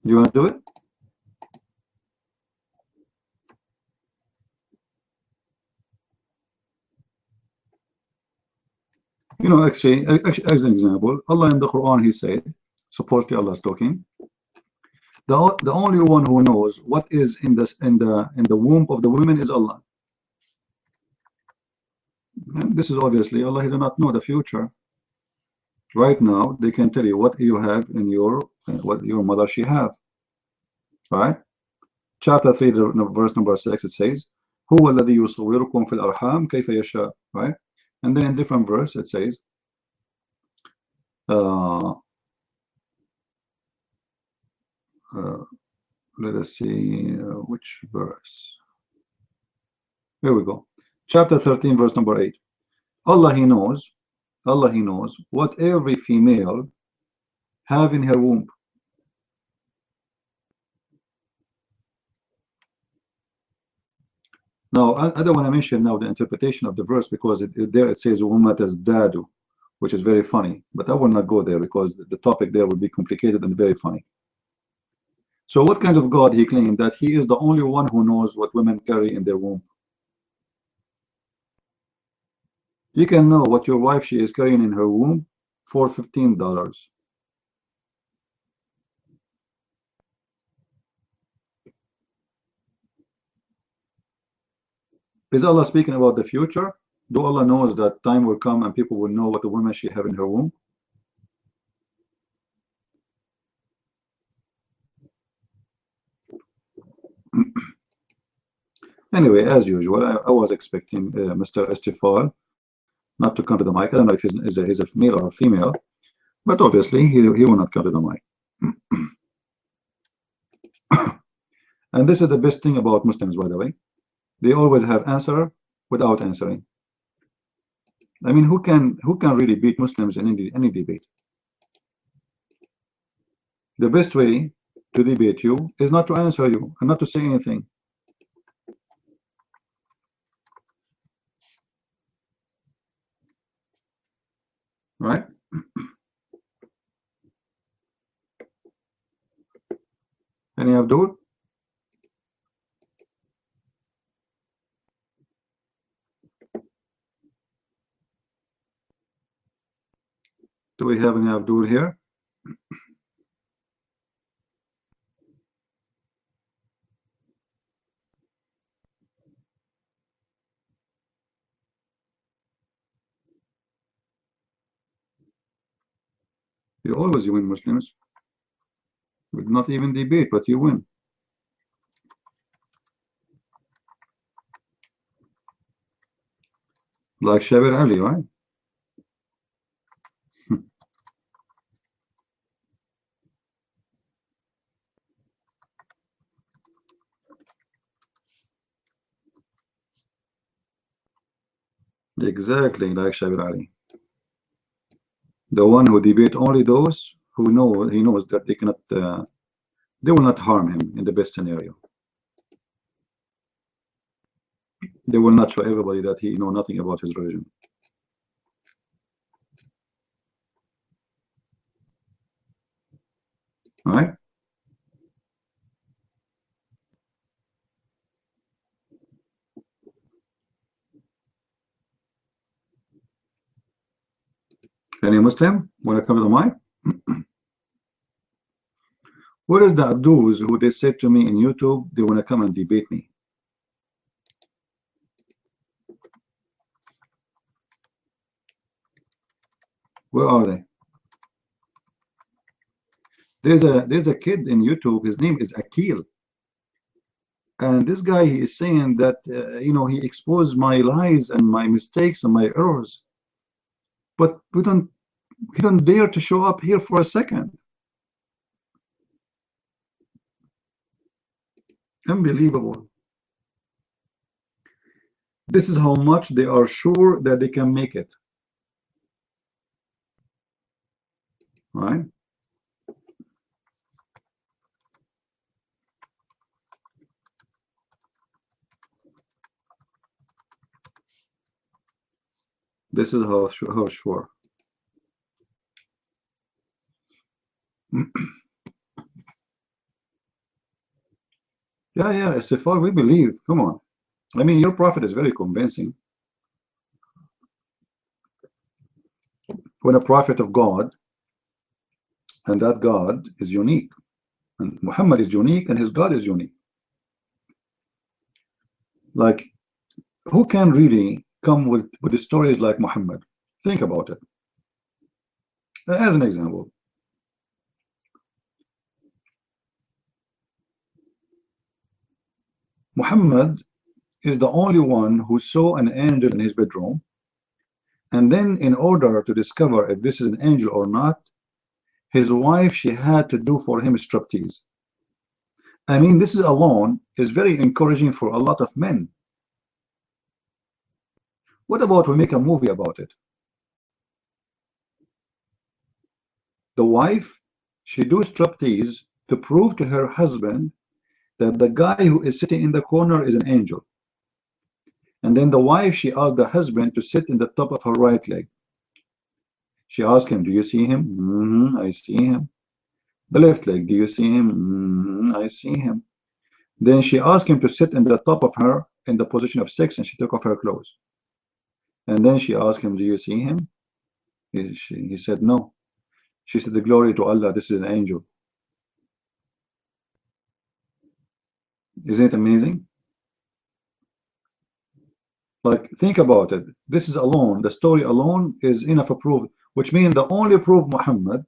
You want to do it? You know, actually, as an example, Allah in the Quran, He said, supposedly Allah is talking. The only one who knows what is in the womb of the women is Allah. And this is obviously Allah. He do not know the future. Right now, they can tell you what you have in your what your mother she have. Right? Chapter 3, verse number 6, it says, هو الذي يصوركم في الأرحام كيف يشاء. Right? And then in different verse it says, let us see which verse. Here we go. Chapter 13, verse number 8. Allah He knows what every female have in her womb. Now, I don't want to mention now the interpretation of the verse because there it says "Ummat as dadu," which is very funny. But I will not go there because the topic there would be complicated and very funny. So, what kind of God He claimed that He is the only one who knows what women carry in their womb? You can know what your wife she is carrying in her womb for $15. Is Allah speaking about the future? Do Allah knows that time will come and people will know what the woman she have in her womb? Anyway, as usual, I was expecting Mr. Estifal not to come to the mic. I don't know if he's a male or a female, but obviously he will not come to the mic. And this is the best thing about Muslims, by the way. They always have answer without answering. I mean, who can really beat Muslims in any debate? The best way to debate you is not to answer you and not to say anything. Right? Any Abdul? Do we have any Abdul here? You always win, Muslims. Would not even debate, but you win. Like Shabir Ali, right? Exactly like Shabir Ali. The one who debate only those who he knows that they cannot, they will not harm him in the best scenario. They will not show everybody that he know nothing about his religion. All right? Any Muslim want to come to the mic? What is the Abdus who they said to me in YouTube they want to come and debate me? Where are they? There's a kid in YouTube. His name is Akil, and this guy he is saying that you know, he exposed my lies and my mistakes and my errors, but he don't dare to show up here for a second. Unbelievable. This is how much they are sure that they can make it. Right? This is how sure. Yeah, yeah, Istighfar, we believe. Come on. I mean, your prophet is very convincing. When a prophet of God, and that God is unique, and Muhammad is unique, and his God is unique. Like, who can really come with the stories like Muhammad? Think about it. As an example, Muhammad is the only one who saw an angel in his bedroom, and then in order to discover if this is an angel or not, his wife, she had to do for him striptease. I mean, this is alone is very encouraging for a lot of men. What about we make a movie about it? The wife, she do striptease to prove to her husband that the guy who is sitting in the corner is an angel. And then the wife, she asked the husband to sit in the top of her right leg. She asked him, do you see him? I see him. The left leg, do you see him? I see him. Then she asked him to sit in the top of her in the position of 6, and she took off her clothes. And then she asked him, do you see him? He said, no. She said, the glory to Allah, this is an angel. Isn't it amazing? Like, think about it. This is alone, the story alone is enough proof, which means the only proof Muhammad.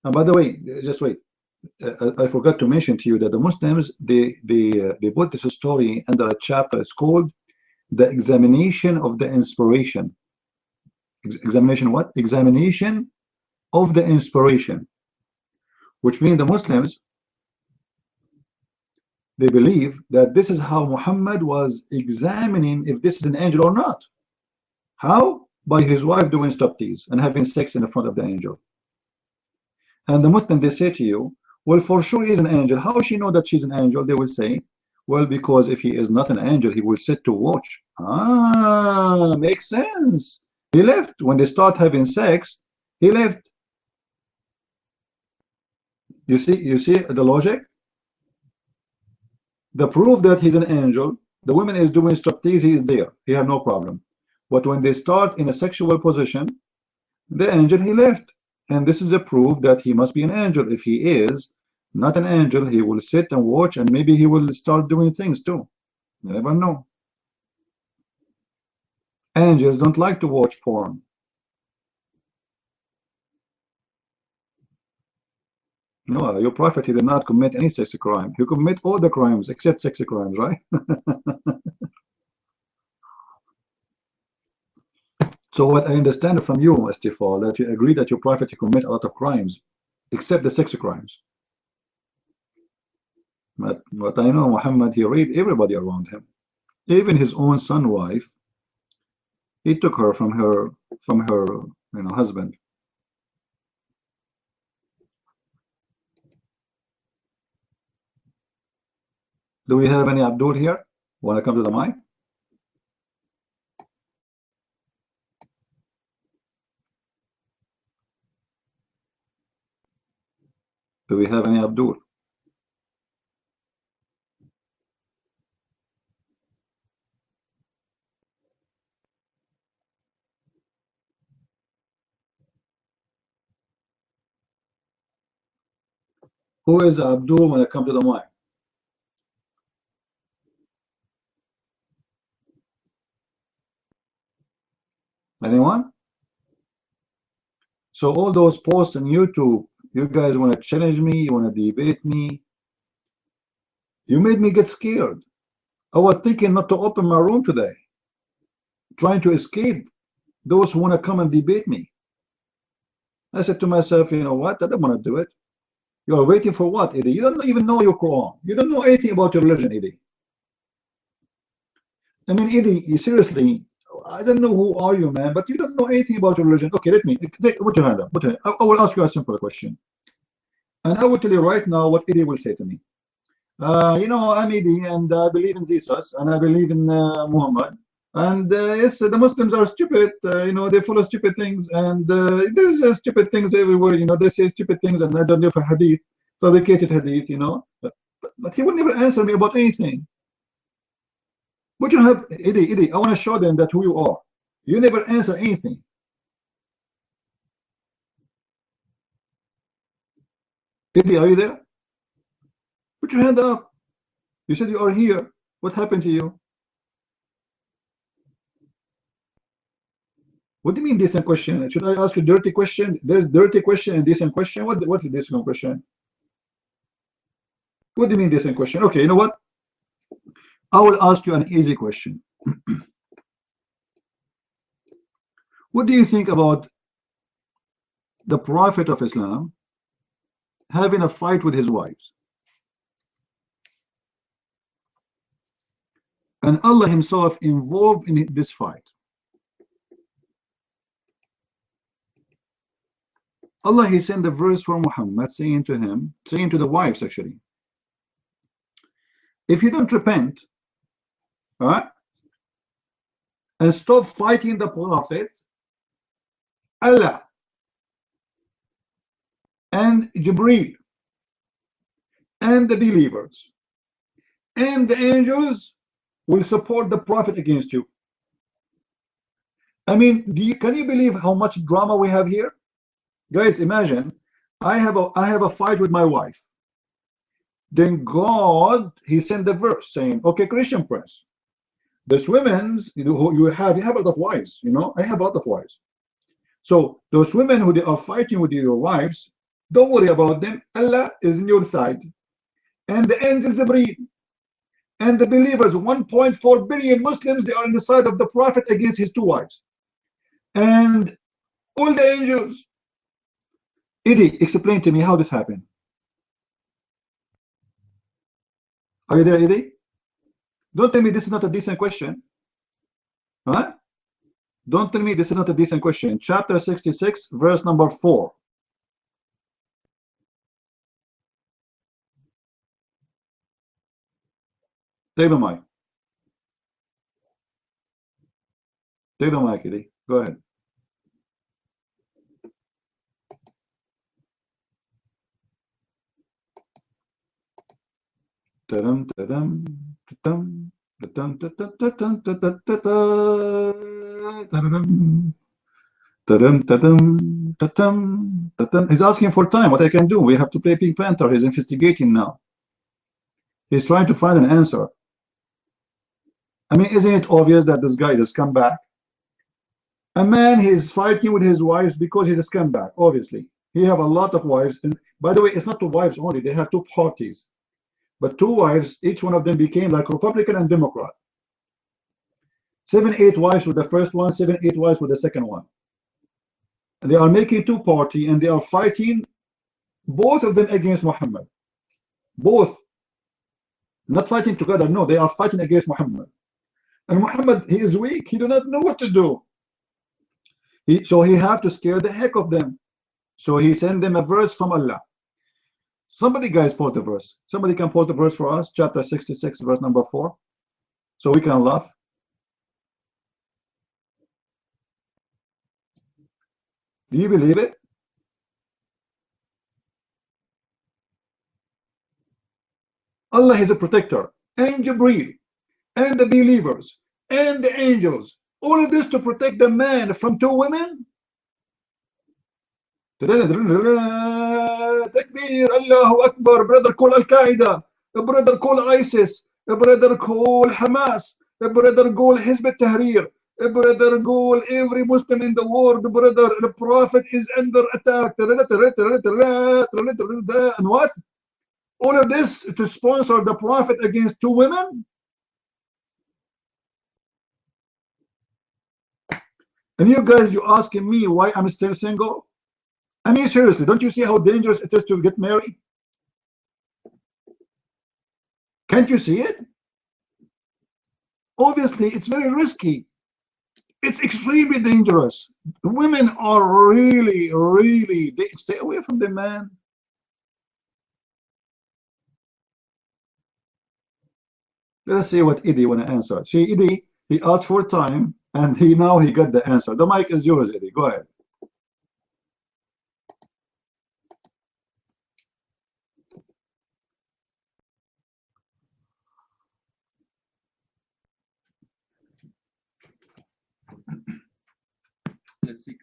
And by the way, just wait. I forgot to mention to you that the Muslims, they put this story under a chapter. It's called the examination of the inspiration. Examination what? Examination of the inspiration, which means the Muslims, they believe that this is how Muhammad was examining if this is an angel or not. How? By his wife doing striptease and having sex in the front of the angel. And the Muslim, they say to you, well, for sure he is an angel. How she know that she's an angel? They will say, well, because if he is not an angel, he will sit to watch. Ah, makes sense. He left. When they start having sex, he left. You see the logic? The proof that he's an angel, the woman is doing striptease, he is there. He have no problem. But when they start in a sexual position, the angel, he left. And this is a proof that he must be an angel. If he is not an angel, he will sit and watch, and maybe he will start doing things too. You never know. Angels don't like to watch porn. No, your prophet, he did not commit any sex crime. He commit all the crimes except sex crimes, right? So what I understand from you, Istighfar, that you agree that your prophet, he commit a lot of crimes except the sex crimes. But what I know, Muhammad, he raped everybody around him. Even his own son wife, he took her from her husband. Do we have any Abdul here? Want to come to the mic? Do we have any Abdul? Who is Abdul when I come to the mic? Anyone? So all those posts on YouTube, you guys want to challenge me, you want to debate me. You made me get scared. I was thinking not to open my room today, trying to escape those who want to come and debate me. I said to myself, you know what? I don't want to do it. You are waiting for what, Eddie? You don't even know your Quran. You don't know anything about your religion, Eddie. I mean, Eddie, seriously, I don't know who are you, man, but you don't know anything about your religion. Okay, let me put your hand up. I will ask you a simple question. And I will tell you right now what Eddie will say to me. You know, I'm Eddie, and I believe in Jesus, and I believe in Muhammad. And yes, the Muslims are stupid. You know, they follow stupid things, and there's stupid things everywhere. You know, they say stupid things, and I don't know for hadith, fabricated hadith. You know, But he would never answer me about anything. But you have, Eddie, I want to show them that who you are. You never answer anything. Eddie, are you there? Put your hand up. You said you are here. What happened to you? What do you mean decent question? Should I ask you dirty question? There's dirty question and decent question. What is decent question? What do you mean decent question? Okay, you know what? I will ask you an easy question. What do you think about the Prophet of Islam having a fight with his wives? And Allah himself involved in this fight. Allah, he sent a verse from Muhammad saying to him, saying to the wives actually, if you don't repent, all right, and stop fighting the Prophet, Allah and Jibreel and the believers and the angels will support the Prophet against you. I mean, can you believe how much drama we have here? Guys, imagine I have a fight with my wife. Then God, he sent the verse saying, okay, Christian Prince, those women's, you have a lot of wives, I have a lot of wives. So those women who they are fighting with your wives, don't worry about them. Allah is in your side. And the angels Jibreel and the believers, 1.4 billion Muslims, they are on the side of the Prophet against his two wives. And all the angels. Eddie, explain to me how this happened. Are you there, Eddie? Don't tell me this is not a decent question. Huh? Don't tell me this is not a decent question. Chapter 66, verse number 4. Take the mic. Take the mic, Eddie. Go ahead. He's asking for time. What I can do? We have to play Pink Panther. He's investigating now. He's trying to find an answer. I mean, isn't it obvious that this guy is a scumbag? A man, he's fighting with his wives because he's a scumbag, obviously. He have a lot of wives. And by the way, it's not two wives only. They have two parties. But two wives, each one of them became like Republican and Democrat. 7, 8 wives with the first one, 7, 8 wives with the second one. And they are making two parties and they are fighting, both of them against Muhammad. Both. Not fighting together, no, they are fighting against Muhammad. And Muhammad, he is weak. He do not know what to do. So he have to scare the heck of them. So he sent them a verse from Allah. Somebody, guys, post the verse. Somebody can post the verse for us, chapter 66, verse number 4, so we can laugh. Do you believe it? Allah is a protector, and Jibreel, and the believers, and the angels. All of this to protect the man from two women? Takbir, Allahu Akbar, brother call Al-Qaeda, a brother call ISIS, a brother call Hamas, a brother call Hizb Tahrir, a brother call every Muslim in the world, brother, the Prophet is under attack. And what? All of this to sponsor the Prophet against two women? And you guys, you asking me why I'm still single? I mean, seriously, don't you see how dangerous it is to get married? Can't you see it? Obviously, it's very risky. It's extremely dangerous. Women are really, they stay away from the man. Let's see what Eddie want to answer. See, Eddie, he asked for time, and now he got the answer. The mic is yours, Eddie. Go ahead.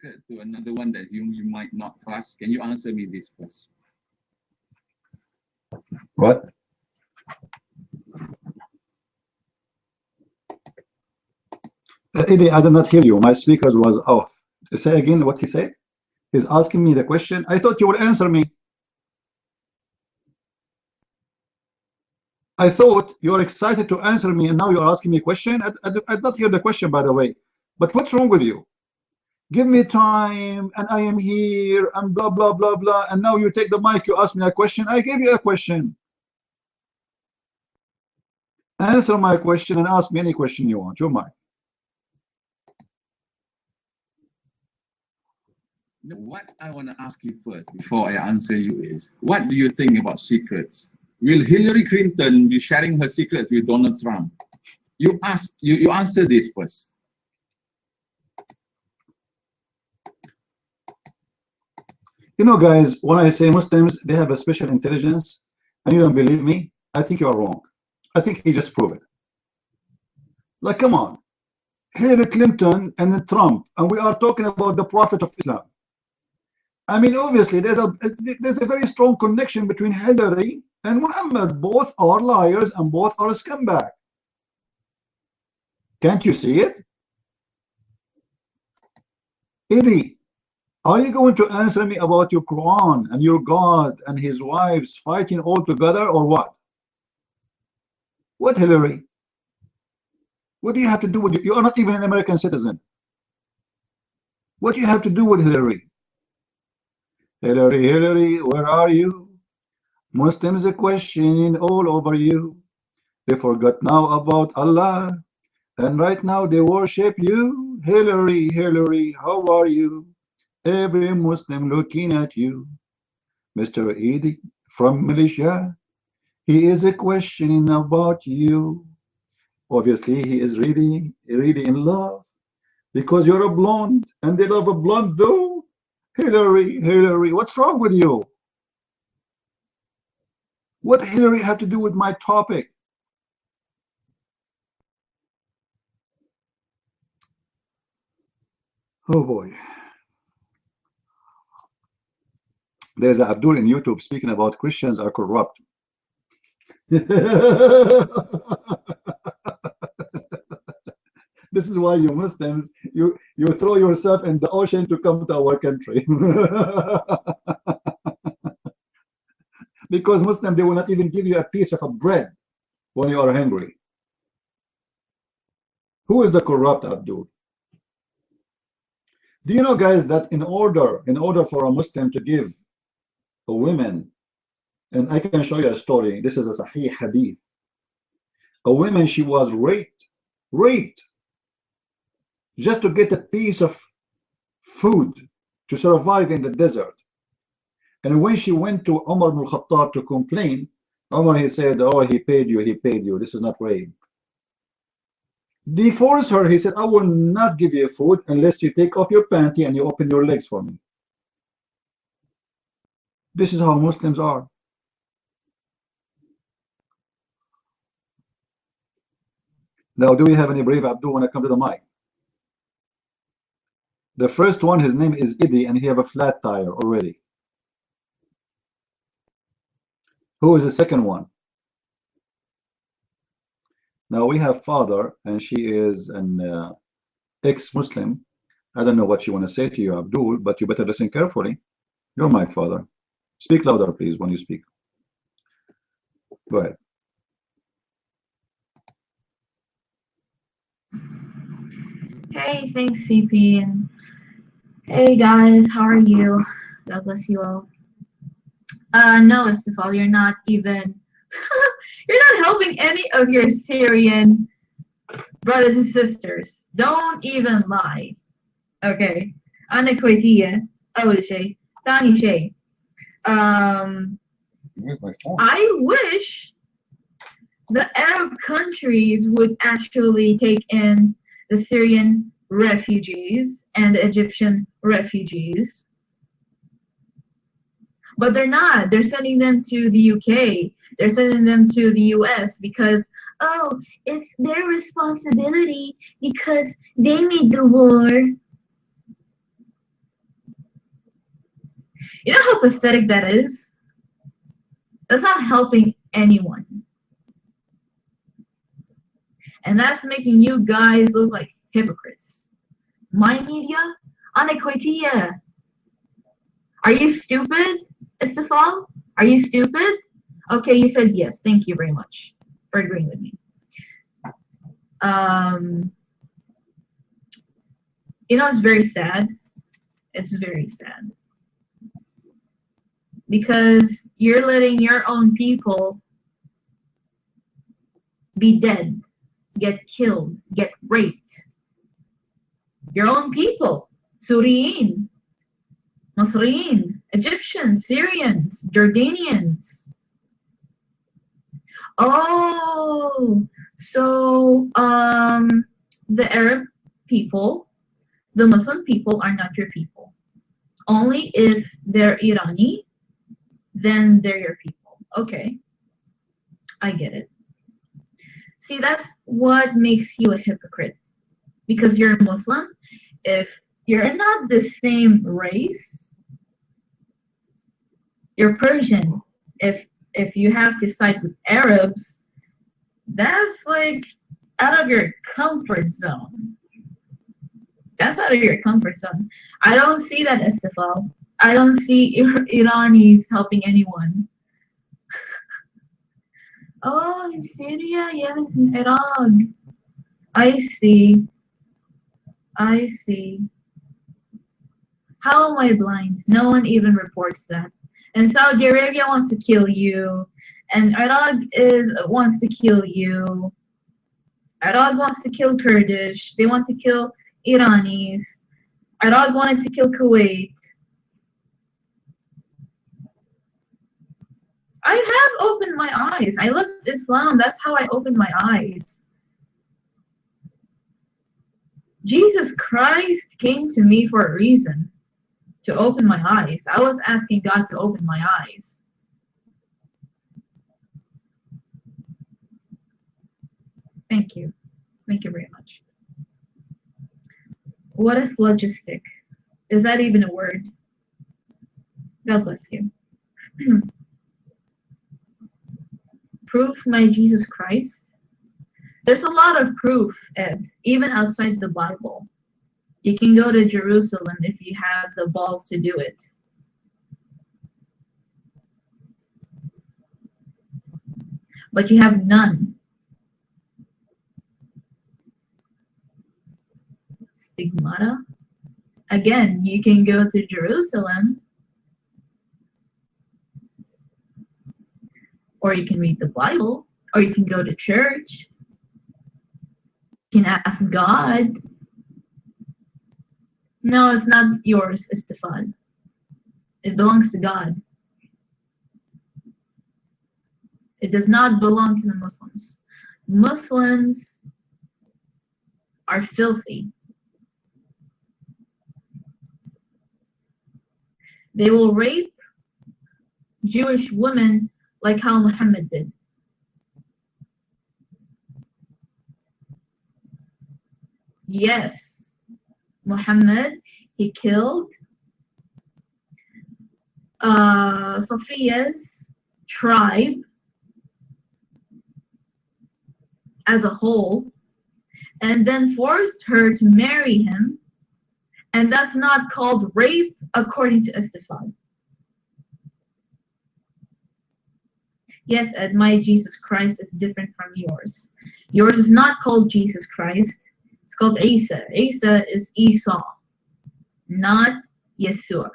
secret to another one that you might not trust? Can you answer me this first? What? Eddie, I did not hear you. My speakers was off. Say again what he said. He's asking me the question. I thought you would answer me. I thought you're excited to answer me, and now you're asking me a question. I did not hear the question, by the way. But what's wrong with you? Give me time, and I am here, and blah, blah, blah, blah. And now you take the mic, you ask me a question. I gave you a question. Answer my question and ask me any question you want. Your mic. What I want to ask you first before I answer you is, what do you think about secrets? Will Hillary Clinton be sharing her secrets with Donald Trump? You answer this first. You know, guys, when I say Muslims, they have a special intelligence, and you don't believe me, I think you are wrong. I think he just proved it. Like, come on. Hillary Clinton and then Trump, and we are talking about the Prophet of Islam. I mean, obviously, there's a very strong connection between Hillary and Muhammad. Both are liars and both are scumbag. Can't you see it? Eddie, are you going to answer me about your Quran and your God and his wives fighting all together, or what? What, Hillary? What do you have to do with you? You are not even an American citizen. What do you have to do with Hillary? Hillary, Hillary, where are you? Muslims are questioning all over you. They forgot now about Allah, and right now they worship you. Hillary, Hillary, how are you? Every Muslim looking at you. Mr. Eddie from Malaysia, he is a questioning about you. Obviously, he is really in love because you're a blonde, and they love a blonde though. Hillary, Hillary, what's wrong with you? What Hillary have to do with my topic? Oh boy. There's a Abdul in YouTube speaking about Christians are corrupt. This is why you Muslims, you throw yourself in the ocean to come to our country. Because Muslim, they will not even give you a piece of a bread when you are hungry. Who is the corrupt, Abdul? Do you know, guys, that in order for a Muslim to give a woman, and I can show you a story, this is a Sahih Hadith, a woman, she was raped just to get a piece of food to survive in the desert. And when she went to Umar ibn al-Khattab to complain, Umar, he said, oh, he paid you, this is not rape. They forced her, he said, I will not give you food unless you take off your panty and you open your legs for me. This is how Muslims are. Now, do we have any brave Abdul when I come to the mic? The first one, his name is Eddie, and he have a flat tire already. Who is the second one? Now we have father, and she is an ex-Muslim. I don't know what she want to say to you, Abdul, but you better listen carefully. You're my father. Speak louder, please, when you speak. Go ahead. Hey, thanks, CP. And hey, guys, how are you? God bless you all. No, Estefal, you're not even... you're not helping any of your Syrian brothers and sisters. Don't even lie. Okay. أنا كويتية أول شيء. ثاني شيء. I wish the Arab countries would actually take in the Syrian refugees and the Egyptian refugees. But they're not. They're sending them to the UK. They're sending them to the US because, oh, it's their responsibility because they made the war. You know how pathetic that is? That's not helping anyone. And that's making you guys look like hypocrites. My media? Ana Koitia. Are you stupid, Istifal? Are you stupid? Okay, you said yes. Thank you very much for agreeing with me. You know, it's very sad. It's very sad. Because you're letting your own people be dead, get killed, get raped. Your own people, Syrian, Masriyin, Egyptians, Syrians, Jordanians. Oh, so the Arab people, the Muslim people are not your people. Only if they're Irani, then they're your people. Okay, I get it. See, that's what makes you a hypocrite. Because you're a Muslim, if you're not the same race, you're Persian. If you have to side with Arabs, that's like out of your comfort zone. That's out of your comfort zone. I don't see that, Istifal. I don't see Iranis helping anyone. Oh, in Syria, Yemen, and Iraq. I see. I see. How am I blind? No one even reports that. And Saudi Arabia wants to kill you. And Iraq wants to kill you. Iraq wants to kill Kurdish. They want to kill Iranis. Iraq wanted to kill Kuwait. I have opened my eyes. I left Islam. That's how I opened my eyes. Jesus Christ came to me for a reason. To open my eyes. I was asking God to open my eyes. Thank you. Thank you very much. What is logistic? Is that even a word? God bless you. Proof my Jesus Christ? There's a lot of proof, Ed, even outside the Bible. You can go to Jerusalem if you have the balls to do it. But you have none. Stigmata. Again, you can go to Jerusalem, or you can read the Bible, or you can go to church. You can ask God. No, it's not yours, Istifal. It belongs to God. It does not belong to the Muslims. Muslims are filthy. They will rape Jewish women like how Muhammad did. Yes. Muhammad, he killed Safiya's tribe as a whole, and then forced her to marry him, and that's not called rape according to Istifal. Yes, Ed, my Jesus Christ is different from yours. Yours is not called Jesus Christ. It's called Isa. Isa is Esau, not Yeshua.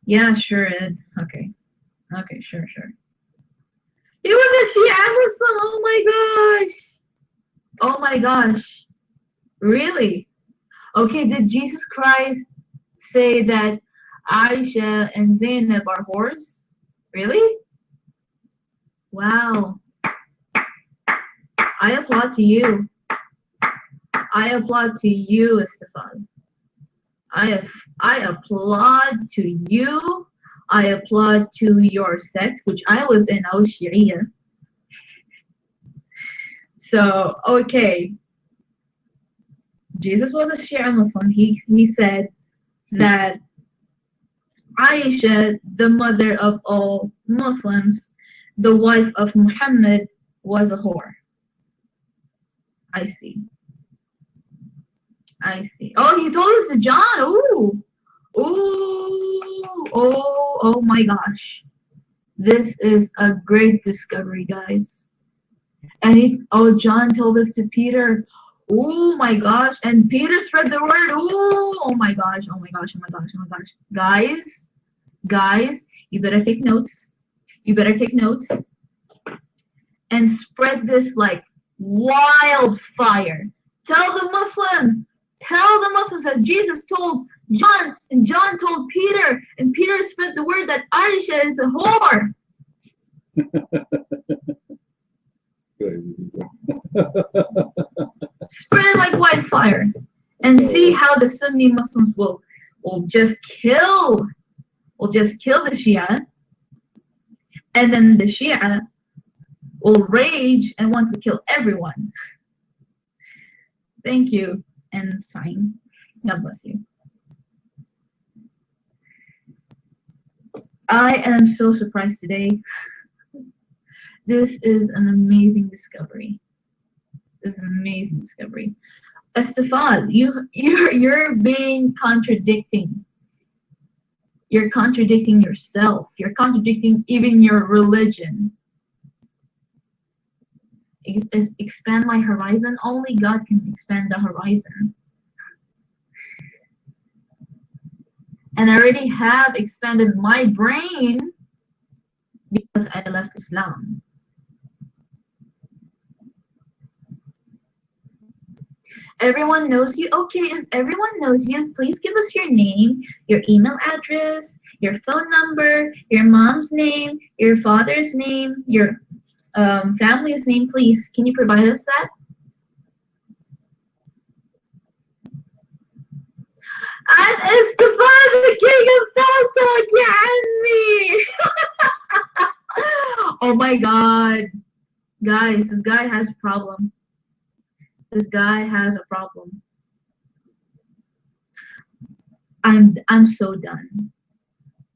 Yeah, sure, Ed. Okay. Okay, sure. He was a Shia Muslim. Oh my gosh. Oh my gosh. Really? Okay, did Jesus Christ say that Aisha and Zainab are whores? Really? Wow. I applaud to you. I applaud to you, Istifal. I applaud to you. I applaud to your sect, which I was in. I was Sharia. So, okay. Jesus was a Shia Muslim. He said, that Aisha, the mother of all Muslims, the wife of Muhammad, was a whore. I see. I see. Oh, he told us to John. Ooh. Ooh. Oh my gosh. This is a great discovery, guys. And John told us to Peter. Oh my gosh. And Peter spread the word. Oh my gosh. Oh my gosh. Oh my gosh. Oh my gosh. Guys, you better take notes. You better take notes and spread this like wildfire. Tell the Muslims that Jesus told John, and John told Peter, and Peter spread the word that Aisha is a whore. Spread it like wildfire, and see how the Sunni Muslims will just kill the Shia, and then the Shia will rage and want to kill everyone. Thank you, and sign. God bless you. I am so surprised today. This is an amazing discovery. This is an amazing discovery. Estefan, you're being contradicting. You're contradicting yourself. You're contradicting even your religion. Expand my horizon. Only God can expand the horizon. And I already have expanded my brain because I left Islam. Everyone knows you. Okay, if everyone knows you, please give us your name, your email address, your phone number, your mom's name, your father's name, your family's name, please. Can you provide us that? I'm Estefan, the king of Belton, me. Oh my God. Guys, this guy has a problem. This guy has a problem. I'm so done.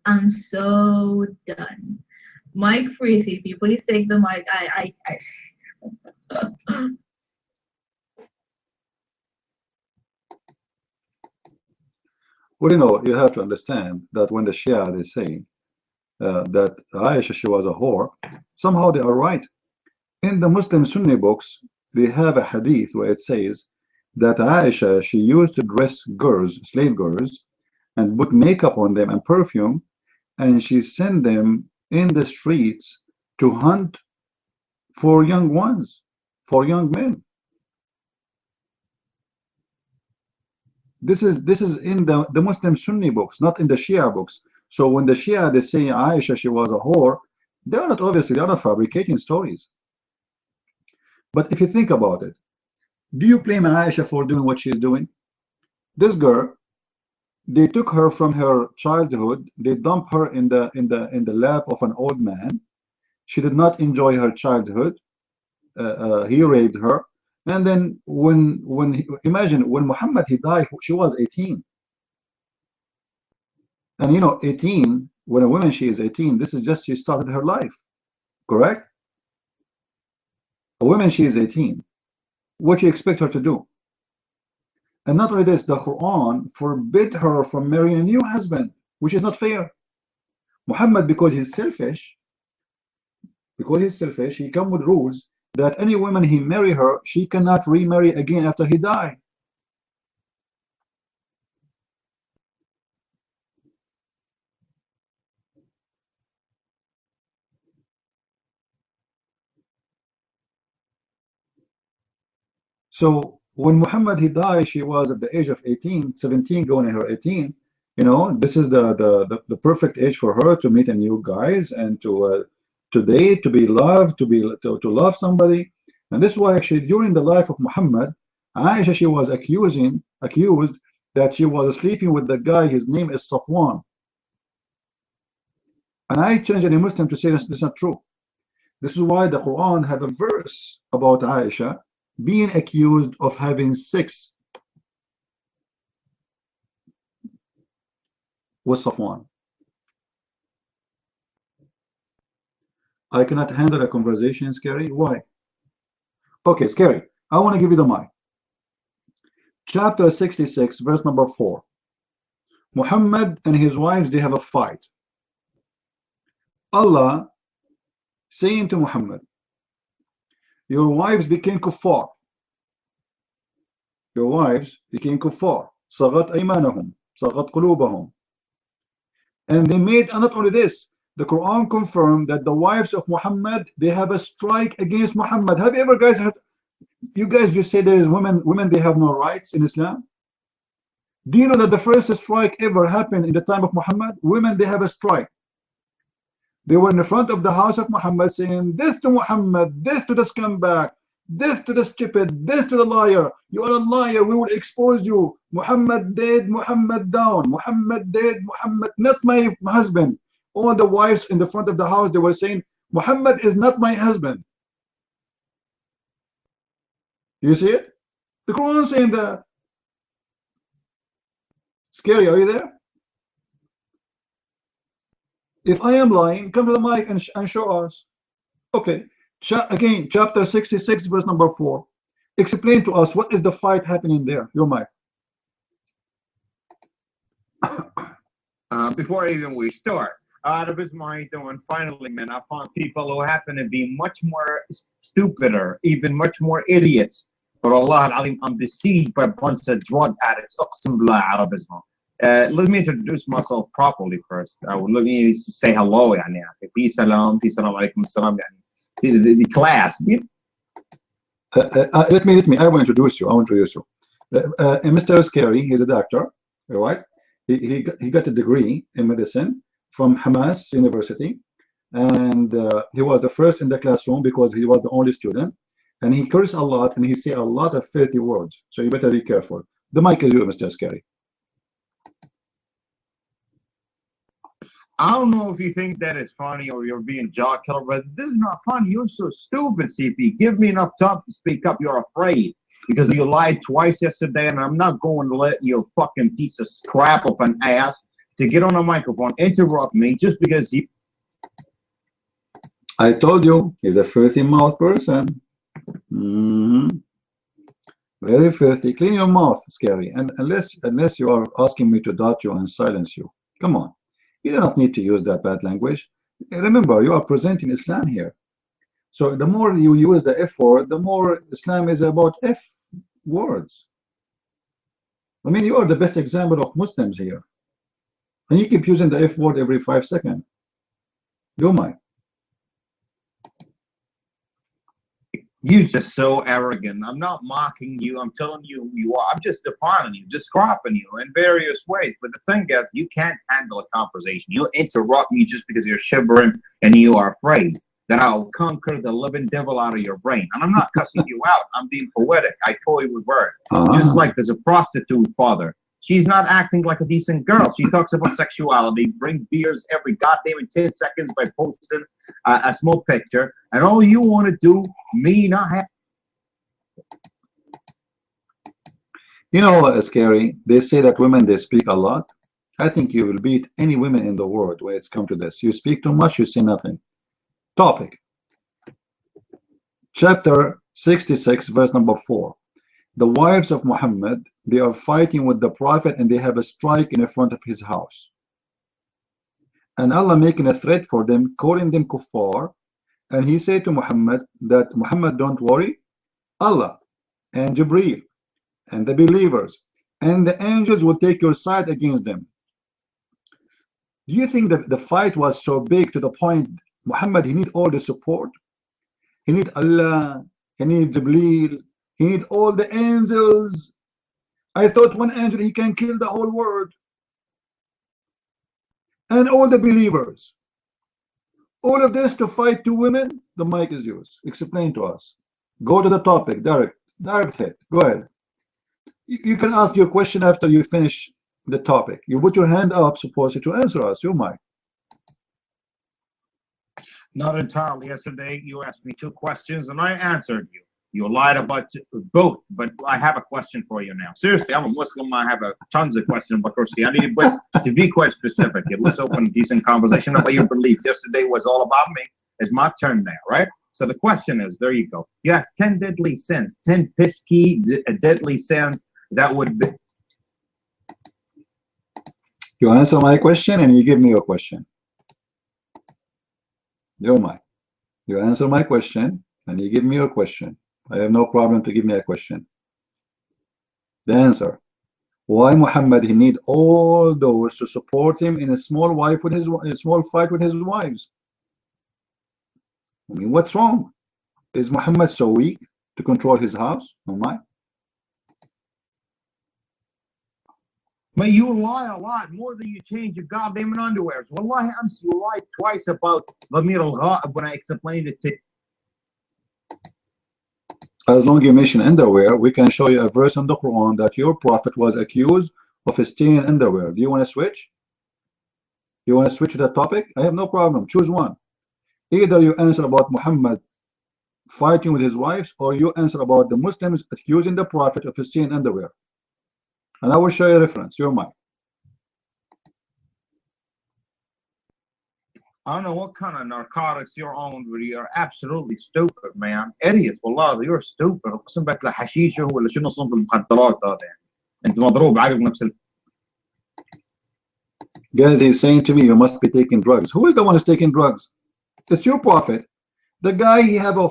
I'm so done. Mic free, CP. Please take the mic. Well, you know, you have to understand that when the Shia, they say that Aisha, she was a whore, somehow they are right. In the Muslim Sunni books, they have a hadith where it says that Aisha, she used to dress girls, slave girls, and put makeup on them and perfume, and she sent them in the streets to hunt for young ones, for young men. This is in the Muslim Sunni books, not in the Shia books. So when the Shia, they say Aisha, she was a whore, they are not fabricating stories. But if you think about it, do you blame Aisha for doing what she's doing? This girl, they took her from her childhood, they dumped her in the lap of an old man. She did not enjoy her childhood. He raped her. And then imagine when Muhammad he died, she was 18. And you know, 18, when a woman she is 18, this is just she started her life, correct? A woman she is 18. What do you expect her to do? And not only this, the Quran forbid her from marrying a new husband, which is not fair. Muhammad, because he's selfish, he come with rules that any woman he marry her, she cannot remarry again after he died. So when Muhammad he died, she was at the age of 18, 17, going in her 18. You know, this is the perfect age for her to meet a new guys and to date, to be loved, to love somebody. And this is why actually during the life of Muhammad, Aisha, she was accused that she was sleeping with the guy, his name is Safwan. And I challenge any Muslim to say this is not true. This is why the Quran have a verse about Aisha being accused of having sex with Safwan. I cannot handle a conversation, Scary. Why? Okay, Scary. I want to give you the mic. Chapter 66, verse number 4. Muhammad and his wives, they have a fight. Allah saying to Muhammad, your wives became kuffar. Your wives became kuffar. صغت أيمانهم, صغت قلوبهم. And they made, and not only this, the Quran confirmed that the wives of Muhammad, they have a strike against Muhammad. Have you ever guys heard? You guys just say there is women they have no rights in Islam. Do you know that the first strike ever happened in the time of Muhammad? Women, they have a strike. They were in the front of the house of Muhammad saying, death to Muhammad, death to the scumbag, death to the stupid, death to the liar. You are a liar, we will expose you. Muhammad dead, Muhammad down. Muhammad dead, Muhammad, not my husband. All the wives in the front of the house, they were saying, Muhammad is not my husband. You see it? The Quran saying that. Scary, are you there? If I am lying, come to the mic and show us. Okay. Again, chapter 66, verse number 4. Explain to us what is the fight happening there. Your mic. Before even we start, Arab is my doing. Finally, man, I found people who happen to be much more stupider, even much more idiots. But Allah al-Azim, I'm besieged by a bunch of drug addicts. Arabism. Let me introduce myself properly first. Let me say hello. Peace, salam, peace, salam alaikum, salam. The class. Let me. I will introduce you. Mr. Scary, he's a doctor, all right? He got a degree in medicine from Hamas University, and he was the first in the classroom because he was the only student, and he cursed a lot and he said a lot of filthy words. So you better be careful. The mic is yours, Mr. Scary. I don't know if you think that is funny or you're being jaw killer, but this is not funny. You're so stupid, CP. Give me enough time to speak up. You're afraid because you lied twice yesterday, and I'm not going to let your fucking piece of crap of an ass to get on a microphone, interrupt me just because you. I told you, he's a filthy mouth person. Very filthy. Clean your mouth, Scary. And unless you are asking me to dot you and silence you. Come on. You do not need to use that bad language. Remember, you are presenting Islam here. So the more you use the F word, the more Islam is about F words. I mean, you are the best example of Muslims here. And you keep using the F word every 5 seconds. You might. You're just so arrogant. I'm not mocking you. I'm telling you who you are. I'm just defining you, describing you in various ways. But the thing is, you can't handle a conversation. You'll interrupt me just because you're shivering and you are afraid that I'll conquer the living devil out of your brain. And I'm not cussing you out. I'm being poetic. I toy with words. Just like there's a prostitute father. She's not acting like a decent girl. She talks about sexuality, brings beers every goddamn 10 seconds by posting a small picture. And all you want to do, me not have. You know what is scary? They say that women, they speak a lot. I think you will beat any women in the world when it's come to this. You speak too much, you say nothing. Topic. Chapter 66, verse number 4. The wives of Muhammad, they are fighting with the Prophet and they have a strike in the front of his house. And Allah making a threat for them, calling them kuffar. And he said to Muhammad that, Muhammad, don't worry. Allah and Jibreel and the believers and the angels will take your side against them. Do you think that the fight was so big to the point Muhammad, he need all the support? He need Allah, he need Jibreel, he need all the angels. I thought one angel, he can kill the whole world. And all the believers. All of this to fight two women? The mic is yours. Explain to us. Go to the topic, direct hit. Go ahead. You can ask your question after you finish the topic. You put your hand up, supposed to answer us. Your mic. Not entirely. Yesterday, you asked me 2 questions and I answered you. You lied about both. But I have a question for you now. Seriously, I'm a Muslim. I have tons of questions about Christianity. But to be quite specific, let's open a decent conversation about your beliefs. Yesterday was all about me. It's my turn now, right? So the question is, there you go. You have 10 deadly sins, 10 pesky deadly sins that would be. You answer my question and you give me your question. You're mine. You answer my question and you give me your question. I have no problem to give me a question. The answer. Why Muhammad he need all those to support him in a small fight with his wives? I mean, what's wrong? Is Muhammad so weak to control his house? No, my. But you lie a lot more than you change your goddamn underwears. Wallahi, you lied twice about Lamir al-Ghaib when I explained it to you. As long as you mention underwear, we can show you a verse in the Quran that your prophet was accused of stealing underwear. Do you want to switch? You want to switch to that topic? I have no problem. Choose one. Either you answer about Muhammad fighting with his wives, or you answer about the Muslims accusing the prophet of stealing underwear. And I will show you a reference. You're mine. I don't know what kind of narcotics you're on, but you're absolutely stupid, man. Idiot, والله, you're stupid. اقسم بك الحشيشه ولا شنو صنف المخدرات هذا يعني. انت مضروب عارف نفس Guys, he's saying to me, you must be taking drugs. Who is the one who's taking drugs? It's your prophet. The guy, he have a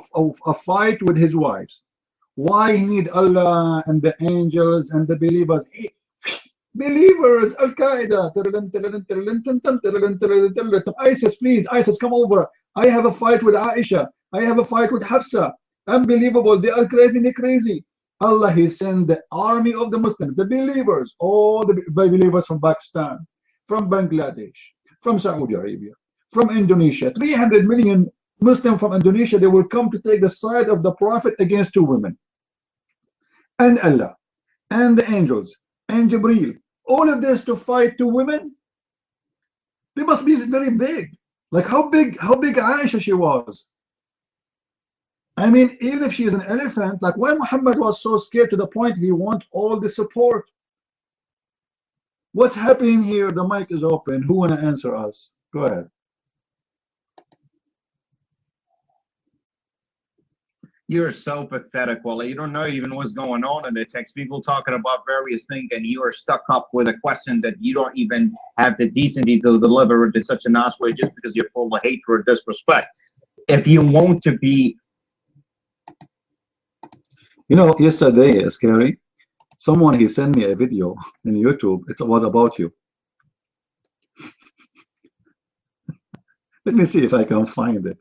fight with his wives. Why he need Allah and the angels and the believers? Believers, Al-Qaeda, ISIS, please, ISIS, come over. I have a fight with Aisha. I have a fight with Hafsa. Unbelievable. They are driving me crazy. Allah, he sent the army of the Muslims, the believers, all the believers from Pakistan, from Bangladesh, from Saudi Arabia, from Indonesia. 300 million Muslims from Indonesia, they will come to take the side of the Prophet against two women. And Allah, and the angels, and Jibreel. All of this to fight two women. They must be very big. Like how big Aisha she was. I mean, even if she is an elephant, like why Muhammad was so scared to the point he want all the support? What's happening here? The mic is open. Who wanna answer us? Go ahead. You're so pathetic, Wally. You don't know even what's going on in the text. People talking about various things, and you are stuck up with a question that you don't even have the decency to deliver it in such a nice way just because you're full of hatred or disrespect. If you want to be... You know, yesterday, Scary, someone, he sent me a video in YouTube. It was about you. Let me see if I can find it.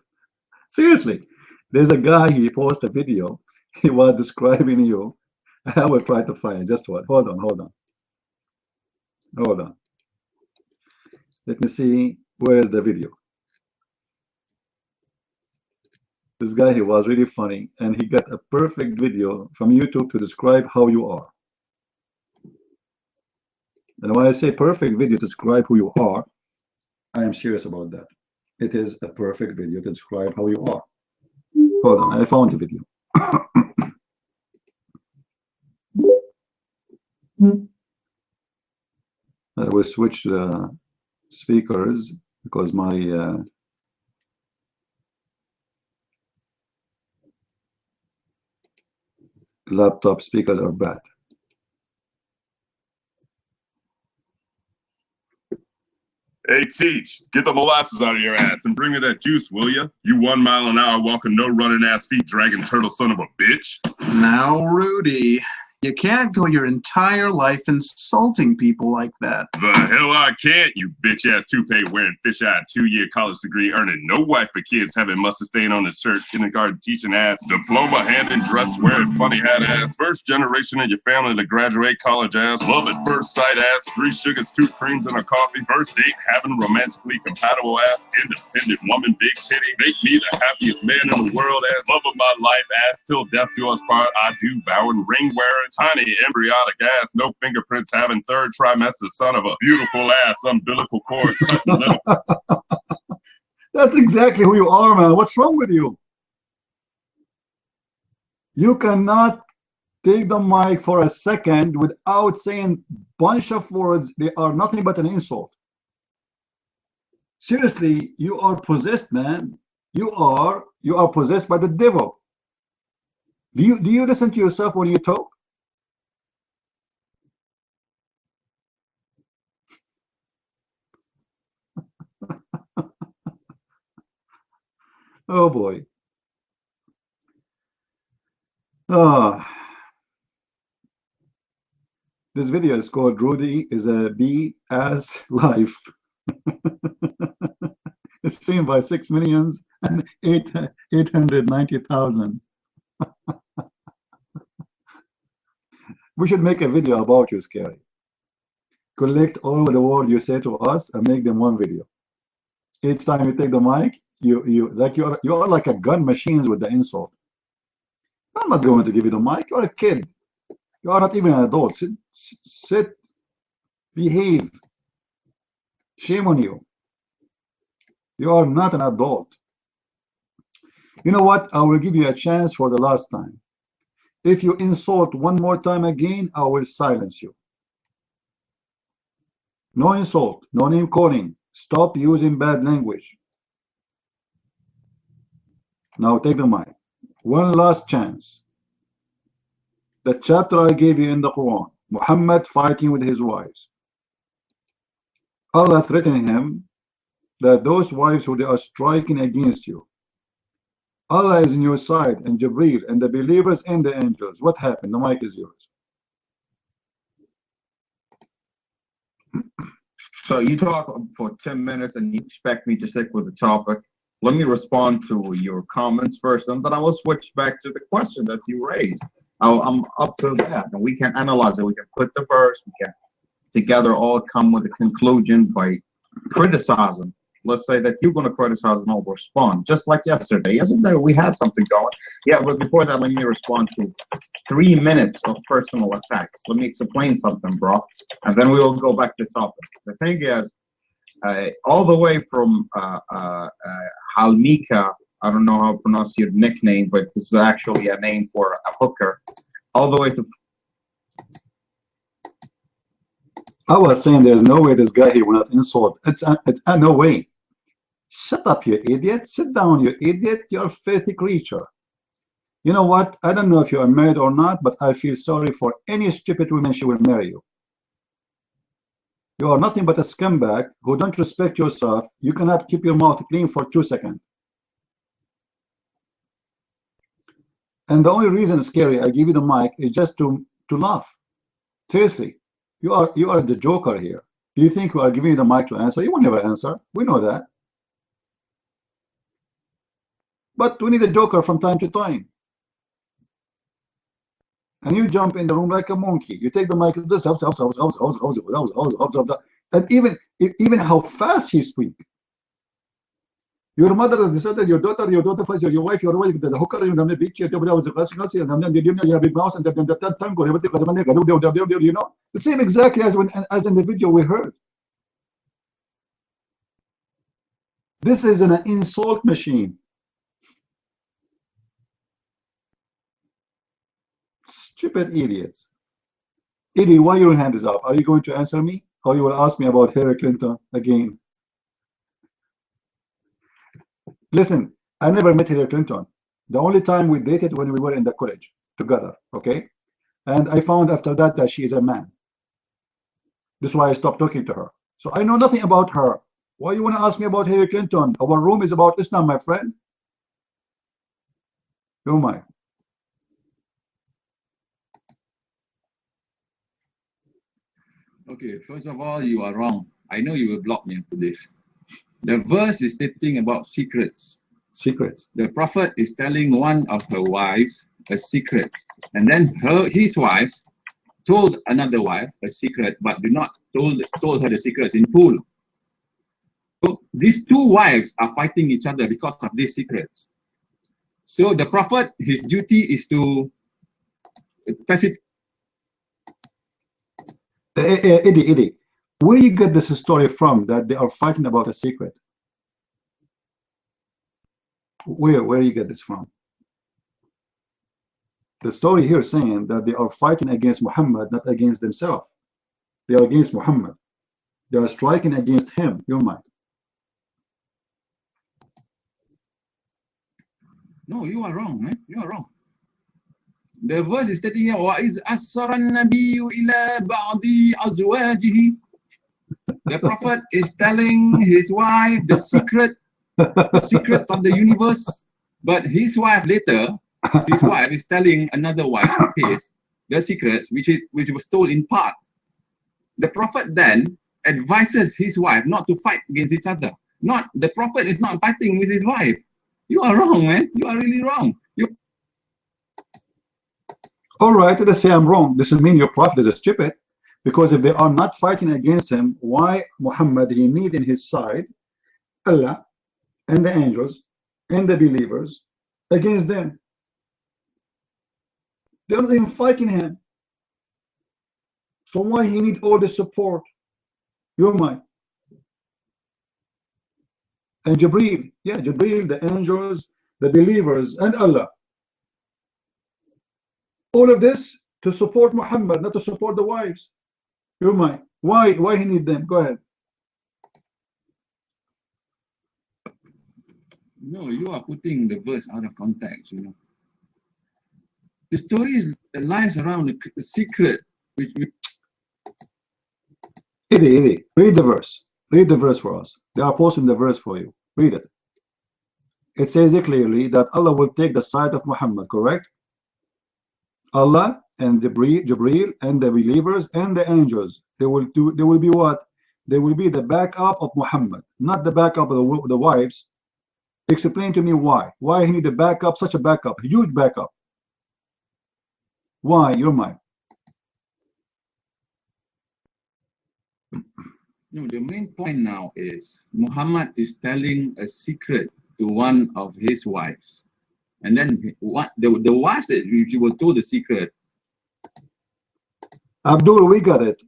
Seriously. There's a guy, he posted a video, he was describing you. I will try to find it. Just what? Hold on. Let me see, where is the video? This guy, he was really funny, and he got a perfect video from YouTube to describe how you are. And when I say perfect video to describe who you are, I am serious about that. It is a perfect video to describe how you are. Hold on, I found the video. I will switch the speakers because my laptop speakers are bad. Hey, Teach, get the molasses out of your ass and bring me that juice, will ya? You 1 mile an hour walking, no running ass feet, dragging turtle son of a bitch. Now, Rudy, you can't go your entire life insulting people like that. The hell I can't, you bitch-ass toupee wearing fish-eyed 2-year college degree earning no wife for kids having mustard stain on his shirt, kindergarten teaching ass, diploma handing dress wearing funny hat ass, first generation in your family to graduate college ass, love at first sight ass, 3 sugars, 2 creams and a coffee, first date having romantically compatible ass, independent woman, big titty, make me the happiest man in the world ass, love of my life ass, till death do us part, I do bowing, ring wearing, tiny embryonic ass, no fingerprints having 3rd trimester, son of a beautiful ass, umbilical cord. That's exactly who you are, man. What's wrong with you? You cannot take the mic for a second without saying bunch of words. They are nothing but an insult. Seriously, you are possessed, man. You are possessed by the devil. Do you listen to yourself when you talk? Oh boy. This video is called Rudy is a BS Life. It's seen by 6,890,000. We should make a video about you, Scary. Collect all the words you say to us and make them one video. Each time you take the mic, you are like a gun machines with the insult. I'm not going to give you the mic. You're a kid. You are not even an adult. Sit, behave. Shame on you. You are not an adult. You know what? I will give you a chance for the last time. If you insult one more time again, I will silence you. No insult, no name calling. Stop using bad language. Now take the mic. One last chance. The chapter I gave you in the Quran, Muhammad fighting with his wives. Allah threatening him that those wives who they are striking against you, Allah is in your side, and Jibreel, and the believers and the angels. What happened? The mic is yours. So you talk for 10 minutes and you expect me to stick with the topic. Let me respond to your comments first, and then I will switch back to the question that you raised. I'm up to that, and we can analyze it. We can put the verse, we can together all come with a conclusion by criticizing. Let's say that you're going to criticize and I'll respond, just like yesterday. Yesterday we had something going. Yeah, but before that, let me respond to 3 minutes of personal attacks. Let me explain something, bro, and then we will go back to the topic. The thing is, all the way from Halmika, I don't know how to pronounce your nickname, but this is actually a name for a hooker, all the way to... I was saying there's no way this guy here will not insult. It's no way. Shut up, you idiot. Sit down, you idiot. You're a filthy creature. You know what? I don't know if you are married or not, but I feel sorry for any stupid woman she will marry you. You are nothing but a scumbag who don't respect yourself. You cannot keep your mouth clean for 2 seconds. And the only reason, Scary, I give you the mic is just to laugh. Seriously, you are the joker here. Do you think we are giving you the mic to answer? You will never answer. We know that. But we need a joker from time to time. And you jump in the room like a monkey. You take the mic, and even how fast he speaks. Your mother decided, your daughter fights your wife, your wife, the hooker, you have big mouse, and the tango, you know, the same exactly as in the video we heard. This is an insult machine. Stupid idiots. Eddie, why your hand is up? Are you going to answer me? Or you will ask me about Hillary Clinton again? Listen, I never met Hillary Clinton. The only time we dated when we were in the college together, okay? And I found after that she is a man. This is why I stopped talking to her. So I know nothing about her. Why you want to ask me about Hillary Clinton? Our room is about Islam, my friend. Who am I? Okay, first of all, you are wrong. I know you will block me after this. The verse is stating about secrets. Secrets. The prophet is telling one of her wives a secret, and then his wives told another wife a secret, but do not told her the secrets in full. So these two wives are fighting each other because of these secrets. So the prophet, his duty is to pass it. Eddie, where you get this story from that they are fighting about a secret? Where you get this from? The story here saying that they are fighting against Muhammad, not against themselves. They are against Muhammad. They are striking against him, your mind. No, you are wrong, man. You are wrong. The verse is stating here, وَإِذْ أَسَّرَ النَّبِيُّ إِلَى بَعْضِ أَزْوَاجِهِ. The Prophet is telling his wife the secrets of the universe, but his wife later, his wife is telling another wife of his the secrets which was told in part. The Prophet then advises his wife not to fight against each other. Not the Prophet is not fighting with his wife. You are wrong, man. You are really wrong. All right, let's say I'm wrong. Doesn't mean your Prophet is stupid, because if they are not fighting against him, why Muhammad he need in his side Allah and the angels and the believers against them? They're not even fighting him. So why he need all the support? Your mind. And Jibreel, yeah, Jibreel, the angels, the believers, and Allah. All of this to support Muhammad, not to support the wives. Your mind. Why he need them? Go ahead. No, you are putting the verse out of context, you know. The story lies around the secret which Idi, read the verse. Read the verse for us. They are posting the verse for you. Read it. It says it clearly that Allah will take the side of Muhammad, correct? Allah and Jibreel and the believers and the angels. They will be what? They will be the backup of Muhammad, not the backup of the wives. Explain to me why. Why he need a backup, such a backup, huge backup? Why? Your mind. No, the main point now is Muhammad is telling a secret to one of his wives. And then what the wife said she was told the secret. Abdul, we got it.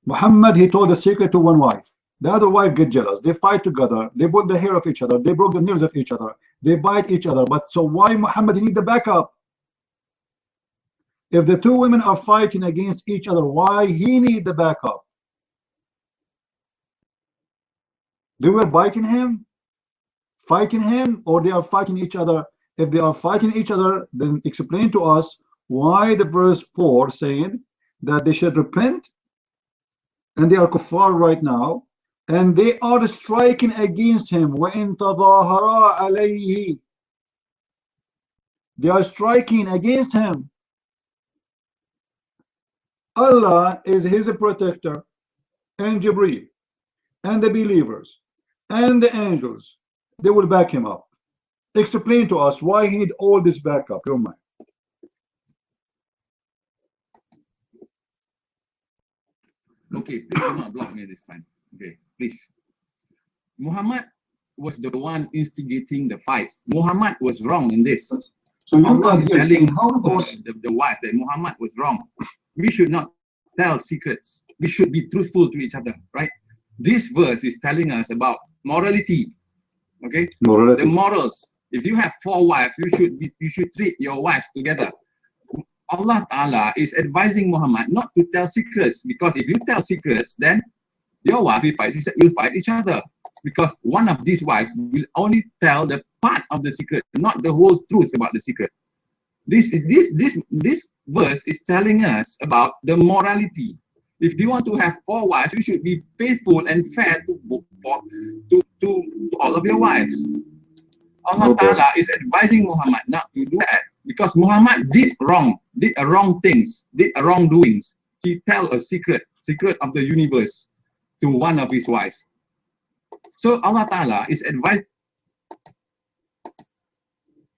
Muhammad, he told the secret to one wife. The other wife get jealous. They fight together. They pull the hair of each other. They broke the nails of each other. They bite each other. But so why Muhammad need the backup? If the two women are fighting against each other, why he need the backup? They were biting him, fighting him, or they are fighting each other? If they are fighting each other, then explain to us why the verse 4 saying that they should repent, and they are kuffar right now, and they are striking against him. وَإِن تَظَاهَرَا عَلَيْهِ. They are striking against him. Allah is his protector, and Jibreel, and the believers, and the angels. They will back him up. Explain to us why he need all this backup. Your mind. Okay, please do not block me this time. Okay, please. Muhammad was the one instigating the fights. Muhammad was wrong in this. So Allah is telling the wife that Muhammad was wrong. We should not tell secrets. We should be truthful to each other, right? This verse is telling us about morality. Okay, morality. The morals. If you have 4 wives, you should treat your wives together. Allah Ta'ala is advising Muhammad not to tell secrets, because if you tell secrets, then your wife will fight each other, because one of these wives will only tell the part of the secret, not the whole truth about the secret. This verse is telling us about the morality. If you want to have 4 wives, you should be faithful and fair to all of your wives. Allah Ta'ala is advising Muhammad not to do that, because Muhammad did wrongdoings. He tell a secret of the universe to one of his wives. So Allah Ta'ala is advising.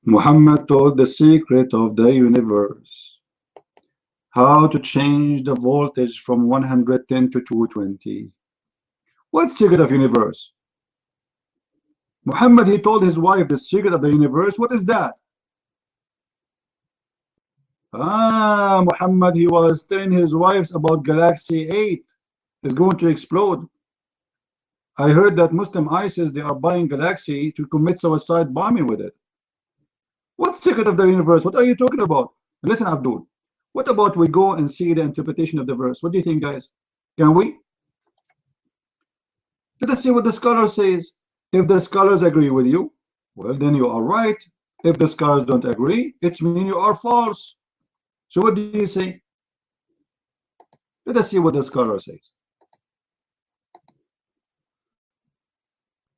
Muhammad told the secret of the universe. How to change the voltage from 110 to 220. What secret of universe? Muhammad, he told his wife the secret of the universe. What is that? Muhammad, he was telling his wives about Galaxy 8 is going to explode. I heard that Muslim ISIS, they are buying Galaxy to commit suicide bombing with it. What secret of the universe? What are you talking about? Listen, Abdul. What about we go and see the interpretation of the verse? What do you think, guys? Can we? Let us see what the scholar says. If the scholars agree with you, well, then you are right. If the scholars don't agree, it means you are false. So what do you say? Let us see what the scholar says.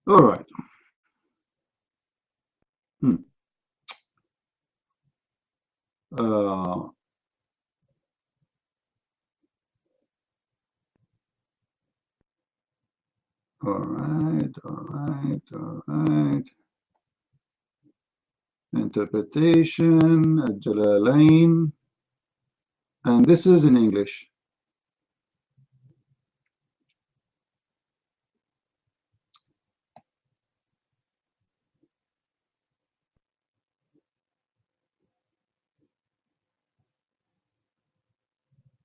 All right. All right. Interpretation, Jalalain, and this is in English.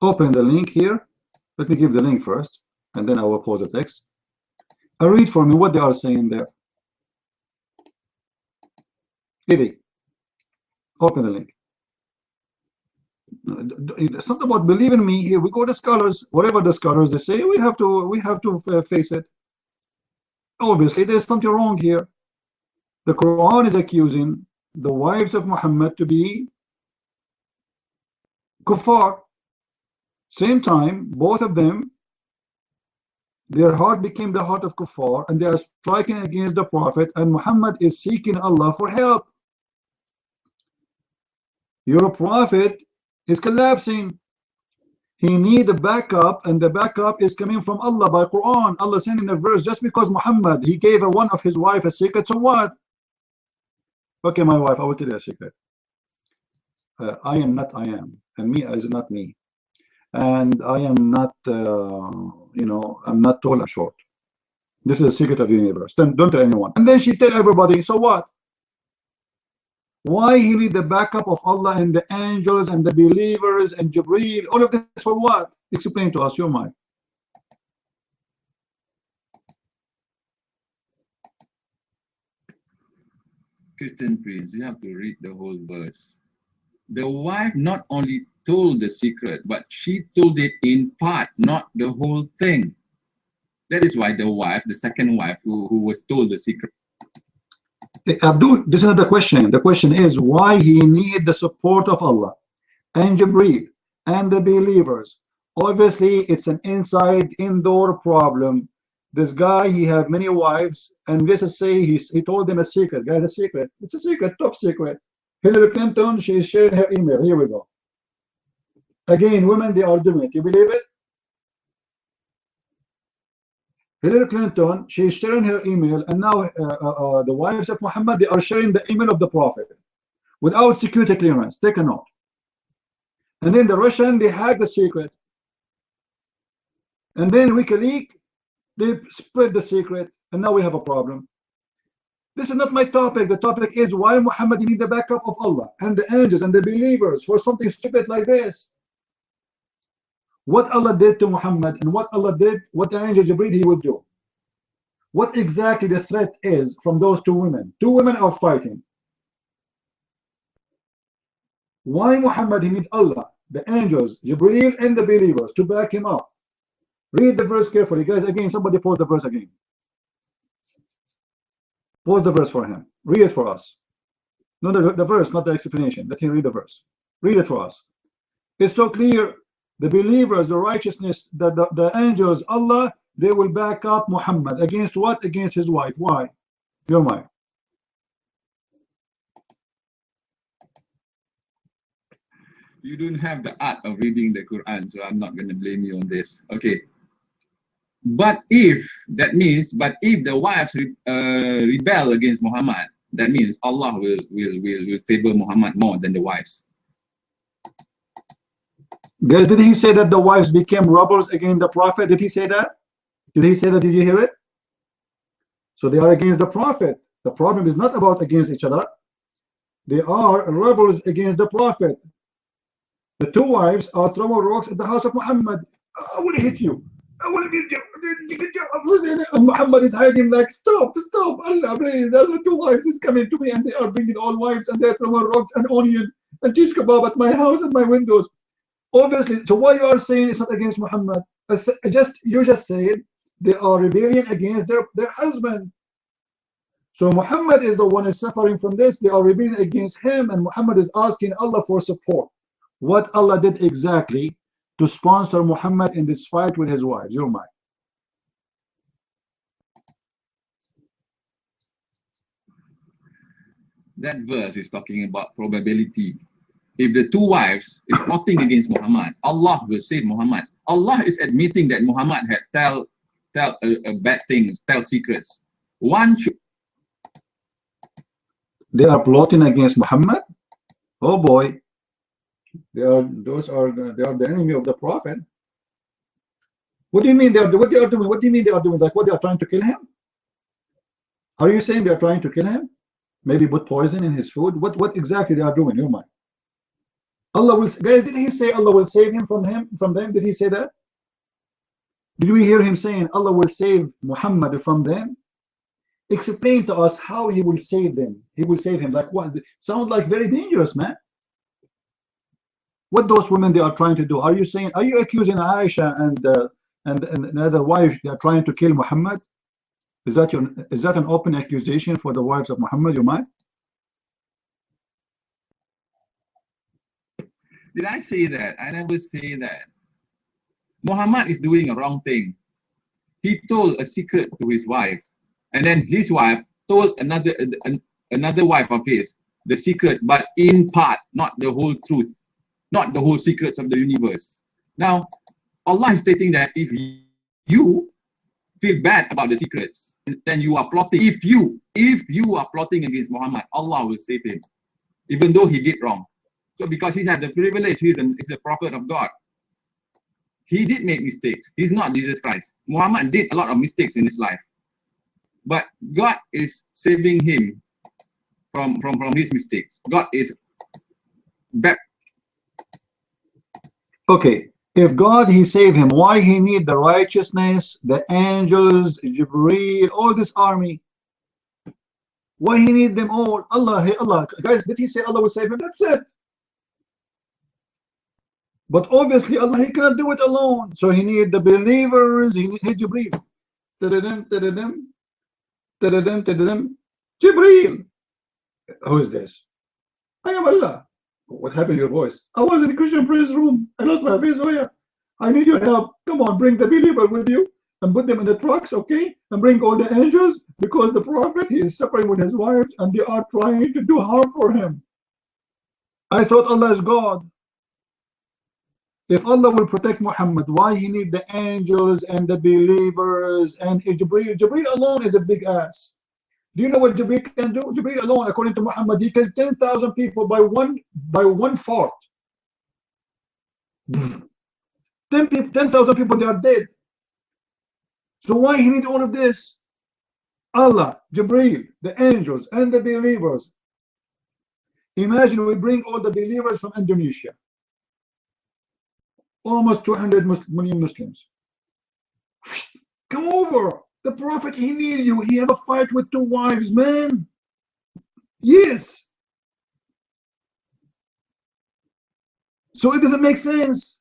Open the link here. Let me give the link first, and then I will pause the text. Read for me what they are saying there. Eddie, open the link. It's not about believing me. Here we go to scholars. Whatever the scholars they say, we have to face it. Obviously, there's something wrong here. The Quran is accusing the wives of Muhammad to be kuffar. Same time, both of them, their heart became the heart of kuffar, and they are striking against the Prophet, and Muhammad is seeking Allah for help. Your Prophet is collapsing. He needs a backup, and the backup is coming from Allah by Quran. Allah said in a verse, just because Muhammad, he gave one of his wife a secret, so what? Okay, my wife, I will tell you a secret. I am not I am, and me is not me. And I am not, I'm not tall and short. This is a secret of the universe. Don't tell anyone. And then she tell everybody, so what? Why he need the backup of Allah and the angels and the believers and Jibreel? All of this for what? Explain to us, your mind. Christian Prince, you have to read the whole verse. The wife not only told the secret, but she told it in part, not the whole thing. That is why the wife, the second wife, who was told the secret. Abdul, this is not the question. The question is why he need the support of Allah and Jibreel and the believers. Obviously, it's an inside indoor problem. This guy, he had many wives, and let's just say he told them a secret. Guys, a secret. It's a secret, top secret. Hillary Clinton, she is sharing her email. Here we go. Again, women, they are doing it. You believe it? Hillary Clinton, she is sharing her email, and now the wives of Muhammad, they are sharing the email of the Prophet without security clearance. Take a note. And then the Russian, they hack the secret. And then WikiLeaks, they spread the secret, and now we have a problem. This is not my topic. The topic is why Muhammad need the backup of Allah and the angels and the believers for something stupid like this. What Allah did to Muhammad and what Allah did, what the angel Jibreel he would do. What exactly the threat is from those two women. Two women are fighting. Why Muhammad he need Allah, the angels, Jibreel and the believers to back him up. Read the verse carefully. Guys, again, somebody pause the verse again. Pause the verse for him. Read it for us. No, the verse, not the explanation. Let him read the verse. Read it for us. It's so clear. The believers, the righteousness, the angels, Allah, they will back up Muhammad. Against what? Against his wife. Why? Your mind. You don't have the art of reading the Quran, so I'm not going to blame you on this. Okay. But if the wives rebel against Muhammad, that means Allah will favor Muhammad more than the wives. Guys, did he say that the wives became rebels against the Prophet? Did he say that? Did he say that? Did you hear it? So they are against the Prophet. The problem is not about against each other. They are rebels against the Prophet. The two wives are throwing rocks at the house of Muhammad. I will hit you. I will get you. And Muhammad is hiding like, stop, Allah, please. Allah, 2 wives is coming to me and they are bringing all wives and they're throwing rocks and onion and shish kebab at my house and my windows. Obviously, so what you are saying is not against Muhammad. You just said they are rebelling against their husband. So Muhammad is the one who is suffering from this. They are rebelling against him, and Muhammad is asking Allah for support. What Allah did exactly to sponsor Muhammad in this fight with his wives? Your mind. That verse is talking about probability. If the 2 wives is plotting against Muhammad, Allah will save Muhammad. Allah is admitting that Muhammad had tell bad things, tell secrets. One should. They are plotting against Muhammad. Oh boy, they are the enemy of the Prophet. What do you mean what they are doing? What do you mean they are doing? Like what, they are trying to kill him? Are you saying they are trying to kill him? Maybe put poison in his food? What exactly they are doing? Your mind. Allah will, guys, did he say Allah will save him from them? Did he say that? Did we hear him saying Allah will save Muhammad from them? Explain to us how he will save them. He will save him. Like what? Sound like very dangerous, man. What those women they are trying to do? Are you saying? Are you accusing Aisha and another wife they are trying to kill Muhammad? Is that an open accusation for the wives of Muhammad? You mind? Did I say that? I never say that. Muhammad is doing a wrong thing. He told a secret to his wife, and then his wife told another wife of his the secret, but in part, not the whole truth, not the whole secrets of the universe. Now, Allah is stating that if you feel bad about the secrets, then you are plotting. If you are plotting against Muhammad, Allah will save him, even though he did wrong. So because he had the privilege, he's a prophet of God. He did make mistakes. He's not Jesus Christ. Muhammad did a lot of mistakes in his life, but God is saving him from his mistakes. God is back. Okay, if God he saved him, why he need the righteousness, the angels, Jibreel, all this army? Why he need them all? Allah, guys, did he say Allah will save him? That's it. But obviously Allah he cannot do it alone, so he need the believers. He need Jibreel. Jibreel. Who is this? I am Allah. What happened to your voice? I was in a Christian praise room. I lost my voice. Oh yeah. I need your help. Come on, bring the believer with you and put them in the trucks, okay? And bring all the angels, because the prophet he is suffering with his wives and they are trying to do harm for him. I thought Allah is God. If Allah will protect Muhammad, why he need the angels and the believers and Jibreel? Jibreel alone is a big ass. Do you know what Jibreel can do? Jibreel alone, according to Muhammad, he kills 10,000 people by one fart. 10,000 people, they are dead. So why he need all of this? Allah, Jibreel, the angels and the believers. Imagine we bring all the believers from Indonesia. Almost 200 million Muslims. Come over. The prophet, he need you. He have a fight with 2 wives, man. Yes. So it doesn't make sense.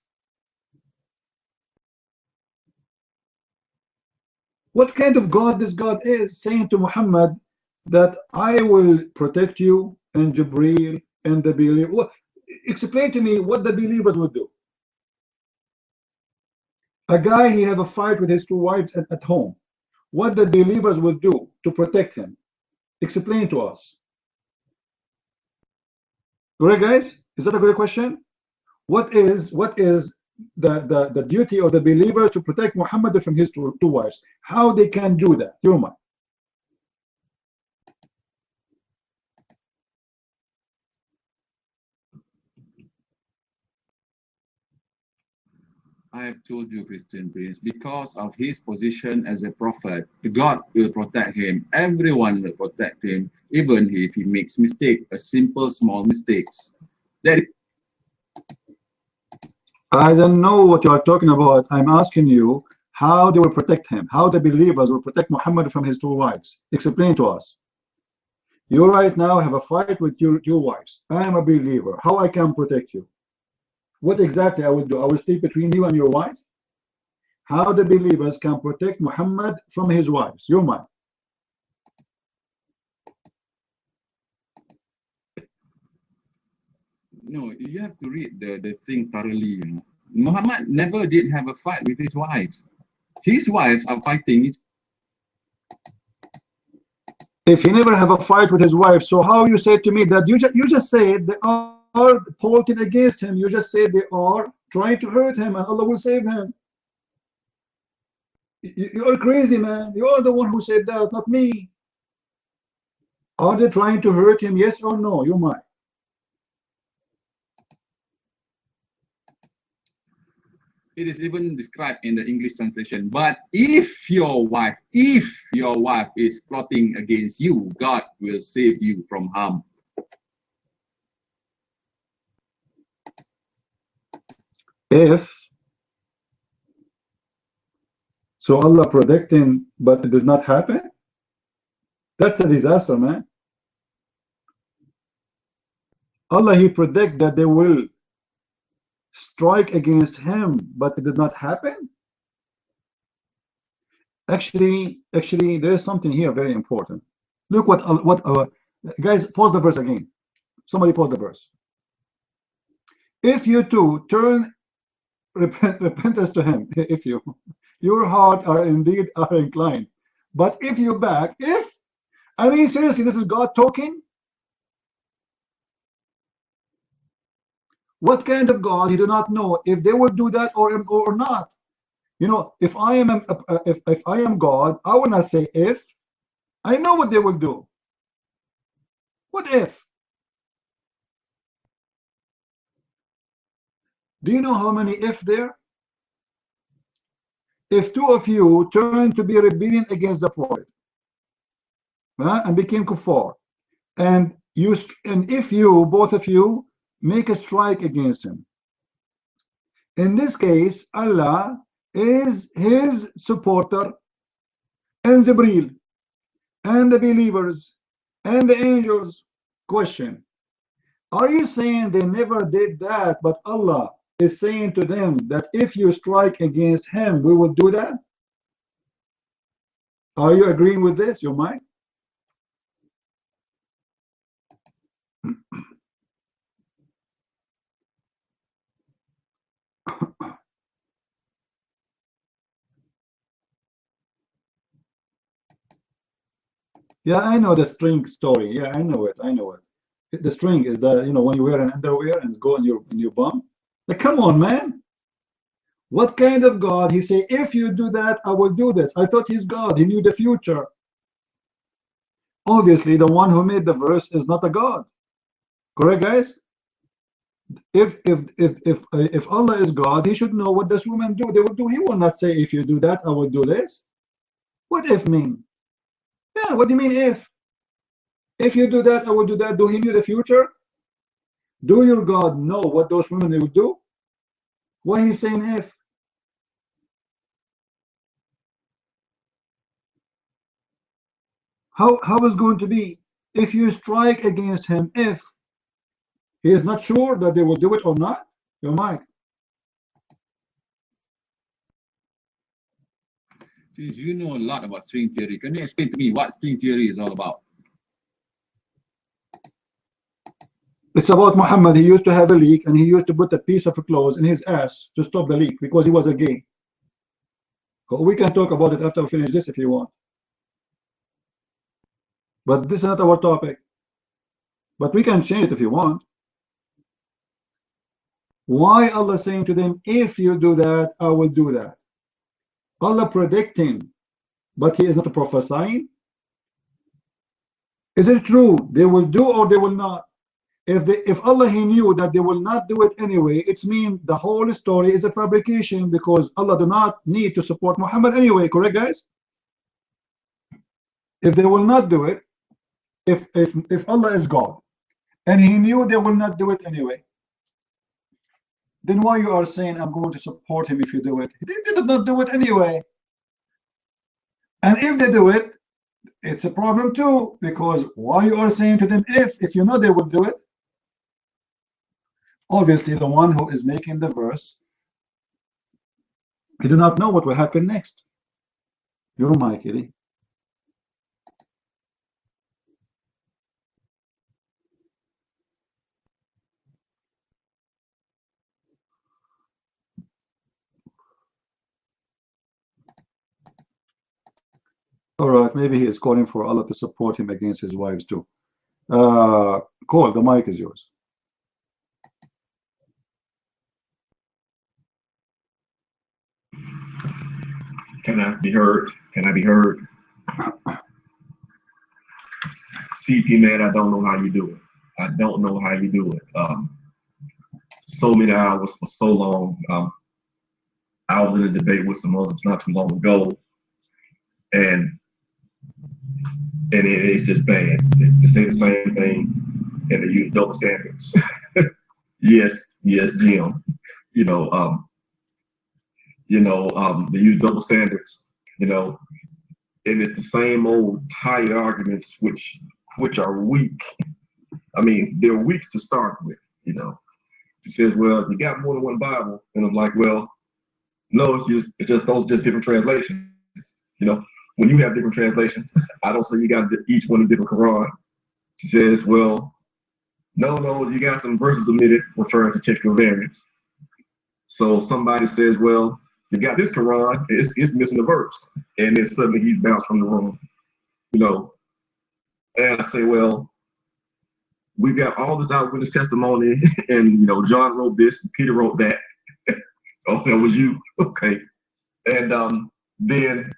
What kind of God this God is, saying to Muhammad that I will protect you and Jibreel and the believers. Explain to me what the believers would do. A guy, he have a fight with his 2 wives at home. What the believers will do to protect him? Explain to us. Correct, guys? Is that a good question? What is the duty of the believers to protect Muhammad from his 2 wives? How they can do that? Your mind. I have told you, Christian Prince, because of his position as a prophet, God will protect him. Everyone will protect him, even if he makes mistakes, a simple, small mistakes. I don't know what you are talking about. I'm asking you, how they will protect him, how the believers will protect Muhammad from his two wives. Explain to us. You right now have a fight with your wives. I am a believer. How I can protect you? What exactly I will do? I will stay between you and your wife? How the believers can protect Muhammad from his wives? Your mind. No, you have to read the thing thoroughly. You know, Muhammad never did have a fight with his wives. His wives are fighting. If he never have a fight with his wife, so how you say to me that you just said they are plotting against him? You just said they are trying to hurt him, and Allah will save him. You are crazy, man. You are the one who said that, not me. Are they trying to hurt him? Yes or no? You might. It is even described in the English translation. But if your wife is plotting against you, God will save you from harm. If so, Allah predicting, but it does not happen. That's a disaster, man. Allah, He predict that they will strike against him, but it did not happen. Actually, there is something here very important. Look what guys, pause the verse again. Somebody pause the verse. If you two turn repentance to him, if your heart are indeed inclined, but if you back, I mean seriously, this is God talking. What kind of God? He do not know if they will do that or not. You know, if I am God, I will not say if. I know what they will do. What if? Do you know how many if there? If two of you turn to be rebellion against the Prophet and became kuffar, and if you, both of you, make a strike against him. In this case, Allah is his supporter, and Jibreel, and the believers, and the angels. Question: are you saying they never did that, but Allah is saying to them that if you strike against him, we will do that? Are you agreeing with this, your mind? Yeah, I know the string story. Yeah, I know it. The string is that, you know, when you wear an underwear and it's go in your bum. Like, come on, man. What kind of God? He say, if you do that, I will do this. I thought he's God. He knew the future. Obviously, the one who made the verse is not a God. Correct, guys? If Allah is God, he should know what this woman do. They will do. He will not say, if you do that, I will do this. What if mean? Yeah, what do you mean if? If you do that, I will do that. Do he know the future? Do your God know what those women will do? Why he's saying if? How is going to be if you strike against him if he is not sure that they will do it or not? Your mic. Since you know a lot about string theory, can you explain to me what string theory is all about? It's about Muhammad. He used to have a leak, and he used to put a piece of clothes in his ass to stop the leak because he was a gay. We can talk about it after we finish this if you want. But this is not our topic. But we can change it if you want. Why Allah saying to them, if you do that, I will do that? Allah predicting, but he is not prophesying. Is it true they will do or they will not? If Allah he knew that they will not do it anyway, it's mean the whole story is a fabrication because Allah do not need to support Muhammad anyway. Correct, guys? If they will not do it, if Allah is God and he knew they will not do it anyway, then why you are saying I'm going to support him if you do it? They did not do it anyway. And if they do it, it's a problem too, because why you are saying to them if you know they will do it? Obviously, the one who is making the verse, he do not know what will happen next. You're my kitty. All right, maybe he is calling for Allah to support him against his wives too. Cole, the mic is yours. Can I be heard? Can I be heard? CP, man, I don't know how you do it. I don't know how you do it. So many hours for so long. I was in a debate with some Muslims not too long ago, and it's just bad. They say the same thing, and they use double standards. yes, Jim. They use double standards. And it's the same old tired arguments, which are weak. I mean, they're weak to start with. He says, well, you got more than one Bible, and I'm like, well, no, it's just those just different translations. When you have different translations, I don't say you got each one a different Quran. She says, well, no, you got some verses omitted referring to textual variants. So somebody says, well, you got this Quran, it's missing a verse, and then suddenly he's bounced from the room. And I say, well, we've got all this eyewitness testimony, and John wrote this, Peter wrote that. Oh, that was you, okay? And then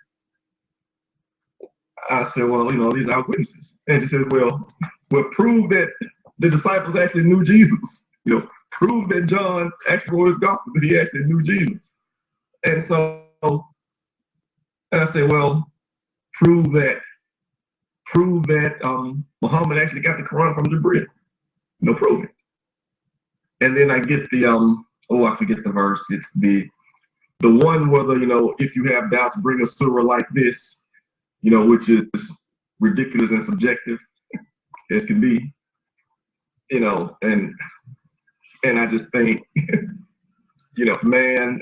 I said, well, these eyewitnesses, and she says, well, prove that the disciples actually knew Jesus. Prove that John actually wrote his gospel, that he actually knew Jesus. And so, and I say, well, prove that Muhammad actually got the Quran from Jibril. Prove it. And then I get the I forget the verse. It's the one whether if you have doubts, bring a surah like this, which is ridiculous and subjective as can be. And I just think, man,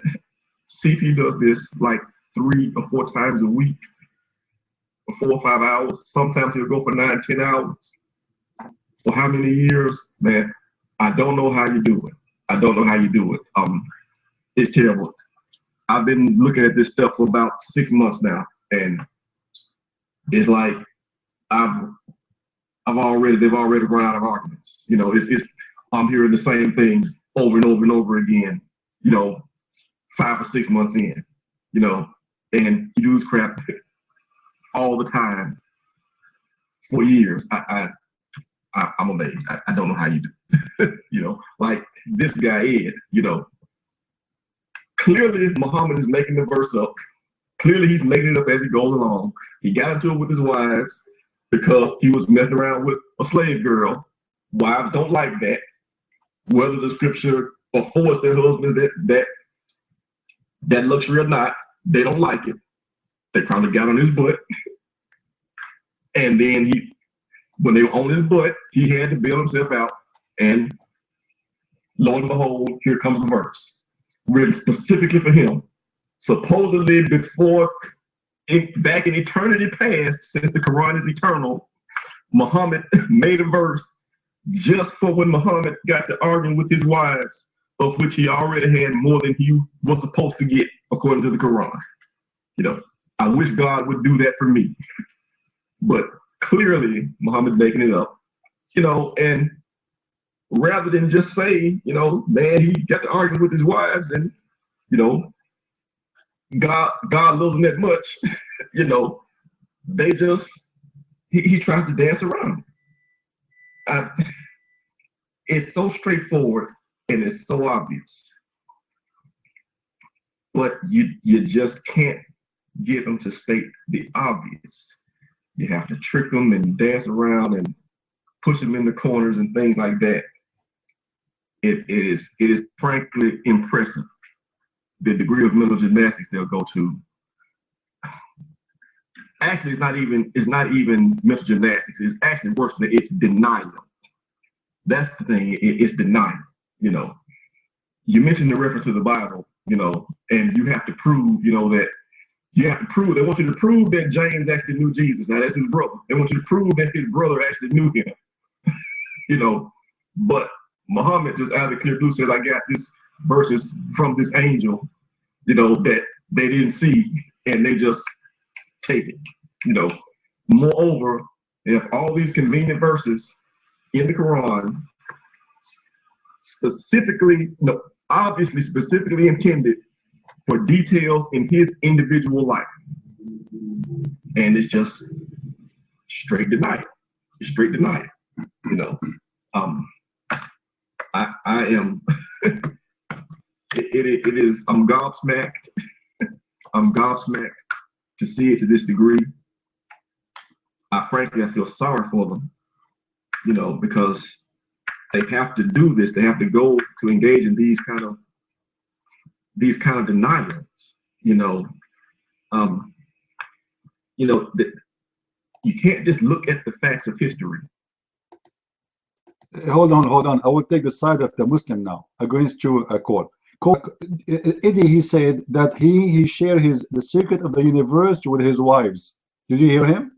CP does this like 3 or 4 times a week for 4 or 5 hours. Sometimes he'll go for 9, 10 hours. For how many years, man? I don't know how you do it. It's terrible. I've been looking at this stuff for about 6 months now, and it's like they've already run out of arguments. I'm hearing the same thing over and over and over again. 5 or 6 months in, and you do this crap all the time for years. I'm amazed. I don't know how you do. Like this guy Ed. Clearly Muhammad is making the verse up. Clearly he's making it up as he goes along. He got into it with his wives because he was messing around with a slave girl. Wives don't like that. Whether the scripture affords their husbands that luxury or not, they don't like it. They probably got on his butt. And then when they were on his butt, he had to bail himself out. And lo and behold, here comes a verse written specifically for him. Supposedly back in eternity past, since the Quran is eternal, Muhammad made a verse just for when Muhammad got to arguing with his wives, of which he already had more than he was supposed to get according to the Quran. I wish God would do that for me. But clearly Muhammad's making it up. And rather than just say, man, he got to argue with his wives and, God loves him that much, they just, he tries to dance around. It's so straightforward and it's so obvious. But you just can't get them to state the obvious. You have to trick them and dance around and push them in the corners and things like that. it is frankly impressive the degree of mental gymnastics they'll go to. Actually, it's not even mental gymnastics. It's actually worse than it. It's denial. That's the thing. It's denial. You know, you mentioned the reference to the Bible. You know, and you have to prove. You know that you have to prove. They want you to prove that James actually knew Jesus. Now that's his brother. They want you to prove that his brother actually knew him. You know, but Muhammad just out of clear blue says, "I got this verses from this angel." You know that they didn't see, and they just take it. You know, moreover, if all these convenient verses in the Quran specifically, no, obviously specifically intended for details in his individual life, and it's just straight denial. It's straight denial. You know, I am. It is. I'm gobsmacked. I'm gobsmacked to see it to this degree. Frankly, I feel sorry for them, you know, because they have to do this. They have to go to engage in these kind of denials, you know. You know, that you can't just look at the facts of history. Hold on. I will take the side of the Muslim now against you, Cole. Eddie, he said that he shared the secret of the universe with his wives. Did you hear him?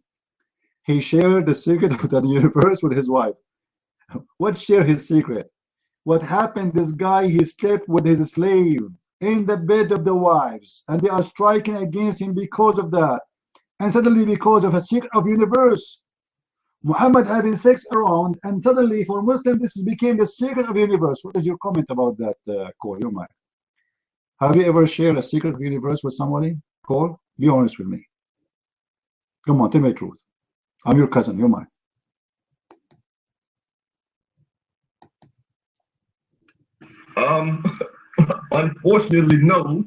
He shared the secret of the universe with his wife. What shared his secret? What happened? This guy, he slept with his slave in the bed of the wives, and they are striking against him because of that. And suddenly, because of a secret of universe, Muhammad having sex around, and suddenly for Muslims this became the secret of the universe. What is your comment about that, Cole? You might. Have you ever shared a secret of the universe with somebody? Cole, be honest with me. Come on, tell me the truth. I'm your cousin. You might. Unfortunately, no.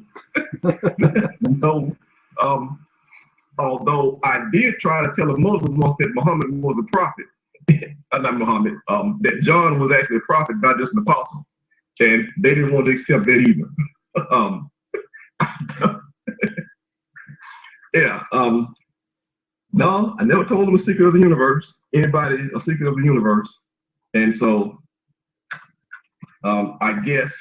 No. Although I did try to tell a Muslim once that Muhammad was a prophet, not Muhammad, that John was actually a prophet, not just an apostle, and they didn't want to accept that either. Yeah. No, I never told them a secret of the universe. Anybody a secret of the universe, and so I guess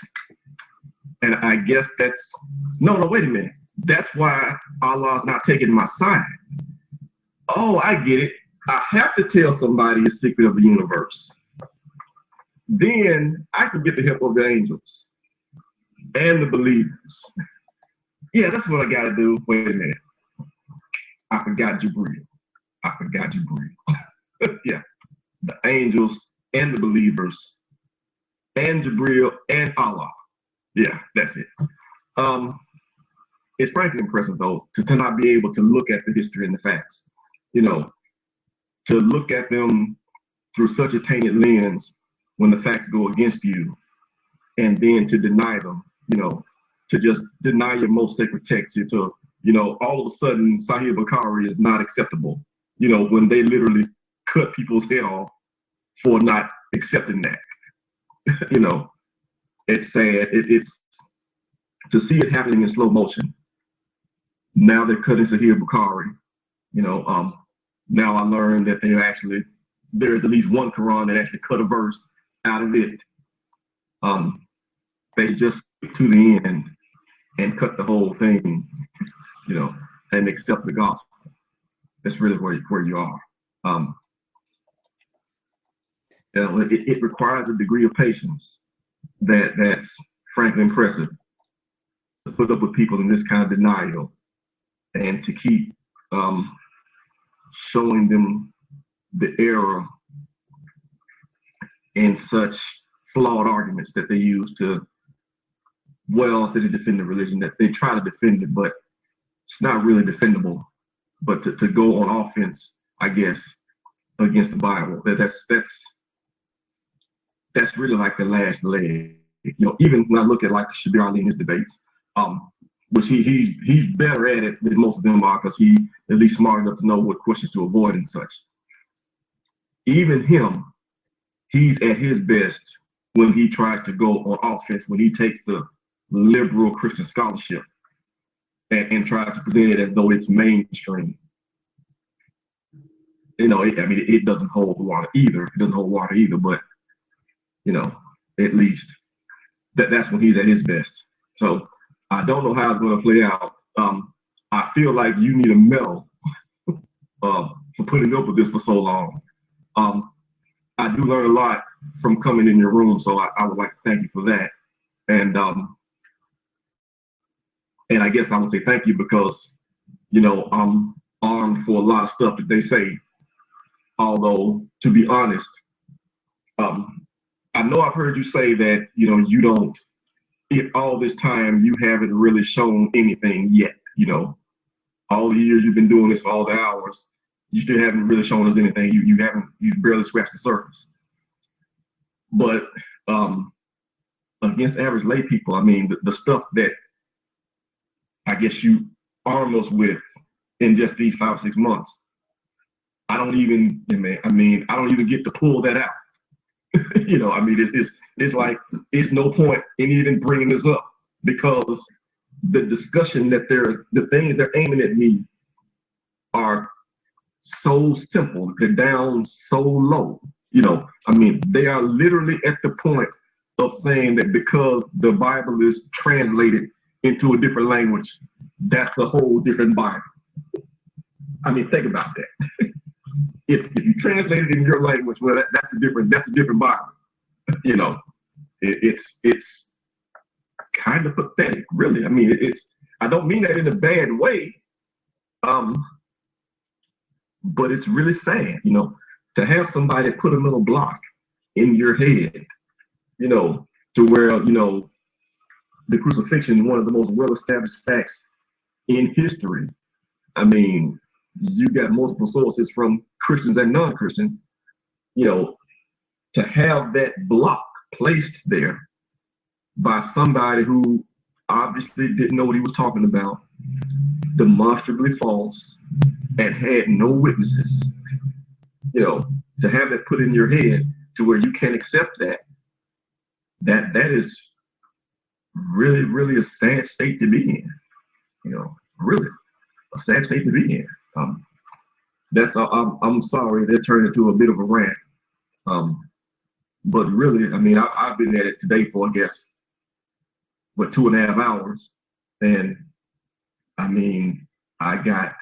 that's no. Wait a minute. That's why Allah's not taking my side. Oh, I get it. I have to tell somebody a secret of the universe. Then I can get the help of the angels and the believers. Yeah, that's what I got to do. Wait a minute. I forgot Jibreel. Yeah, the angels and the believers and Jibreel and Allah. Yeah, that's it. It's frankly impressive, though, to not be able to look at the history and the facts, you know, to look at them through such a tainted lens when the facts go against you, and then to deny them, you know, to just deny your most sacred text, to, you know, all of a sudden Sahih Bukhari is not acceptable, you know, when they literally cut people's head off for not accepting that. You know, it's sad. It's to see it happening in slow motion. Now they're cutting Sahih Bukhari. You know, now I learned that there's at least one Quran that actually cut a verse out of it. They just to the end and cut the whole thing, you know, and accept the gospel. That's really where you are. You know, it requires a degree of patience that's frankly impressive, to put up with people in this kind of denial and to keep showing them the error in such flawed arguments that they use to, well, instead of defend the religion, that they try to defend it, but it's not really defendable. But to go on offense, I guess, against the Bible, that's really like the last leg. You know, even when I look at like Shabir Ali in his debates, which he's better at it than most of them are, because he at least smart enough to know what questions to avoid and such. Even him, he's at his best when he tries to go on offense, when he takes the liberal Christian scholarship and tries to present it as though it's mainstream. You know, I mean, it doesn't hold water either. It doesn't hold water either, but, you know, at least that's when he's at his best. So I don't know how it's going to play out. I feel like you need a medal for putting up with this for so long. I do learn a lot from coming in your room, so I would like to thank you for that. And I guess I would say thank you because, you know, I'm armed for a lot of stuff that they say. Although, to be honest, I know I've heard you say that, you know, you don't, in all this time, you haven't really shown anything yet, you know. All the years you've been doing this for all the hours, you still haven't really shown us anything. You've barely scratched the surface. But against average lay people, I mean, the stuff that I guess you arm us with in just these 5 or 6 months, I don't even get to pull that out. You know, I mean, it's like, it's no point in even bringing this up because the discussion the things they're aiming at me are so simple, they're down so low. You know, I mean, they are literally at the point of saying that because the Bible is translated into a different language, that's a whole different Bible. I mean, think about that. If you translate it in your language, well, that's a different Bible. You know, it's kind of pathetic, really. I mean, I don't mean that in a bad way, but it's really sad, you know, to have somebody put a little block in your head, you know, to where, you know, the crucifixion is one of the most well-established facts in history. I mean, you got multiple sources from Christians and non-Christians, you know, to have that block placed there by somebody who obviously didn't know what he was talking about, demonstrably false, and had no witnesses, you know, to have that put in your head to where you can't accept that is really, really a sad state to be in, you know, really a sad state to be in. I'm sorry that turned into a bit of a rant. But really, I mean, I've been at it today for, I guess, 2.5 hours. And I mean, I got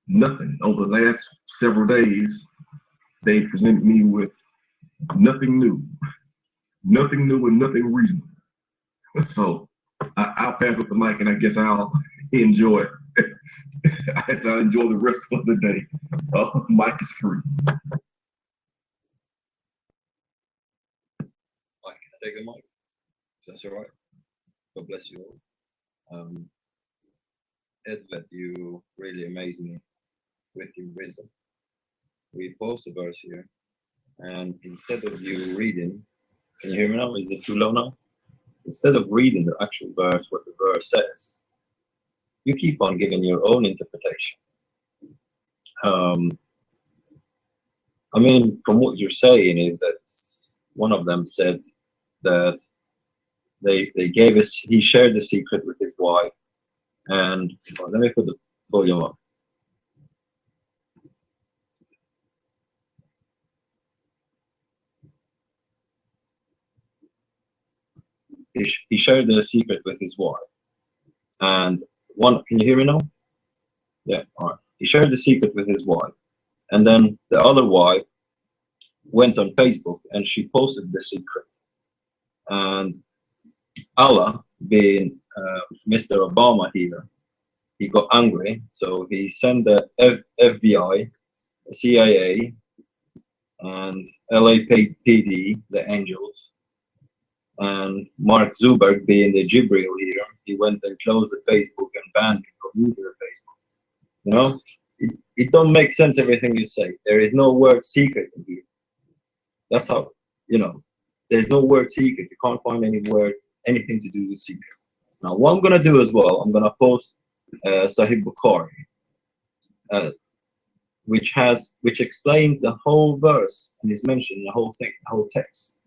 nothing. Over the last several days, they presented me with nothing new and nothing reasonable. So I'll pass up the mic and I guess I'll enjoy it. As I enjoy the rest of the day. Mic is free. I can take the mic. That's all right. God bless you all. Edvard, you really amaze me with your wisdom. We post a verse here, and instead of you reading, can you hear me now? Is it too low now? Instead of reading the actual verse, what the verse says, you keep on giving your own interpretation. I mean, from what you're saying is that one of them said that he shared the secret with his wife, and let me put the volume up. He shared the secret with his wife, and can you hear me now? Yeah, all right. He shared the secret with his wife, and then the other wife went on Facebook and she posted the secret. And Allah, being Mr. Obama here, he got angry, so he sent the FBI, the CIA, and LAPD, the angels, and Mark Zuckerberg, being the Jibril here, he went and closed the Facebook and banned him from using the Facebook. You know, it don't make sense everything you say. There is no word secret in here. That's how, you know, there's no word secret. You can't find any word, anything to do with secret. Now, what I'm gonna do as well, I'm gonna post Sahih Bukhari, which explains the whole verse and is mentioned the whole thing, the whole text.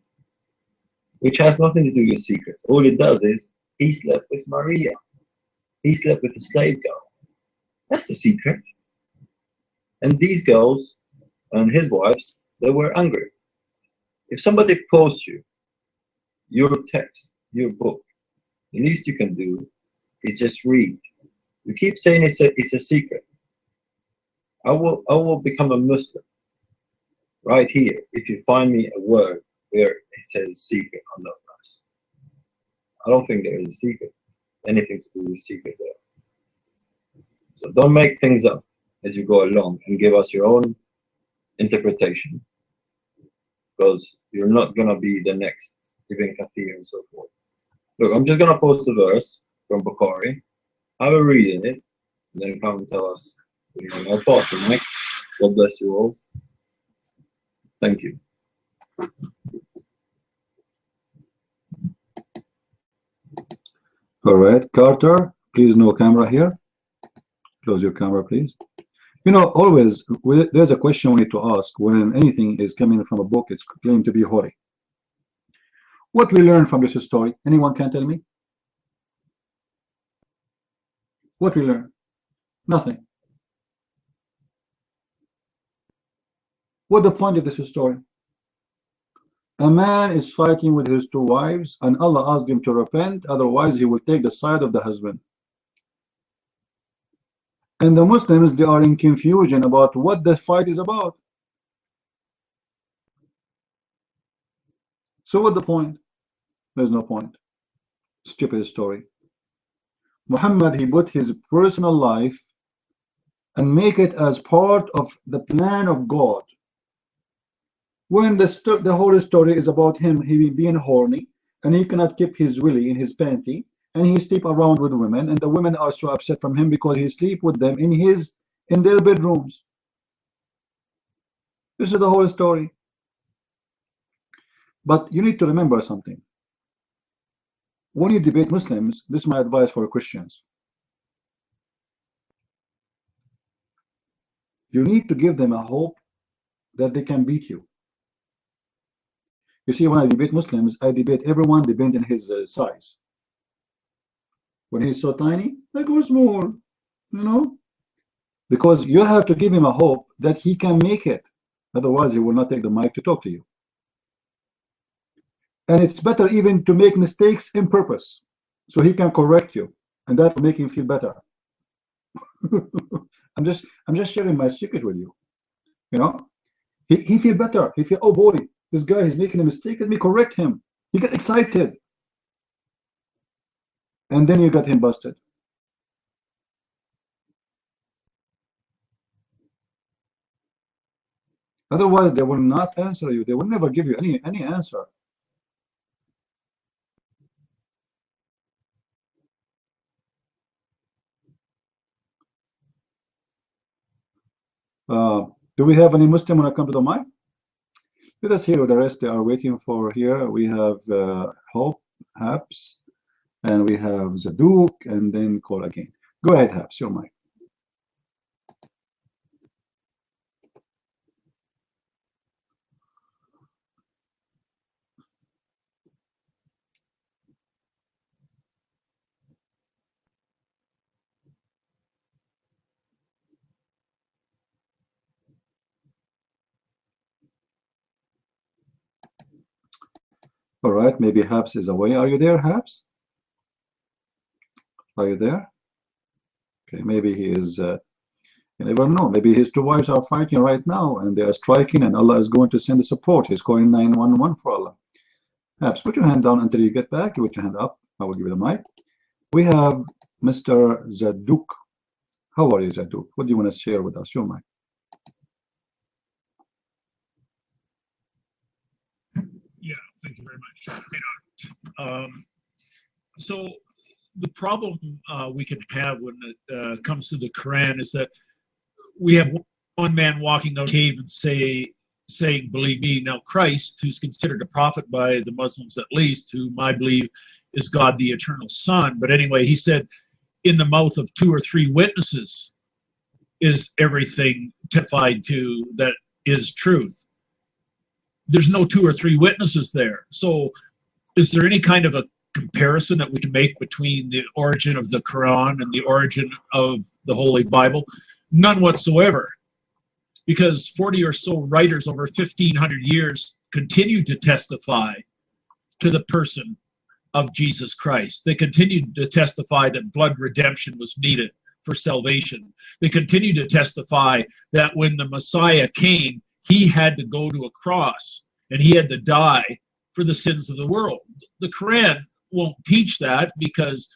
which has nothing to do with secrets. All it does is he slept with Maria. He slept with a slave girl. That's the secret. And these girls and his wives, they were angry. If somebody posts you your text, your book, the least you can do is just read. You keep saying it's a secret. I will become a Muslim right here if you find me a word where it says secret on that verse. I don't think there is a secret, anything to do with secret there. So don't make things up as you go along and give us your own interpretation, because you're not going to be the next Ibn Kathir and so forth. Look, I'm just going to post a verse from Bukhari, have a read in it, and then come and tell us what you think. I'll pause the mic. God bless you all. Thank you. All right, Carter, please no camera here. Close your camera, please. You know, always there's a question we need to ask when anything is coming from a book. It's claimed to be holy. What we learn from this story? Anyone can tell me? What we learn? Nothing. What the point of this story? A man is fighting with his two wives, and Allah asked him to repent, otherwise he will take the side of the husband. And the Muslims, they are in confusion about what the fight is about. So what's the point? There's no point. Stupid story. Muhammad, he put his personal life and make it as part of the plan of God. When the whole story is about him, he being horny, and he cannot keep his willy in his panty, and he sleep around with women, and the women are so upset from him because he sleep with them in their bedrooms. This is the whole story. But you need to remember something. When you debate Muslims, this is my advice for Christians. You need to give them a hope that they can beat you. You see, when I debate Muslims, I debate everyone depending on his size. When he's so tiny, I go small, you know, because you have to give him a hope that he can make it. Otherwise, he will not take the mic to talk to you. And it's better even to make mistakes in purpose, so he can correct you, and that will make him feel better. I'm just sharing my secret with you. You know, he feel better. He feel, oh boy, this guy is making a mistake. Let me correct him. He get excited, and then you got him busted. Otherwise, they will not answer you. They will never give you any answer. Do we have any Muslim when I come to the mic? Let us hear the rest they are waiting for here. We have Hope, Habs, and we have Zaduk, and then call again. Go ahead, Habs, your mic. All right, maybe Habs is away. Are you there, Habs? Are you there? Okay, maybe he is, you never know. Maybe his two wives are fighting right now and they are striking, and Allah is going to send the support. He's calling 911 for Allah. Habs, put your hand down until you get back. You put your hand up. I will give you the mic. We have Mr. Zaduk. How are you, Zaduk? What do you want to share with us? Your mic. Yeah, thank you very much. So the problem we can have when it comes to the Quran is that we have one man walking out of a cave and saying, believe me. Now Christ, who's considered a prophet by the Muslims at least, whom I believe is God the Eternal Son. But anyway, he said, in the mouth of 2 or 3 witnesses is everything testified to that is truth. There's no 2 or 3 witnesses there. So is there any kind of a comparison that we can make between the origin of the Quran and the origin of the Holy Bible? None whatsoever. Because 40 or so writers over 1,500 years continued to testify to the person of Jesus Christ. They continued to testify that blood redemption was needed for salvation. They continued to testify that when the Messiah came, he had to go to a cross and he had to die for the sins of the world. The Quran won't teach that because,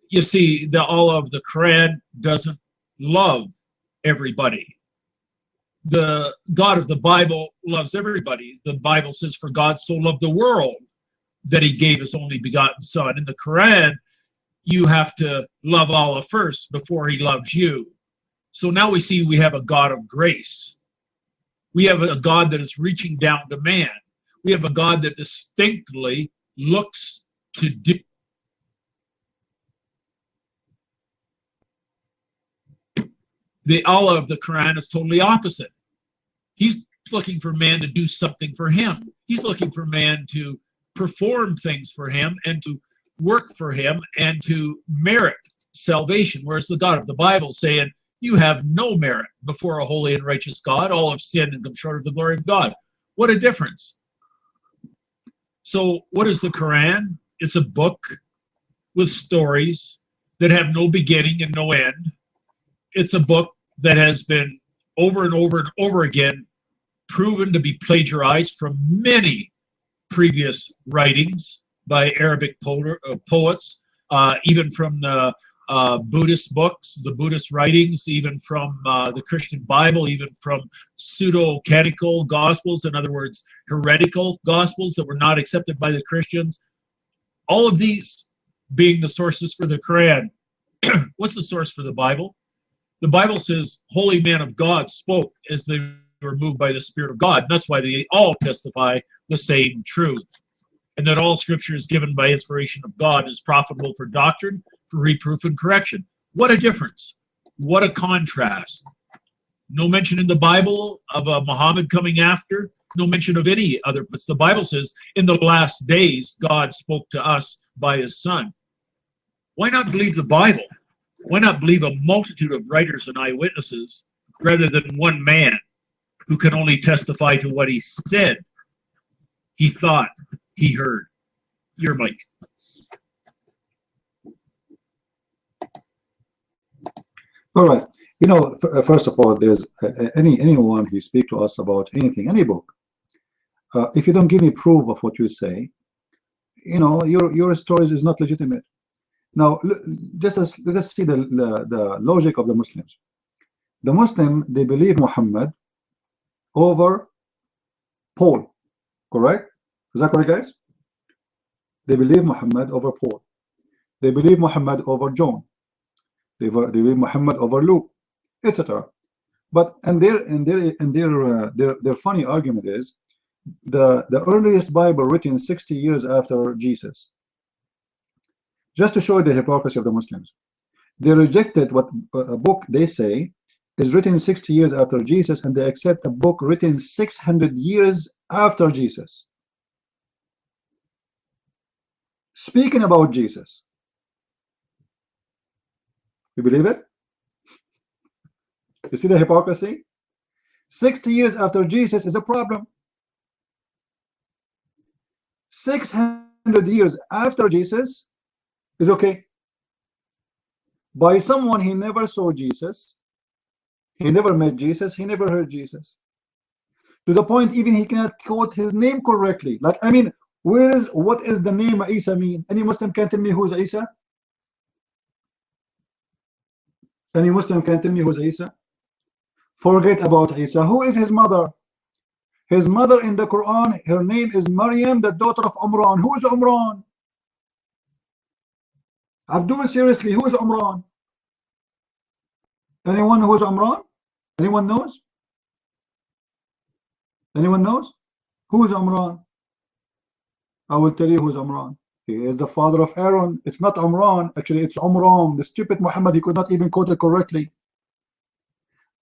you see, all of the Quran doesn't love everybody. The God of the Bible loves everybody. The Bible says, for God so loved the world that he gave his only begotten son. In the Quran, you have to love Allah first before he loves you. So now we see we have a God of grace. We have a God that is reaching down to man. We have a God that distinctly looks to do. The Allah of the Quran is totally opposite. He's looking for man to do something for him. He's looking for man to perform things for him and to work for him and to merit salvation. Whereas the God of the Bible saying, you have no merit before a holy and righteous God. All have sinned and come short of the glory of God. What a difference. So what is the Quran? It's a book with stories that have no beginning and no end. It's a book that has been over and over and over again proven to be plagiarized from many previous writings by Arabic poets, even from the Buddhist books, the Buddhist writings, even from the Christian Bible, even from pseudo-canonical gospels, in other words, heretical gospels that were not accepted by the Christians. All of these being the sources for the Quran. What's the source for the Bible? The Bible says, holy men of God spoke as they were moved by the Spirit of God. And that's why they all testify the same truth. And that all Scripture is given by inspiration of God, is profitable for doctrine, for reproof, and correction. What a difference. What a contrast. No mention in the Bible of Muhammad coming after. No mention of any other. But the Bible says, in the last days, God spoke to us by his Son. Why not believe the Bible? Why not believe a multitude of writers and eyewitnesses rather than one man who can only testify to what he said, he thought, he heard? Your mic. All right. You know, first of all, there's anyone who speak to us about anything, any book. If you don't give me proof of what you say, you know, your stories is not legitimate. Now, let's see the logic of the Muslims. The Muslim, they believe Muhammad over Paul, correct? Is that correct, guys? They believe Muhammad over Paul. They believe Muhammad over John. They believe Muhammad over Luke, etc. But their funny argument is the earliest Bible written 60 years after Jesus. Just to show you the hypocrisy of the Muslims, they rejected what a book they say is written 60 years after Jesus, and they accept a book written 600 years after Jesus, speaking about Jesus. You believe it? You see the hypocrisy? 60 years after Jesus is a problem. 600 years after Jesus is okay. By someone he never saw Jesus, he never met Jesus, he never heard Jesus. To the point even he cannot quote his name correctly. Like, I mean, what is the name Isa mean? Any Muslim can tell me who's Isa? Any Muslim can tell me who's Isa? Forget about Isa. Who is his mother? His mother in the Quran, her name is Maryam, the daughter of Umran. Who is Umran? Abdul, seriously, who is Umran? Anyone who is Umran? Anyone knows? Anyone knows? Who is Umran? I will tell you who is Umran. He is the father of Aaron. It's not Umran, actually it's Umran. The stupid Muhammad, he could not even quote it correctly.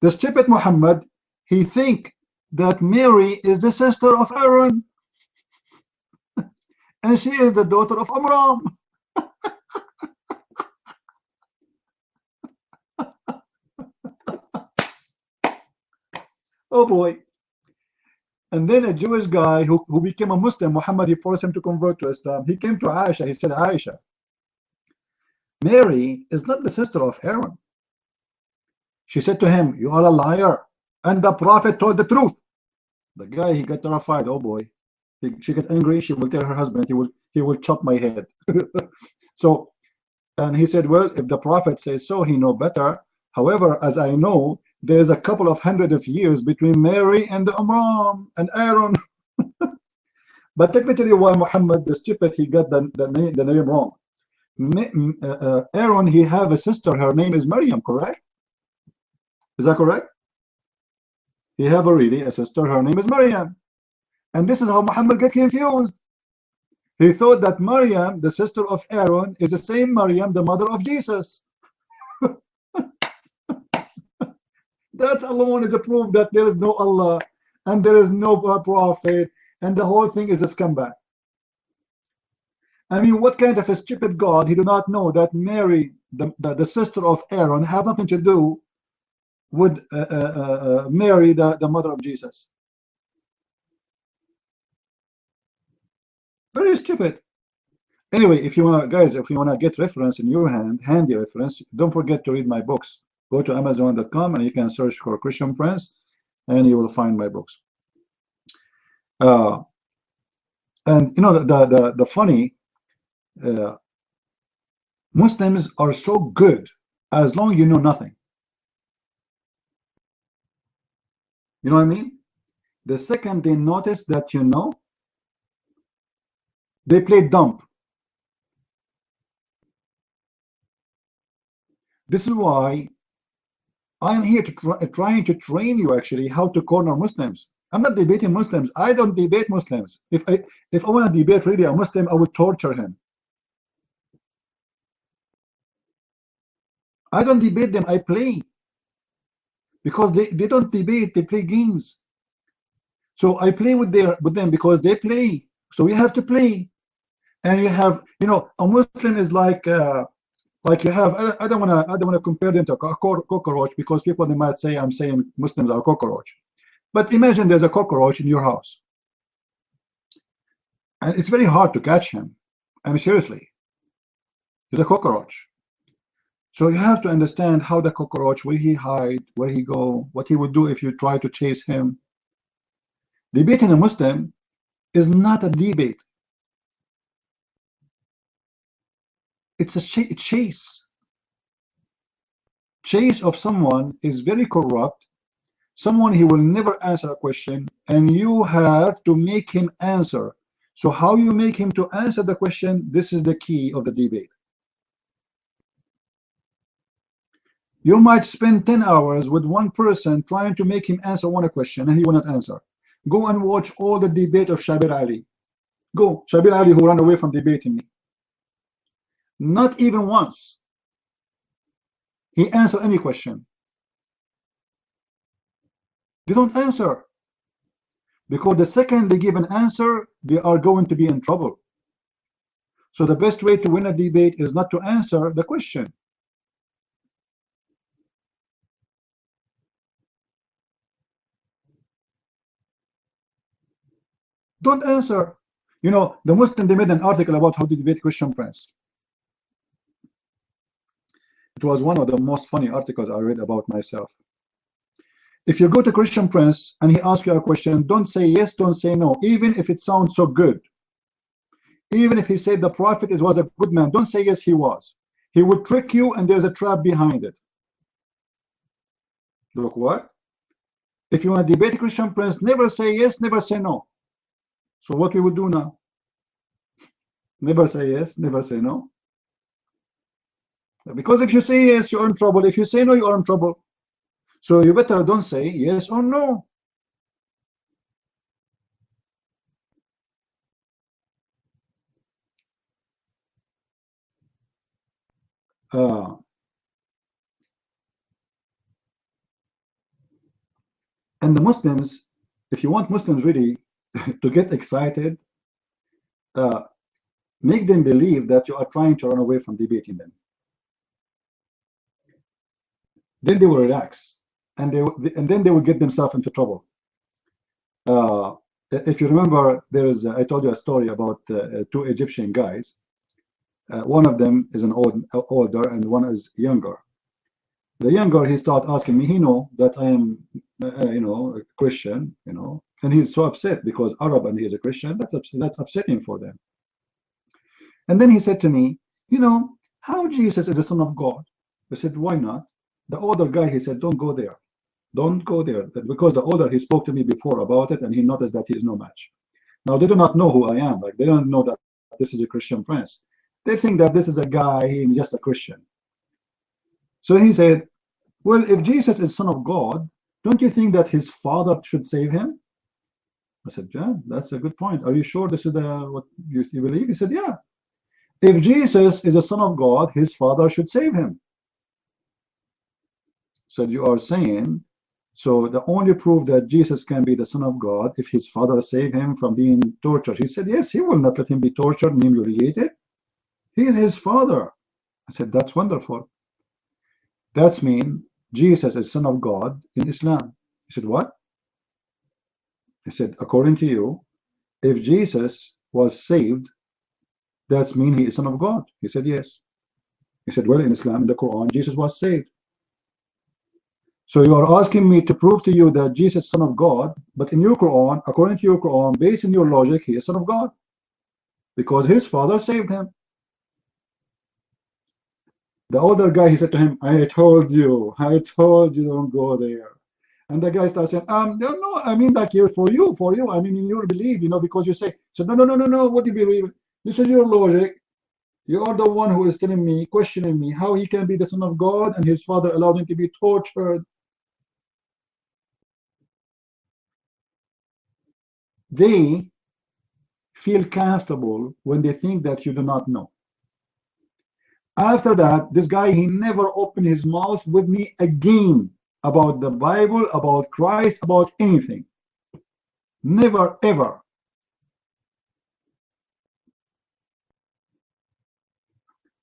The stupid Muhammad, he think that Mary is the sister of Aaron. and she is the daughter of Amram. Oh boy. And then a Jewish guy who became a Muslim, Muhammad, he forced him to convert to Islam. He came to Aisha. He said, Aisha, Mary is not the sister of Aaron. She said to him, you are a liar. And the prophet told the truth. The guy, he got terrified. Oh boy. She got angry. She will tell her husband, he will chop my head. So, and he said, well, if the prophet says so, he know better. However, as I know, there's a couple of hundred of years between Mary and Amram and Aaron. But let me tell you why Muhammad, the stupid, he got the name wrong. Aaron, he have a sister. Her name is Maryam, correct? Is that correct? He have already a sister. Her name is Maryam. And this is how Muhammad get confused. He thought that Maryam, the sister of Aaron, is the same Maryam, the mother of Jesus. That alone is a proof that there is no Allah and there is no prophet, and the whole thing is a scumbag. I mean, what kind of a stupid God, he do not know that Mary, the sister of Aaron, have nothing to do with Mary, the mother of Jesus. Very stupid. Anyway, if you want to, guys, if you want to get reference in your hand, handy reference, don't forget to read my books. Go to Amazon.com and you can search for Christian Prince and you will find my books. And you know, the funny, Muslims are so good as long as you know nothing. You know what I mean? The second they notice that you know, they play dumb. This is why I'm here to trying to train you actually how to corner Muslims. I'm not debating Muslims. I don't debate Muslims. If I want to debate really a Muslim, I would torture him. I don't debate them. I play. Because they don't debate. They play games. So I play with them because they play. So we have to play. And you have, you know, a Muslim is like you have, I don't want to compare them to a cockroach, because people, they might say I'm saying Muslims are cockroach. But imagine there's a cockroach in your house, and it's very hard to catch him. I mean, seriously, he's a cockroach. So you have to understand how the cockroach, where he hide, where he go, what he would do if you try to chase him. Debating a Muslim is not a debate. It's a chase. Chase of someone is very corrupt, someone he will never answer a question, and you have to make him answer. So how you make him to answer the question, this is the key of the debate. You might spend 10 hours with one person trying to make him answer one question, and he will not answer. Go and watch all the debate of Shabir Ali. Go, Shabir Ali, who ran away from debating me. Not even once he answered any question. They don't answer, because the second they give an answer, they are going to be in trouble. So the best way to win a debate is not to answer the question. Don't answer. You know, the Muslim, they made an article about how to debate Christian Prince. It was one of the most funny articles I read about myself. If you go to Christian Prince and he asks you a question, don't say yes, don't say no, even if it sounds so good. Even if he said the prophet was a good man, don't say yes, he was. He would trick you, and there's a trap behind it. Look what? If you want to debate Christian Prince, never say yes, never say no. So what we would do now? Never say yes, never say no. Because if you say yes, you're in trouble. If you say no, you are in trouble. So you better don't say yes or no. And the Muslims, if you want Muslims really to get excited, make them believe that you are trying to run away from debating them. Then they will relax, and then they will get themselves into trouble. If you remember, there is I told you a story about two Egyptian guys. One of them is an older, and one is younger. The younger, he started asking me, he know that I am, a Christian, and he's so upset because Arab and he is a Christian. That's upsetting for them. And then he said to me, how Jesus is the Son of God? I said, why not? The older guy, he said, don't go there. Don't go there. Because the older, he spoke to me before about it, and he noticed that he is no match. Now, they do not know who I am. Like, they don't know that this is a Christian prince. They think that this is a guy, he's just a Christian. So he said, well, if Jesus is Son of God, don't you think that his father should save him? I said, yeah, that's a good point. Are you sure this is what you believe? He said, yeah. If Jesus is a Son of God, his father should save him. So you are saying, so the only proof that Jesus can be the Son of God if his father saved him from being tortured. He said, yes, he will not let him be tortured and humiliated. He is his father. I said, that's wonderful. That's mean Jesus is Son of God in Islam. He said, what? He said, according to you, if Jesus was saved, that's mean he is Son of God. He said, yes. He said, well, in Islam, in the Quran, Jesus was saved. So you are asking me to prove to you that Jesus is Son of God, but in your Quran, according to your Quran, based on your logic, he is Son of God because his father saved him. The older guy, he said to him, I told you don't go there. And the guy starts saying, no, I mean like here for you, I mean in your belief, because you say, so no, what do you believe? This is your logic. You are the one who is telling me, questioning me, how he can be the Son of God and his father allowed him to be tortured. They feel comfortable when they think that you do not know. After that, this guy, he never opened his mouth with me again about the Bible, about Christ, about anything. Never, ever.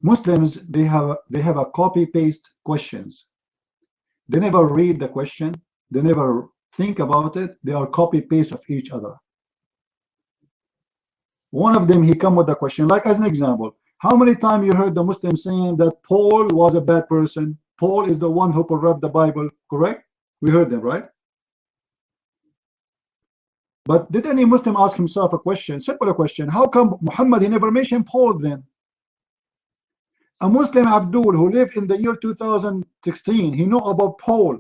Muslims, they have a copy-paste questions. They never read the question. They never think about it. They are copy-paste of each other. One of them, he come with a question, like as an example, how many times you heard the Muslims saying that Paul was a bad person? Paul is the one who corrupt the Bible, correct? We heard them, right? But did any Muslim ask himself a question, simple question, how come Muhammad, he never mentioned Paul then? A Muslim Abdul who lived in the year 2016, he know about Paul,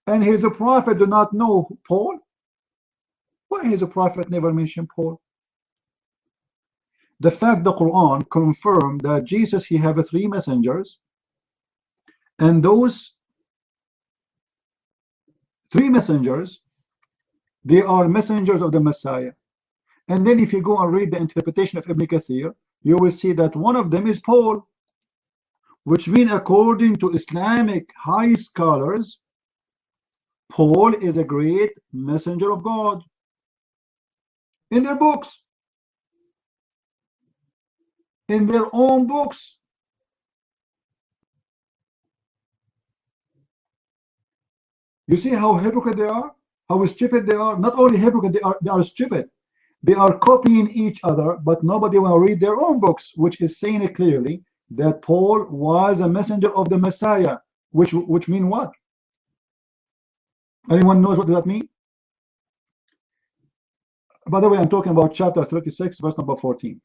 and his prophet do not know Paul? Why his prophet never mentioned Paul? The fact the Quran confirmed that Jesus, he have 3 messengers, and those 3 messengers, they are messengers of the Messiah. And then if you go and read the interpretation of Ibn Kathir, you will see that one of them is Paul, which means according to Islamic high scholars, Paul is a great messenger of God in their books, in their own books. You see how hypocrite they are, how stupid they are. Not only hypocrite, they are stupid. They are copying each other, but nobody will read their own books, which is saying it clearly that Paul was a messenger of the Messiah, which mean what? Anyone knows what does that mean? By the way, I'm talking about chapter 36, verse number 14.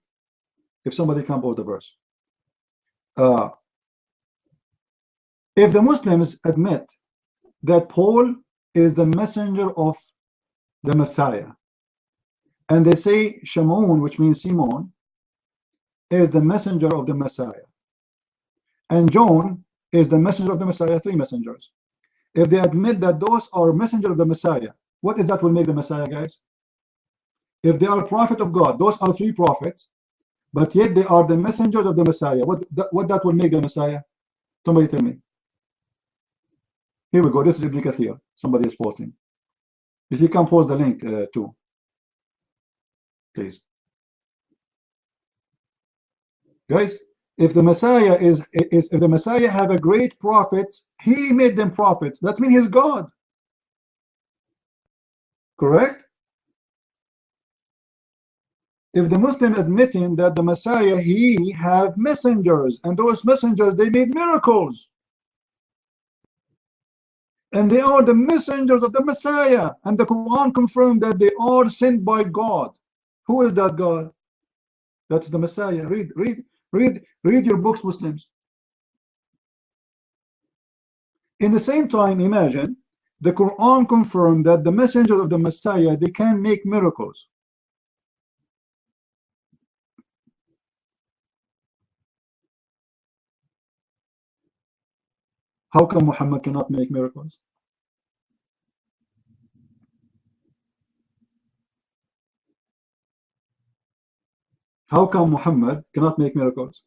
If somebody can post the verse. If the Muslims admit that Paul is the messenger of the Messiah, and they say Shamoun, which means Simon, is the messenger of the Messiah, and John is the messenger of the Messiah, 3 messengers. If they admit that those are messengers of the Messiah, what is that will make the Messiah, guys? If they are prophet of God, those are 3 prophets, but yet they are the messengers of the Messiah. What that will make the Messiah? Somebody tell me. Here we go. This is Ibn Kathir. Somebody is posting. If you can post the link too, please. Guys, if the Messiah is if the Messiah have a great prophets, he made them prophets. That means he's God. Correct? If the Muslim admitting that the Messiah, he have messengers, and those messengers, they made miracles. And they are the messengers of the Messiah. And the Quran confirmed that they are sent by God. Who is that God? That's the Messiah. Read your books, Muslims. In the same time, imagine the Quran confirmed that the messengers of the Messiah, they can make miracles. How come Muhammad cannot make miracles? How come Muhammad cannot make miracles?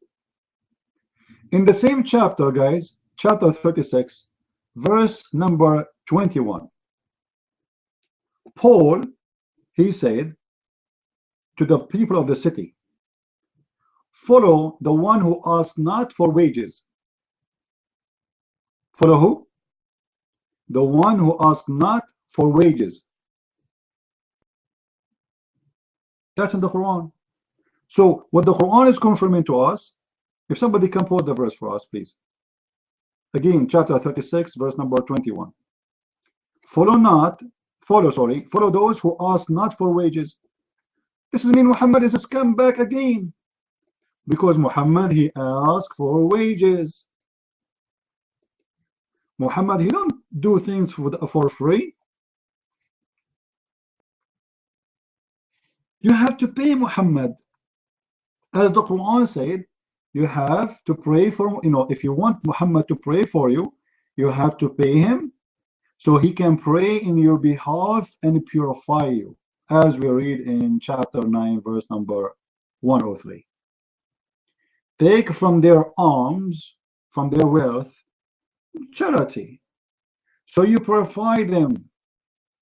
In the same chapter, guys, chapter 36, verse number 21, Paul, he said to the people of the city, follow the one who asks not for wages. Follow who? The one who asks not for wages. That's in the Quran. So what the Quran is confirming to us, if somebody can quote the verse for us, please. Again, chapter 36, verse number 21. Follow those who ask not for wages. This is mean Muhammad is a scumbag again. Because Muhammad, he asked for wages. Muhammad, he don't do things for free. You have to pay Muhammad. As the Quran said, you have to pray for, if you want Muhammad to pray for you, you have to pay him so he can pray in your behalf and purify you, as we read in chapter 9, verse number 103. Take from their alms, from their wealth, charity, so you purify them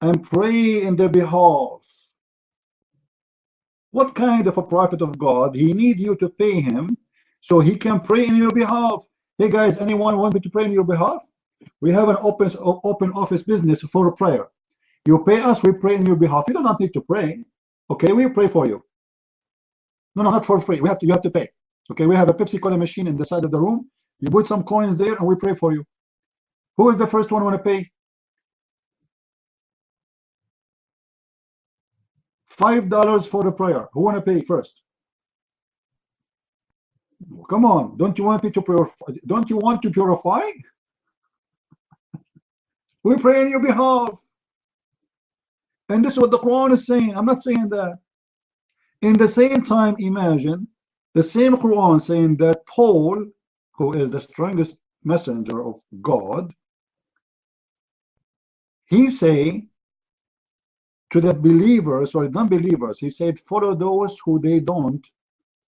and pray in their behalf. What kind of a prophet of God? He need you to pay him so he can pray in your behalf. Hey guys, anyone want me to pray in your behalf? We have an open office business for prayer. You pay us, we pray in your behalf. You do not need to pray. Okay, we pray for you. No, not for free. You have to pay. Okay, we have a Pepsi Cola machine in the side of the room. You put some coins there and we pray for you. Who is the first one want to pay? $5 for the prayer. Who want to pay first? Come on, don't you want me to purify? Don't you want to purify? We pray on your behalf. And this is what the Quran is saying. I'm not saying that. In the same time, imagine the same Quran saying that Paul, who is the strongest messenger of God, he say to the believers or non-believers, he said, follow those who they don't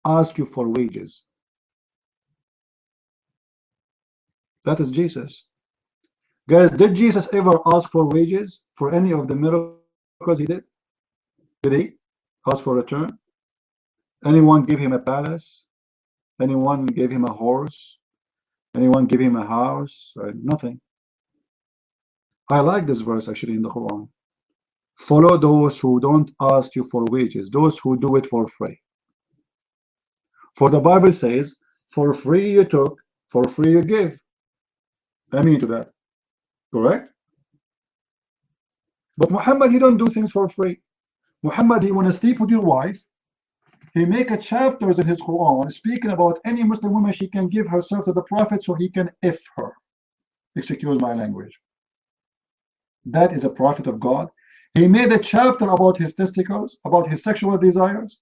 ask you for wages. That is Jesus. Guys, did Jesus ever ask for wages for any of the miracles he did? Did he ask for return? Anyone give him a palace? Anyone gave him a horse? Anyone give him a house? Nothing. I like this verse actually in the Quran. Follow those who don't ask you for wages, those who do it for free. For the Bible says, for free you took, for free you give. I mean to that. Correct? But Muhammad, he don't do things for free. Muhammad, he want to sleep with your wife. He make a chapters in his Quran speaking about any Muslim woman, she can give herself to the Prophet so he can F her. Excuse my language. That is a prophet of God. He made a chapter about his testicles, about his sexual desires.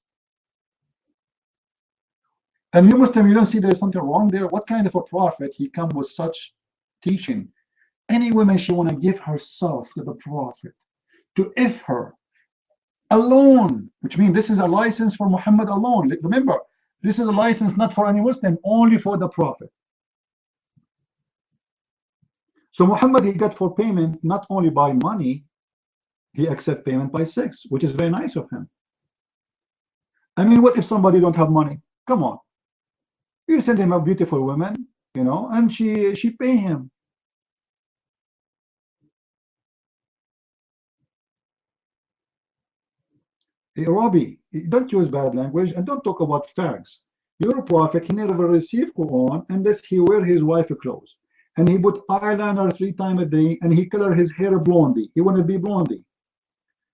And you Muslim, you don't see there's something wrong there? What kind of a prophet he come with such teaching? Any woman, she want to give herself to the Prophet, to F her alone, which means this is a license for Muhammad alone. Remember, this is a license not for any Muslim, only for the Prophet. So Muhammad, he got for payment not only by money, he accept payment by sex, which is very nice of him. I mean, what if somebody don't have money? Come on. You send him a beautiful woman, you know, and she pay him. Hey, Robbie, don't use bad language and don't talk about facts. Your prophet, he never received Quran unless he wear his wife clothes. And he put eyeliner 3 times a day and he color his hair blondie. He want to be blondie.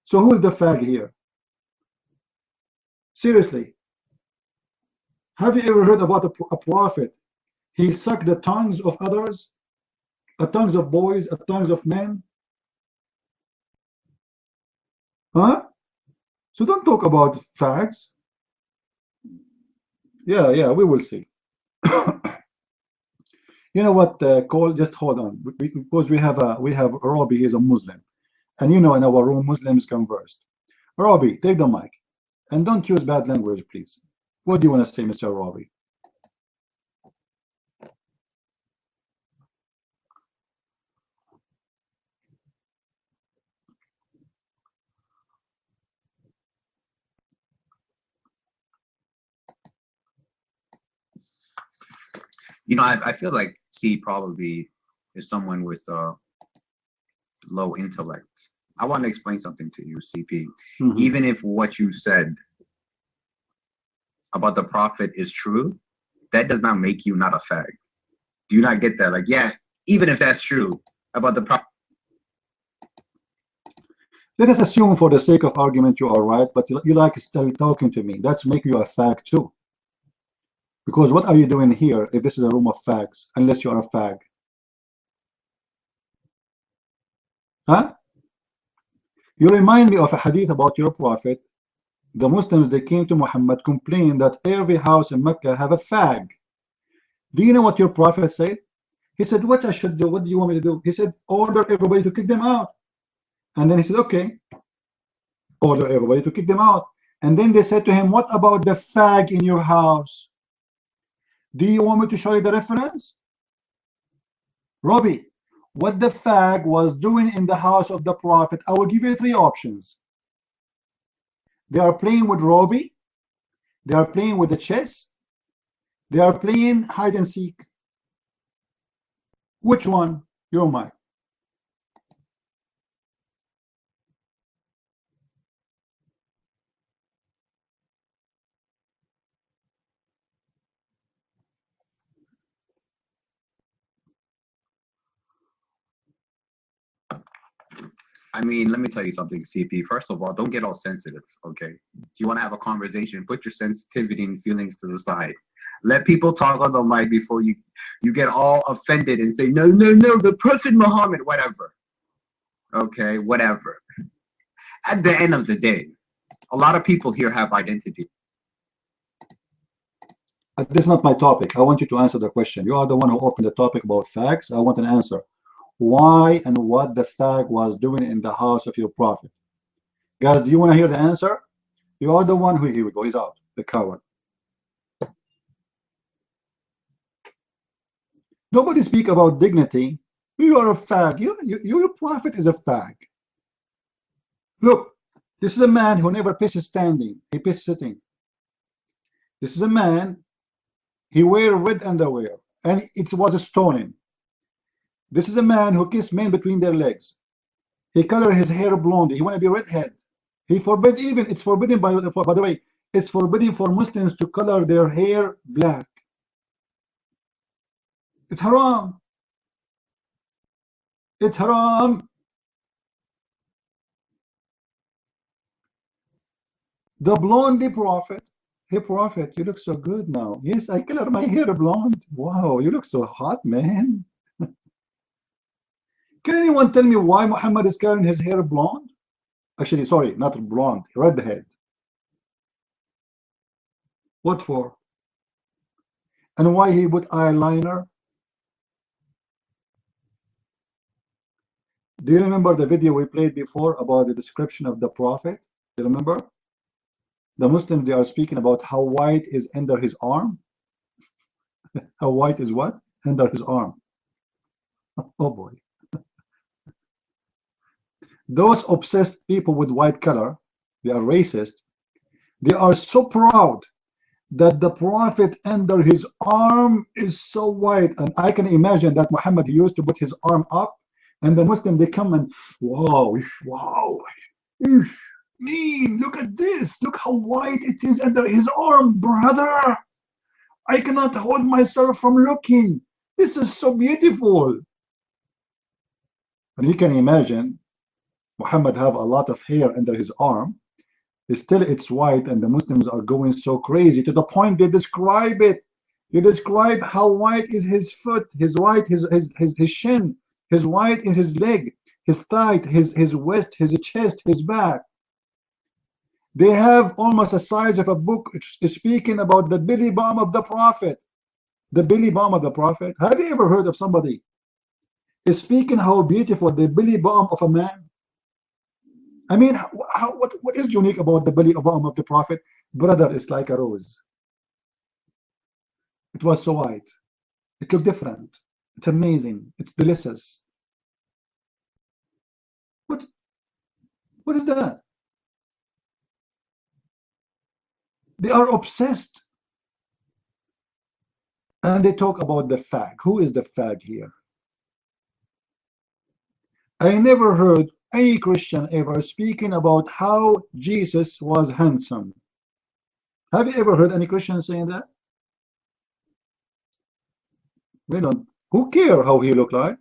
So who's the fag here? Seriously. Have you ever heard about a prophet? He sucked the tongues of others, the tongues of boys, the tongues of men. Huh? So don't talk about facts. Yeah, we will see. You know what, Cole? Just hold on, because we have Robbie is a Muslim, and you know in our room Muslims come first. Robbie, take the mic, and don't use bad language, please. What do you want to say, Mr. Robbie? You know, I feel like C probably is someone with low intellect. I want to explain something to you, CP. Even if what you said about the prophet is true, that does not make you not a fag. Do you not get that? Like, yeah, even if that's true about the prophet. Let us assume for the sake of argument you are right, but you like still talking to me. That's make you a fag too. Because what are you doing here if this is a room of fags, unless you are a fag? Huh? You remind me of a hadith about your prophet. The Muslims, they came to Muhammad, complained that every house in Mecca have a fag. Do you know what your prophet said? He said, what I should do? What do you want me to do? He said, order everybody to kick them out. And then he said, okay. Order everybody to kick them out. And then they said to him, what about the fag in your house? Do you want me to show you the reference? Robbie, what the fag was doing in the house of the prophet, I will give you 3 options. They are playing with Robbie, they are playing with the chess, they are playing hide and seek. Which one? Your mic. I mean, let me tell you something, CP. First of all, don't get all sensitive, okay? If you want to have a conversation, put your sensitivity and feelings to the side. Let people talk on the mic before you get all offended and say, no, the Prophet Muhammad, whatever. Okay, whatever. At the end of the day, a lot of people here have identity. This is not my topic. I want you to answer the question. You are the one who opened the topic about facts. I want an answer. Why and what the fag was doing in the house of your prophet? Guys, do you want to hear the answer? You are the one who, here we go, he's out, the coward. Nobody speak about dignity. You are a fag. Your prophet is a fag. Look, this is a man who never pisses standing. He pisses sitting. This is a man, he wear red underwear, and it was a stoning. This is a man who kissed men between their legs. He colored his hair blonde. He want to be redhead. He forbid, even it's forbidden by the way, it's forbidden for Muslims to color their hair black. It's haram. It's haram. The blonde prophet. Hey prophet, you look so good now. Yes, I colored my hair blonde. Wow, you look so hot, man. Can anyone tell me why Muhammad is coloring his hair blonde? Actually, sorry, not blonde, redhead. What for? And why he put eyeliner? Do you remember the video we played before about the description of the prophet? Do you remember? The Muslims, they are speaking about how white is under his arm. How white is what? Under his arm. Oh boy. Those obsessed people with white color, they are racist. They are so proud that the Prophet under his arm is so white. And I can imagine that Muhammad used to put his arm up, and the Muslim, they come and, wow, wow, look at this. Look how white it is under his arm, brother. I cannot hold myself from looking. This is so beautiful. And you can imagine Muhammad have a lot of hair under his arm. Still it's white, and the Muslims are going so crazy to the point they describe it. They describe how white is his foot, his white, his shin, his white is his leg, his thigh, his waist, his chest, his back. They have almost a size of a book speaking about the belly bump of the Prophet. The belly bump of the Prophet. Have you ever heard of somebody speaking how beautiful the belly bump of a man? I mean, what is unique about the belly bump of the Prophet? Brother, it's like a rose. It was so white. It looked different. It's amazing. It's delicious. What is that? They are obsessed. And they talk about the fag. Who is the fag here? I never heard any Christian ever speaking about how Jesus was handsome. Have you ever heard any Christian saying that? We don't. Who care how he looked like?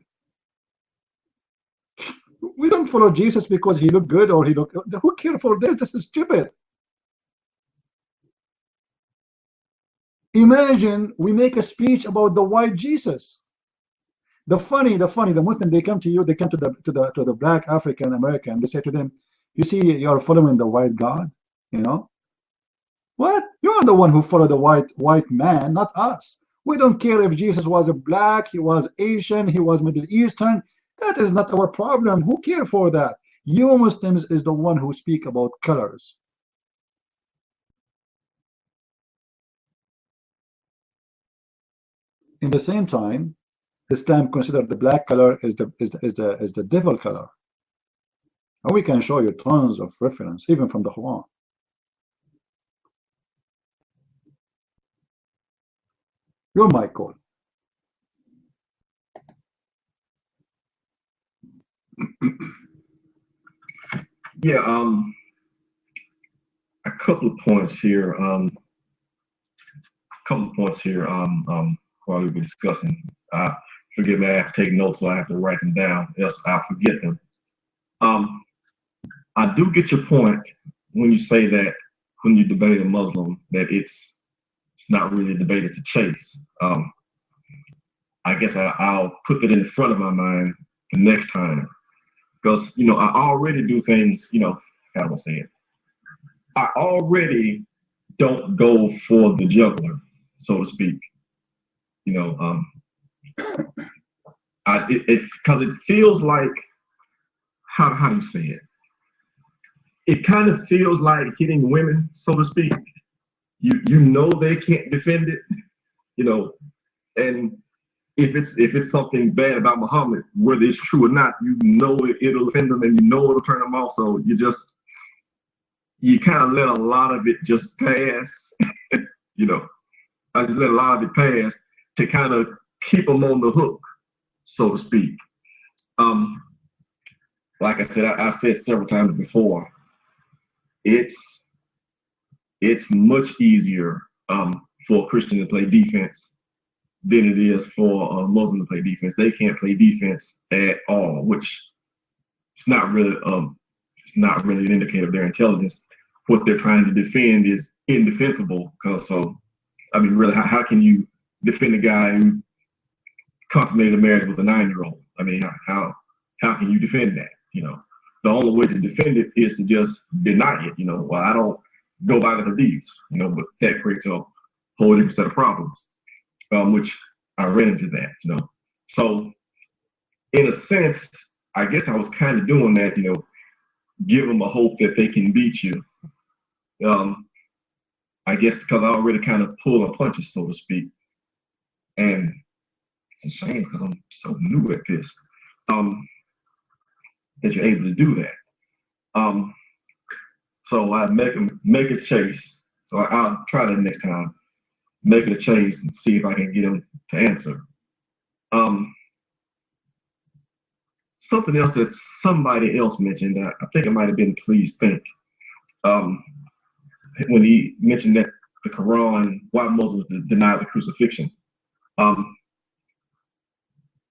We don't follow Jesus because he looked good or he looked. Who care for this? This is stupid. Imagine we make a speech about the white Jesus. The funny, the Muslim, they come to you, they come to the black African American, they say to them, you see, you're following the white God, you know? What? You're the one who followed the white man, not us. We don't care if Jesus was a black, he was Asian, he was Middle Eastern. That is not our problem. Who care for that? You Muslims is the one who speak about colors. In the same time, Islam considered the black color is the devil color. And we can show you tons of reference, even from the Quran. Your mic call. Yeah, a couple of points here. While we were discussing. Forgive me, I have to take notes, so I have to write them down, else I'll forget them. I do get your point when you say that when you debate a Muslim, that it's not really a debate, it's a chase. I guess I'll put that in the front of my mind for next time. Because, you know, I already do things, you know, how do I say it? I already don't go for the juggler, so to speak. You know, because it feels like, how do you say it? It kind of feels like hitting women, so to speak. You know they can't defend it, you know, and if it's something bad about Muhammad, whether it's true or not, you know it'll offend them and you know it'll turn them off. So you kind of let a lot of it just pass, you know. I just let a lot of it pass to kind of keep them on the hook, so to speak. Like I said, I've said several times before, it's much easier for a Christian to play defense than it is for a Muslim to play defense. They can't play defense at all, which is not really an indicator of their intelligence. What they're trying to defend is indefensible. So, I mean, really, how can you defend a guy who consummated a marriage with a 9-year-old? I mean, how can you defend that? You know, the only way to defend it is to just deny it. You know, well, I don't go by the hadiths, you know, but that creates a whole different set of problems, which I ran into that, you know. So, in a sense, I guess I was kind of doing that, you know, give them a hope that they can beat you. I guess because I already kind of pull and punches, so to speak. And it's a shame because I'm so new at this, that you're able to do that. So I make a chase. So I'll try that next time. making a change and see if I can get him to answer. Something else that somebody else mentioned, I think it might have been Please Think, when he mentioned that the Quran, why Muslims deny the crucifixion. I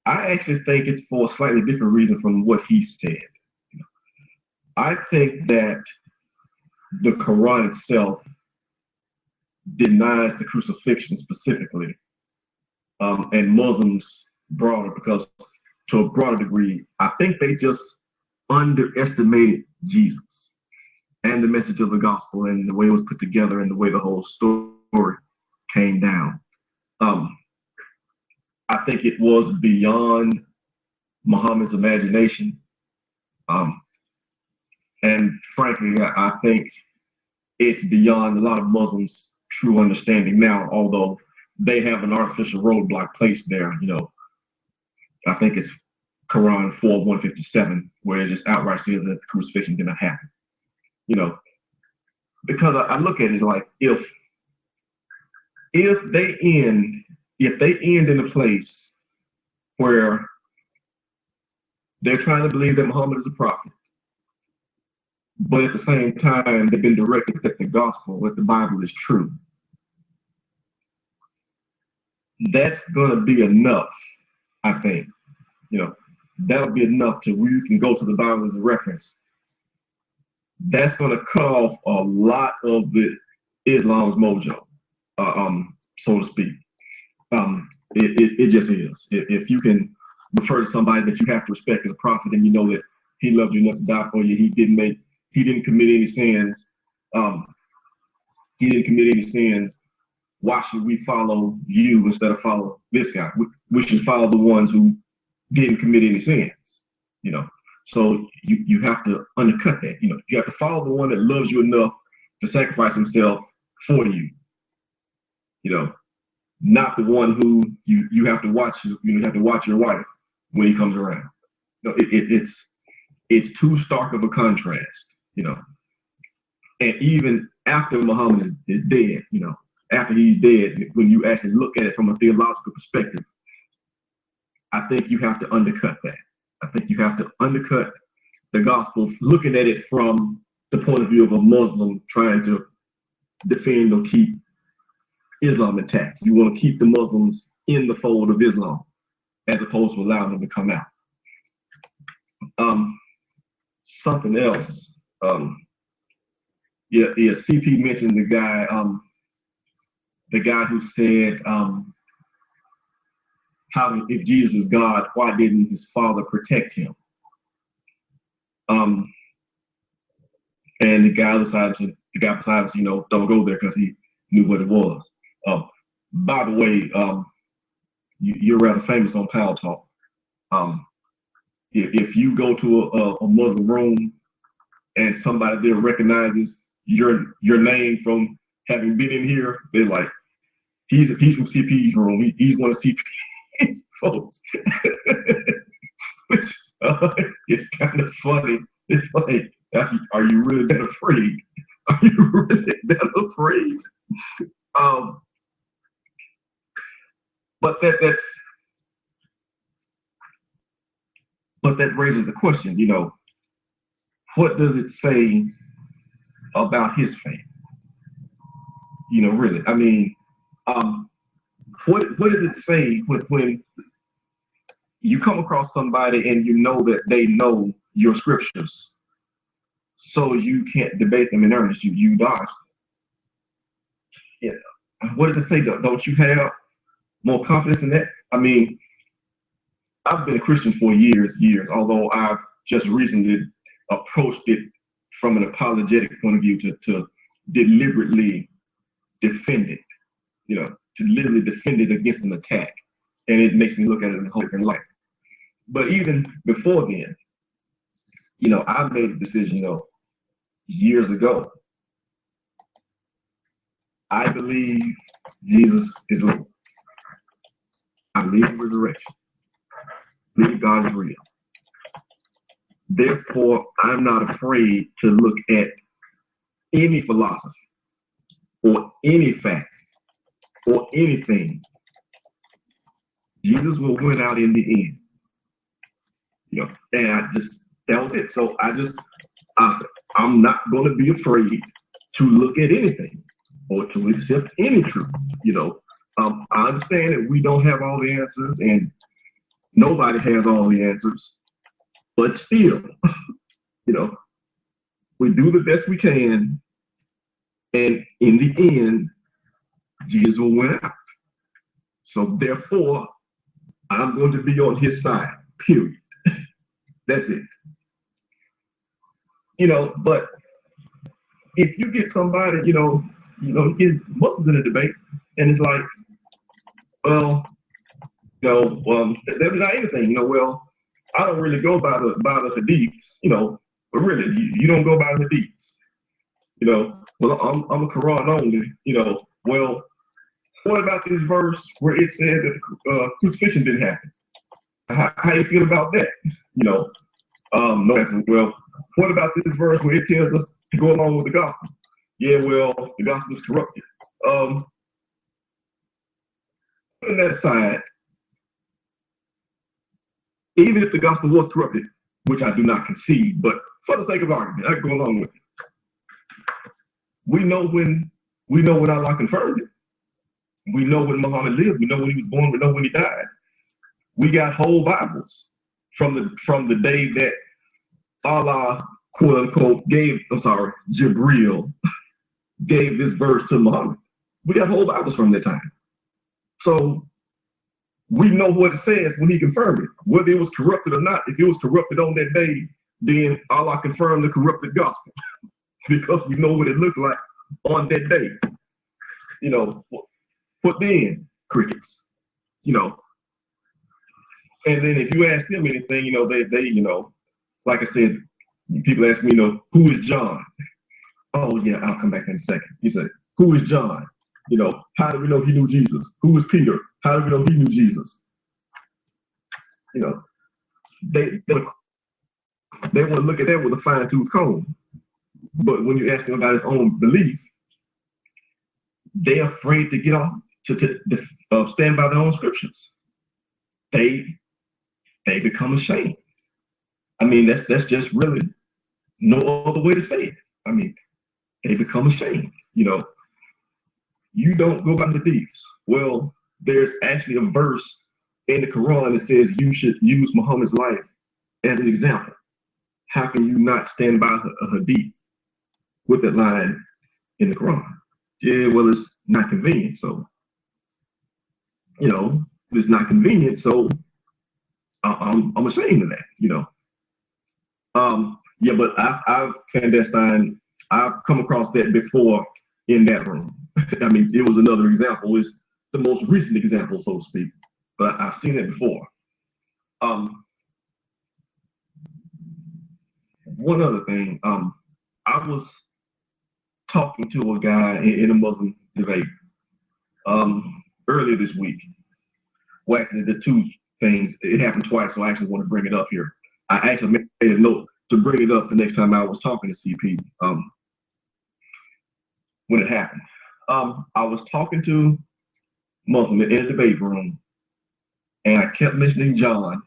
actually think it's for a slightly different reason from what he said. I think that the Quran itself denies the crucifixion specifically, and Muslims broader, because to a broader degree, I think they just underestimated Jesus and the message of the gospel and the way it was put together and the way the whole story came down. I think it was beyond Muhammad's imagination. And frankly, I think it's beyond a lot of Muslims' true understanding now, although they have an artificial roadblock placed there. I think it's Quran 4:157, where it just outright says that the crucifixion did not happen. Because I look at it like if they end in a place where they're trying to believe that Muhammad is a prophet, but at the same time they've been directed that the gospel, that the Bible is true, that's going to be enough, I think. That'll be enough to where you can go to the Bible as a reference. That's going to cut off a lot of the Islam's mojo, so to speak. It just is. If you can refer to somebody that you have to respect as a prophet, and you know that he loved you enough to die for you, he didn't commit any sins. Why should we follow you instead of follow this guy? We should follow the ones who didn't commit any sins. So you have to undercut that. You have to follow the one that loves you enough to sacrifice himself for you. Not the one who you have to watch. You have to watch your wife when he comes around. It's too stark of a contrast. And even after Muhammad is dead, after he's dead, when you actually look at it from a theological perspective, I think you have to undercut that. I think you have to undercut the gospel, looking at it from the point of view of a Muslim trying to defend or keep Islam intact. You want to keep the Muslims in the fold of Islam as opposed to allowing them to come out. Something else. CP mentioned the guy who said, how, if Jesus is God, why didn't his father protect him? And the guy beside him, don't go there, because he knew what it was. By the way, you're rather famous on Pal Talk. If you go to a Muslim room and somebody there recognizes your name from having been in here, they're like, he's from CP's room. He's one of CP's folks. Which it's kind of funny. It's like, are you really that afraid? Are you really that afraid? But that raises the question, what does it say about his faith? Really, I mean, what does it say when you come across somebody and you know that they know your scriptures, so you can't debate them in earnest, you dodge them? What does it say? Don't you have more confidence in that? I mean, I've been a Christian for years, although I've just recently approached it from an apologetic point of view to deliberately defend it, to literally defend it against an attack. And it makes me look at it in a whole different light. But even before then, I made a decision, years ago. I believe Jesus is Lord. I believe in resurrection. I believe God is real. Therefore, I'm not afraid to look at any philosophy or any fact or anything, Jesus will win out in the end. You know, and that was it. So I said, I'm not going to be afraid to look at anything or to accept any truth. You know, I understand that we don't have all the answers and nobody has all the answers, but still, you know, we do the best we can, and in the end, Jesus will win out. So therefore, I'm going to be on his side, period. That's it. You know, but if you get somebody, you get Muslims in a debate, and it's like, well, they're not anything. Well, I don't really go by the hadiths, but really, you don't go by the hadiths. Well, I'm a Quran only. Well, what about this verse where it said that crucifixion didn't happen? How you feel about that? No answer. Well, what about this verse where it tells us to go along with the gospel? Yeah, well, the gospel is corrupted. Putting that aside, even if the gospel was corrupted, which I do not concede, but for the sake of argument, I can go along with it. We know when Allah confirmed it. We know when Muhammad lived. We know when he was born. We know when he died. We got whole Bibles from the day that Allah, quote unquote, Jibreel gave this verse to Muhammad. We got whole Bibles from that time. So we know what it says when he confirmed it. Whether it was corrupted or not, if it was corrupted on that day, then Allah confirmed the corrupted gospel because we know what it looked like on that day. But then crickets, and then if you ask them anything, they like I said, people ask me, who is John? Oh yeah, I'll come back in a second. You say, who is John? How do we know he knew Jesus? Who is Peter? How do we know he knew Jesus? They want to look at that with a fine-tooth comb. But when you ask him about his own belief, they're afraid to get off to stand by their own scriptures. They become ashamed. I mean, that's just really no other way to say it. I mean, they become ashamed. You don't go by the hadiths. Well, there's actually a verse in the Quran that says you should use Muhammad's life as an example. How can you not stand by a hadith with that line in the Quran? Yeah, well, it's not convenient. So, it's not convenient. So I'm ashamed of that. Yeah, but I've clandestine. I've come across that before in that room. I mean, it was another example. It's the most recent example, so to speak. But I've seen it before. One other thing. I was talking to a guy in a Muslim debate earlier this week. Well, actually, the two things, it happened twice, so I actually want to bring it up here. I actually made a note to bring it up the next time I was talking to CP when it happened. I was talking to Muslim in a debate room, and I kept mentioning John,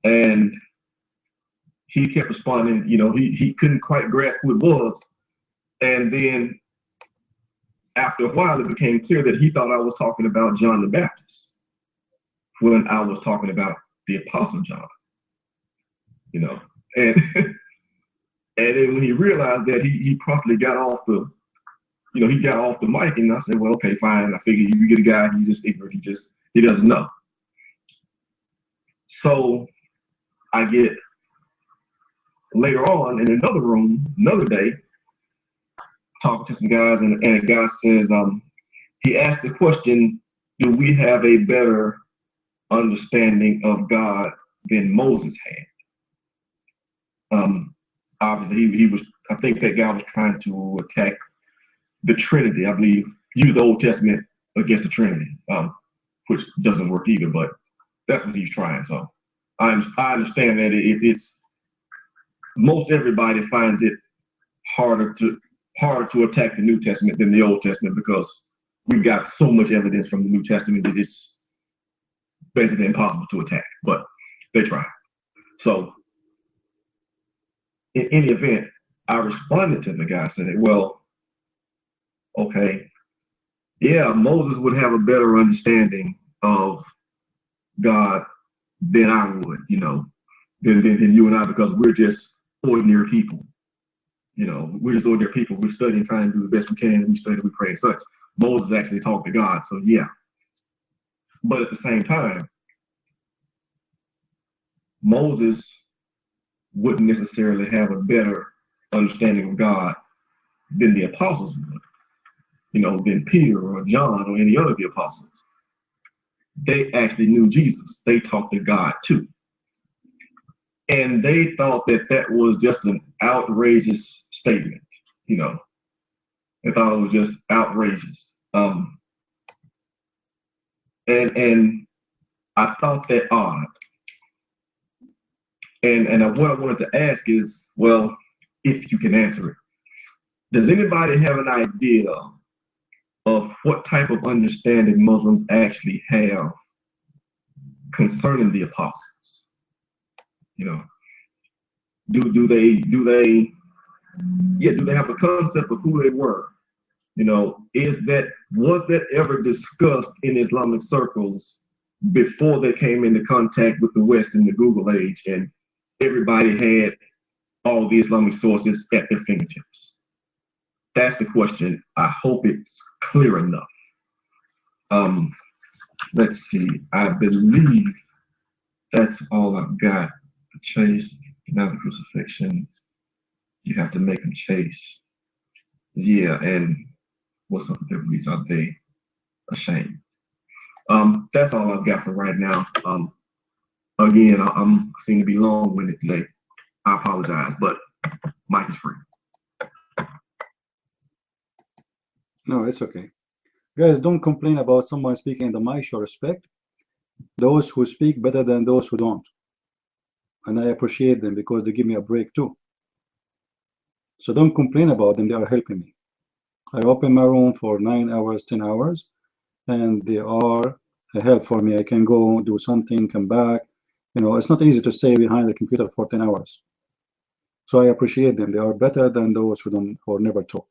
and he kept responding, he couldn't quite grasp who it was. And then after a while, it became clear that he thought I was talking about John the Baptist when I was talking about the Apostle John, and and then when he realized that, he promptly got off the, he got off the mic, and I said, well, okay, fine. I figured you get a guy, he's just ignorant, he doesn't know. So I get later on in another room, another day, talking to some guys, and a guy says, he asked the question, do we have a better understanding of God than Moses had? Obviously, he was, I think that guy was trying to attack the Trinity, I believe, use the Old Testament against the Trinity, which doesn't work either, but that's what he's trying. So I understand that it's most everybody finds it harder to attack the New Testament than the Old Testament because we've got so much evidence from the New Testament that it's basically impossible to attack, but they tried. So in any event, I responded to the guy saying, well, okay, yeah, Moses would have a better understanding of God than I would, you know, than you and I, because we're just ordinary people. You know, we're just ordinary people. We're studying, trying to do the best we can, and we study, we pray and such. Moses actually talked to God, so yeah. But at the same time, Moses wouldn't necessarily have a better understanding of God than the apostles would, you know, than Peter or John or any other of the apostles. They actually knew Jesus. They talked to God too. And they thought that that was just an outrageous statement, you know. They thought it was just outrageous. And I thought that odd. And what I wanted to ask is, well, if you can answer it, does anybody have an idea of what type of understanding Muslims actually have concerning the apostles? You know, do they have a concept of who they were? You know, was that ever discussed in Islamic circles before they came into contact with the West in the Google age and everybody had all the Islamic sources at their fingertips? That's the question. I hope it's clear enough. Let's see. I believe that's all I've got. The chase, now the crucifixion. You have to make them chase. Yeah, and what's up with their beliefs? Are they ashamed? That's all I've got for right now. Again, I'm seem to be long-winded today. I apologize, but mic is free. No, it's okay. Guys, don't complain about someone speaking in the mic. Show respect those who speak better than those who don't. And I appreciate them because they give me a break too. So don't complain about them. They are helping me. I open my room for 9 hours, 10 hours, and they are a help for me. I can go do something, come back. You know, it's not easy to stay behind the computer for 10 hours. So I appreciate them. They are better than those who don't or never talk.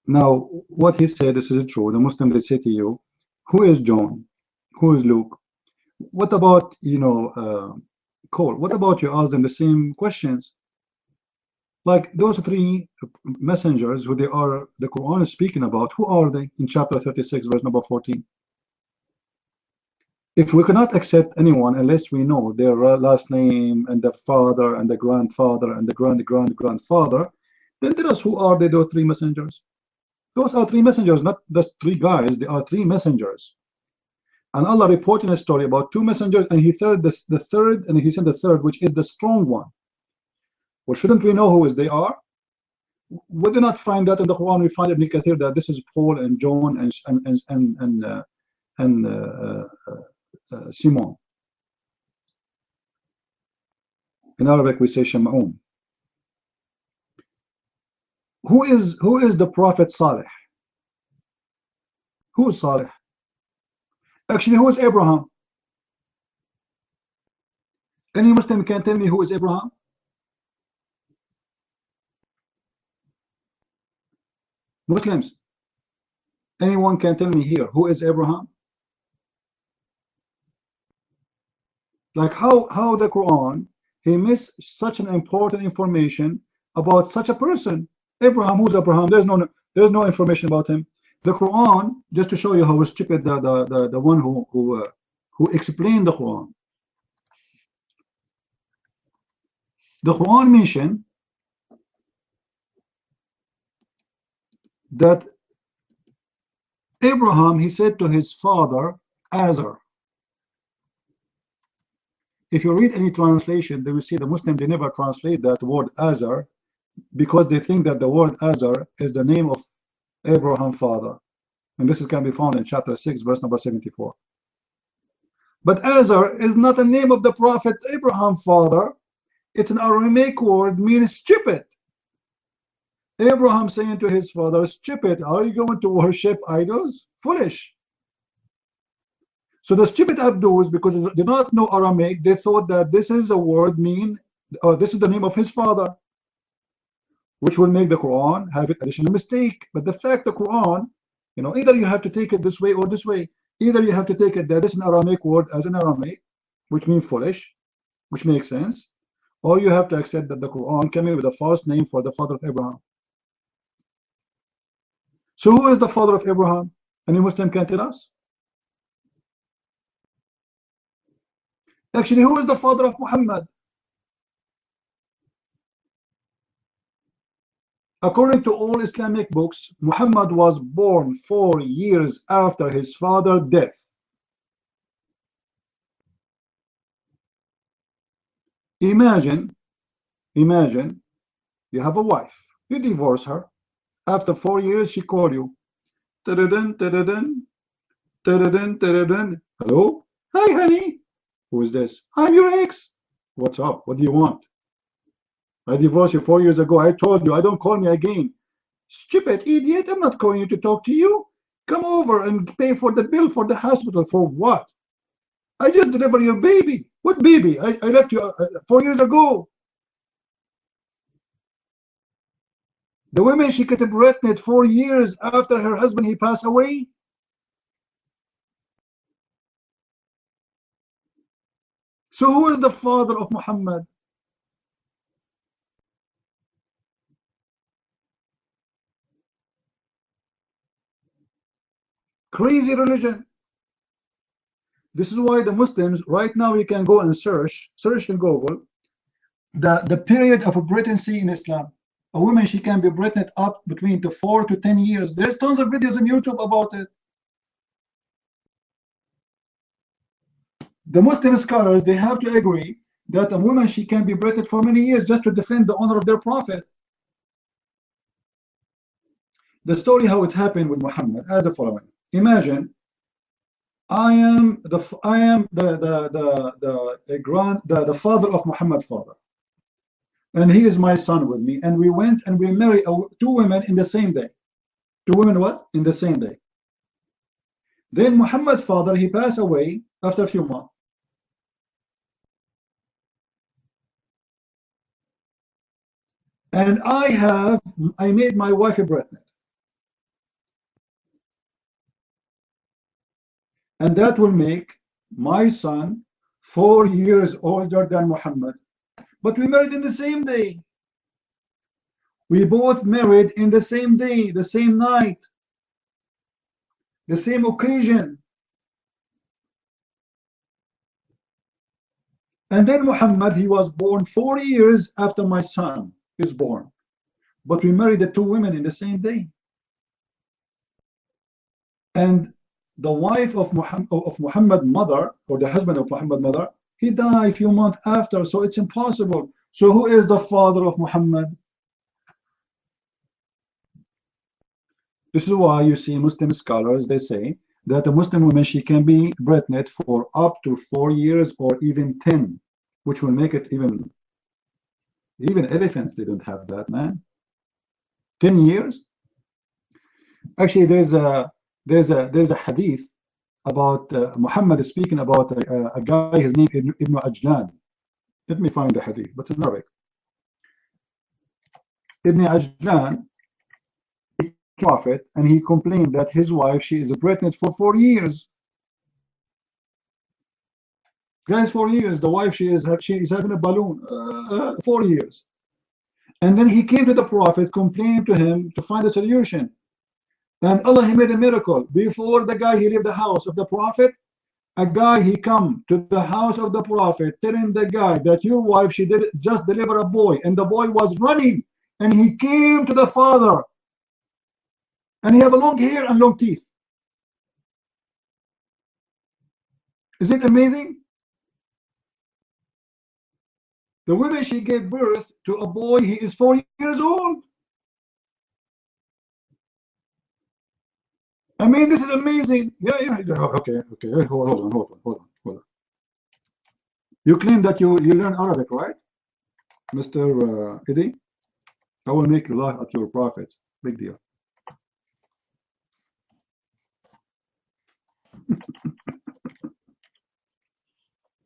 Now, what he said, this is true. The Muslims, they say to you, who is John? Who is Luke? What about, you know, Cole? What about you ask them the same questions? Like those three messengers who they are, the Quran is speaking about, who are they in chapter 36, verse number 14? If we cannot accept anyone unless we know their last name and the father and the grandfather and the grandfather, then tell us who are they, those three messengers. Those are three messengers, not just three guys. They are three messengers. And Allah reporting a story about two messengers, and he said the third, and he sent the third, which is the strong one. Well, shouldn't we know who they are? We do not find that in the Quran. We find Ibn Kathir that this is Paul and John and Simon. In Arabic, we say Sham'un. Who is the Prophet Salih? Who is Salih? Actually, who is Abraham? Any Muslim can tell me who is Abraham? Muslims, anyone can tell me here who is Abraham? Like how the Quran, he missed such an important information about such a person. Abraham, who's Abraham? There's no information about him. The Quran, just to show you how stupid the one who explained the Quran. The Quran mentioned that Abraham, he said to his father Azar. If you read any translation, they will see the Muslim, they never translate that word Azar because they think that the word Azar is the name of Abraham's father. And this can be found in chapter 6, verse number 74. But Azar is not the name of the Prophet Abraham's father. It's an Aramaic word meaning stupid. Abraham saying to his father, stupid, are you going to worship idols? Foolish. So the stupid Abdus, because they did not know Aramaic, they thought that this is a word this is the name of his father, which will make the Quran have an additional mistake. But the fact the Quran, either you have to take it this way or this way. Either you have to take it that this is an Aramaic word as an Aramaic, which means foolish, which makes sense, or you have to accept that the Quran came in with a false name for the father of Abraham. So who is the father of Abraham? Any Muslim can tell us? Actually, who is the father of Muhammad? According to all Islamic books, Muhammad was born 4 years after his father's death. Imagine you have a wife, you divorce her. After 4 years, she called you. Ta-da-dun, ta-da-dun, ta-da-dun, ta-da-dun. Hello? Hi, honey. Who is this? I'm your ex. What's up? What do you want? I divorced you 4 years ago. I told you, I don't call me again. Stupid idiot, I'm not calling you to talk to you. Come over and pay for the bill for the hospital. For what? I just delivered your baby. What baby? I left you 4 years ago. The woman, she got pregnant 4 years after her husband, he passed away. So who is the father of Muhammad? Crazy religion. This is why the Muslims, right now you can go and search in Google, the period of pregnancy in Islam. A woman, she can be pregnant up between 4 to 10 years. There's tons of videos on YouTube about it. The Muslim scholars, they have to agree that a woman, she can be pregnant for many years just to defend the honor of their prophet. The story how it happened with Muhammad as the following. Imagine I am the father of Muhammad's father, and he is my son with me, and we went and we married 2 women in the same day. 2 women what? In the same day. Then Muhammad's father, he passed away after a few months. And I made my wife pregnant. And that will make my son 4 years older than Muhammad. But we married in the same day. We both married in the same day, the same night, the same occasion. And then Muhammad, he was born 4 years after my son is born. But we married the 2 women in the same day. And the wife of Muhammad's mother, or the husband of Muhammad's mother, he died a few months after, so it's impossible. So who is the father of Muhammad? This is why you see Muslim scholars, they say that a Muslim woman, she can be pregnant for up to 4 years or even 10, which will make it even elephants, they don't have that, man. 10 years. Actually, there's a hadith about Muhammad speaking about a guy, his name Ibn Ajlan. Let me find the hadith, but in Arabic. Ibn Ajlan, prophet, and he complained that his wife, she is pregnant for 4 years. Guys, 4 years, the wife, she is having a balloon. 4 years. And then he came to the prophet, complained to him to find a solution. And Allah, he made a miracle. Before the guy, he left the house of the prophet, a guy, he come to the house of the prophet, telling the guy that your wife, she did just deliver a boy, and the boy was running, and he came to the father, and he have a long hair and long teeth. Is it amazing? The woman, she gave birth to a boy, he is 4 years old. I mean, this is amazing. Yeah. Okay. Hold on. You claim that you learn Arabic, right, Mr. Eddie? I will make you laugh at your prophets. Big deal.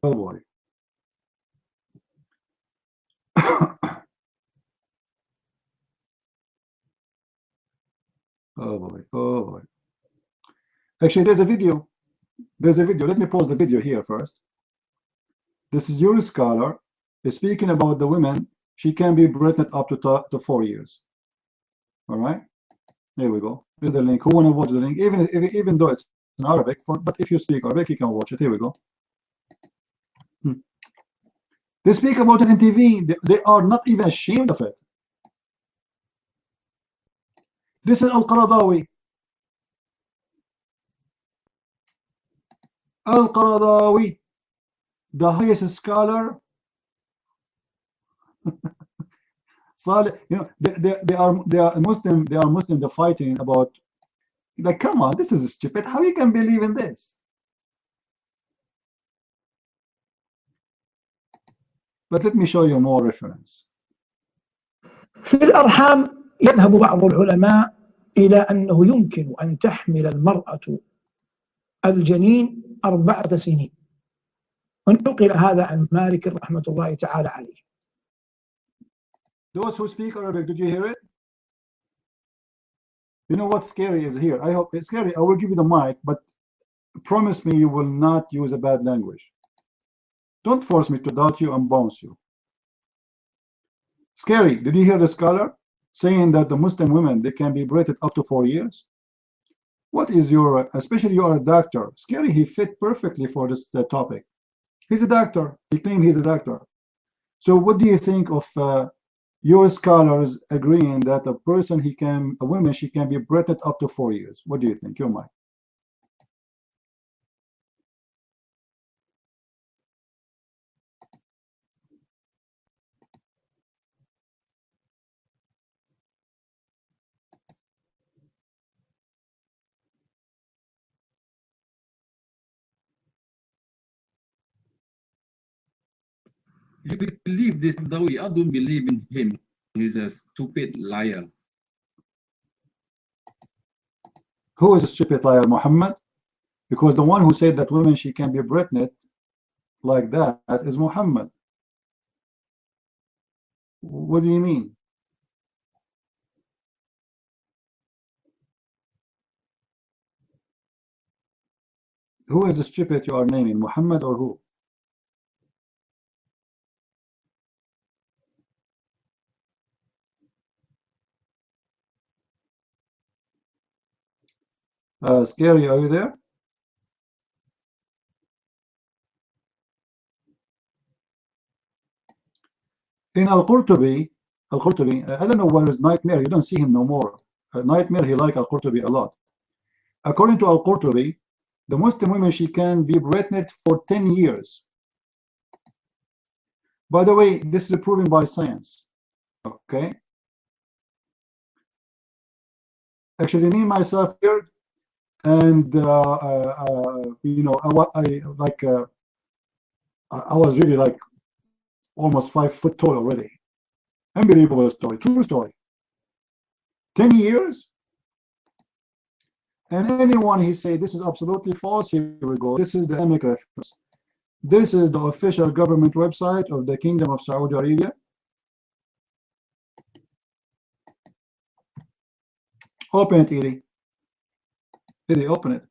Oh boy. Oh boy. Oh boy. Actually, there's a video. There's a video. Let me pause the video here first. This is your scholar is speaking about the women. She can be pregnant up to 4 years. All right. Here we go. Here's the link. Who want to watch the link? Even though it's in Arabic, but if you speak Arabic, you can watch it. Here we go. They speak about it in TV. They are not even ashamed of it. This is Al-Qaradawi. Al-Qaradawi, the highest scholar. Salih, you know, they are Muslim. They are Muslim. They're fighting about. Like, come on, this is stupid. How you can believe in this? But let me show you more reference. في الأرحام يذهب بعض العلماء إلى أنه يمكن أن تحمل المرأة الجنين 4 سنين، ونقل هذا عن مالك رحمة الله تعالى عليه. Those who speak Arabic, did you hear it? You know what's scary is here. I hope it's scary. I will give you the mic, but promise me you will not use a bad language. Don't force me to doubt you and bounce you. Scary. Did you hear the scholar saying that the Muslim women, they can be pregnant up to 4 years? What is your, especially you are a doctor. Scary, he fit perfectly for this topic. He's a doctor. He claimed he's a doctor. So what do you think of your scholars agreeing that a woman, she can be pregnant up to 4 years? What do you think? Your mind. You believe this Dawi? I don't believe in him. He's a stupid liar. Who is a stupid liar, Muhammad? Because the one who said that women, she can be pregnant like that is Muhammad. What do you mean? Who is the stupid you are naming, Muhammad or who? Scary, are you there? In Al-Qurtubi, I don't know where is Nightmare. You don't see him no more. Nightmare, he like Al-Qurtubi a lot. According to Al-Qurtubi, the Muslim women, she can be pregnant for 10 years. By the way, this is proven by science. Okay. Actually, me myself here, and you know, I was really like almost 5 foot tall already. Unbelievable story, true story. 10 years, and anyone he say this is absolutely false. Here we go. This is the Islamic reference. This is the official government website of the Kingdom of Saudi Arabia. Open it, Edie. Edie, open it.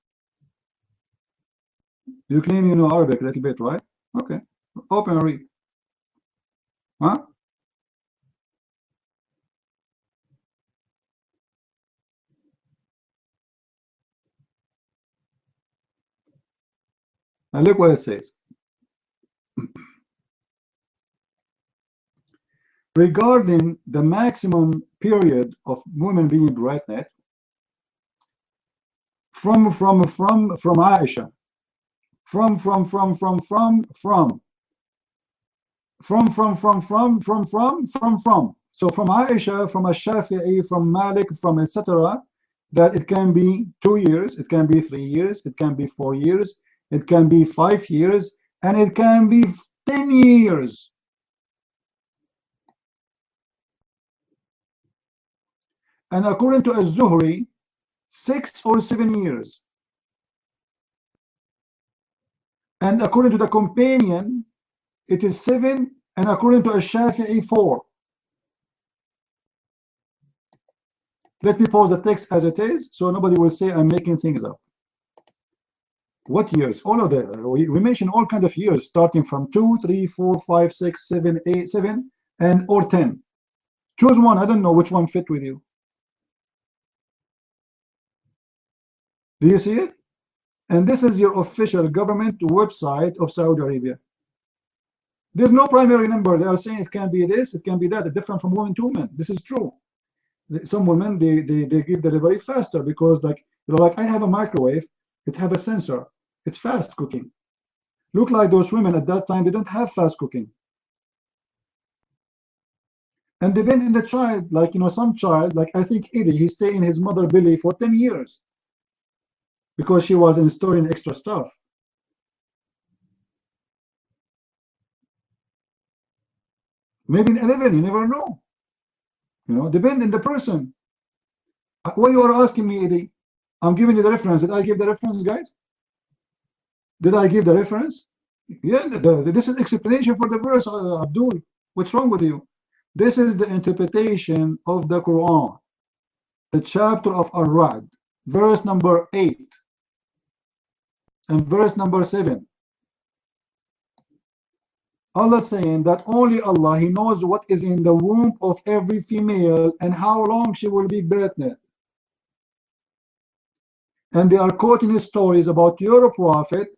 You claim you know Arabic a little bit, right? Okay. Open and read. Huh? And look what it says. Regarding the maximum period of women being pregnant, from Aisha, from so from Aisha, from Ash-Shafi'i, from Malik, from etc., that it can be 2 years, it can be 3 years, it can be 4 years, it can be 5 years, and it can be 10 years. And according to Az-Zuhri, 6 or 7 years. And according to the companion, it is 7, and according to Ash-Shafi'i, 4. Let me pause the text as it is, so nobody will say I'm making things up. What years? All of the we mentioned all kinds of years, starting from 2, 3, 4, 5, 6, 7, 8, 7, and or 10. Choose one. I don't know which one fit with you. Do you see it? And this is your official government website of Saudi Arabia. There's no primary number. They are saying it can be this, it can be that. It's different from women to men. This is true. Some women they give delivery faster because like I have a microwave, it have a sensor, it's fast cooking. Look like those women at that time, they don't have fast cooking. And depending on the child, like some child, like I think Eddie, he stayed in his mother's belly for 10 years because she was installing extra stuff. Maybe in 11, you never know. Depending on the person. What you are asking me, Eddie, I'm giving you the reference. Did I give the reference, guys? Did I give the reference? Yeah, this is explanation for the verse, Abdul. What's wrong with you? This is the interpretation of the Quran, the chapter of Ar-Ra'd, verse number 8 and verse number 7. Allah saying that only Allah, He knows what is in the womb of every female and how long she will be pregnant. And they are quoting stories about your prophet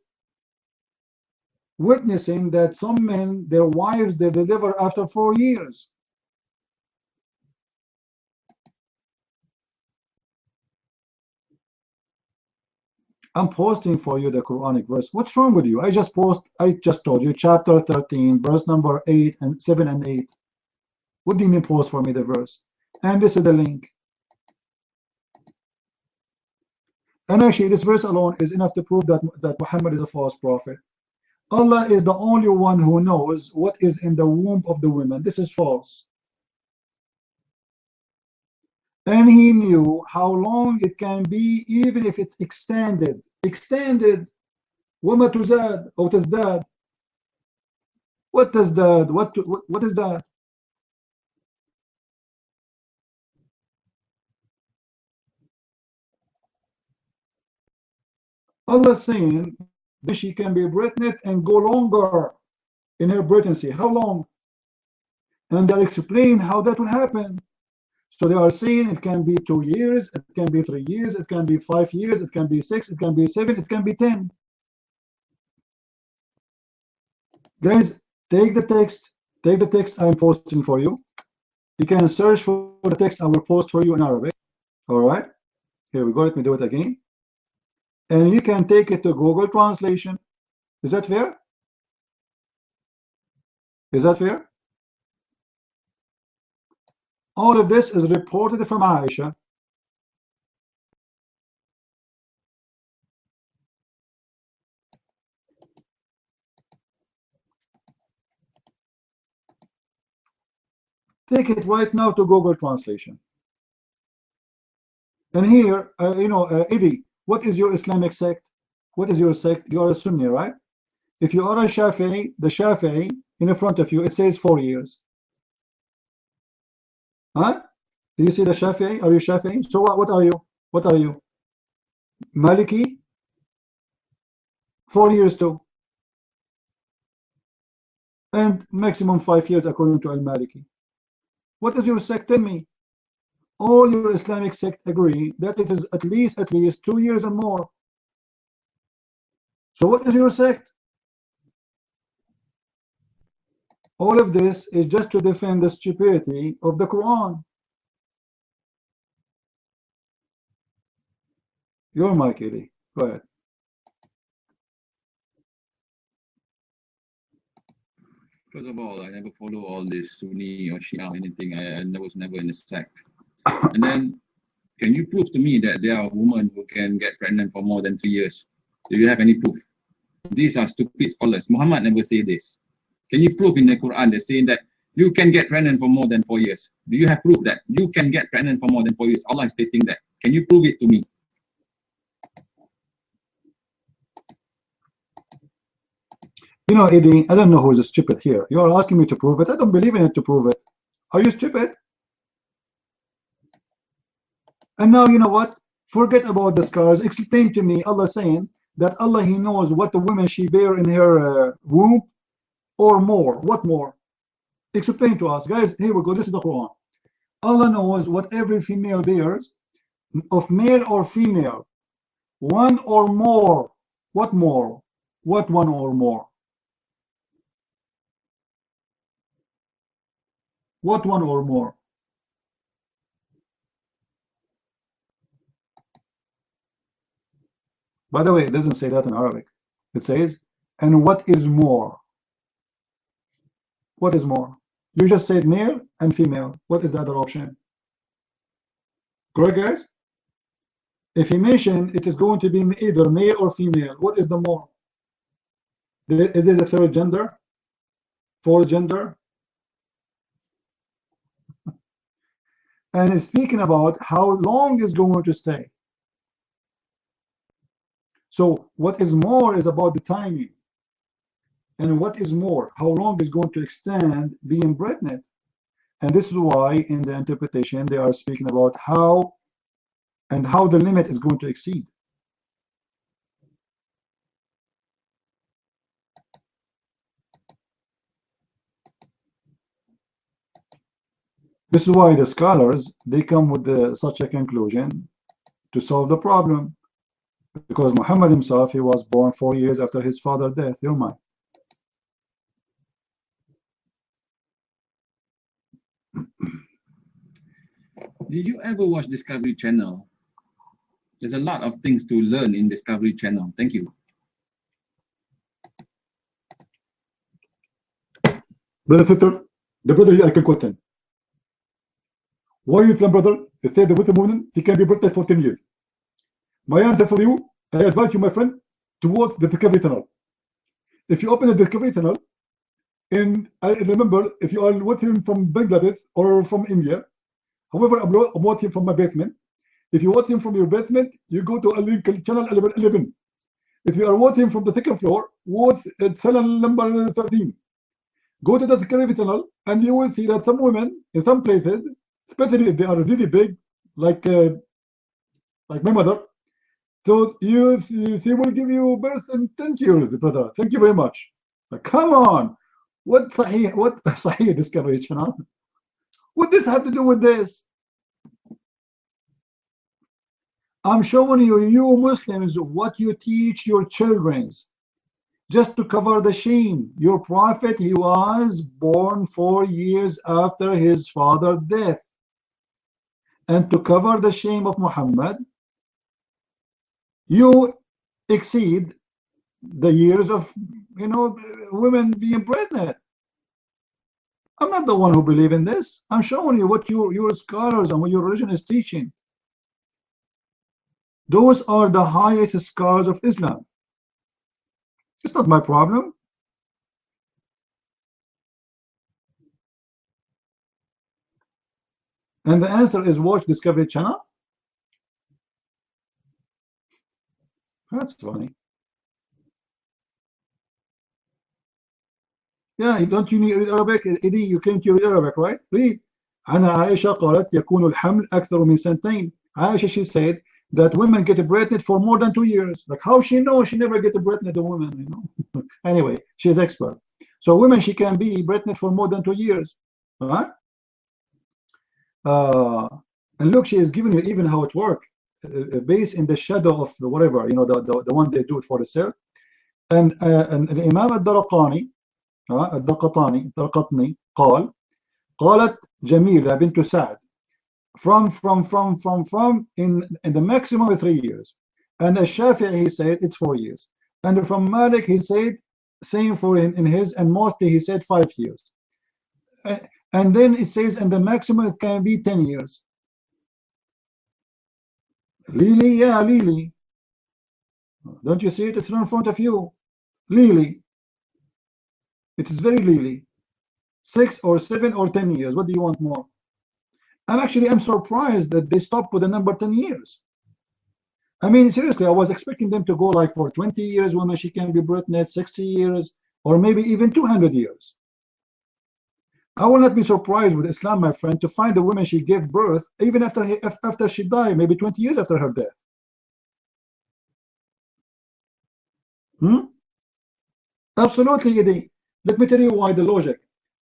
witnessing that some men, their wives, they deliver after 4 years. I'm posting for you the Quranic verse. What's wrong with you? I just told you chapter 13, verse number 8 and 7 and 8. What do you mean post for me the verse? And this is the link. And actually this verse alone is enough to prove that Muhammad is a false prophet. Allah is the only one who knows what is in the womb of the women. This is false. And He knew how long it can be, even if it's extended. Extended. وَمَا تُزَادْ أو تَزْدَادْ. What does that? What is that? Allah saying that she can be pregnant and go longer in her pregnancy. How long? And they'll explain how that will happen. So they are saying it can be 2 years, it can be 3 years, it can be 5 years, it can be 6, it can be 7, it can be 10. Guys, take the text I'm posting for you. You can search for the text I will post for you in Arabic. All right, here we go. Let me do it again. And you can take it to Google Translation. Is that fair? Is that fair? All of this is reported from Aisha. Take it right now to Google Translation. And here, Eddie, what is your Islamic sect? What is your sect? You are a Sunni, right? If you are a Shafi'i, the Shafi'i in front of you, it says 4 years. Huh? Do you see the Shafi'i? Are you Shafi'i? So what are you? What are you? Maliki? 4 years too. And maximum 5 years according to Al-Maliki. What is your sect? Tell me. All your Islamic sect agree that it is at least 2 years and more. So what is your sect? All of this is just to defend the stupidity of the Quran. Your mic, Eddie. Go ahead. First of all, I never follow all this Sunni or Shia or anything. I was never in a sect. And then, can you prove to me that there are women who can get pregnant for more than 3 years? Do you have any proof? These are stupid scholars. Muhammad never said this. Can you prove in the Quran they're saying that You can get pregnant for more than 4 years. Do you have proof that you can get pregnant for more than 4 years? Allah is stating that. Can you prove it to me? You know, Eddie, I don't know who is stupid here. You are asking me to prove it. I don't believe in it to prove it. Are you stupid? And now, you know what? Forget about the scars. Explain to me, Allah saying that Allah, He knows what the woman she bear in her womb or more. What more? Explain to us. Guys, here we go. This is the Quran. Allah knows what every female bears, of male or female. One or more. What more? What one or more? What one or more? By the way, it doesn't say that in Arabic. It says, and what is more? What is more? You just said male and female. What is the other option? Correct, guys? If he mentioned it is going to be either male or female, what is the more? Is it the third gender? Fourth gender? And it's speaking about how long is going to stay. So what is more is about the timing. And what is more, how long is going to extend being pregnant. And this is why in the interpretation they are speaking about how and how the limit is going to exceed. This is why the scholars, they come with such a conclusion to solve the problem. Because Muhammad himself, he was born 4 years after his father's death. You're mine. Did you ever watch Discovery Channel? There's a lot of things to learn in Discovery Channel. Thank you. Brother Fitter, the brother here, I can quote him. Why you Islam brother? They say the with the woman, he can be pregnant for 10 years. My answer for you, I advise you, my friend, to watch the Discovery Channel. If you open the Discovery Channel, and I remember, if you are watching from Bangladesh or from India, however, I'm watching from my basement. If you watch him from your basement, you go to a link, channel 11. If you are watching from the second floor, watch channel number 13. Go to the Discovery Channel, and you will see that some women in some places, especially if they are really big, like my mother, so she will give you birth in 10 years, brother. Thank you very much. Like, come on, what Sahih Discovery Channel? What does this have to do with this? I'm showing you Muslims, what you teach your children, just to cover the shame. Your prophet, he was born 4 years after his father's death. And to cover the shame of Muhammad, you exceed the years of, women being pregnant. I'm not the one who believe in this. I'm showing you what your scholars and what your religion is teaching. Those are the highest scholars of Islam. It's not my problem. And the answer is watch Discovery Channel. That's funny. Yeah, don't you need to read Arabic? Eddie, you can't read Arabic, right? Read. أنا عائشة قالت يكون الحمل أكثر من سنتين. Aisha, she said that women get pregnant for more than 2 years. Like, how she knows she never get pregnant, a woman, Anyway, she's expert. So women, she can be pregnant for more than 2 years. Right? And look, she is giving you even how it works. Based in the shadow of the whatever, the one they do it for the self. And Imam al-Darqani, الدرقطني قال قالت جميلة بنت سعد from in the maximum of 3 years. And Shafi'i, he said it's 4 years. And from Malik, he said same for in his, and mostly he said 5 years. And then it says, and the maximum it can be 10 years. Lily, yeah, Lily. Don't you see it? It's in front of you. Lily. It is very Lily. 6 or 7 or 10 years. What do you want more? I'm surprised that they stopped with the number 10 years. I mean, seriously, I was expecting them to go like for 20 years when she can be pregnant, 60 years, or maybe even 200 years. I will not be surprised with Islam, my friend, to find the woman she gave birth even after she died, maybe 20 years after her death. Absolutely, Eddie. Let me tell you why the logic.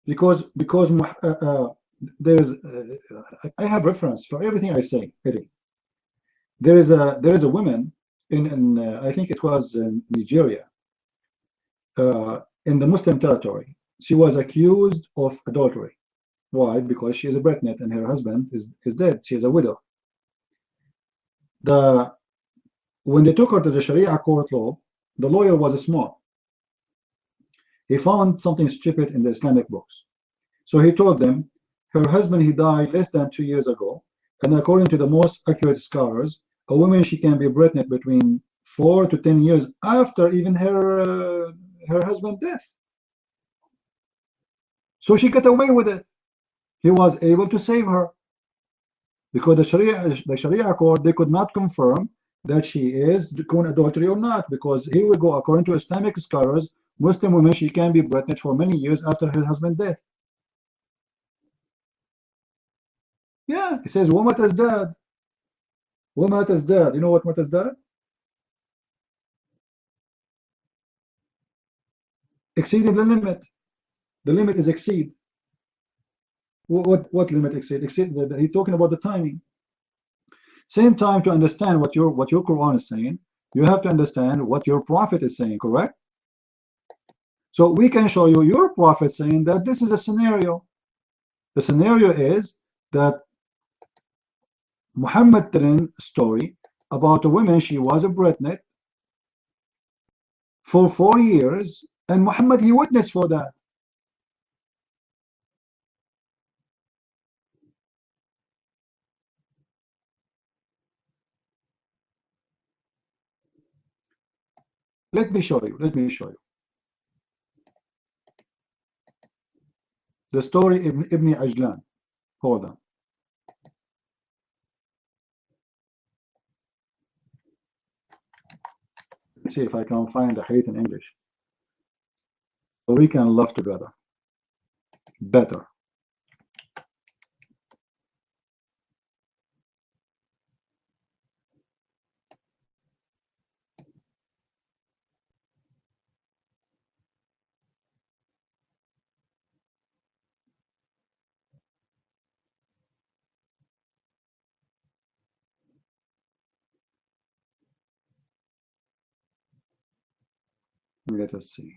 Because there's I have reference for everything I say, Eddie. There is a woman in I think it was in Nigeria, in the Muslim territory. She was accused of adultery. Why? Because she is a pregnant and her husband is dead. She is a widow. When they took her to the Sharia court law, the lawyer was smart. He found something stupid in the Islamic books. So he told them, her husband, he died less than 2 years ago, and according to the most accurate scholars, a woman, she can be pregnant between 4 to 10 years after even her husband's death. So she got away with it. He was able to save her because the Sharia court, they could not confirm that she is doing adultery or not, because here we go, according to Islamic scholars, Muslim women, she can be pregnant for many years after her husband's death. Yeah, he says, "Woman is dead. Woman is dead." You know what is dead? Exceeding the limit. The limit is exceed. What limit exceed? Exceed. He's talking about the timing. Same time, to understand what your Quran is saying, you have to understand what your prophet is saying, correct? So we can show you your prophet saying that this is a scenario. The scenario is that Muhammad telling a story about a woman, she was pregnant for 4 years, and Muhammad, he witnessed for that. Let me show you. The story of Ibn Ajlan. Hold on. Let's see if I can find the hadith in English, so we can love together better. Let us see.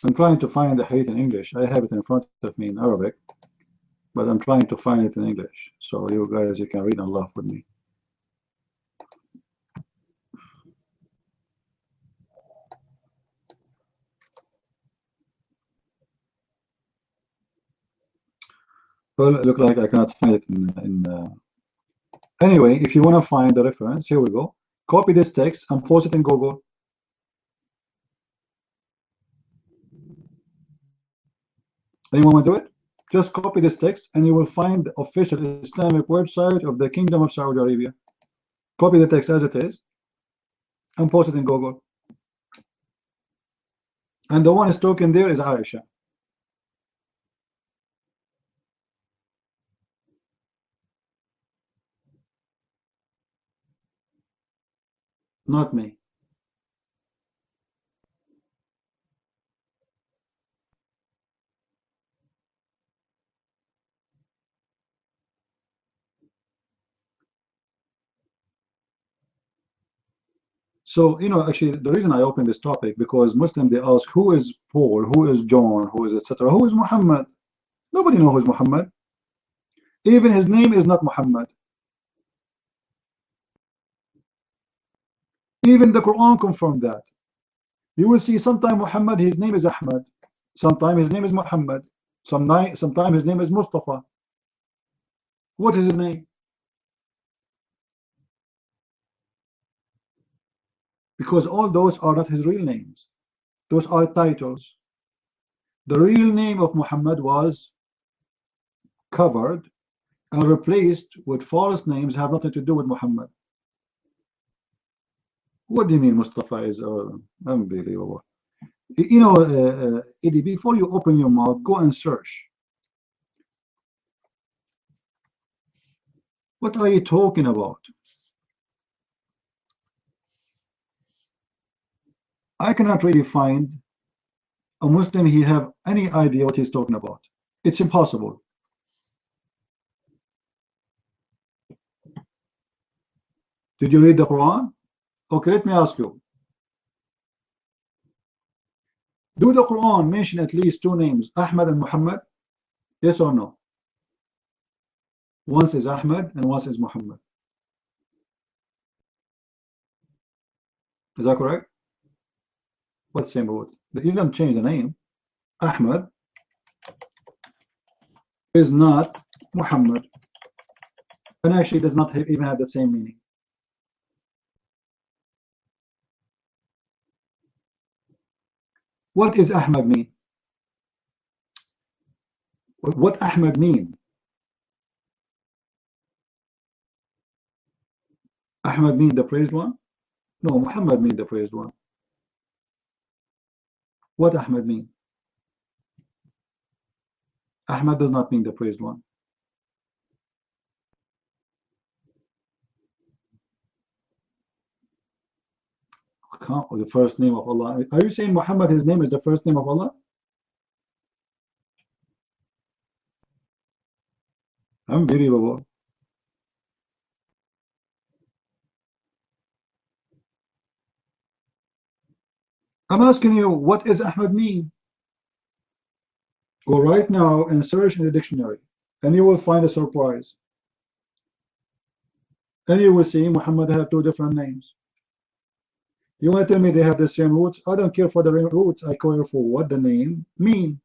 I'm trying to find the hadith in English. I have it in front of me in Arabic, but I'm trying to find it in English, so you guys, you can read and laugh with me. Well, it looks like I cannot find it Anyway, if you want to find the reference, here we go. Copy this text and post it in Google. Anyone want to do it? Just copy this text and you will find the official Islamic website of the Kingdom of Saudi Arabia. Copy the text as it is and post it in Google. And the one is talking there is Aisha. Not me. So, you know, actually, the reason I opened this topic, because Muslims, they ask, who is Paul, who is John, who is etc., who is Muhammad? Nobody knows who is Muhammad. Even his name is not Muhammad. Even the Quran confirmed that. You will see sometime Muhammad, his name is Ahmad. Sometime his name is Muhammad. Sometime his name is Mustafa. What is his name? Because all those are not his real names. Those are titles. The real name of Muhammad was covered and replaced with false names have nothing to do with Muhammad. What do you mean Mustafa is unbelievable? You know, Eddie, before you open your mouth, go and search. What are you talking about? I cannot really find a Muslim he have any idea what he's talking about. It's impossible. Did you read the Quran? Okay, let me ask you. Do the Quran mention at least two names, Ahmad and Muhammad? Yes or no? Once is Ahmad and once is Muhammad. Is that correct? What's the same word? You don't change the name. Ahmad is not Muhammad, and actually does not even have the same meaning. What is Ahmad mean? What Ahmad mean? Ahmad mean the praised one? No, Muhammad mean the praised one. What Ahmad mean? Ahmad does not mean the praised one. The first name of Allah. Are you saying Muhammad, his name is the first name of Allah? Unbelievable. I'm asking you, what does Ahmad mean? Go right now and search in the dictionary, and you will find a surprise. And you will see Muhammad have two different names. You want to tell me they have the same roots? I don't care for the roots. I care for what the name mean.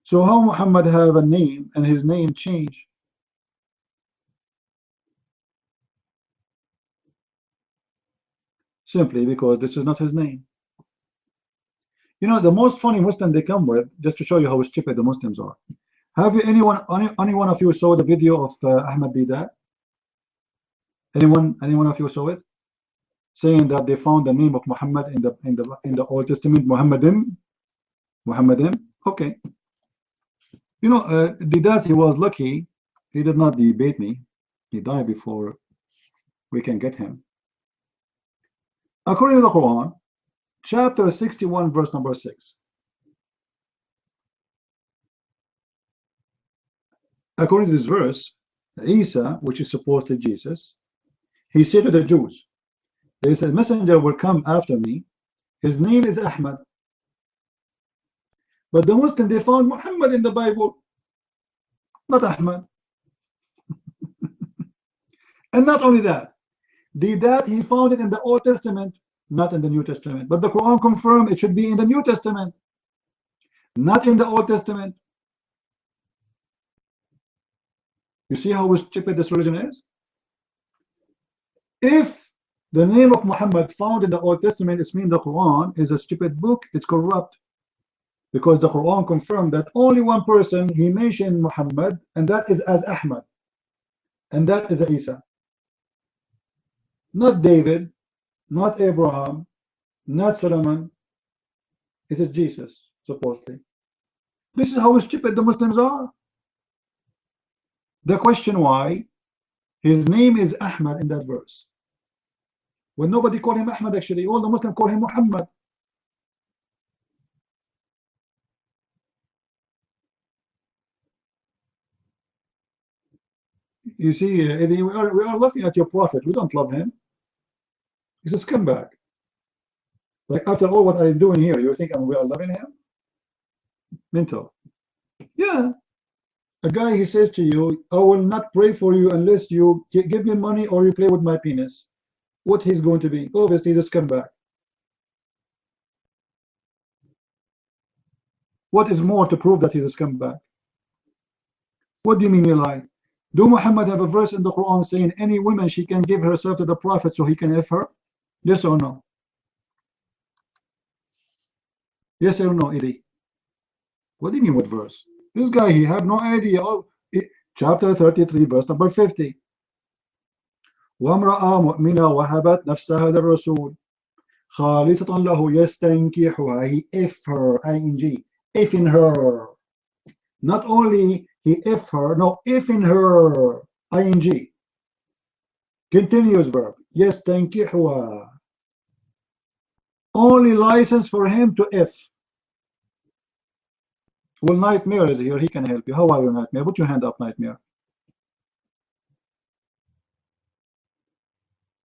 So how Muhammad have a name and his name change? Simply because this is not his name. You know, the most funny Muslim they come with, just to show you how stupid the Muslims are. Have you any one of you saw the video of Ahmad Didat? Anyone of you saw it? Saying that they found the name of Muhammad in the Old Testament, Muhammadim. Okay. You know, Didat, he was lucky. He did not debate me. He died before we can get him. According to the Quran, chapter 61, verse number 6. According to this verse, Isa, which is supposedly Jesus, he said to the Jews, there is a messenger will come after me. His name is Ahmad. But the Muslim, they found Muhammad in the Bible, not Ahmad. And not only that, he found it in the Old Testament, not in the New Testament. But the Quran confirmed it should be in the New Testament, not in the Old Testament. You see how stupid this religion is? If the name of Muhammad found in the Old Testament, it means the Quran is a stupid book, it's corrupt. Because the Quran confirmed that only one person he mentioned Muhammad, and that is as Ahmad, and that is Isa. Not David, not Abraham, not Solomon. It is Jesus, supposedly. This is how stupid the Muslims are. The question why his name is Ahmad in that verse, when nobody called him Ahmad, actually all the Muslims call him Muhammad. You see, we are laughing at your prophet. We don't love him. He's a scumbag. Like, after all what I'm doing here, you think we are loving him? Mental. Yeah. A guy, he says to you, I will not pray for you unless you give me money or you play with my penis. What he's going to be? Obviously, he's a scumbag. What is more to prove that he's a scumbag? What do you mean you lie? Do Muhammad have a verse in the Quran saying any woman she can give herself to the Prophet so he can F her? Yes or no? Yes or no, Eddie? What do you mean what verse? This guy, he have no idea. Oh, chapter 33, verse number 50. وامرأة مؤمنة وهبت نفسها للرسول خالصة له يستنكحها. He F her, ing, F in her. Not only he F her, no, F in her, ing. Continuous verb, يستنكحها. Only license for him to F. Well, Nightmare is here. He can help you. How are you, Nightmare? Put your hand up, Nightmare.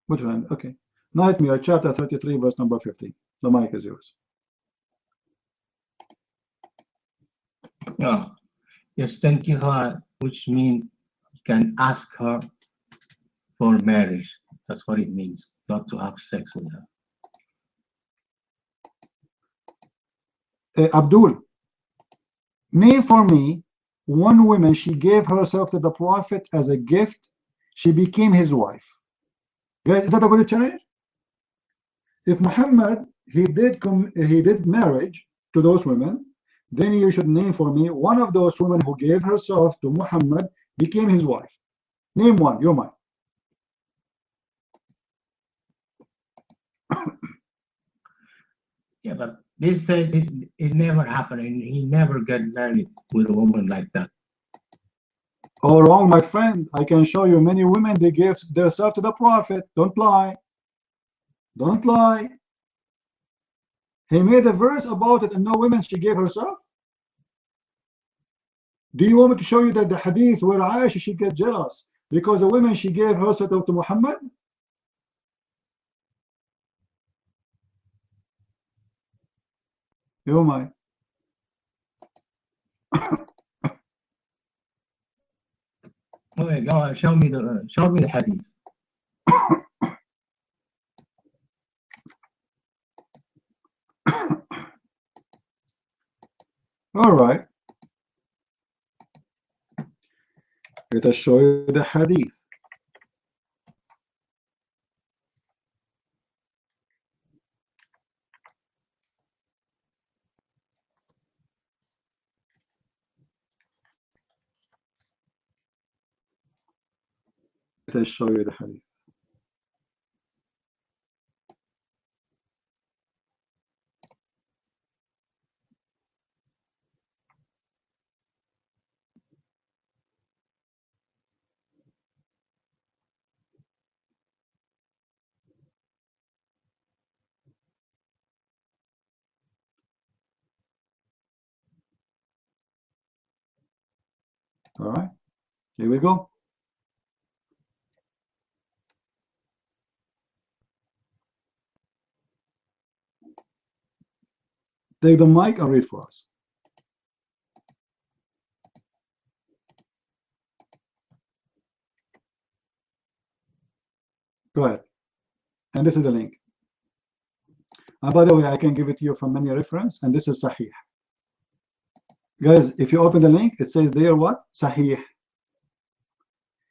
Put your hand. Okay. Nightmare, chapter 33, verse number 50. The mic is yours. Yeah. Yes, thank you, which means you can ask her for marriage. That's what it means, not to have sex with her. Abdul, name for me one woman she gave herself to the Prophet as a gift. She became his wife. Guys, is that a good challenge? If Muhammad he did marriage to those women, then you should name for me one of those women who gave herself to Muhammad, became his wife. Name one. You're mine. Yeah, but they said it never happened, and he never got married with a woman like that. Oh, wrong, my friend. I can show you many women they gave themselves to the Prophet. Don't lie. Don't lie. He made a verse about it, and no women she gave herself. Do you want me to show you that the hadith where Aisha she get jealous because the women she gave herself to Muhammad? You mind? Okay, go on, show me the hadith. All right. Let us show you the hadith. Let us show you the hadith. All right, here we go. Take the mic and read for us. Go ahead. And this is the link. And by the way, I can give it to you from many reference, and this is Sahih. Guys, if you open the link, it says there what? Sahih.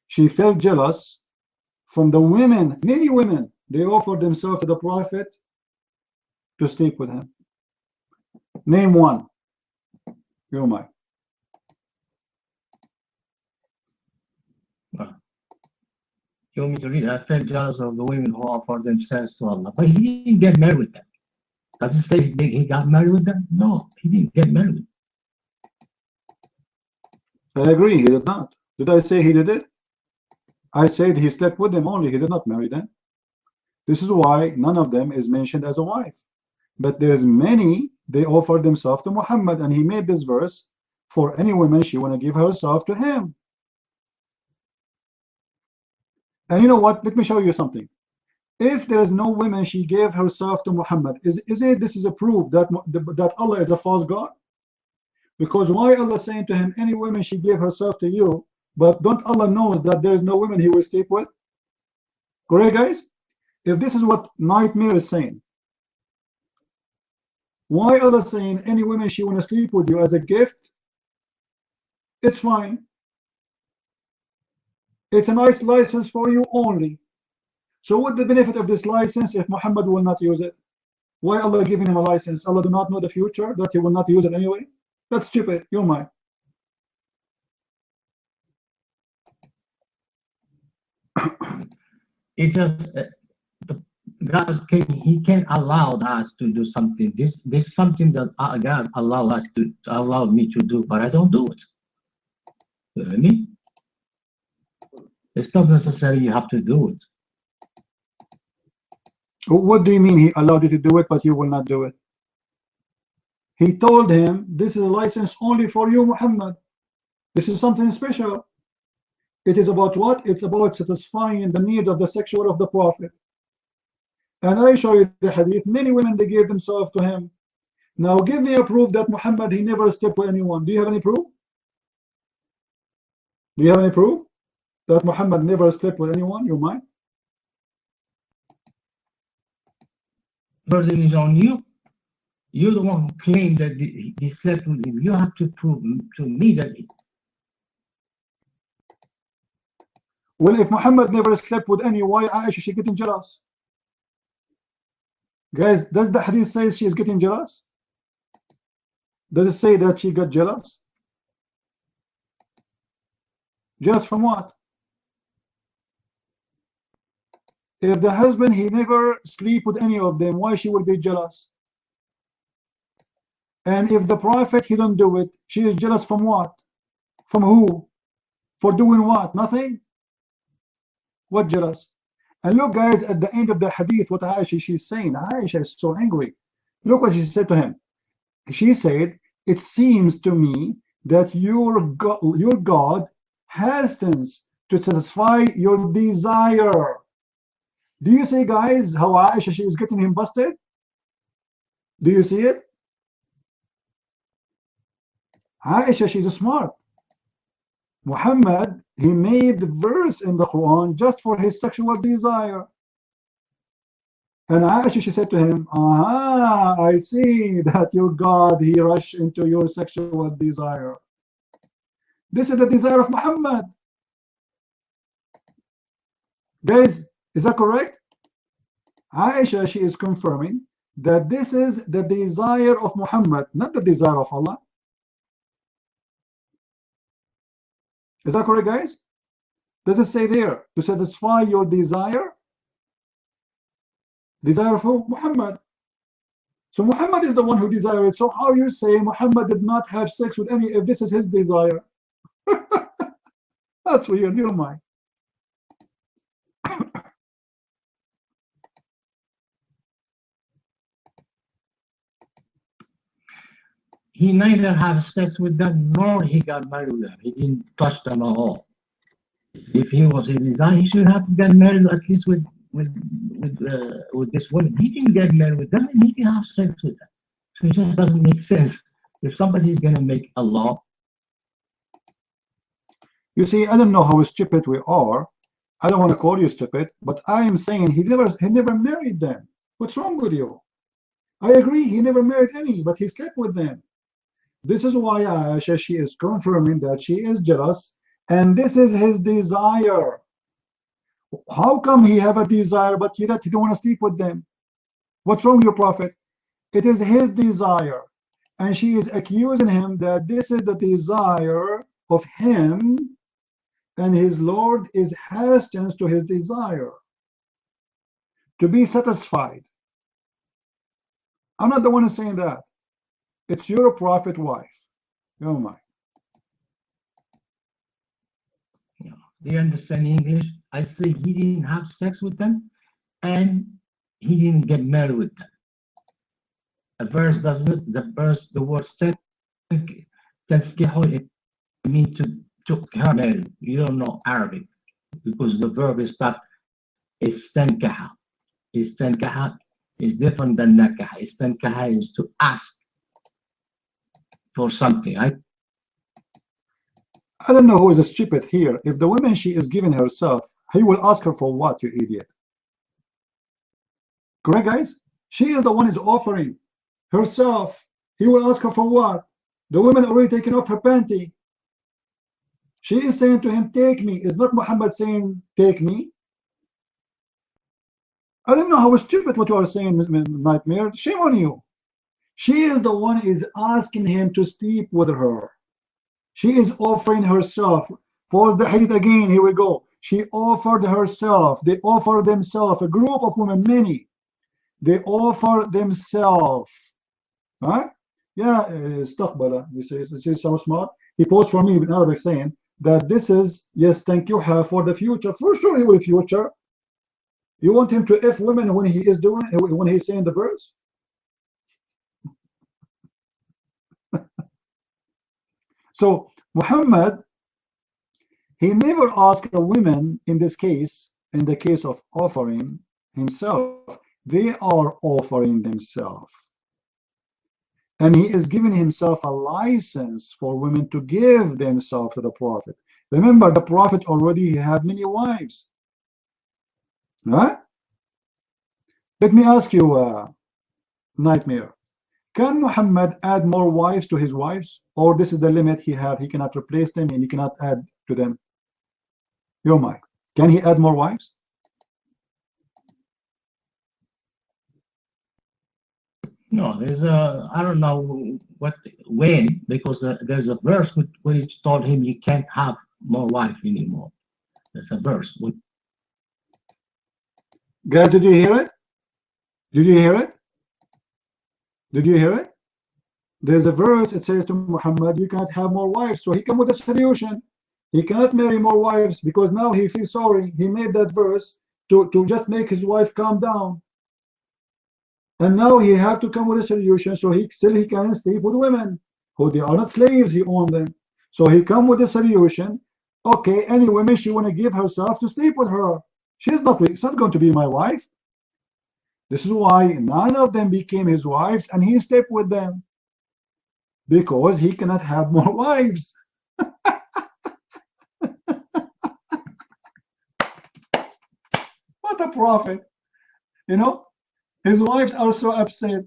She felt jealous from the women, many women, they offered themselves to the Prophet to sleep with him. Name one. You might. You want me to read? I felt jealous of the women who offered themselves to Allah. But he didn't get married with them. Does it say he got married with them? No, he didn't get married with them. I agree, he did not. Did I say he did it? I said he slept with them only, he did not marry them. This is why none of them is mentioned as a wife. But there's many, they offered themselves to Muhammad, and he made this verse for any woman she want to give herself to him. And you know what? Let me show you something. If there is no woman she gave herself to Muhammad, is it this is a proof that Allah is a false God? Because why Allah saying to him, any woman she gave herself to you, but don't Allah knows that there is no woman he will sleep with? Correct, guys? If this is what Nightmare is saying, why Allah saying any woman she want to sleep with you as a gift? It's fine. It's a nice license for you only. So what the benefit of this license if Muhammad will not use it? Why Allah giving him a license? Allah do not know the future, that he will not use it anyway? That's stupid. You're mine. It just God he can't allow us to do something. This something that God allowed me to do, but I don't do it. You know what I mean? It's not necessary you have to do it. What do you mean he allowed you to do it, but you will not do it? He told him, this is a license only for you, Muhammad. This is something special. It is about what? It's about satisfying the needs of the sexual of the Prophet. And I show you the hadith. Many women, they gave themselves to him. Now give me a proof that Muhammad, he never slept with anyone. Do you have any proof? Do you have any proof that Muhammad never slept with anyone? You mind? Burden is on you. You're the one who claimed that he slept with him. You have to prove to me that Well, if Muhammad never slept with any, why Aisha she getting jealous? Guys, does the hadith say she is getting jealous? Does it say that she got jealous? Jealous from what? If the husband he never sleep with any of them, why she will be jealous? And if the Prophet he don't do it, she is jealous from what? From who? For doing what? Nothing? What jealous? And look, guys, at the end of the hadith, what Aisha she's saying. Aisha is so angry. Look what she said to him. She said, it seems to me that your God hastens to satisfy your desire. Do you see, guys, how Aisha she is getting him busted? Do you see it? Aisha, she's smart. Muhammad, he made the verse in the Quran just for his sexual desire. And Aisha, she said to him, aha, I see that your God, he rushed into your sexual desire. This is the desire of Muhammad. Guys, is that correct? Aisha, she is confirming that this is the desire of Muhammad, not the desire of Allah. Is that correct, guys? Does it say there to satisfy your desire? Desire for Muhammad. So Muhammad is the one who desired it. So how you say Muhammad did not have sex with any if this is his desire? That's weird, you don't mind. he neither had sex with them nor he got married with them. He didn't touch them at all. If he was his desire, he should have got married at least with this woman. He didn't get married with them and he didn't have sex with them. So it just doesn't make sense. If somebody's gonna make a law. You see, I don't know how stupid we are. I don't want to call you stupid, but I am saying he never married them. What's wrong with you? I agree, he never married any, but he slept with them. This is why Aisha, she is confirming that she is jealous, and this is his desire. How come he have a desire, but he don't want to sleep with them? What's wrong with your Prophet? It is his desire, and she is accusing him that this is the desire of him, and his Lord is hastens to his desire to be satisfied. I'm not the one who's saying that. It's your Prophet wife. Oh my. Do you understand English? I say he didn't have sex with them and he didn't get married with them. The verse doesn't, the word تنكحوا, it means to her married. You don't know Arabic because the verb is not istankaha. Istankaha is different than nakaha. Istankaha is to ask. for something. I don't know who is stupid here. If the woman she is giving herself, he will ask her for what, you idiot? Correct, guys? She is the one is offering herself. He will ask her for what? The woman already taken off her panty. She is saying to him, take me. Is not Muhammad saying, take me? I don't know how stupid what you are saying, Nightmare. Shame on you. She is the one is asking him to sleep with her. She is offering herself. Pause the hadith again. Here we go. She offered herself. They offered themselves. A group of women, many. They offer themselves. Huh? Yeah, استقبل. You say so smart. He posed for me in Arabic saying that this is, yes, thank you, for the future. For sure he will future. You want him to F women when he is doing, when he's saying the verse? So Muhammad, he never asked a woman in this case, in the case of offering himself. They are offering themselves. And he is giving himself a license for women to give themselves to the Prophet. Remember, the Prophet already had many wives. Right? Let me ask you, Nightmare. Can Muhammad add more wives to his wives? Or this is the limit he have? He cannot replace them and he cannot add to them. Your mic. Can he add more wives? No, there's a, I don't know when, because there's a verse which told him you can't have more wife anymore. There's a verse. Guys, did you hear it? Did you hear it? Did you hear it? There's a verse, it says to Muhammad, you cannot have more wives. So he come with a solution. He cannot marry more wives because now he feels sorry. He made that verse to just make his wife calm down. And now he have to come with a solution so he can sleep with women who they are not slaves, he owned them. So he come with a solution. Okay, any woman she want to give herself to sleep with her. It's not going to be my wife. This is why none of them became his wives and he slept with them. Because he cannot have more wives. What a prophet. You know? His wives are so upset.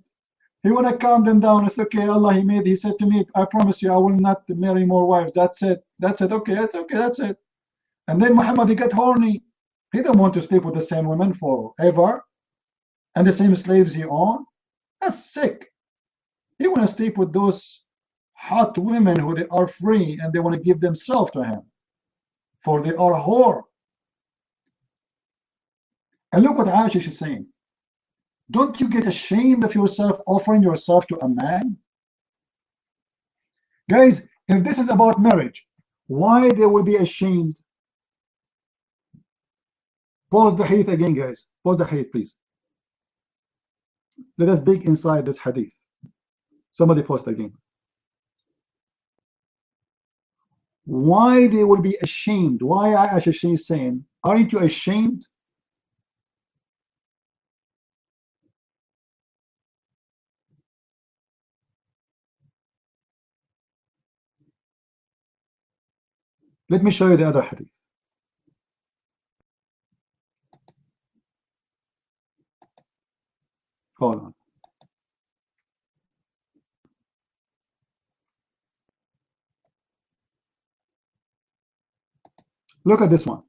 He want to calm them down. It's okay, Allah, he said to me, I promise you I will not marry more wives. That's it. That's it. Okay, that's okay, that's it. And then Muhammad, he got horny. He don't want to sleep with the same women forever. And the same slaves he owned. That's sick. He want to sleep with those hot women who they are free and they want to give themselves to him. For they are a whore. And look what Aisha is saying. Don't you get ashamed of yourself offering yourself to a man? Guys, if this is about marriage, why they will be ashamed? Pause the hadith again, guys. Pause the hadith, please. Let us dig inside this hadith. Somebody post again. Why they will be ashamed? Why Aisha is saying, aren't you ashamed? Let me show you the other hadith. Hold on. Look at this one.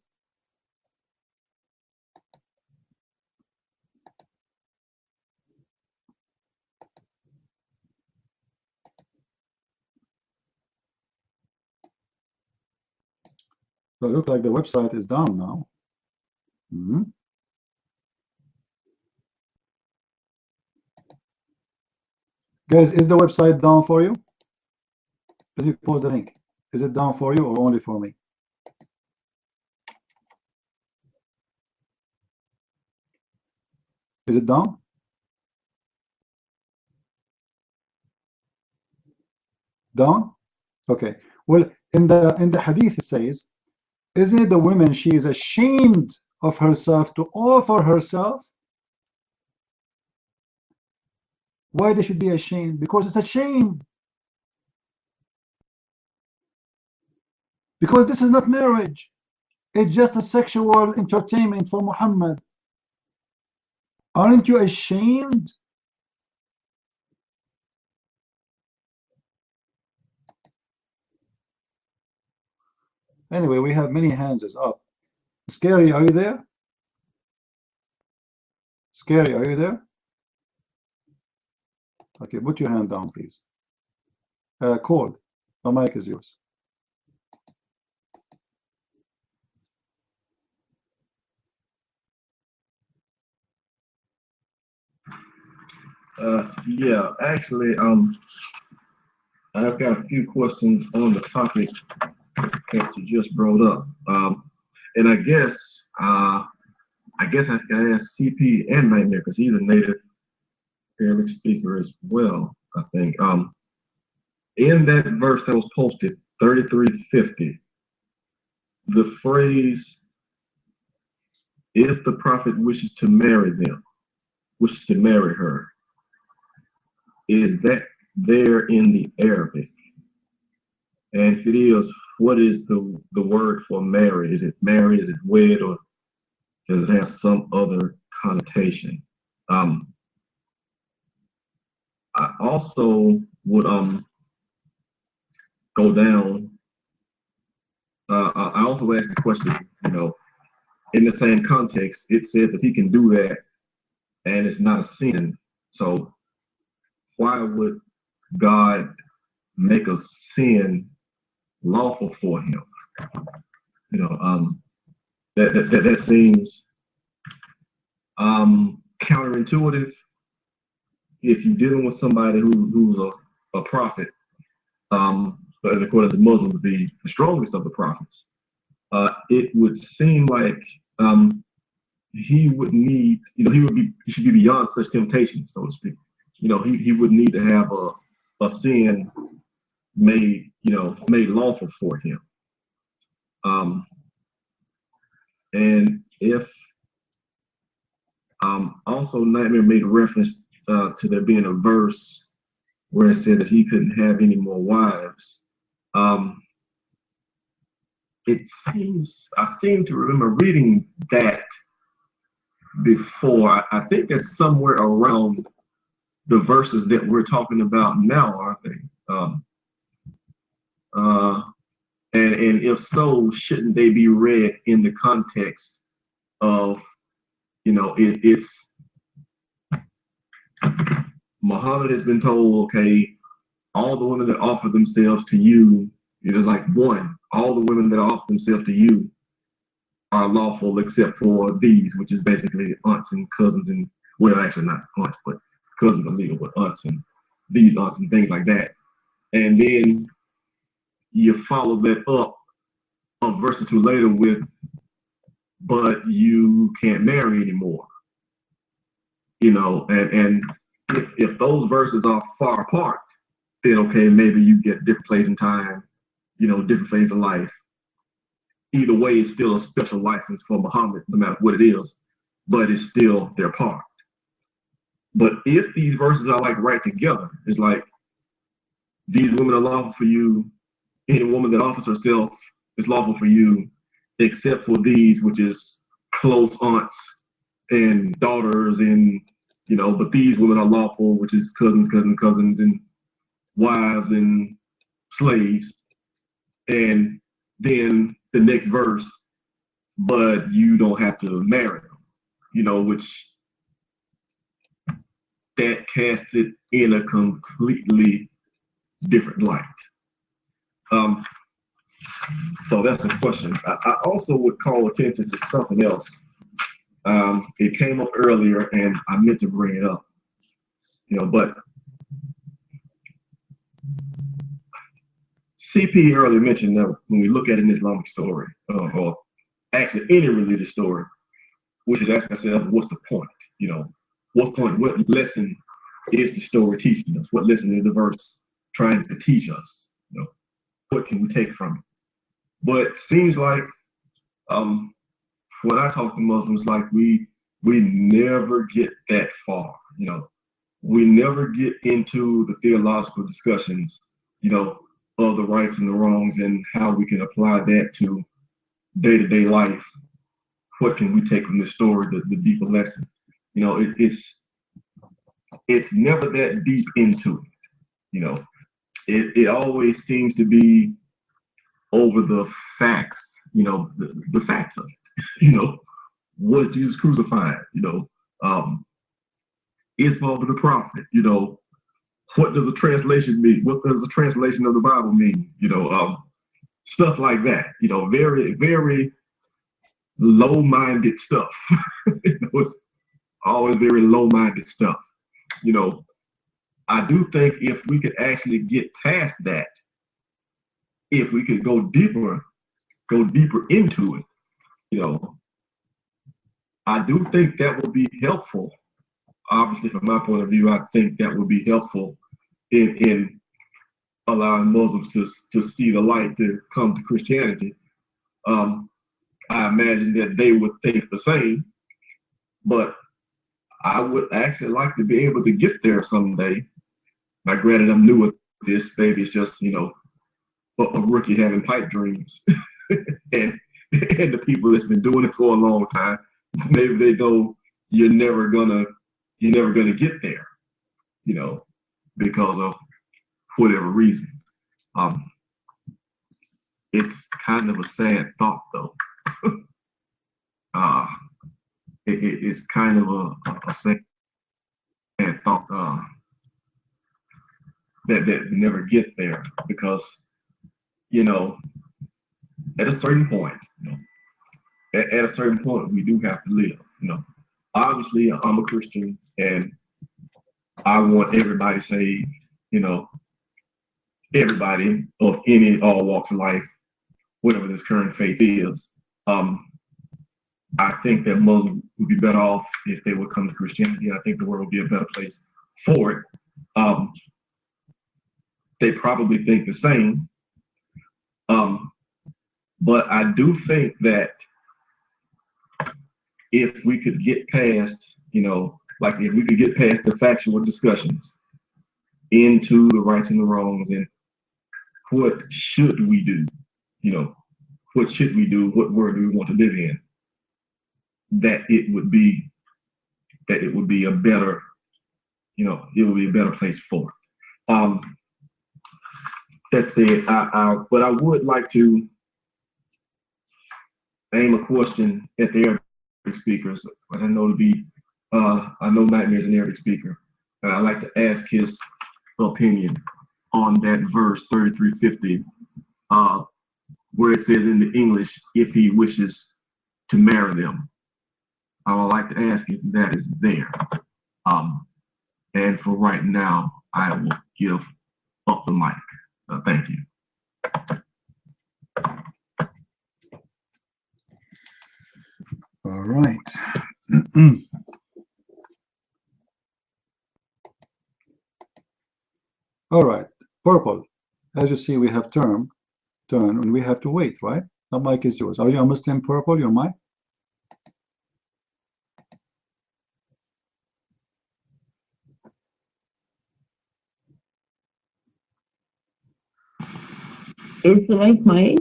So it looks like the website is down now. Guys, is the website down for you? Let me post the link. Is it down for you or only for me? Is it down? Down? Okay. Well, in the hadith it says, isn't it the woman she is ashamed of herself to offer herself? Why they should be ashamed? Because it's a shame. Because this is not marriage. It's just a sexual entertainment for Muhammad. Aren't you ashamed? Anyway, we have many hands is up. Scary, are you there? Scary, are you there? Okay, put your hand down, please. Cole, the mic is yours. Yeah, actually, I've got a few questions on the topic that you just brought up. And I guess I can ask CP and Nightmare because he's a native Arabic speaker as well, I think. In that verse that was posted, 3350, the phrase, if the prophet wishes to marry them, wishes to marry her, is that there in the Arabic? And if it is, what is the word for marry? Is it marry? Is it wed? Or does it have some other connotation? I also would go down. I also asked the question, you know, in the same context, it says that he can do that and it's not a sin. So why would God make a sin lawful for him? You know, that seems counterintuitive. If you're dealing with somebody who's a prophet, but according to Muslims, the strongest of the prophets, it would seem like he would need, you know, he should be beyond such temptation, so to speak. You know, he would need to have a sin made lawful for him. And if also Nightmare made a reference to there being a verse where it said that he couldn't have any more wives. I seem to remember reading that before. I think that's somewhere around the verses that we're talking about now, aren't they? And if so, shouldn't they be read in the context of, you know, it's Muhammad has been told, okay, all the women that offer themselves to you, it is like one, all the women that offer themselves to you are lawful except for these, which is basically aunts and cousins and, well, actually not aunts, but cousins are legal, but aunts and these aunts and things like that. And then you follow that up a verse or two later with, but you can't marry anymore. You know, and if those verses are far apart, then okay, maybe you get different place and time, you know, different phase of life. Either way, it's still a special license for Muhammad, no matter what it is, but it's still their part. But if these verses are like right together, it's like these women are lawful for you. Any woman that offers herself is lawful for you, except for these, which is close aunts and daughters, and you know, but these women are lawful, which is cousins, and wives and slaves. And then the next verse, but you don't have to marry them, you know, which that casts it in a completely different light. So that's the question. I also would call attention to something else. It came up earlier and I meant to bring it up, you know, but CP earlier mentioned that when we look at an Islamic story, or actually any religious story, we should ask ourselves, what's the point? You know, what's the point? What lesson is the story teaching us? What lesson is the verse trying to teach us? You know, what can we take from it? But it seems like when I talk to Muslims, like we never get that far. You know, we never get into the theological discussions. You know, of the rights and the wrongs and how we can apply that to day-to-day life. What can we take from the story, the deeper lesson? You know, it's never that deep into it. You know, it always seems to be over the facts, you know, the facts of it. You know, was Jesus crucified? You know, is Paul the prophet? You know, what does a translation mean? What does a translation of the Bible mean? You know, stuff like that. You know, very, very low-minded stuff. You know, it's always very low-minded stuff. You know, I do think if we could actually get past that, if we could go deeper into it, you know, I do think that would be helpful. Obviously, from my point of view, I think that would be helpful in allowing Muslims to see the light, to come to Christianity. I imagine that they would think the same, but I would actually like to be able to get there someday. Now, granted, I'm new at this. Maybe it's just, you know, a rookie having pipe dreams. and the people that's been doing it for a long time, maybe they know you're never gonna get there, you know, because of whatever reason. It's kind of a sad thought, though. It's kind of a sad thought that we never get there, because, you know, at a certain point, you know, at a certain point, we do have to live. You know, obviously, I'm a Christian and I want everybody saved. You know, everybody of all walks of life, whatever this current faith is. I think that Muslims would be better off if they would come to Christianity. I think the world would be a better place for it. They probably think the same. But I do think that if we could get past, you know, like if we could get past the factual discussions into the rights and the wrongs and what should we do, you know, what should we do, what world do we want to live in, that it would be a better, you know, it would be a better place for it. That said, but I would like to aim a question at the Arabic speakers. But I know Nightmare's an Arabic speaker. I'd like to ask his opinion on that verse 3350, where it says in the English, if he wishes to marry them. I would like to ask if that is there. And for right now, I will give up the mic. Thank you. All right. All right. Purple. As you see, we have turn, and we have to wait, right? The mic is yours. Are you a Muslim, Purple? Your mic? Is the mic mine?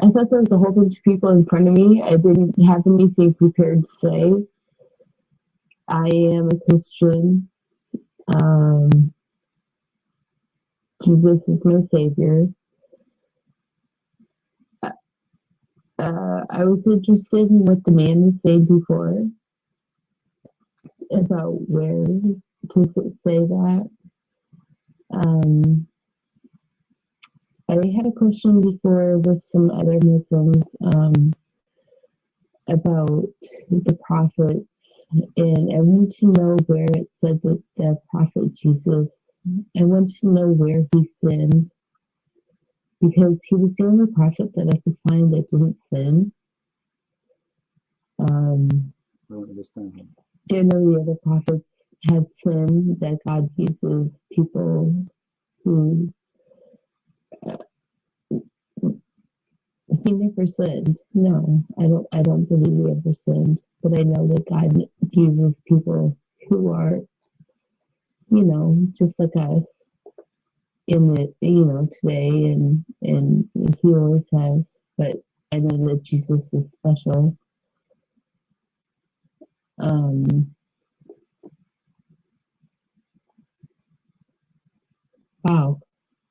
I thought there was a whole bunch of people in front of me. I didn't have anything prepared to say. I am a Christian. Jesus is my savior. I was interested in what the man was saying before about where to say that. I had a question before with some other Muslims about the prophets, and I want to know where it said that the prophet Jesus, I want to know where he sinned, because he was the only prophet that I could find that didn't sin. I don't understand him. There are no other prophets had sinned, that God uses people who he never sinned. No, I don't believe he ever sinned. But I know that God uses people who are you know, just like us in the, you know, today, and he always has. But I know that Jesus is special. Wow,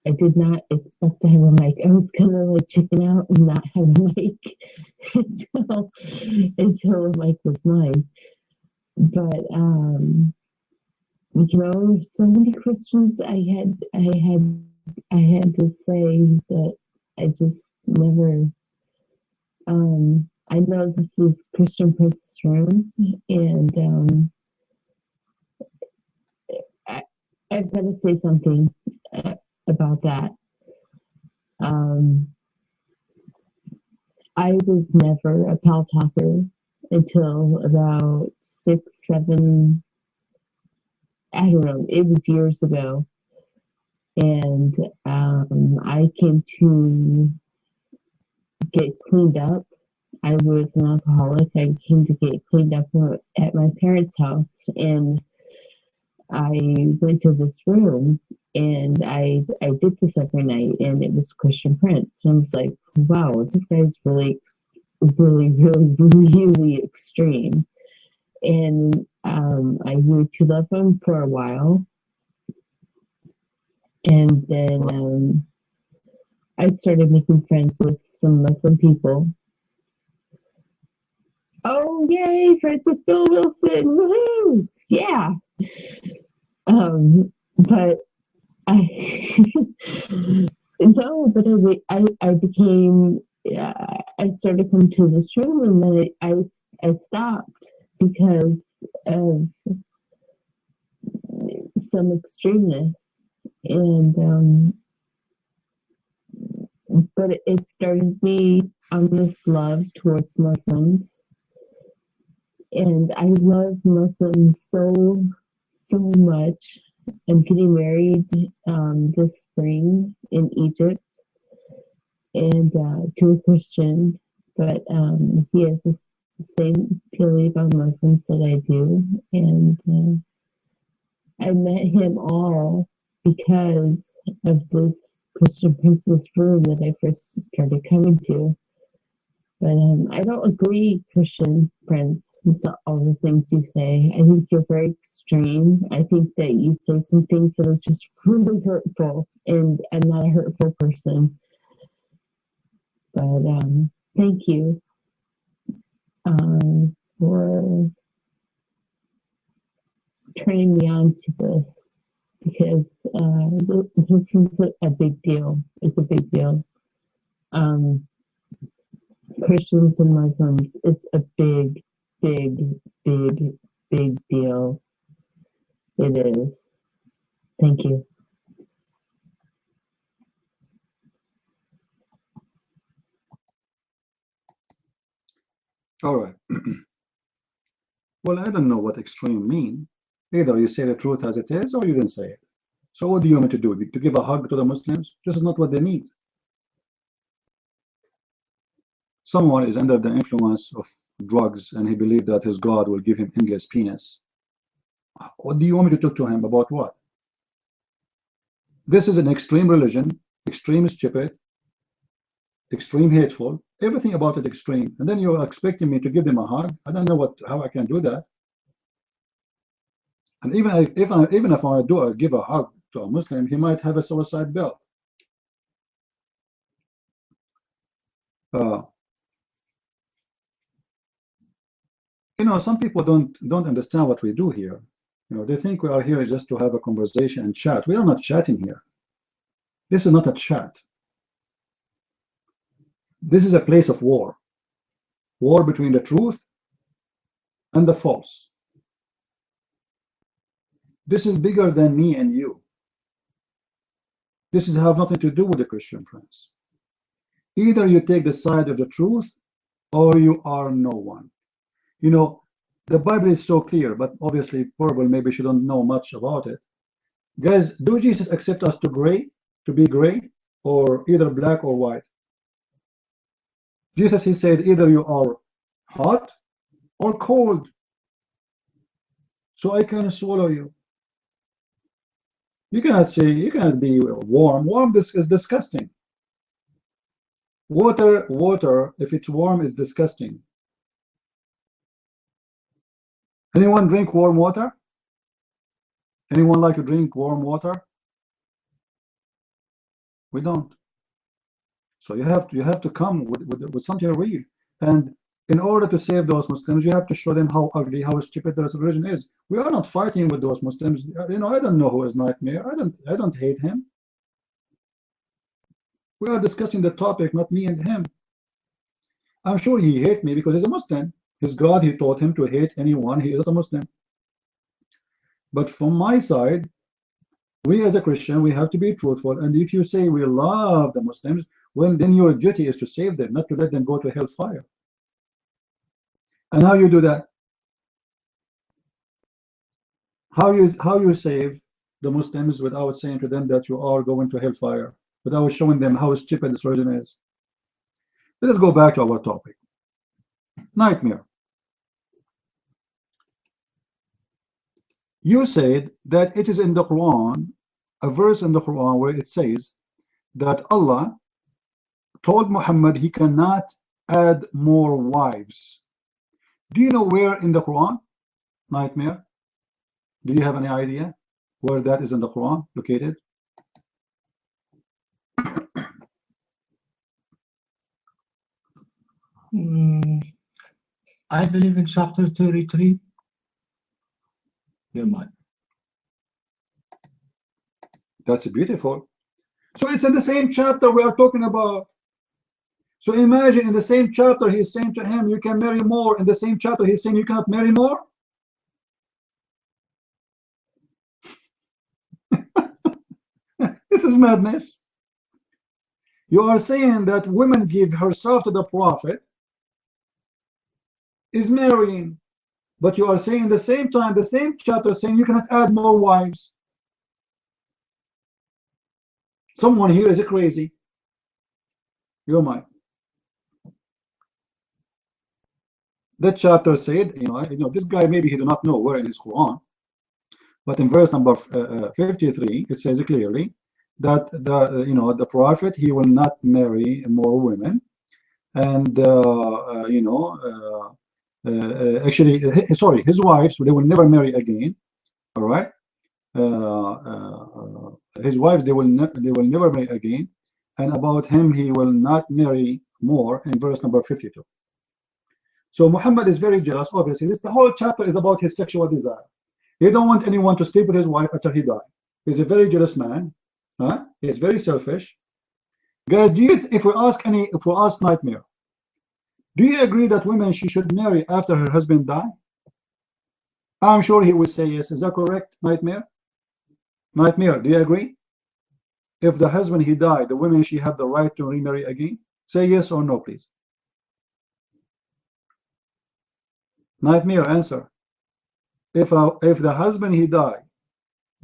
I did not expect to have a mic. I was gonna like chicken out and not have a mic until the mic was mine. But you know, so many questions I had to say that I just never. I know this is Christian Prince's room, and I've got to say something about that. I was never a pal talker until about 6, 7, I don't know, it was years ago. And I came to get cleaned up. I was an alcoholic. I came to get cleaned up at my parents' house, and I went to this room, and I did this every night, and it was Christian Prince. And I was like, wow, this guy's really, really, really, really extreme. And I grew to love him for a while. And then I started making friends with some Muslim people. Oh, yay, friends with Bill Wilson, woohoo! Yeah. But I became, I started coming to this room, and then I stopped because of some extremeness. And but it started me on this love towards Muslims, and I love Muslims so much. I'm getting married this spring in Egypt, and to a Christian, but he has the same feeling about Muslims that I do, and I met him all because of this Christian Prince's room that I first started coming to. But I don't agree, Christian Prince, with all the things you say. I think you're very extreme. I think that you say some things that are just really hurtful, and I'm not a hurtful person. But thank you for turning me on to this, because this is a big deal. It's a big deal. Christians and Muslims, it's a big, big, big, big deal. It is. Thank you. All right. Well, I don't know what extreme mean. Either you say the truth as it is, or you didn't say it. So what do you want me to do? To give a hug to the Muslims? This is not what they need. Someone is under the influence of drugs, and he believes that his God will give him endless penis. What do you want me to talk to him about? What? This is an extreme religion, extreme stupid, extreme hateful, everything about it extreme. And then you're expecting me to give them a hug? I don't know how I can do that. And even if I give a hug to a Muslim, he might have a suicide bill. You know, some people don't understand what we do here. You know, they think we are here just to have a conversation and chat. We are not chatting here. This is not a chat. This is a place of war. War between the truth and the false. This is bigger than me and you. This has nothing to do with the Christian Prince. Either you take the side of the truth, or you are no one. You know, the Bible is so clear, but obviously probably maybe you don't know much about it. Guys, do Jesus accept us to be gray, or either black or white? Jesus, he said, either you are hot or cold, so I can swallow you. You cannot say, you cannot be warm. Warm is disgusting. Water, if it's warm, is disgusting. Anyone drink warm water? Anyone like to drink warm water? We don't. So you have to come with something real. And in order to save those Muslims, you have to show them how ugly, how stupid their religion is. We are not fighting with those Muslims. You know, I don't know who is Nightmare. I don't hate him. We are discussing the topic, not me and him. I'm sure he hates me because he's a Muslim. His God, he taught him to hate anyone. He is not a Muslim. But from my side, we as a Christian, we have to be truthful. And if you say we love the Muslims, well, then your duty is to save them, not to let them go to hellfire. And how you do that? How you save the Muslims without saying to them that you are going to hellfire, without showing them how stupid this religion is? Let us go back to our topic. Nightmare. You said that it is in the Quran, a verse in the Quran where it says that Allah told Muhammad he cannot add more wives. Do you know where in the Quran? Nightmare. Do you have any idea where that is in the Quran located? I believe in chapter 33. Your mind. That's beautiful. So it's in the same chapter we are talking about. So imagine in the same chapter he's saying to him, you can marry more. In the same chapter he's saying you cannot marry more. This is madness. You are saying that women give herself to the Prophet is marrying. But you are saying the same time, the same chapter saying you cannot add more wives. Someone here is crazy. You're mine. That chapter said, you know, this guy maybe he do not know where in his Quran, but in verse number 53, it says clearly that the Prophet, he will not marry more women, and actually, sorry, his wives, they will never marry again. All right, his wives, they will never marry again, and about him, he will not marry more. In verse number 52. So Muhammad is very jealous. Obviously, the whole chapter is about his sexual desire. He don't want anyone to sleep with his wife after he died. He's a very jealous man. He's very selfish. Guys, if we ask Nightmare, do you agree that women she should marry after her husband died? I'm sure he will say yes. Is that correct, Nightmare? Nightmare, do you agree? If the husband he died, the women she have the right to remarry again? Say yes or no, please. Nightmare, answer. If the husband he died,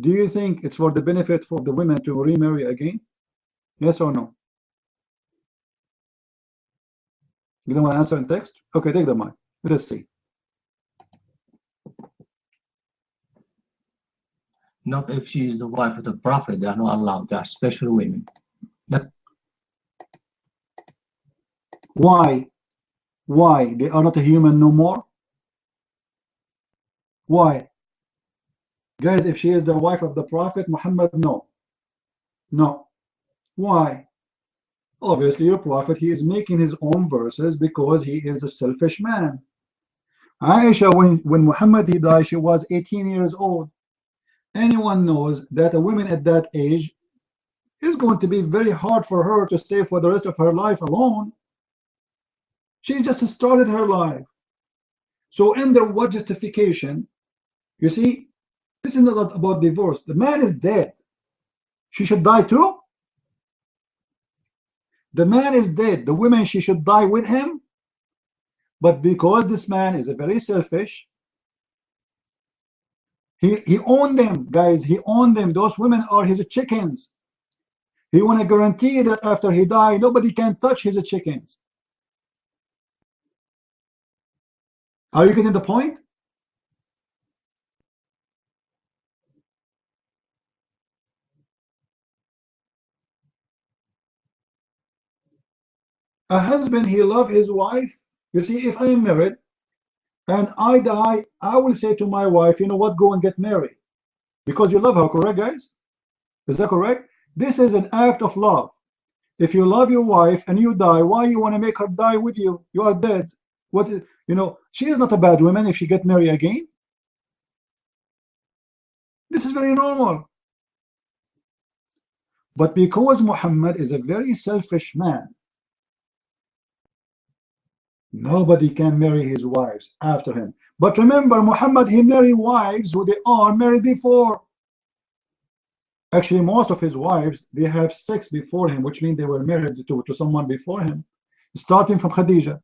do you think it's for the benefit for the women to remarry again? Yes or no? You don't want to answer in text? Okay, take the mic. Let us see. Not if she is the wife of the Prophet. They are not allowed. They are special women. Why? Why? They are not a human no more? Why? Guys, if she is the wife of the Prophet Muhammad, no. No. Why? Obviously, your Prophet, he is making his own verses because he is a selfish man. Aisha, when Muhammad he died, she was 18 years old. Anyone knows that a woman at that age is going to be very hard for her to stay for the rest of her life alone. She just started her life. So under what justification? You see, this is not about divorce. The man is dead. She should die too? The man is dead. The woman, she should die with him. But because this man is a very selfish, he owned them, guys. He owned them. Those women are his chickens. He want to guarantee that after he died, nobody can touch his chickens. Are you getting the point? A husband, he love his wife. You see, if I am married and I die, I will say to my wife, you know what, go and get married. Because you love her, correct, guys? Is that correct? This is an act of love. If you love your wife and you die, why you want to make her die with you? You are dead. What is, you know, she is not a bad woman if she get married again. This is very normal. But because Muhammad is a very selfish man, nobody can marry his wives after him. But remember, Muhammad, he married wives who they are married before. Actually, most of his wives, they have sex before him, which means they were married to someone before him, starting from Khadija.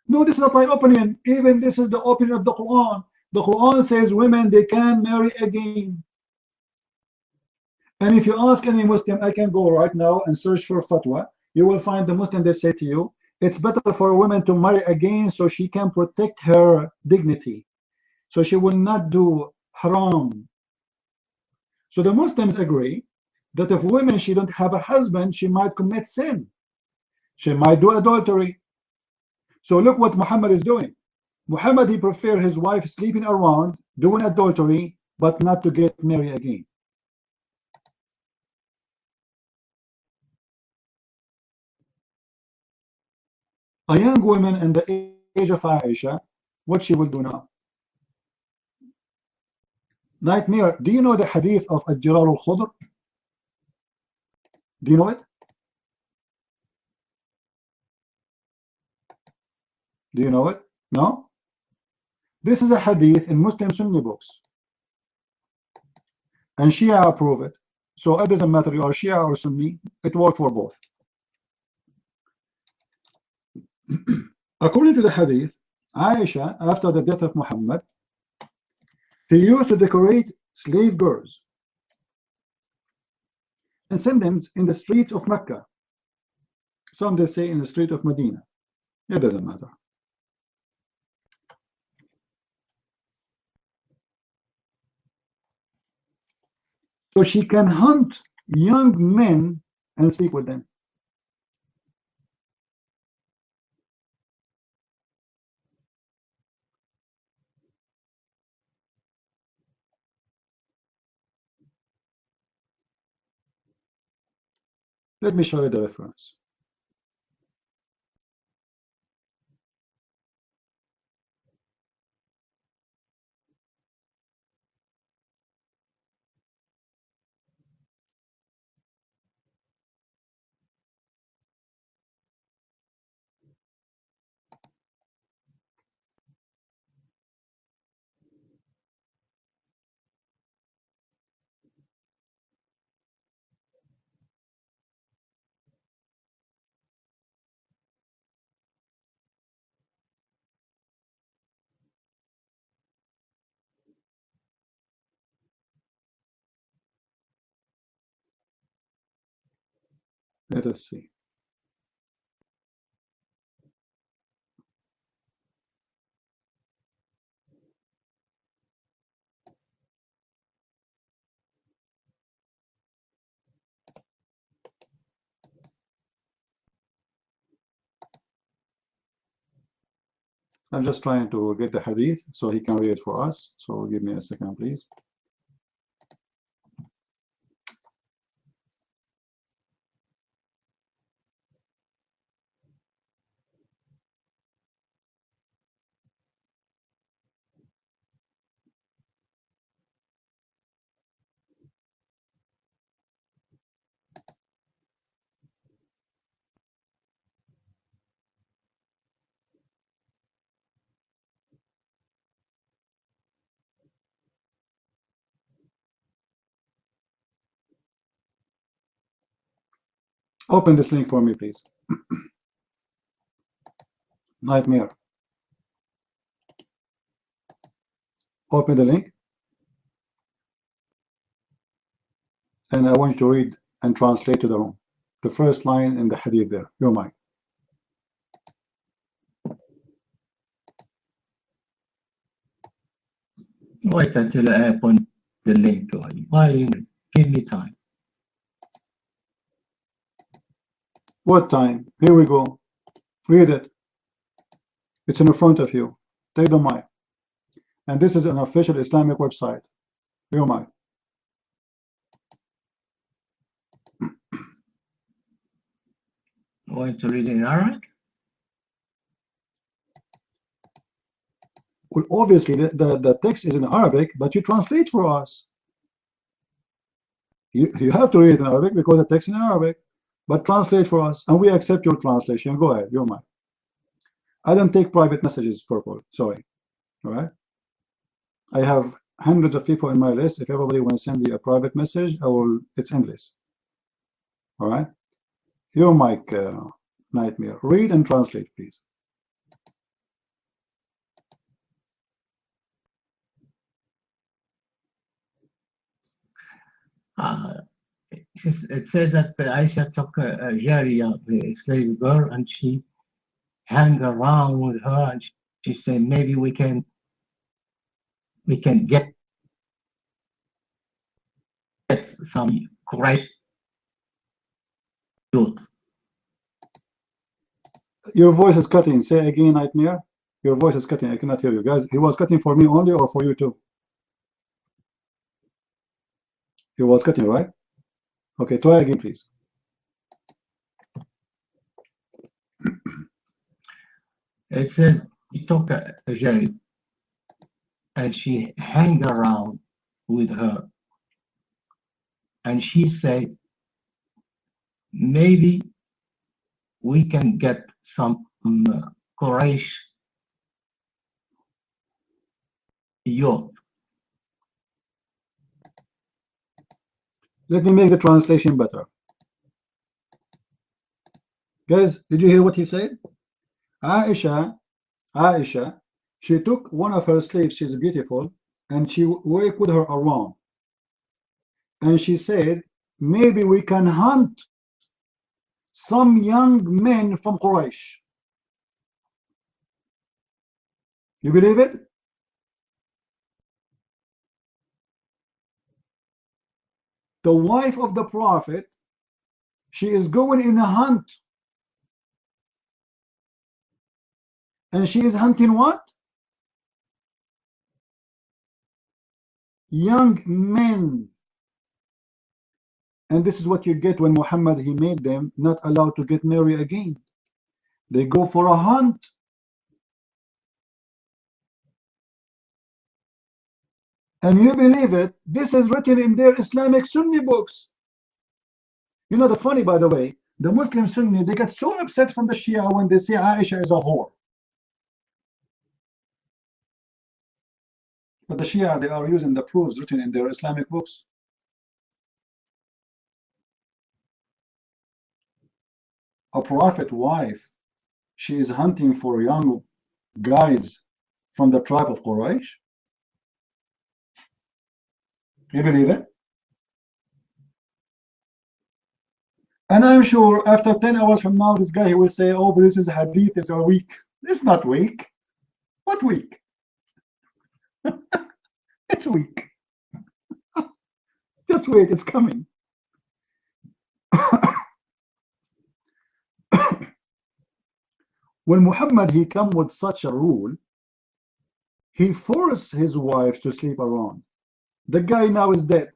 No, this is not my opinion. Even this is the opinion of the Quran. The Quran says women, they can marry again. And if you ask any Muslim, I can go right now and search for fatwa. You will find the Muslim, they say to you, it's better for a woman to marry again so she can protect her dignity. So she will not do haram. So the Muslims agree that if women, she don't have a husband, she might commit sin. She might do adultery. So look what Muhammad is doing. Muhammad, he prefer his wife sleeping around, doing adultery, but not to get married again. A young woman in the age of Aisha, what she will do now? Nightmare, do you know the hadith of Al-Jirar al-Khudr? Do you know it? Do you know it? No? This is a hadith in Muslim Sunni books. And Shia approve it. So it doesn't matter you are Shia or Sunni, it worked for both. According to the hadith, Aisha, after the death of Muhammad, he used to decorate slave girls and send them in the streets of Mecca. Some they say in the street of Medina. It doesn't matter. So she can hunt young men and sleep with them. Let me show you the reference. Let us see. I'm just trying to get the hadith so he can read it for us. So give me a second, please. Open this link for me, please. Nightmare. Open the link. And I want you to read and translate to the room. The first line in the hadith there. Your mic. Wait until I point the link to you. Why? Give me time. What time? Here we go. Read it. It's in front of you. Take the mic. And this is an official Islamic website. Your mic. Want to read it in Arabic? Well, obviously the text is in Arabic, but you translate for us. You have to read it in Arabic because the text is in Arabic, but translate for us, and we accept your translation. Go ahead, your mic. I don't take private messages, Purple. Sorry. All right. I have hundreds of people in my list. If everybody wants to send you a private message, I will. It's endless. All right. Your mic, Nightmare. Read and translate, please. It says that Aisha took a Jariya, a slave girl, and she hung around with her, and she said, maybe we can get some Quraysh youth. Your voice is cutting. Say again, Nightmare. Your voice is cutting. I cannot hear you. Guys, he was cutting for me only or for you too? He was cutting, right? Okay, try again, please. It says she took a Jari and she hung around with her, and she said, maybe we can get some Quraysh youth. Let me make the translation better. Guys, did you hear what he said? Aisha, she took one of her slaves, she's beautiful, and she worked with her around. And she said, maybe we can hunt some young men from Quraysh. You believe it? The wife of the Prophet, she is going in a hunt. And she is hunting what? Young men. And this is what you get when Muhammad, he made them not allowed to get married again. They go for a hunt. And you believe it, this is written in their Islamic Sunni books. You know the funny, by the way, the Muslim Sunni, they get so upset from the Shia when they say Aisha is a whore. But the Shia, they are using the proofs written in their Islamic books. A prophet wife, she is hunting for young guys from the tribe of Quraysh. You believe it? And I'm sure after 10 hours from now, this guy, he will say, oh, but this is hadith, it's a weak. It's not weak. What weak? It's weak. Just wait, it's coming. When Muhammad, he come with such a rule, he forced his wife to sleep around. The guy now is dead.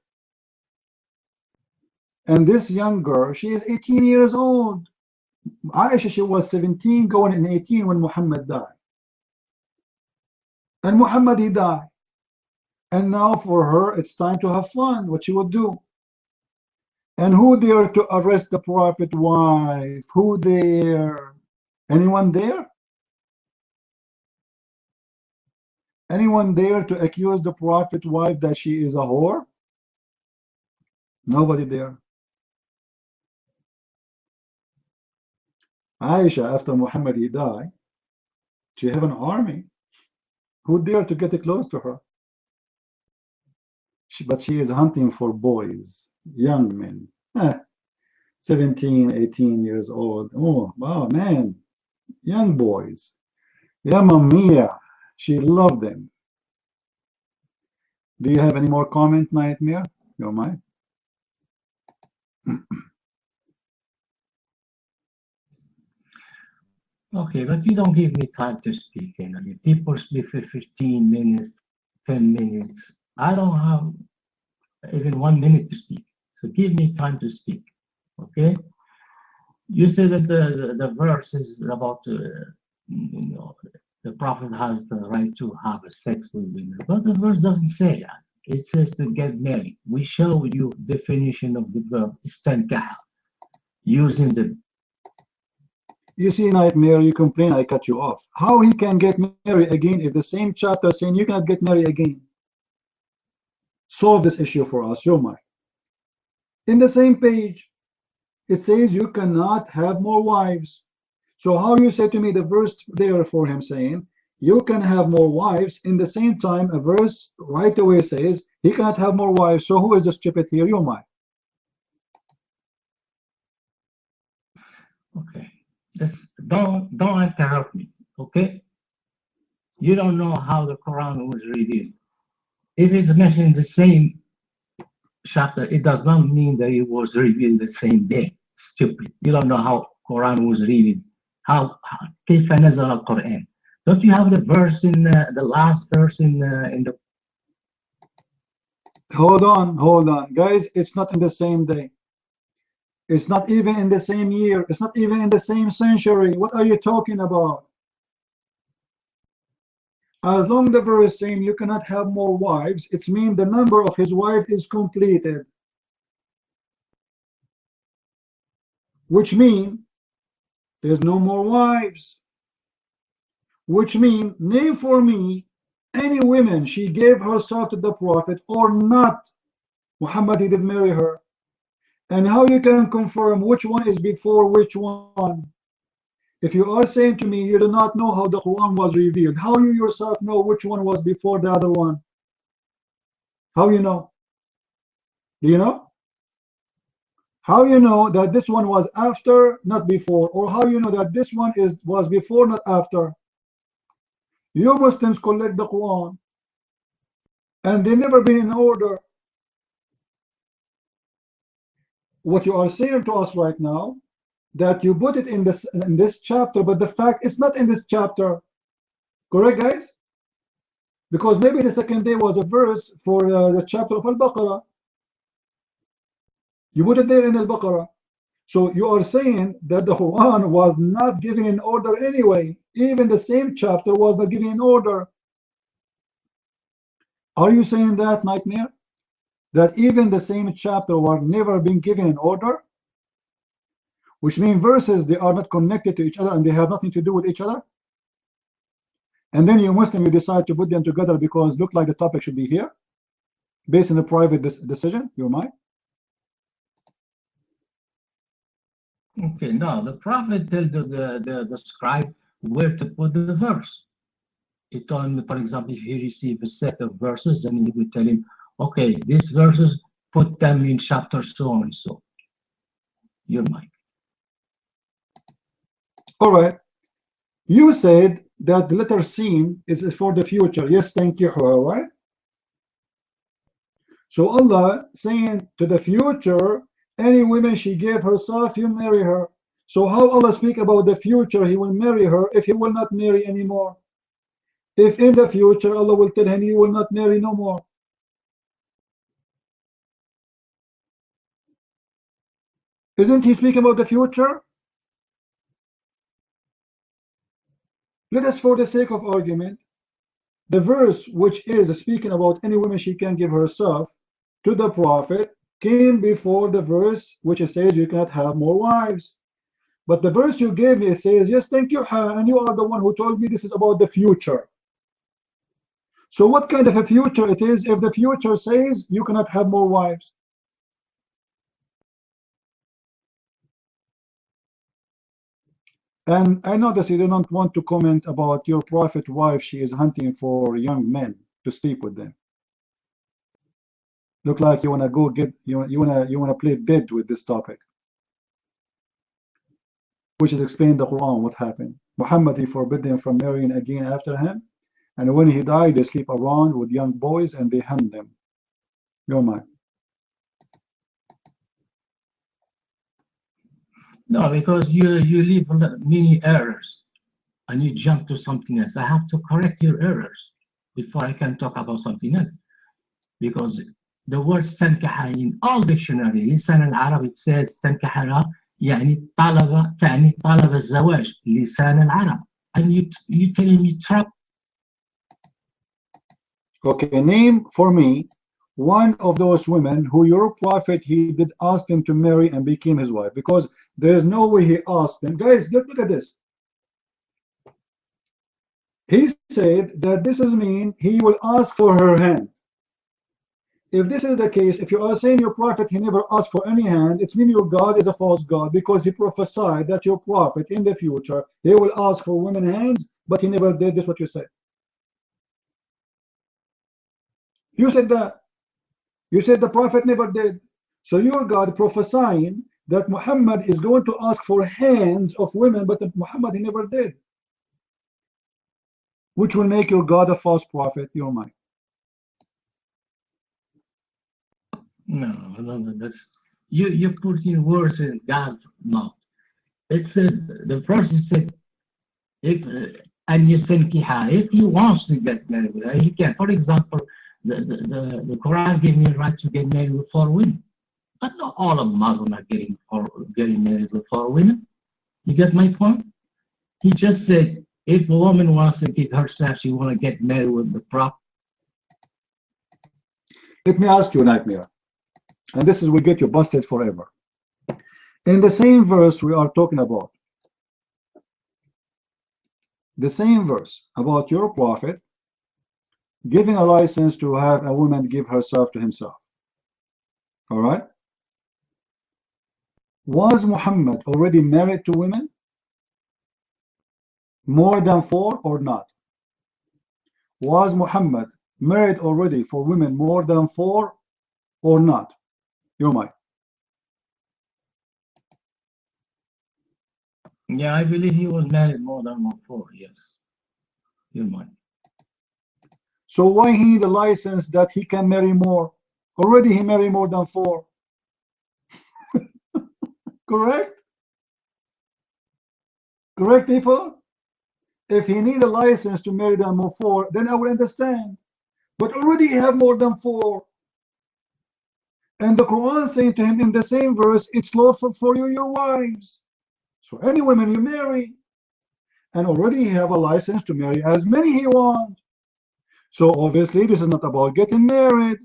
And this young girl, she is 18 years old. Aisha, she was 17, going in 18 when Muhammad died. And Muhammad, he died. And now for her, it's time to have fun, what she would do. And who dare to arrest the Prophet wife? Who dare? Anyone there? Anyone dare to accuse the Prophet wife that she is a whore? Nobody there. Aisha, after Muhammad he died, she have an army. Who dare to get close to her? But she is hunting for boys, young men. 17, 18 years old. Oh, wow, man. Young boys. Ya Mamiya. She loved them. Do you have any more comment, Nightmare? Your mind? Okay, but you don't give me time to speak. You know, people speak for 15 minutes, 10 minutes. I don't have even 1 minute to speak. So give me time to speak. Okay? You say that the verse is about, you know, the prophet has the right to have a sex with women, but the verse doesn't say that. It says to get married. We show you definition of the verb istankaha, using the. You see, Nightmare, you complain I cut you off. How he can get married again if the same chapter saying you cannot get married again? Solve this issue for us, Yomar. In the same page, it says you cannot have more wives. So how you say to me the verse there for him saying you can have more wives, in the same time a verse right away says he cannot have more wives. So who is the stupid here? Yomar. Okay. Don't interrupt me, okay? You don't know how the Quran was revealed. If it's mentioned in the same chapter, it does not mean that it was revealed the same day. Stupid. You don't know how Quran was revealed. كيف نزل القرآن? Don't you have the verse in the last verse in the? Hold on, guys. It's not in the same day. It's not even in the same year. It's not even in the same century. What are you talking about? As long as the verse saying you cannot have more wives, it means the number of his wife is completed. Which means there's no more wives. Which means, name for me any woman she gave herself to the Prophet or not. Muhammad he did marry her. And how you can confirm which one is before which one? If you are saying to me you do not know how the Quran was revealed, how you yourself know which one was before the other one? How you know? Do you know? How you know that this one was after, not before? Or how you know that this one was before, not after? You Muslims collect the Quran and they never been in order. What you are saying to us right now, that you put it in this chapter, but the fact it's not in this chapter. Correct, guys? Because maybe the second day was a verse for the chapter of Al-Baqarah. You put it there in Al-Baqarah. So you are saying that the Quran was not given in order anyway. Even the same chapter was not given in order. Are you saying that, Nightmare? That even the same chapter were never been given in order? Which means verses, they are not connected to each other and they have nothing to do with each other? And then you Muslim, you decide to put them together because look like the topic should be here, based on a private decision, your mind? Okay, no, the Prophet told the scribe where to put the verse. He told him, for example, if he received a set of verses, then he would tell him, okay, these verses, put them in chapter so and so. Your mind. All right. You said that the letter sin is for the future. Yes, thank you, all right? So Allah saying to the future, any woman she gave herself, you marry her. So how Allah speak about the future, he will marry her if he will not marry anymore? If in the future Allah will tell him you will not marry no more. Isn't he speaking about the future? Let us, for the sake of argument, the verse which is speaking about any woman she can give herself to the Prophet came before the verse which says you cannot have more wives. But the verse you gave me, it says, yes, thank you, and you are the one who told me this is about the future. So what kind of a future it is if the future says you cannot have more wives? And I know that you do not want to comment about your prophet wife. She is hunting for young men to sleep with them. Look like you wanna go get you wanna play dead with this topic, which is explain the Quran what happened. Muhammad he forbid them from marrying again after him, and when he died they sleep around with young boys and they hunt them. Your mind. No, because you leave many errors. and you jump to something else. I have to correct your errors before I can talk about something else. Because the word استنكح in all dictionary لسان العرب it says استنكح يعني طلب تعني طلب الزواج لسان العرب, and you telling me trap. Okay, name for me one of those women who your prophet he did ask him to marry and became his wife, because there is no way he asked them. Guys, look at this. He said that this is mean he will ask for her hand. If this is the case, if you are saying your prophet he never asked for any hand, it's mean your God is a false God, because he prophesied that your prophet in the future he will ask for women hands, but he never did. This what you said. You said that. You said the prophet never did. So your God prophesying that Muhammad is going to ask for hands of women, but Muhammad he never did. Which will make your God a false prophet, your mind. No, that's you put in words in God's mouth. It says the person said if and يستنكحها, if he wants to get married with her, he can. For example, the Quran gave me the right to get married with 4 women. But not all of Muslims are getting married with 4 women. You get my point? He just said if a woman wants to give herself, she want to get married with the Prophet. Let me ask you, Nightmare, and this is will get you busted forever. In the same verse we are talking about, the same verse about your prophet giving a license to have a woman give herself to himself. All right? Was Muhammad already married to women? More than 4 or not? Was Muhammad married already for women more than 4 or not? Your mind. Yeah, I believe he was married more than 4, yes. Your mind. So why he need a license that he can marry more? Already he married more than 4. Correct? Correct, people? If he need a license to marry than more 4, then I will understand. But already he have more than 4. And the Quran saying to him in the same verse, it's lawful for you, your wives. So any women you marry. And already he have a license to marry as many he wants. So obviously this is not about getting married.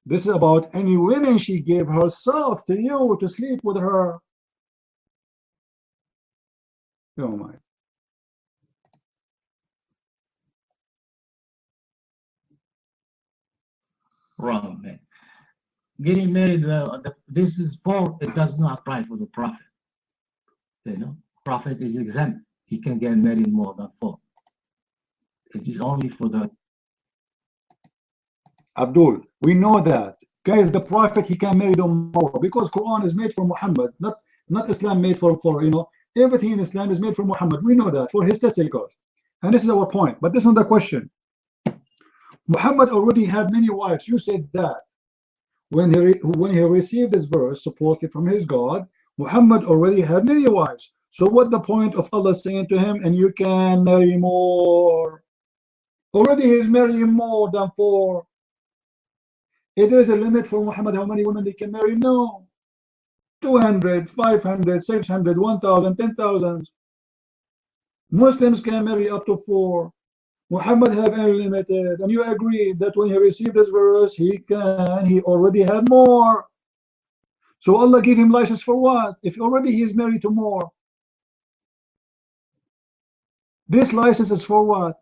This is about any women she gave herself to you to sleep with her. Oh my. Wrong, man. Getting married, this is for, it does not apply for the prophet. You know, prophet is exempt. He can get married more than 4. It is only for the Abdul, we know that. Guys, the prophet he can marry them more because Quran is made for Muhammad, not Islam made for you know, everything in Islam is made for Muhammad. We know that for his testicles. And this is our point. But this is not the question. Muhammad already had many wives. You said that. When he received this verse, supposedly from his God, Muhammad already had many wives. So what the point of Allah saying to him, and you can marry more? Already he's marrying more than 4. If there is a limit for Muhammad how many women they can marry? No. 200, 500, 600, 1,000, 10,000. Muslims can marry up to 4. Muhammad have unlimited, and you agree that when he received this verse, he already had more. So Allah gave him license for what? If already he is married to more. This license is for what?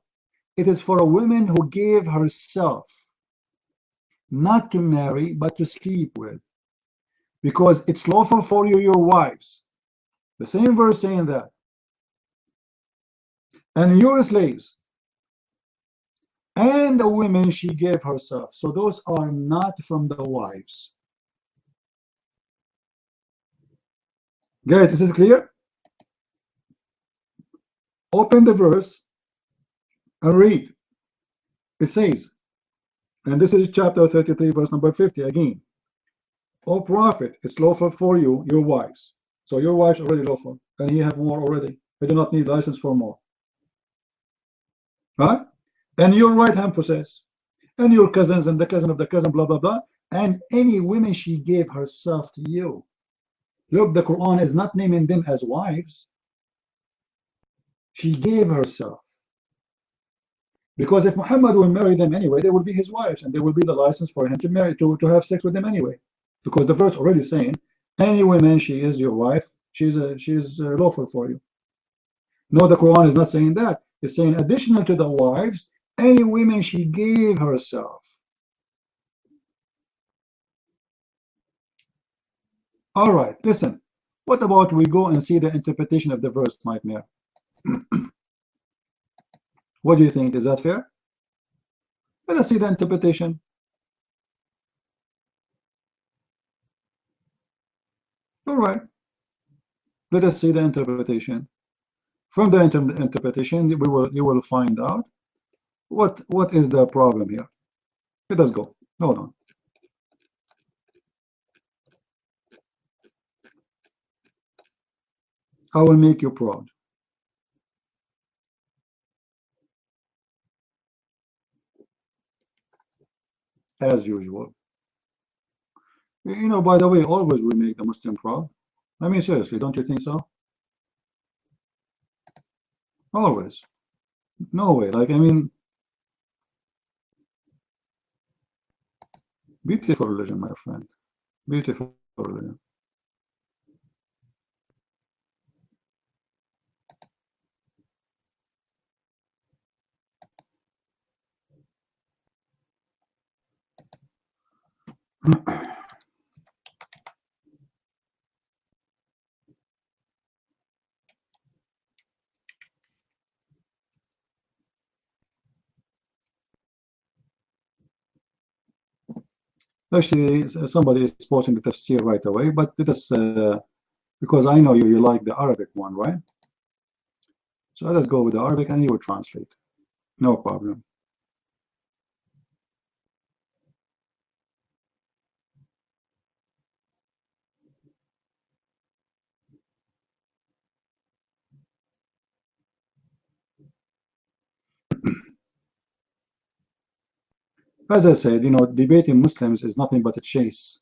It is for a woman who gave herself, not to marry, but to sleep with. Because it's lawful for you, your wives. The same verse saying that. And your slaves. And the women she gave herself. So those are not from the wives. Guys, is it clear? Open the verse and read. It says, and this is chapter 33, verse number 50 again. O prophet, it's lawful for you, your wives. So your wives are already lawful, and he have more already. They do not need license for more. right? And your right hand possess, and your cousins and the cousin of the cousin, blah blah blah, and any women she gave herself to you. Look, the Quran is not naming them as wives. She gave herself. Because if Muhammad will marry them anyway, they will be his wives, and they will be the license for him to marry, to have sex with them anyway. Because the verse already saying, any woman, she is your wife, she's lawful for you. No, the Quran is not saying that. It's saying additional to the wives, any women she gave herself. All right, listen. What about we go and see the interpretation of the verse, Nightmare? What do you think? Is that fair? Let us see the interpretation. All right. Let us see the interpretation. From the interpretation, you will find out what is the problem here. Let us go. Hold on. I will make you proud. As usual. You know, by the way, always we make the Muslim proud. I mean, seriously, don't you think so? Always. No way. Like, I mean, beautiful religion, my friend. Beautiful religion. Actually, somebody is posting the tafsir right away, but let us, because I know you like the Arabic one, right? So let us go with the Arabic and he will translate. No problem. As I said, you know, debating Muslims is nothing but a chase.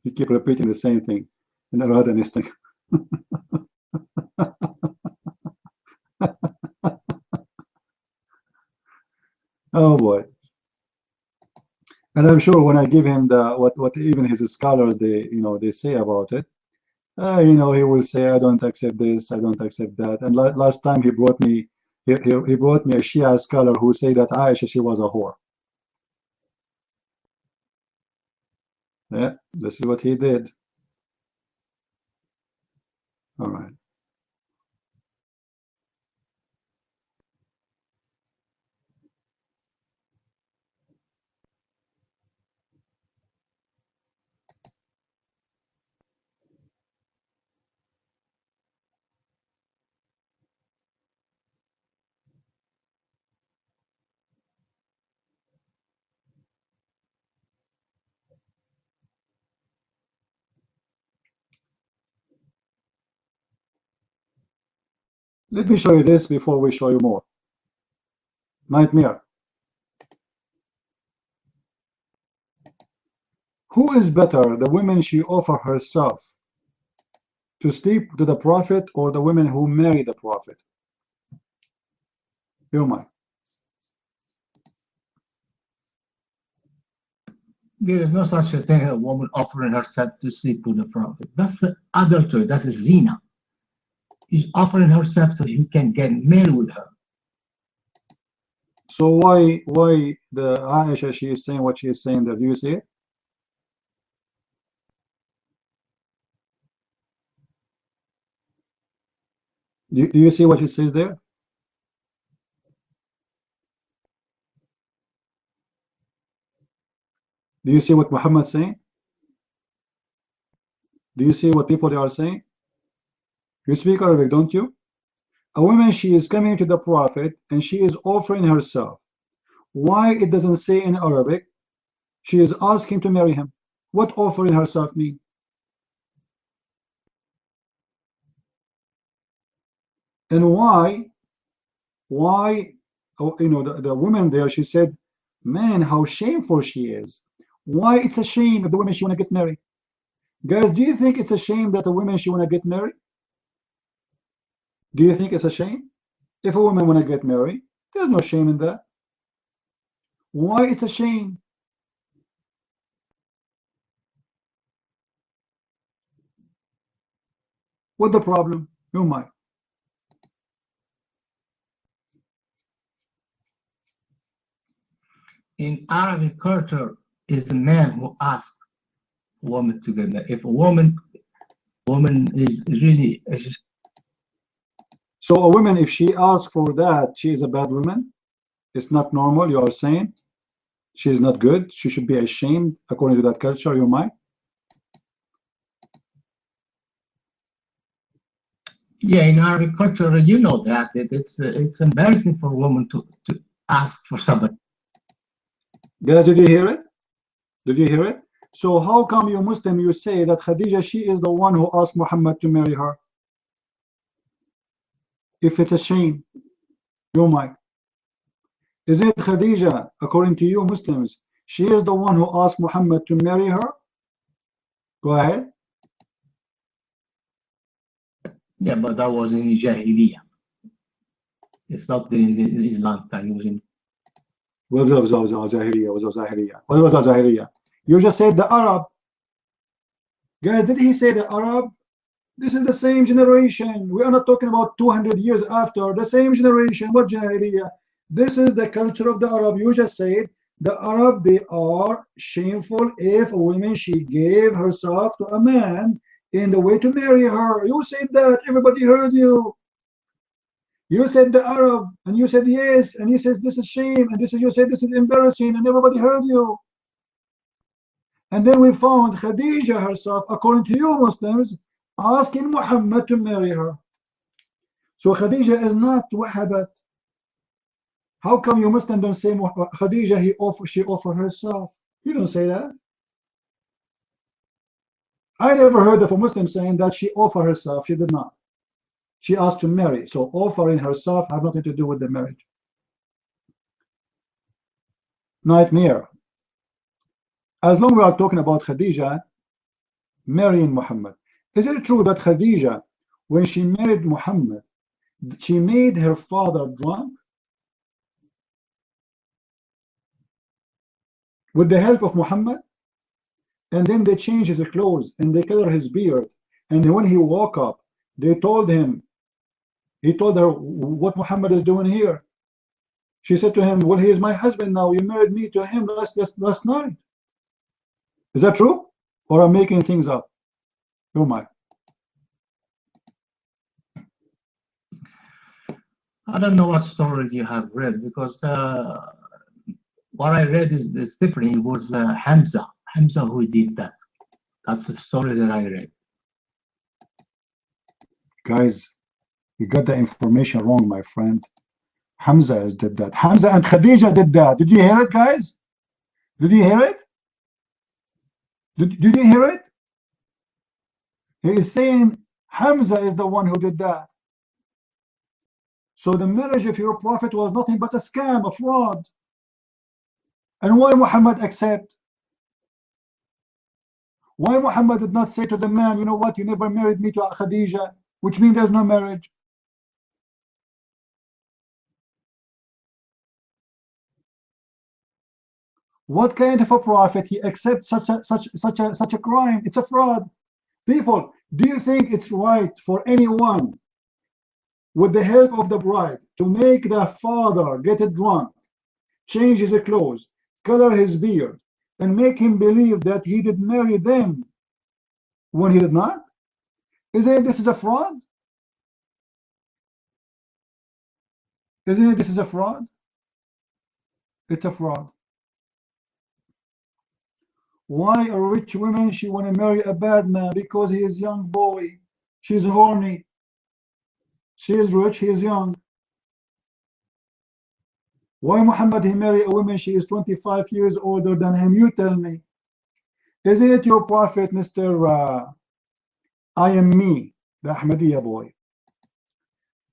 You keep repeating the same thing in another instant. Oh boy. And I'm sure when I give him the what even his scholars they say about it, you know, he will say, I don't accept this, I don't accept that. And last time he brought me he brought me a Shia scholar who said that Aisha, she was a whore. Yeah, this is what he did. All right. Let me show you this before we show you more. Nightmare. Who is better, the women she offer herself to sleep to the Prophet or the women who marry the Prophet? You mind? There is no such a thing, a woman offering herself to sleep with the Prophet. That's adultery, that's a zina. She's offering herself so he can get married with her. So why the Aisha, she is saying what she is saying? That you see it? Do you see what it says there? Do you see what Muhammad is saying? Do you see what people they are saying? You speak Arabic, don't you? A woman, she is coming to the Prophet and she is offering herself. Why it doesn't say in Arabic? She is asking to marry him. What offering herself mean? And why, oh, you know, the woman there, she said, man, how shameful she is. Why it's a shame if the woman she want to get married? Guys, do you think it's a shame that a woman she want to get married? Do you think it's a shame? If a woman want to get married, there's no shame in that. Why it's a shame? What the problem? You might. In Arabic culture, is the man who asks a woman to get married. If a woman is really so a woman, if she asks for that, she is a bad woman. It's not normal. You are saying she is not good. She should be ashamed according to that culture. You might. Yeah, in Arabic culture, you know that it's embarrassing for a woman to ask for somebody. Guys, did you hear it? Did you hear it? So how come you Muslim, you say that Khadija, she is the one who asked Muhammad to marry her? If it's a shame, you might. Is it Khadija, according to you Muslims, she is the one who asked Muhammad to marry her? Go ahead. Yeah, but that was in Jahiliyyah. It's not in the Islam time. It was in. What was Zahiriya? You just said the Arab. Guys, did he say the Arab? This is the same generation. We are not talking about 200 years after. The same generation. What Jahiliya? This is the culture of the Arab. You just said the Arab, they are shameful if a woman, she gave herself to a man in the way to marry her. You said that. Everybody heard you. You said the Arab, and you said yes, and he says this is shame, and this is, you said this is embarrassing, and everybody heard you. And then we found Khadija herself, according to you Muslims, asking Muhammad to marry her. So Khadija is not Wahhabat. How come you Muslims don't say Khadija, she offered herself? You don't say that. I never heard of a Muslim saying that she offered herself. She did not. She asked to marry. So offering herself had nothing to do with the marriage. Nightmare. As long as we are talking about Khadija marrying Muhammad, is it true that Khadija, when she married Muhammad, she made her father drunk? With the help of Muhammad? And then they changed his clothes and they colored his beard. And when he woke up, they told him, he told her what Muhammad is doing here. She said to him, well, he is my husband now. You married me to him last night. Is that true? Or I'm making things up? Oh my. I don't know what story you have read, because what I read is different. It was Hamza who did that. That's the story that I read. Guys, you got the information wrong, my friend. Hamza did that. Hamza and Khadija did that. Did you hear it, guys? Did you hear it? Did you hear it? He is saying Hamza is the one who did that. So the marriage of your prophet was nothing but a scam, a fraud. And why Muhammad accept? Why Muhammad did not say to the man, you know what, you never married me to Khadija, which means there's no marriage? What kind of a prophet he accepts such a crime? It's a fraud. People, do you think it's right for anyone, with the help of the bride, to make the father get drunk, change his clothes, color his beard, and make him believe that he did marry them when he did not? Isn't this is a fraud? Isn't it? This is a fraud. It's a fraud. Why a rich woman, she want to marry a bad man because he is young boy. She's horny. She is rich, he is young. Why Muhammad he marry a woman, she is 25 years older than him? You tell me. Isn't it your prophet, Mr. I am me, the Ahmadiyya boy?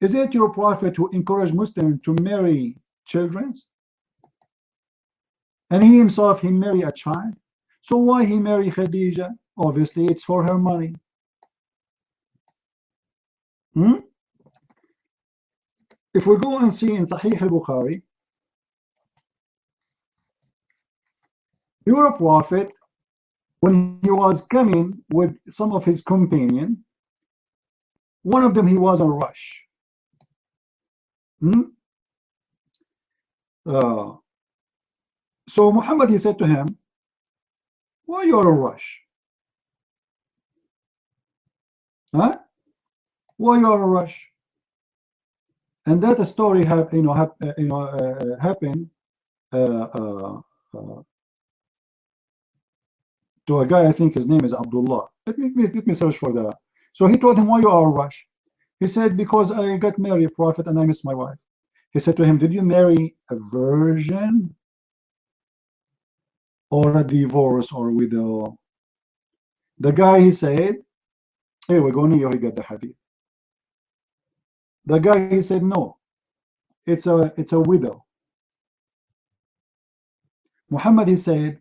Is it your prophet who encouraged Muslims to marry children? And he himself, he marry a child. So why he marry Khadija? Obviously, it's for her money. If we go and see in Sahih al-Bukhari, your prophet, when he was coming with some of his companions, one of them, he was in a rush. So Muhammad, he said to him, why you're in a rush? Huh? Why you're in a rush? And that story happened to a guy, I think his name is Abdullah. Let me search for that. So he told him, why you are in a rush? He said, because I got married, Prophet, and I miss my wife. He said to him, did you marry a virgin or a divorce or widow? The guy, he said, here we go, Neo, he got the hadith. The guy, he said, no, it's a widow. Muhammad, he said,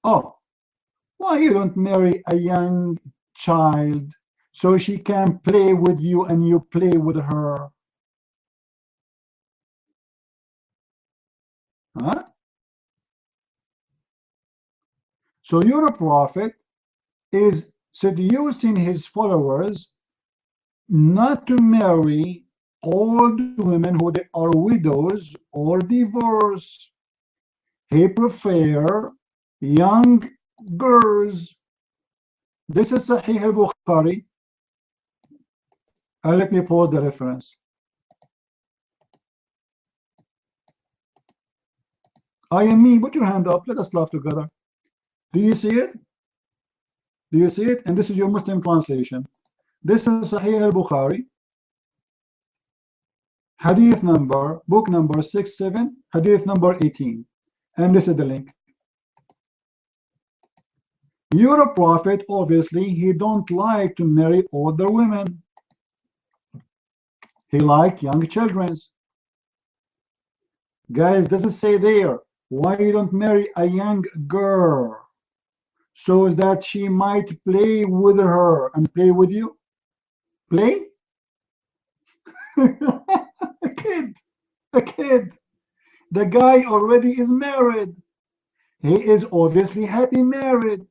oh, why you don't marry a young child so she can play with you and you play with her? Huh? So your prophet is seducing his followers not to marry old women who they are widows or divorced. He prefer young girls. This is Sahih al-Bukhari. Let me pause the reference. I am me. Put your hand up. Let us laugh together. Do you see it? Do you see it? And this is your Muslim translation. This is Sahih al-Bukhari. Hadith number, book number 67, hadith number 18. And this is the link. You're a prophet, obviously, he don't like to marry older women. He like young children. Guys, does it say there, why you don't marry a young girl? So that she might play with her and play with you? Play? A kid. The guy already is married. He is obviously happy married.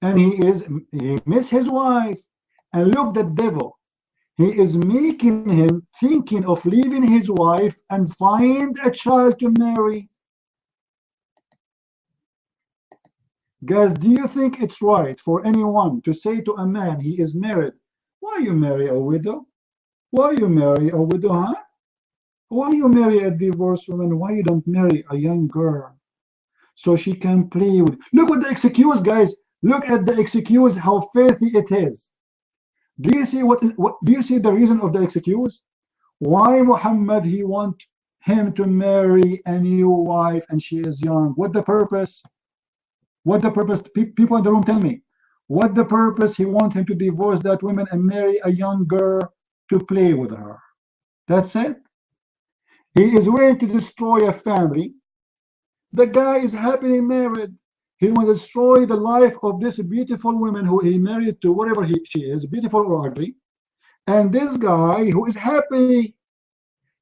And he miss his wife. And look, the devil, he is making him thinking of leaving his wife and find a child to marry. Guys, do you think it's right for anyone to say to a man he is married, why you marry a widow? Why you marry a widow, huh? Why you marry a divorced woman? Why you don't marry a young girl so she can play with? Look at the excuse, guys. Look at the excuse, how filthy it is. Do you see what do you see the reason of the excuse? Why Muhammad he want him to marry a new wife and she is young? What the purpose? What the purpose? People in the room, tell me. What the purpose he want him to divorce that woman and marry a young girl to play with her? That's it. He is willing to destroy a family. The guy is happily married. He will destroy the life of this beautiful woman who he married to, whatever she is, beautiful or ugly. And this guy who is happy,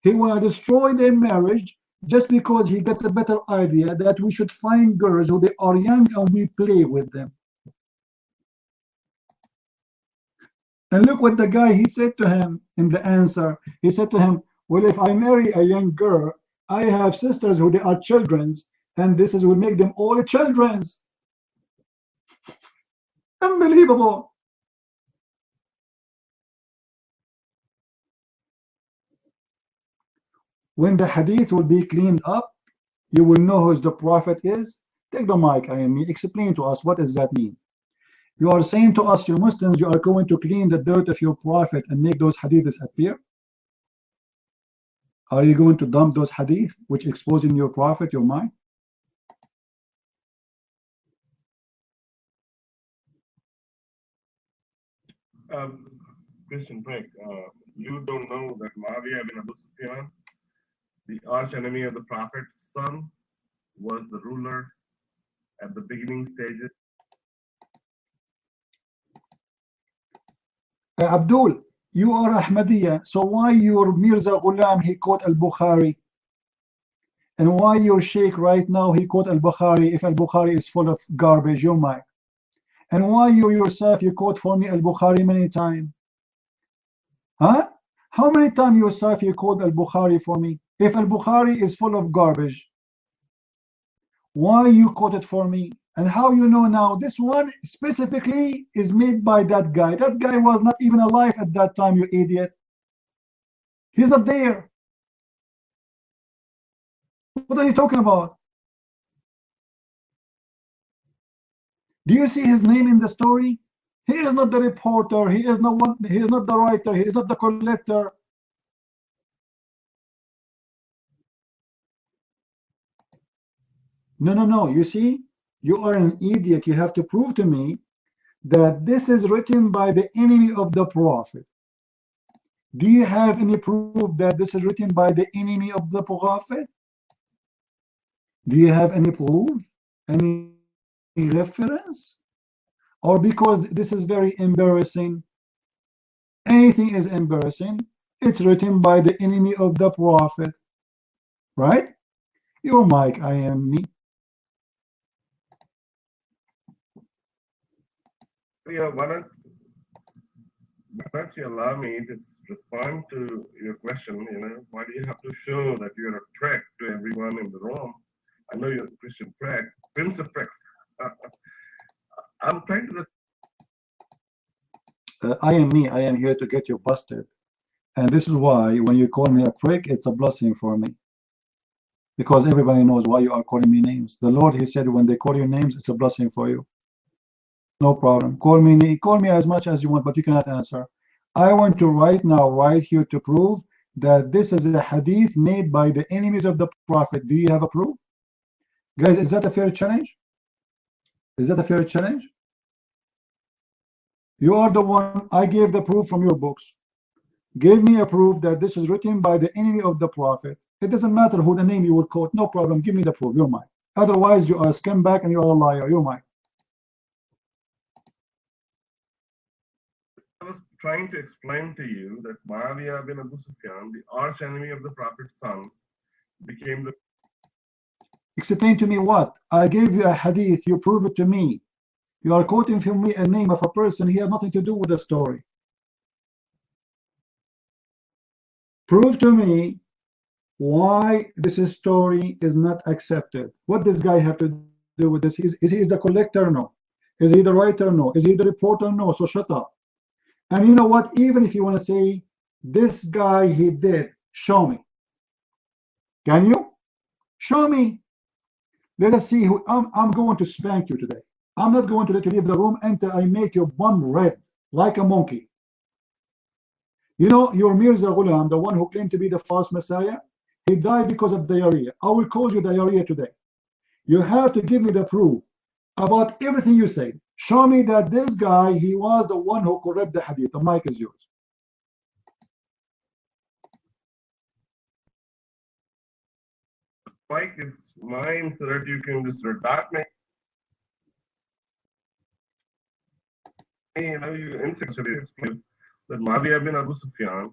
he will destroy their marriage just because he got a better idea that we should find girls who they are young and we play with them. And look what the guy, he said to him in the answer. He said to him, well, if I marry a young girl, I have sisters who they are children's, and this will make them all children's. Unbelievable. When the hadith will be cleaned up, you will know who the prophet is. Take the mic, IME. Explain to us what does that mean. You are saying to us, you Muslims, you are going to clean the dirt of your prophet and make those hadiths appear? Are you going to dump those hadith which exposing your prophet, your mind? Christian Frank, you don't know that Muawiyah bin Abu Sufyan, the arch enemy of the Prophet's son, was the ruler at the beginning stages. Abdul, you are Ahmadiyya, so why your Mirza Ghulam he quote Al-Bukhari? And why your Sheikh right now he quote Al-Bukhari if Al-Bukhari is full of garbage, your mic? And why you yourself you quote for me Al-Bukhari many times? Huh? How many times yourself you quote Al-Bukhari for me? If Al-Bukhari is full of garbage, why you quote it for me? And how you know now this one specifically is made by that guy? That guy was not even alive at that time, you idiot. He's not there. What are you talking about? Do you see his name in the story? He is not the reporter. He is not one. He is not the writer. He is not the collector. No. You see, you are an idiot. You have to prove to me that this is written by the enemy of the prophet. Do you have any proof that this is written by the enemy of the prophet? Do you have any proof? Any reference? Or because this is very embarrassing? Anything is embarrassing. It's written by the enemy of the prophet. Right? Your mic, IME. Yeah, why don't you allow me to respond to your question? Why do you have to show that you're a threat to everyone in the room? I know you're a Christian threat, Prince of Pricks. I'm trying to. I am here to get you busted. And this is why when you call me a prick, it's a blessing for me. Because everybody knows why you are calling me names. The Lord, he said, when they call you names, it's a blessing for you. No problem. Call me as much as you want, but you cannot answer. I want to right here to prove that this is a hadith made by the enemies of the prophet. Do you have a proof? Guys, is that a fair challenge? Is that a fair challenge? You are the one. I gave the proof from your books. Give me a proof that this is written by the enemy of the prophet. It doesn't matter who the name you will quote. No problem. Give me the proof. You're mine. Otherwise, you are a scumbag and you are a liar. You're mine. I was trying to explain to you that Muawiyah bin Abu Sufyan, the arch enemy of the Prophet's son, became the. Explain to me what? I gave you a hadith. You prove it to me. You are quoting from me a name of a person. He had nothing to do with the story. Prove to me why this story is not accepted. What does this guy have to do with this? Is he the collector? No. Is he the writer? No. Is he the reporter? No. So shut up. And you know what? Even if you want to say this guy he did, show me. Can you? Show me. Let us see who. I'm going to spank you today. I'm not going to let you leave the room until I make your bum red like a monkey. You know, your Mirza Ghulam, the one who claimed to be the false Messiah, he died because of diarrhea. I will cause you diarrhea today. You have to give me the proof about everything you say. Show me that this guy, he was the one who corrected the hadith. The mic is yours. Mic is mine so that you can just redact me. You incidentally explained that Muawiyah bin Abu Sufyan,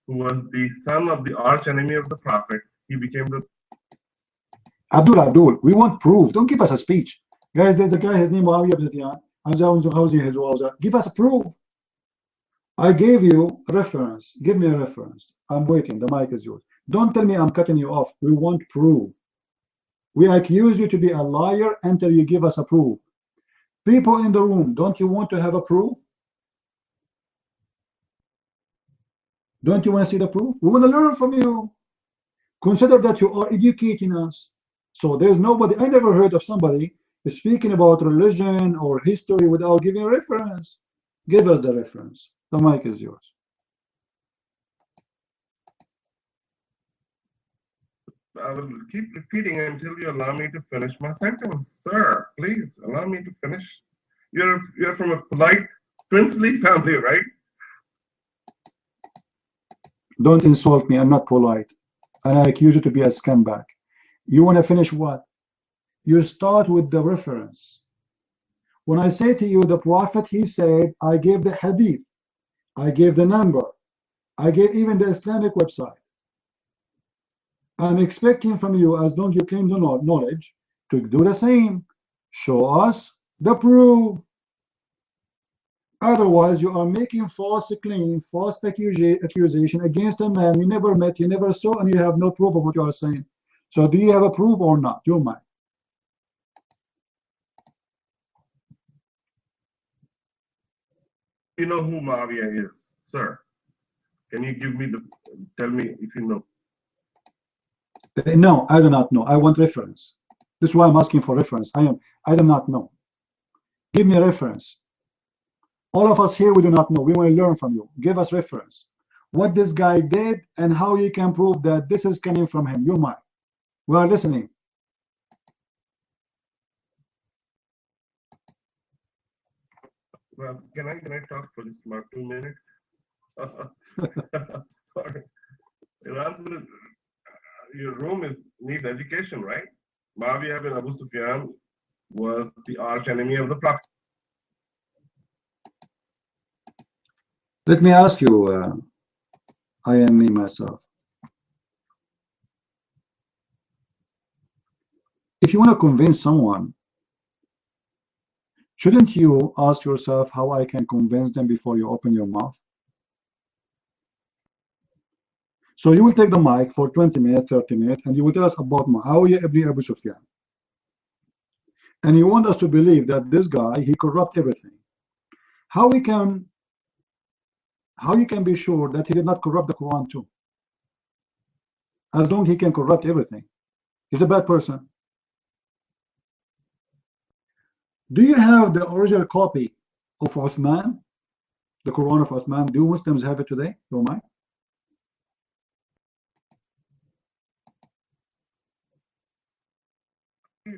who was the son of the arch enemy of the Prophet, he became the. Abdul, we want proof. Don't give us a speech. Guys, there's a guy, his name Muawiyah bin Sufyan. Give us a proof. I gave you a reference. Give me a reference. I'm waiting. The mic is yours. Don't tell me I'm cutting you off. We want proof. We accuse you to be a liar until you give us a proof. People in the room, don't you want to have a proof? Don't you want to see the proof? We want to learn from you. Consider that you are educating us. So there's nobody, I never heard of somebody speaking about religion or history without giving a reference. Give us the reference. The mic is yours. I will keep repeating until you allow me to finish my sentence. Sir, please allow me to finish. You're from a polite, princely family, right? Don't insult me. I'm not polite. And I accuse you to be a scumbag. You want to finish what? You start with the reference. When I say to you, the Prophet, he said, I gave the hadith. I gave the number. I gave even the Islamic website. I'm expecting from you, as long as you claim the knowledge, to do the same. Show us the proof. Otherwise, you are making false claim, false accusation against a man you never met, you never saw, and you have no proof of what you are saying. So do you have a proof or not? Your mind. You know who Muawiyah is, sir? Can you tell me if you know? No, I do not know. I want reference. This is why I'm asking for reference. I do not know. Give me a reference. All of us here, we do not know. We want to learn from you. Give us reference. What this guy did and how you can prove that this is coming from him. Your mind. We are listening. Well, can I talk for just about 2 minutes? Your room needs education, right? Muawiyah bin Abu Sufyan was the arch enemy of the Prophet. Let me ask you, I am me myself. If you want to convince someone, shouldn't you ask yourself how I can convince them before you open your mouth? So you will take the mic for 20 minutes, 30 minutes, and you will tell us about Muawiyah ibn Abu Sufyan. And you want us to believe that this guy, he corrupt everything. How you can be sure that he did not corrupt the Quran too? As long as he can corrupt everything. He's a bad person. Do you have the original copy of Uthman? The Quran of Uthman? Do Muslims have it today? Do I?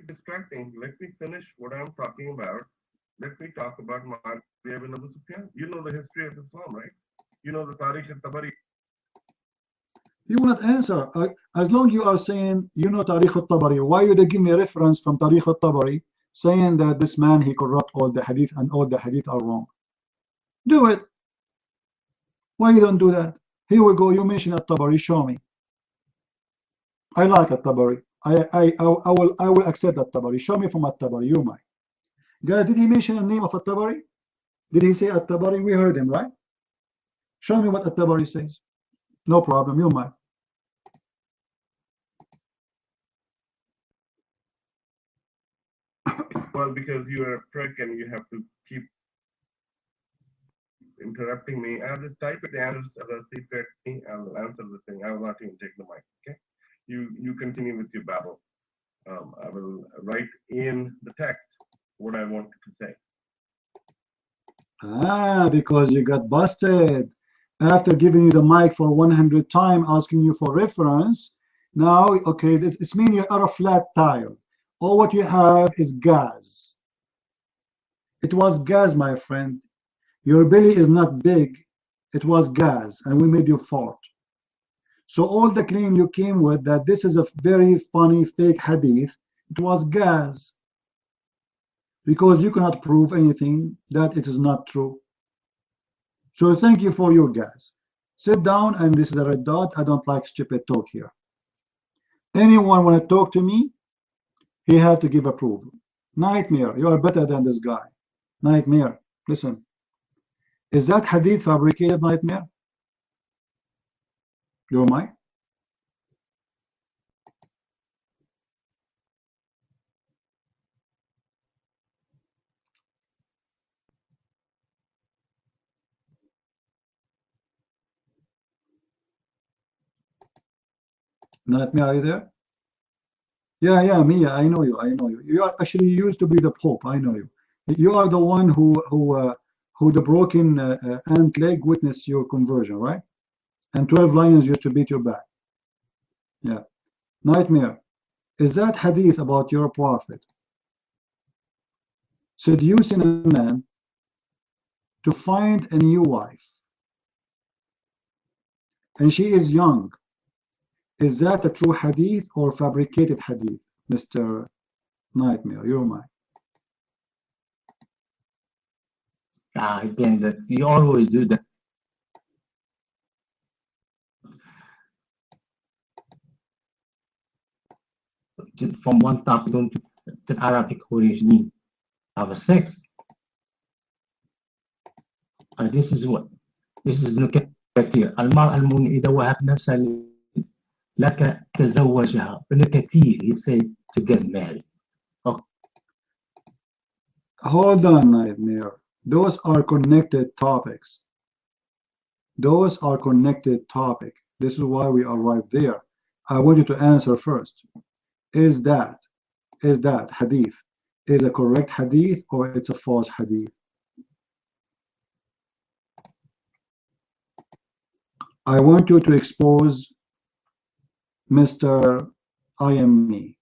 Distracting. Let me finish what I'm talking about. Let me talk about Muawiyah bin Abu Sufyan. You know the history of Islam, right? You know the Tariq al-Tabari. You will not answer. As long as you are saying, you know Tariq al-Tabari, why you give me a reference from Tariq al-Tabari saying that this man, he corrupt all the hadith and all the hadith are wrong? Do it. Why you don't do that? Here we go. You mention al-Tabari. Show me. I like al-Tabari. I will accept al-Tabari. Show me from al-Tabari. You might. Guys, did he mention the name of al-Tabari? Did he say al-Tabari? We heard him, right? Show me what al-Tabari says. No problem. You might. Well, because you are a prick and you have to keep interrupting me. I'll just type it and I'll secret me. I'll answer the thing. I will not even take the mic. Okay? You continue with your babble. I will write in the text what I want to say. Because you got busted after giving you the mic for 100 times, asking you for reference. Now, okay, this means you are a flat tire. All what you have is gas. It was gas, my friend. Your belly is not big. It was gas, and we made you fart. So all the claim you came with that this is a very funny fake hadith, it was gas. Because you cannot prove anything that it is not true. So thank you for your gas. Sit down, and this is a red dot. I don't like stupid talk here. Anyone want to talk to me? He have to give a proof. Nightmare, you are better than this guy. Nightmare, listen. Is that hadith fabricated, Nightmare? Your mic? Nightmare, are you there? Yeah, Mia, I know you. You are actually used to be the Pope. I know you. You are the one who the broken ant leg witnessed your conversion, right? And 12 lions used to beat your back. Yeah. Nightmare, is that hadith about your prophet seducing a man to find a new wife, and she is young? Is that a true hadith or fabricated hadith, Mr. Nightmare? You're mine. Again, that you always do that. From one topic on to the Arabic origin of sex. This is look at here. المرأة المؤمنة إذا وهبت نفسها لك تزوجها. بنكتير, he said, to get married. Okay. Hold on, Nightmare. Those are connected topics. Those are connected topics. This is why we arrived there. I want you to answer first. Is that hadith is a correct hadith or it's a false hadith? I want you to expose Mr. I am me.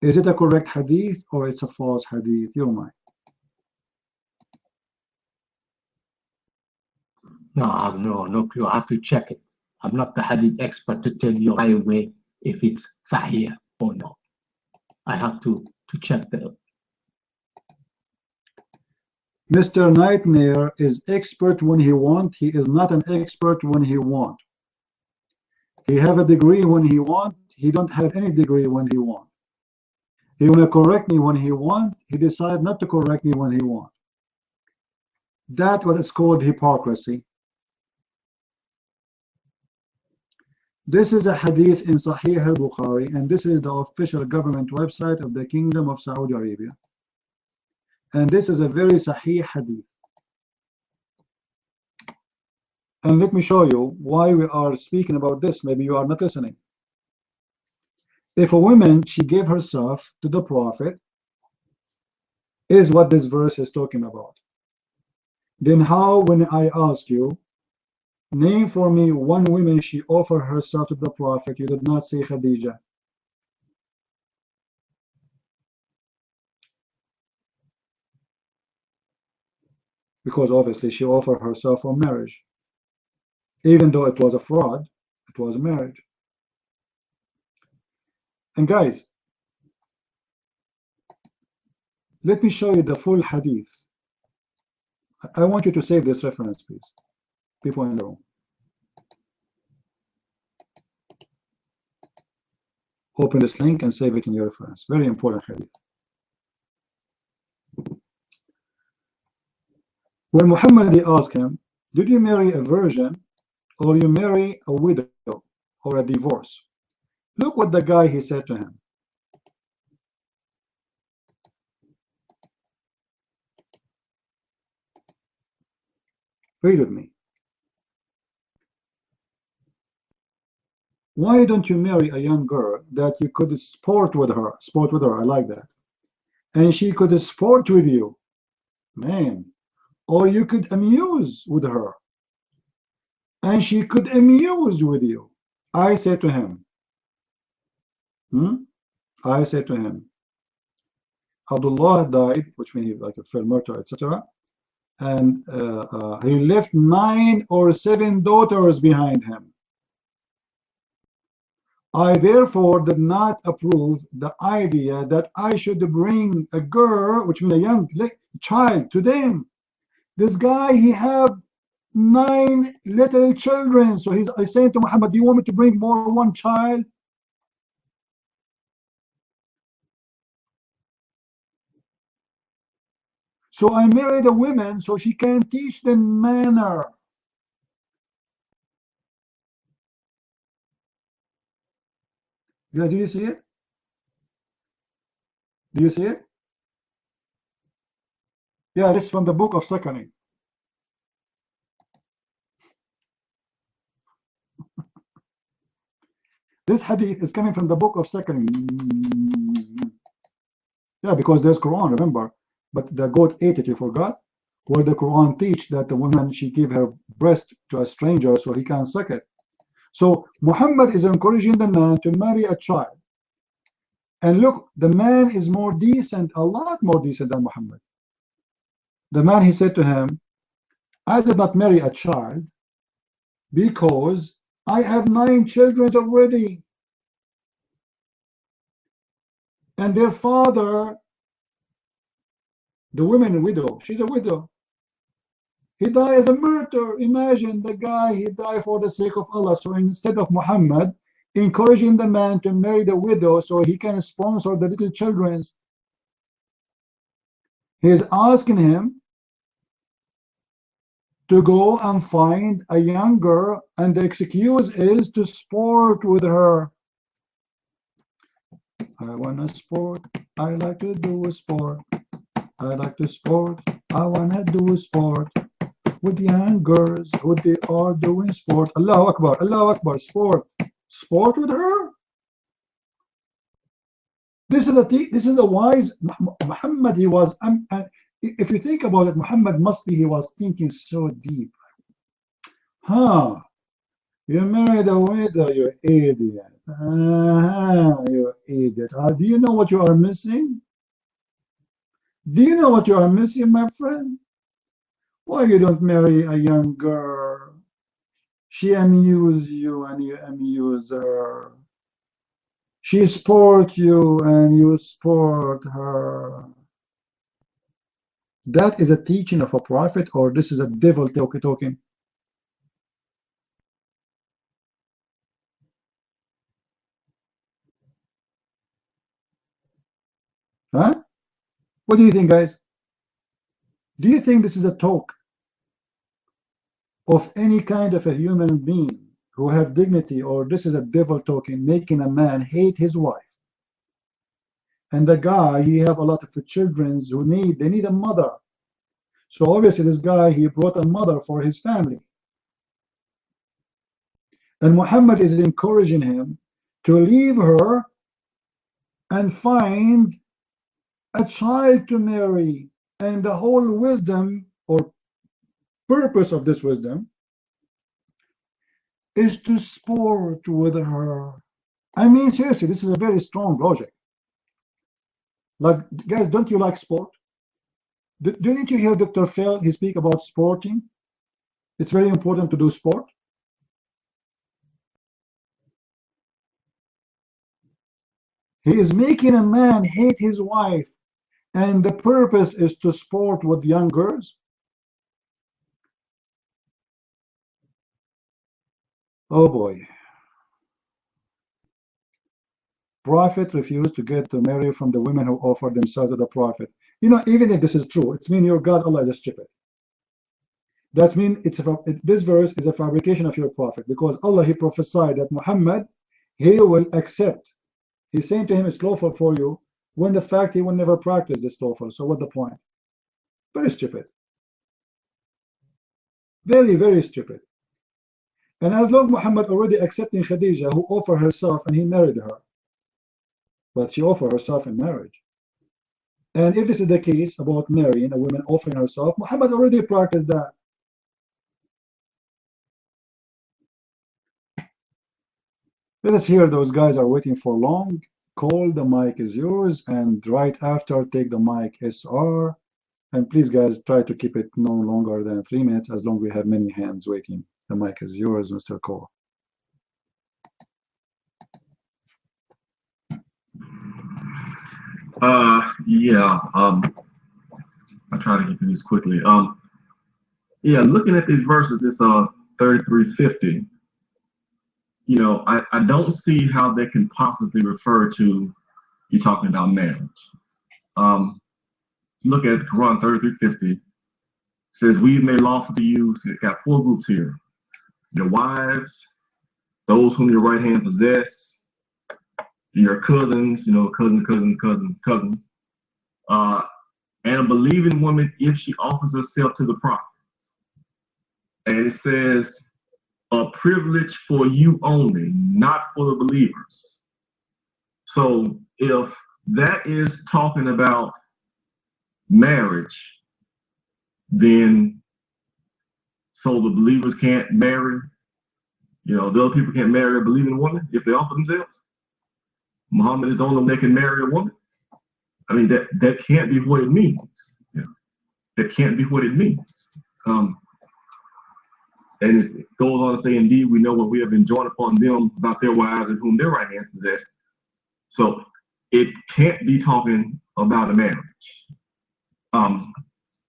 Is it a correct hadith or it's a false hadith? You're mine. No clue. I have to check it. I'm not the hadith expert to tell you right away if it's sahih or not. I have to check that. Mr. Nightmare is expert when he want. He is not an expert when he want. He have a degree when he want. He don't have any degree when he want. He want to correct me when he want. He decide not to correct me when he want. That's what is called hypocrisy. This is a hadith in Sahih al-Bukhari, and this is the official government website of the Kingdom of Saudi Arabia. And this is a very Sahih hadith. And let me show you why we are speaking about this. Maybe you are not listening. If a woman, she gave herself to the Prophet, is what this verse is talking about. Then how, when I ask you, name for me one woman she offered herself to the Prophet, you did not say Khadija? Because obviously she offered herself for marriage. Even though it was a fraud, it was a marriage. And guys, let me show you the full hadith. I want you to save this reference, please. People in the room. Open this link and save it in your reference. Very important hadith. When Muhammad asked him, did you marry a virgin or you marry a widow or a divorce? Look what the guy he said to him. Read with me. Why don't you marry a young girl that you could sport with her? Sport with her, I like that. And she could sport with you. Man. Or you could amuse with her. And she could amuse with you. I said to him, Abdullah died, which means like a fair murder, etc. And he left 9 or 7 daughters behind him. I therefore did not approve the idea that I should bring a girl, which means a young child, to them. This guy, he have 9 little children. So he's saying to Muhammad, do you want me to bring more one child? So I married a woman so she can teach them manner. Yeah, do you see it? Do you see it? Yeah, this is from the book of Sakani. This hadith is coming from the book of Second. Yeah, because there's Quran, remember. But the goat ate it, you forgot? Where the Quran teach that the woman, she give her breast to a stranger so he can suck it. So Muhammad is encouraging the man to marry a child. And look, the man is more decent, a lot more decent than Muhammad. The man, he said to him, I did not marry a child because I have 9 children already. And their father, the woman widow, she's a widow. He died as a martyr. Imagine the guy, he died for the sake of Allah. So instead of Muhammad encouraging the man to marry the widow so he can sponsor the little children, he is asking him to go and find a young girl, and the excuse is to sport with her. I want to sport. I like to do a sport. I like to sport. I want to do a sport with young girls who they are doing sport. Allahu Akbar. Allahu Akbar. Sport. Sport with her. This is a wise Muhammad. He was. If you think about it, Muhammad he was thinking so deep. Huh? You married a widow, you idiot. You idiot. Do you know what you are missing? Do you know what you are missing, my friend? Why you don't marry a young girl? She amuses you and you amuse her. She sport you and you sport her. That is a teaching of a prophet, or this is a devil talking? Huh? What do you think, guys? Do you think this is a talk of any kind of a human being who have dignity, or this is a devil talking, making a man hate his wife? And the guy, he have a lot of children who need a mother. So obviously this guy, he brought a mother for his family. And Muhammad is encouraging him to leave her and find a child to marry. And the whole wisdom or purpose of this wisdom is to sport with her. I mean, seriously, this is a very strong logic. Like, guys, don't you like sport? Didn't you hear Dr. Phil? He speak about sporting. It's very important to do sport. He is making a man hate his wife, and the purpose is to sport with young girls. Oh boy. Prophet refused to get to marry from the women who offered themselves to the prophet. You know, even if this is true, it's mean your God, Allah, is stupid. That means this verse is a fabrication of your prophet, because Allah, he prophesied that Muhammad, he will accept. He's saying to him, it's lawful for you, when the fact he will never practice this lawful. So what the point? Very stupid. Very, very stupid. And as long Muhammad already accepting Khadija, who offered herself, and he married her. But she offered herself in marriage. And if this is the case about marrying a woman offering herself, Muhammad already practiced that. Let us hear those guys are waiting for long. Call, the mic is yours, and right after, take the mic SR. And please, guys, try to keep it no longer than 3 minutes, as long as we have many hands waiting. The mic is yours, Mr. Cole. Yeah, I'll try to get through this quickly. Yeah, looking at these verses, this 3350, you know, I don't see how they can possibly refer to you talking about marriage. Look at Quran 3350. It says, we've made lawful to you. So it's got 4 groups here. Your wives, those whom your right hand possess, your cousins, you know, cousins, and a believing woman if she offers herself to the prophet. And it says, a privilege for you only, not for the believers. So if that is talking about marriage, then so the believers can't marry, the other people can't marry a believing woman if they offer themselves. Muhammad is the only one that can marry a woman. I mean, that can't be what it means. That can't be what it means. And it goes on to say, indeed, we know what we have enjoined upon them about their wives and whom their right hands possess. So it can't be talking about a marriage.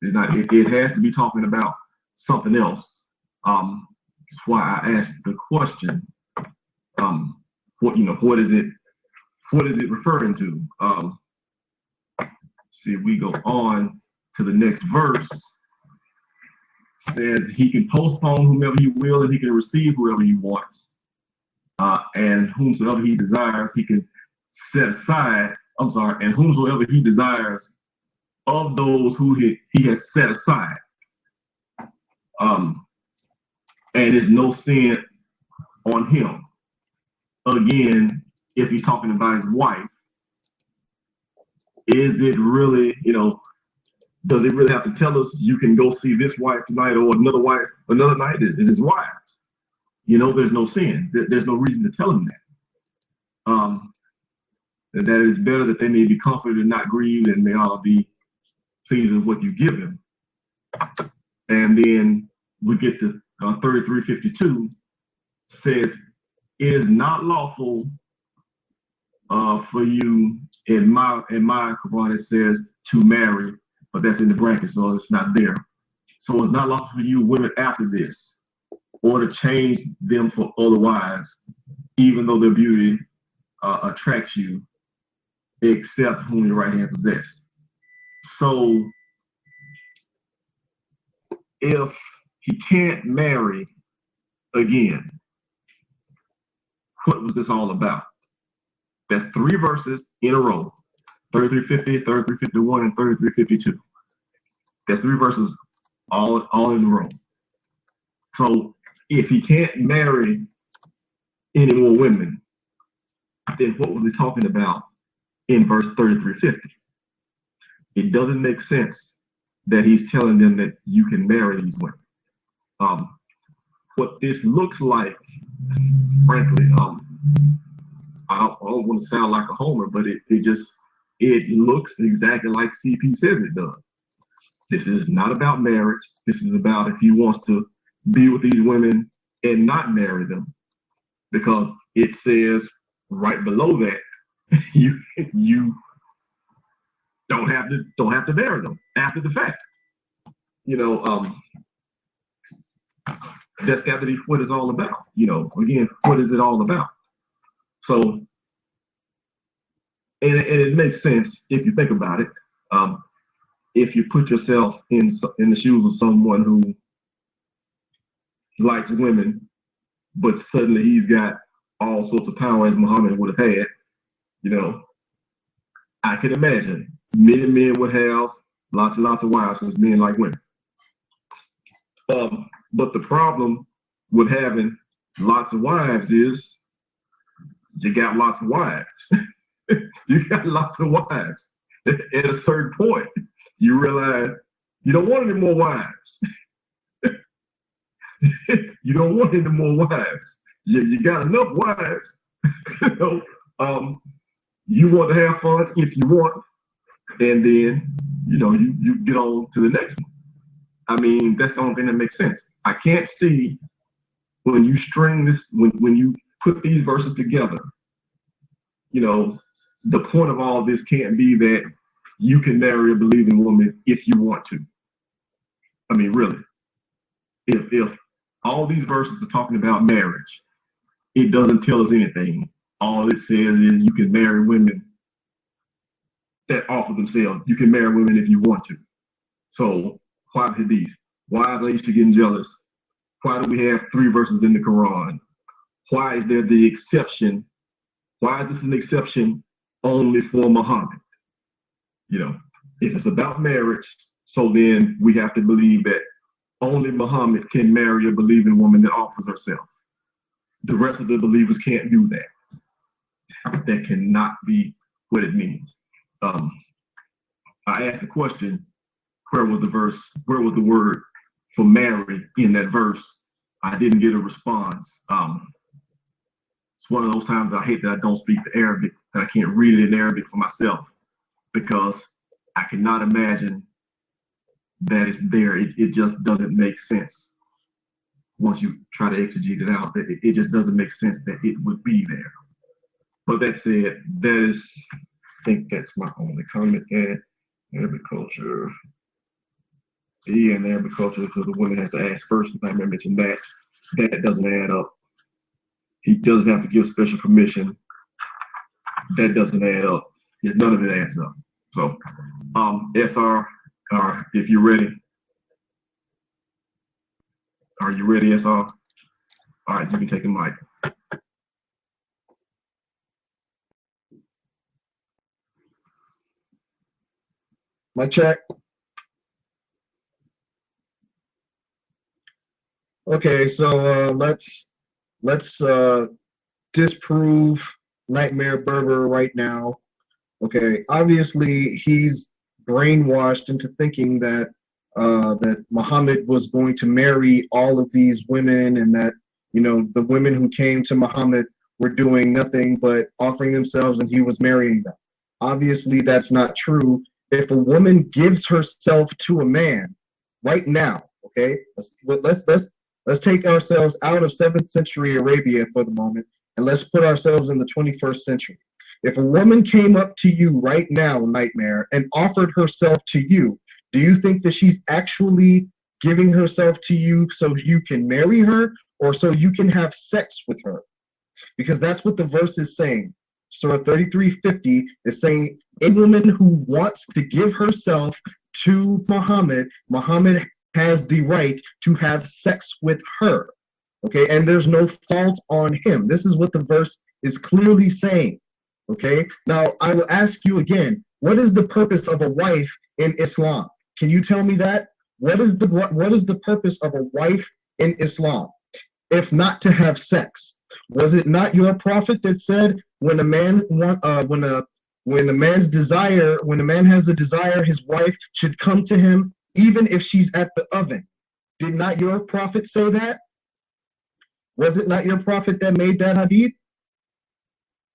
It has to be talking about something else. That's why I asked the question. What is it referring to? See, we go on to the next verse. It says he can postpone whomever he will, and he can receive whoever he wants, and whomsoever he desires, he can set aside. And whomsoever he desires of those who he has set aside. And there's no sin on him. Again, if he's talking about his wife, is it really, does it really have to tell us you can go see this wife tonight or another wife another night? Is his wife? There's no sin. There's no reason to tell him that. That it is better that they may be comforted and not grieved, and they ought to be pleased with what you give them. And then we get to 33:52, says, it is not lawful for you, in my Quran it says to marry, but that's in the bracket, so it's not there. So it's not lawful for you women after this, or to change them for other wives, even though their beauty attracts you, except whom your right hand possess. So if he can't marry again, what was this all about? That's 3 verses in a row: 33:50, 33:51, and 33:52. That's 3 verses all in a row. So if he can't marry any more women, then what was he talking about in verse 33:50? It doesn't make sense that he's telling them that you can marry these women. What this looks like, frankly, I don't want to sound like a homer, but it looks exactly like CP says it does. This is not about marriage. This is about if he wants to be with these women and not marry them, because it says right below that you don't have to marry them after the fact. That's got to be what it's all about. Again, what is it all about? So, and it makes sense if you think about it. If you put yourself in the shoes of someone who likes women, but suddenly he's got all sorts of power as Muhammad would have had, I can imagine many men would have lots and lots of wives because men like women. But the problem with having lots of wives is you got lots of wives. You got lots of wives. At a certain point, you realize you don't want any more wives. You don't want any more wives. You got enough wives. You want to have fun if you want, and then you get on to the next one. I mean, that's the only thing that makes sense. I can't see when you string this, when you put these verses together, the point of all this can't be that you can marry a believing woman if you want to. I mean, really, if all these verses are talking about marriage, it doesn't tell us anything. All it says is you can marry women that offer themselves. You can marry women if you want to. So why the hadith? Why is Aisha getting jealous? Why do we have 3 verses in the Quran? Why is there the exception? Why is this an exception only for Muhammad? If it's about marriage, so then we have to believe that only Muhammad can marry a believing woman that offers herself. the rest of the believers can't do that. That cannot be what it means. I asked the question, where was the verse, where was the word for marry in that verse? I didn't get a response. It's one of those times I hate that I don't speak the Arabic, that I can't read it in Arabic for myself, because I cannot imagine that it's there. It just doesn't make sense. Once you try to exegete it out, it just doesn't make sense that it would be there. But that said, that is, I think that's my only comment there. Arabic culture. Yeah, and Arabic culture, because the woman has to ask first. I mentioned that. That doesn't add up. He doesn't have to give special permission. That doesn't add up. None of it adds up. So, SR, if you're ready. Are you ready, SR? All right, you can take the mic. Mic check. Okay, so let's disprove Nightmare Berber right now. Okay, obviously he's brainwashed into thinking that that Muhammad was going to marry all of these women, and that, you know, the women who came to Muhammad were doing nothing but offering themselves and he was marrying them. Obviously that's not true. If a woman gives herself to a man right now, okay, let's take ourselves out of 7th century Arabia for the moment, and let's put ourselves in the 21st century. If a woman came up to you right now, Nightmare, and offered herself to you, do you think that she's actually giving herself to you so you can marry her, or so you can have sex with her? Because that's what the verse is saying. Surah 33:50 is saying a woman who wants to give herself to Muhammad, Muhammad has the right to have sex with her. Okay, and there's no fault on him. This is what the verse is clearly saying. Okay, now I will ask you again, what is the purpose of a wife in Islam? Can you tell me that? What is the purpose of a wife in Islam, if not to have sex? Was it not your prophet that said when a man when a man's desire, when a man has a desire, his wife should come to him even if she's at the oven? Did not your prophet say that? Was it not your prophet that made that hadith?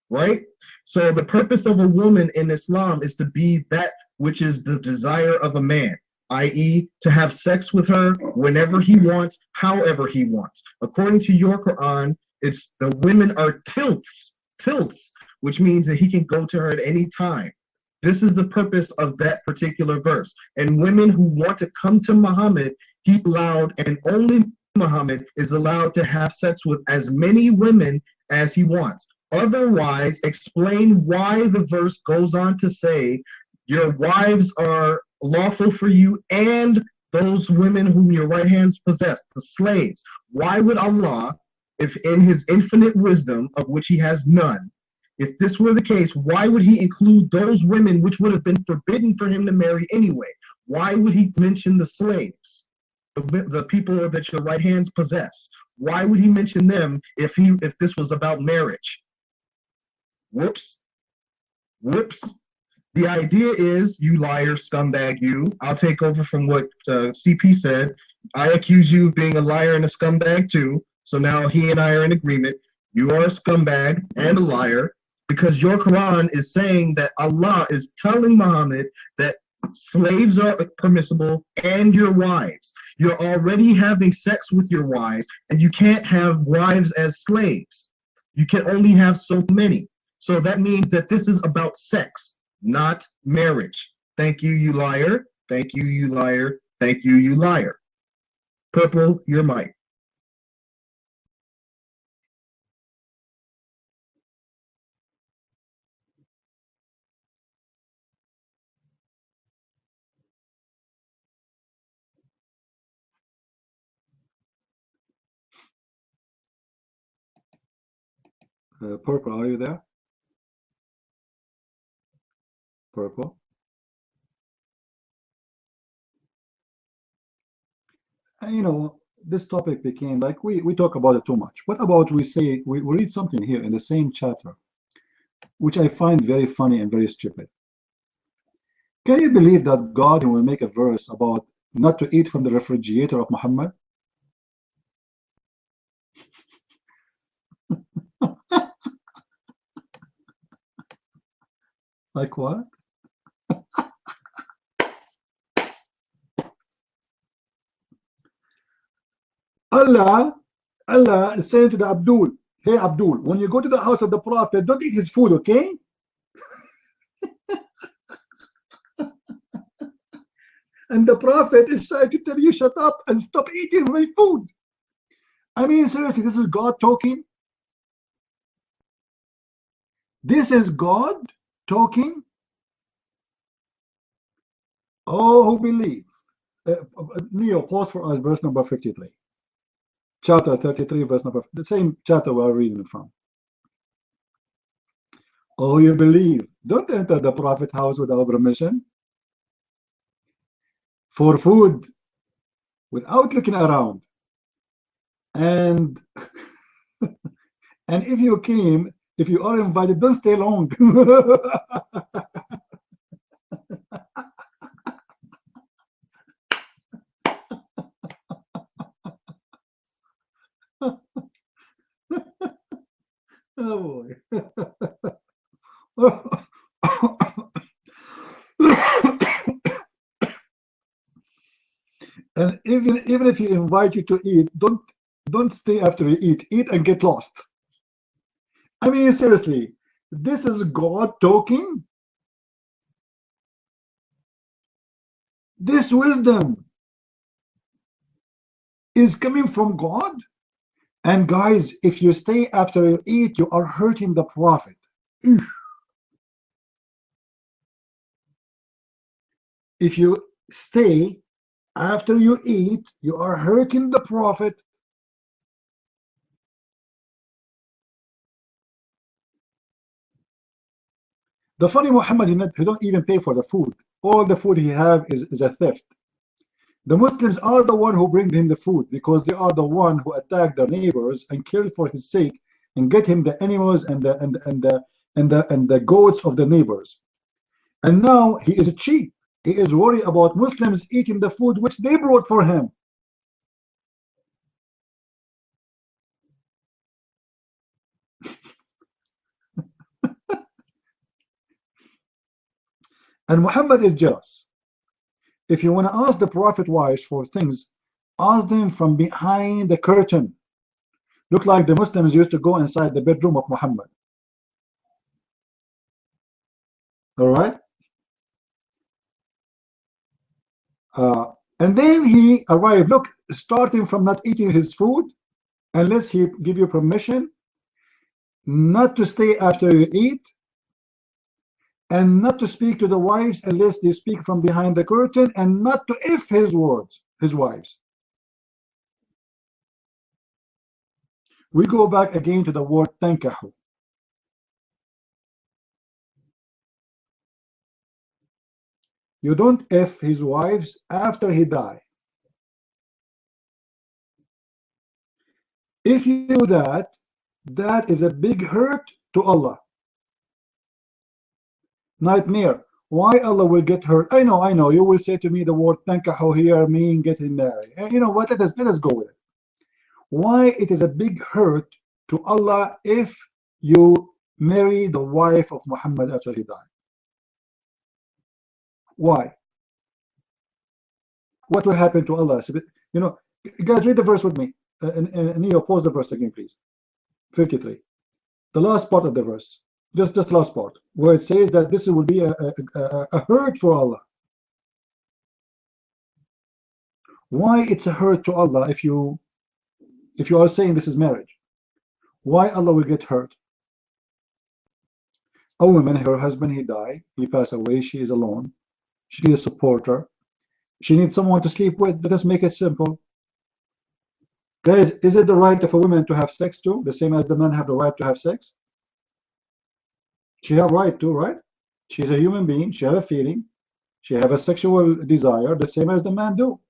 Right? So the purpose of a woman in Islam is to be that which is the desire of a man, i.e. to have sex with her whenever he wants, however he wants. According to your Quran, it's the women are tilts, which means that he can go to her at any time. This is the purpose of that particular verse. And women who want to come to Muhammad, he allowed, and only Muhammad is allowed to have sex with as many women as he wants. Otherwise, explain why the verse goes on to say your wives are lawful for you and those women whom your right hands possess, the slaves. Why would Allah, if in his infinite wisdom, of which he has none, if this were the case, why would he include those women which would have been forbidden for him to marry anyway? Why would he mention the slaves, the people that your right hands possess? Why would he mention them if this was about marriage? Whoops. The idea is, you liar, scumbag, you. I'll take over from what CP said. I accuse you of being a liar and a scumbag too. So now he and I are in agreement. You are a scumbag and a liar, because your Quran is saying that Allah is telling Muhammad that slaves are permissible and your wives. You're already having sex with your wives, and you can't have wives as slaves. You can only have so many. So that means that this is about sex, not marriage. Thank you, you liar. Thank you, you liar. Thank you, you liar. Purple, your mic. Purple, are you there? Purple. You know, this topic became like we talk about it too much. What about we say we read something here in the same chapter, which I find very funny and very stupid. Can you believe that God will make a verse about not to eat from the refrigerator of Muhammad? Like what? Allah is saying to the Abdul, hey Abdul, when you go to the house of the Prophet, don't eat his food, okay? And the Prophet is trying to tell you, shut up and stop eating my food. I mean, seriously, this is God talking. This is God talking. Oh, who believe. Neo, pause for us, verse number 53. Chapter 33, verse number, the same chapter we're reading from. Oh, you believe. Don't enter the Prophet house without permission. For food, without looking around. And and if you came, if you are invited, don't stay long. Oh boy. And even if you invite you to eat, don't stay after you eat. Eat and get lost. I mean, seriously, this is God talking. This wisdom is coming from God. And guys, if you stay after you eat, you are hurting the Prophet. If you stay after you eat, you are hurting the Prophet. The funny Muhammad, he don't even pay for the food. All the food he have is a theft. The Muslims are the one who bring him the food because they are the one who attack their neighbors and kill for his sake and get him the animals and the goats of the neighbors. And now he is cheap. He is worried about Muslims eating the food which they brought for him. And Muhammad is jealous. If you want to ask the Prophet wives for things, ask them from behind the curtain. Look like the Muslims used to go inside the bedroom of Muhammad. All right? And then he arrived, look, starting from not eating his food, unless he give you permission, not to stay after you eat, and not to speak to the wives unless they speak from behind the curtain, and not to if his wives. We go back again to the word tankahu. You don't if his wives after he die. If you do that, that is a big hurt to Allah. Nightmare. Why Allah will get hurt? I know. You will say to me the word tankahu here mean getting married. And you know what? Let us go with it. Why it is a big hurt to Allah if you marry the wife of Muhammad after he died? Why? What will happen to Allah? You know, guys, read the verse with me. And Neo, pause the verse again, please. 53. The last part of the verse. Just the last part, where it says that this will be a hurt for Allah. Why it's a hurt to Allah if you are saying this is marriage? Why Allah will get hurt? A woman, her husband, he died, he passed away, she is alone. She needs a supporter. She needs someone to sleep with. Let us make it simple. Guys, is it the right of a woman to have sex too? The same as the men have the right to have sex? She have right too, right? She's a human being. She have a feeling. She have a sexual desire, the same as the man do.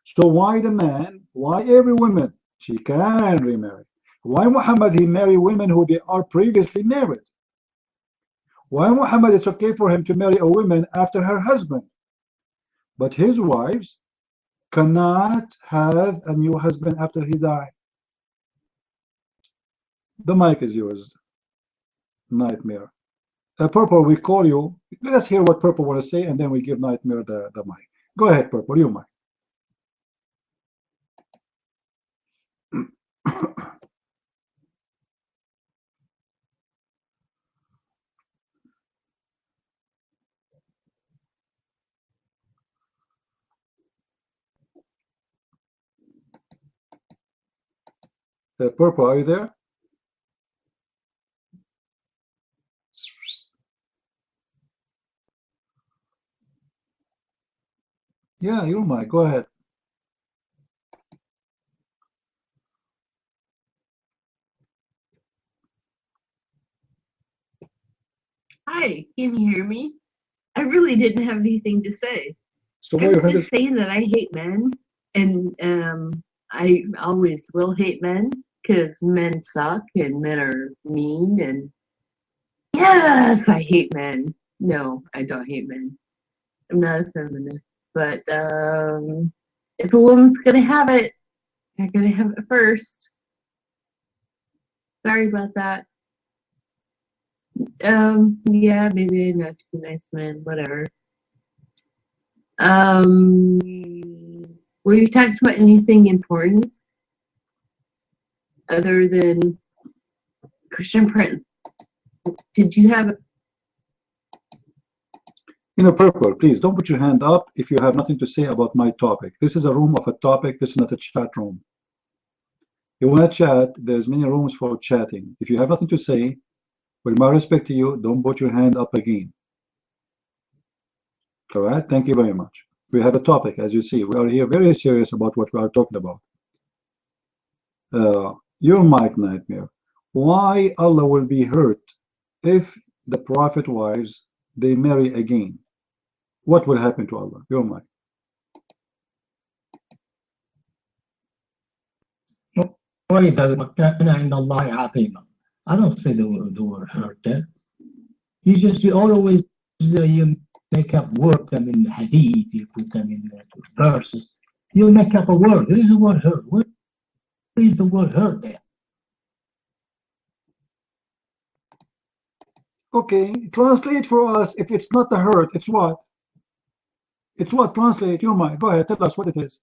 So why the man Why every woman? She can remarry. Why Muhammad, he marry women who they are previously married? Why Muhammad, it's okay for him to marry a woman after her husband, but his wives cannot have a new husband after he died? The mic is yours, Nightmare. Purple, we call you. Let us hear what Purple want to say, and then we give Nightmare the mic. Go ahead, Purple, you mic. Purple, are you there? Yeah, your mic. Go ahead. Hi, can you hear me? I really didn't have anything to say. So I was just saying that I hate men, and I always will hate men because men suck and men are mean. And yes, I hate men. No, I don't hate men. I'm not a feminist, but if a woman's gonna have it, they're gonna have it first. Sorry about that. Yeah, maybe not too nice men, whatever. Were you talking about anything important other than Christian Prince? Did you have Purple, please don't put your hand up if you have nothing to say about my topic. This is a room of a topic. This is not a chat room. You want to chat, there's many rooms for chatting. If you have nothing to say, with my respect to you, don't put your hand up again. All right, thank you very much. We have a topic, as you see. We are here very serious about what we are talking about. Your mic, Nightmare. Why Allah will be hurt if the Prophet wives, they marry again? What will happen to Allah? Your mic. I don't say the word hurt there. You always you make up word them in the hadith, you put them in the verses. You make up a word. There is the word hurt. Where is the word hurt there? Okay, translate for us. If it's not the hurt, it's what? It's what? Translate your mind. Go ahead, tell us what it is.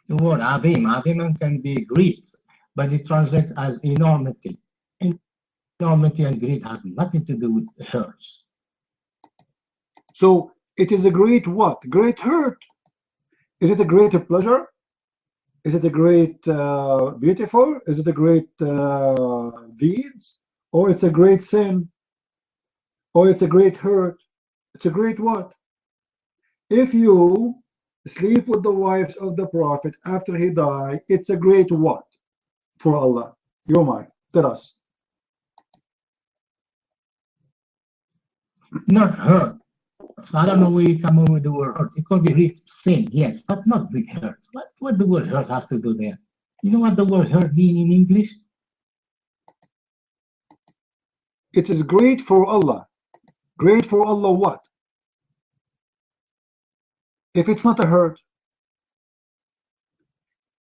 The word azim can be greed, but it translates as enormity. Enormity and greed has nothing to do with hurts. So it is a great what? Great hurt. Is it a greater pleasure? Is it a great beautiful? Is it a great deeds? Or it's a great sin? Or it's a great hurt? It's a great what? If you sleep with the wives of the Prophet after he died, it's a great what for Allah? Your mind. Tell us. Not hurt. I don't know where you come up with the word hurt. It could be great sin, yes, but not big hurt. What the word hurt has to do there? You know what the word hurt means in English? It is great for Allah. Great for Allah what? If it's not a hurt.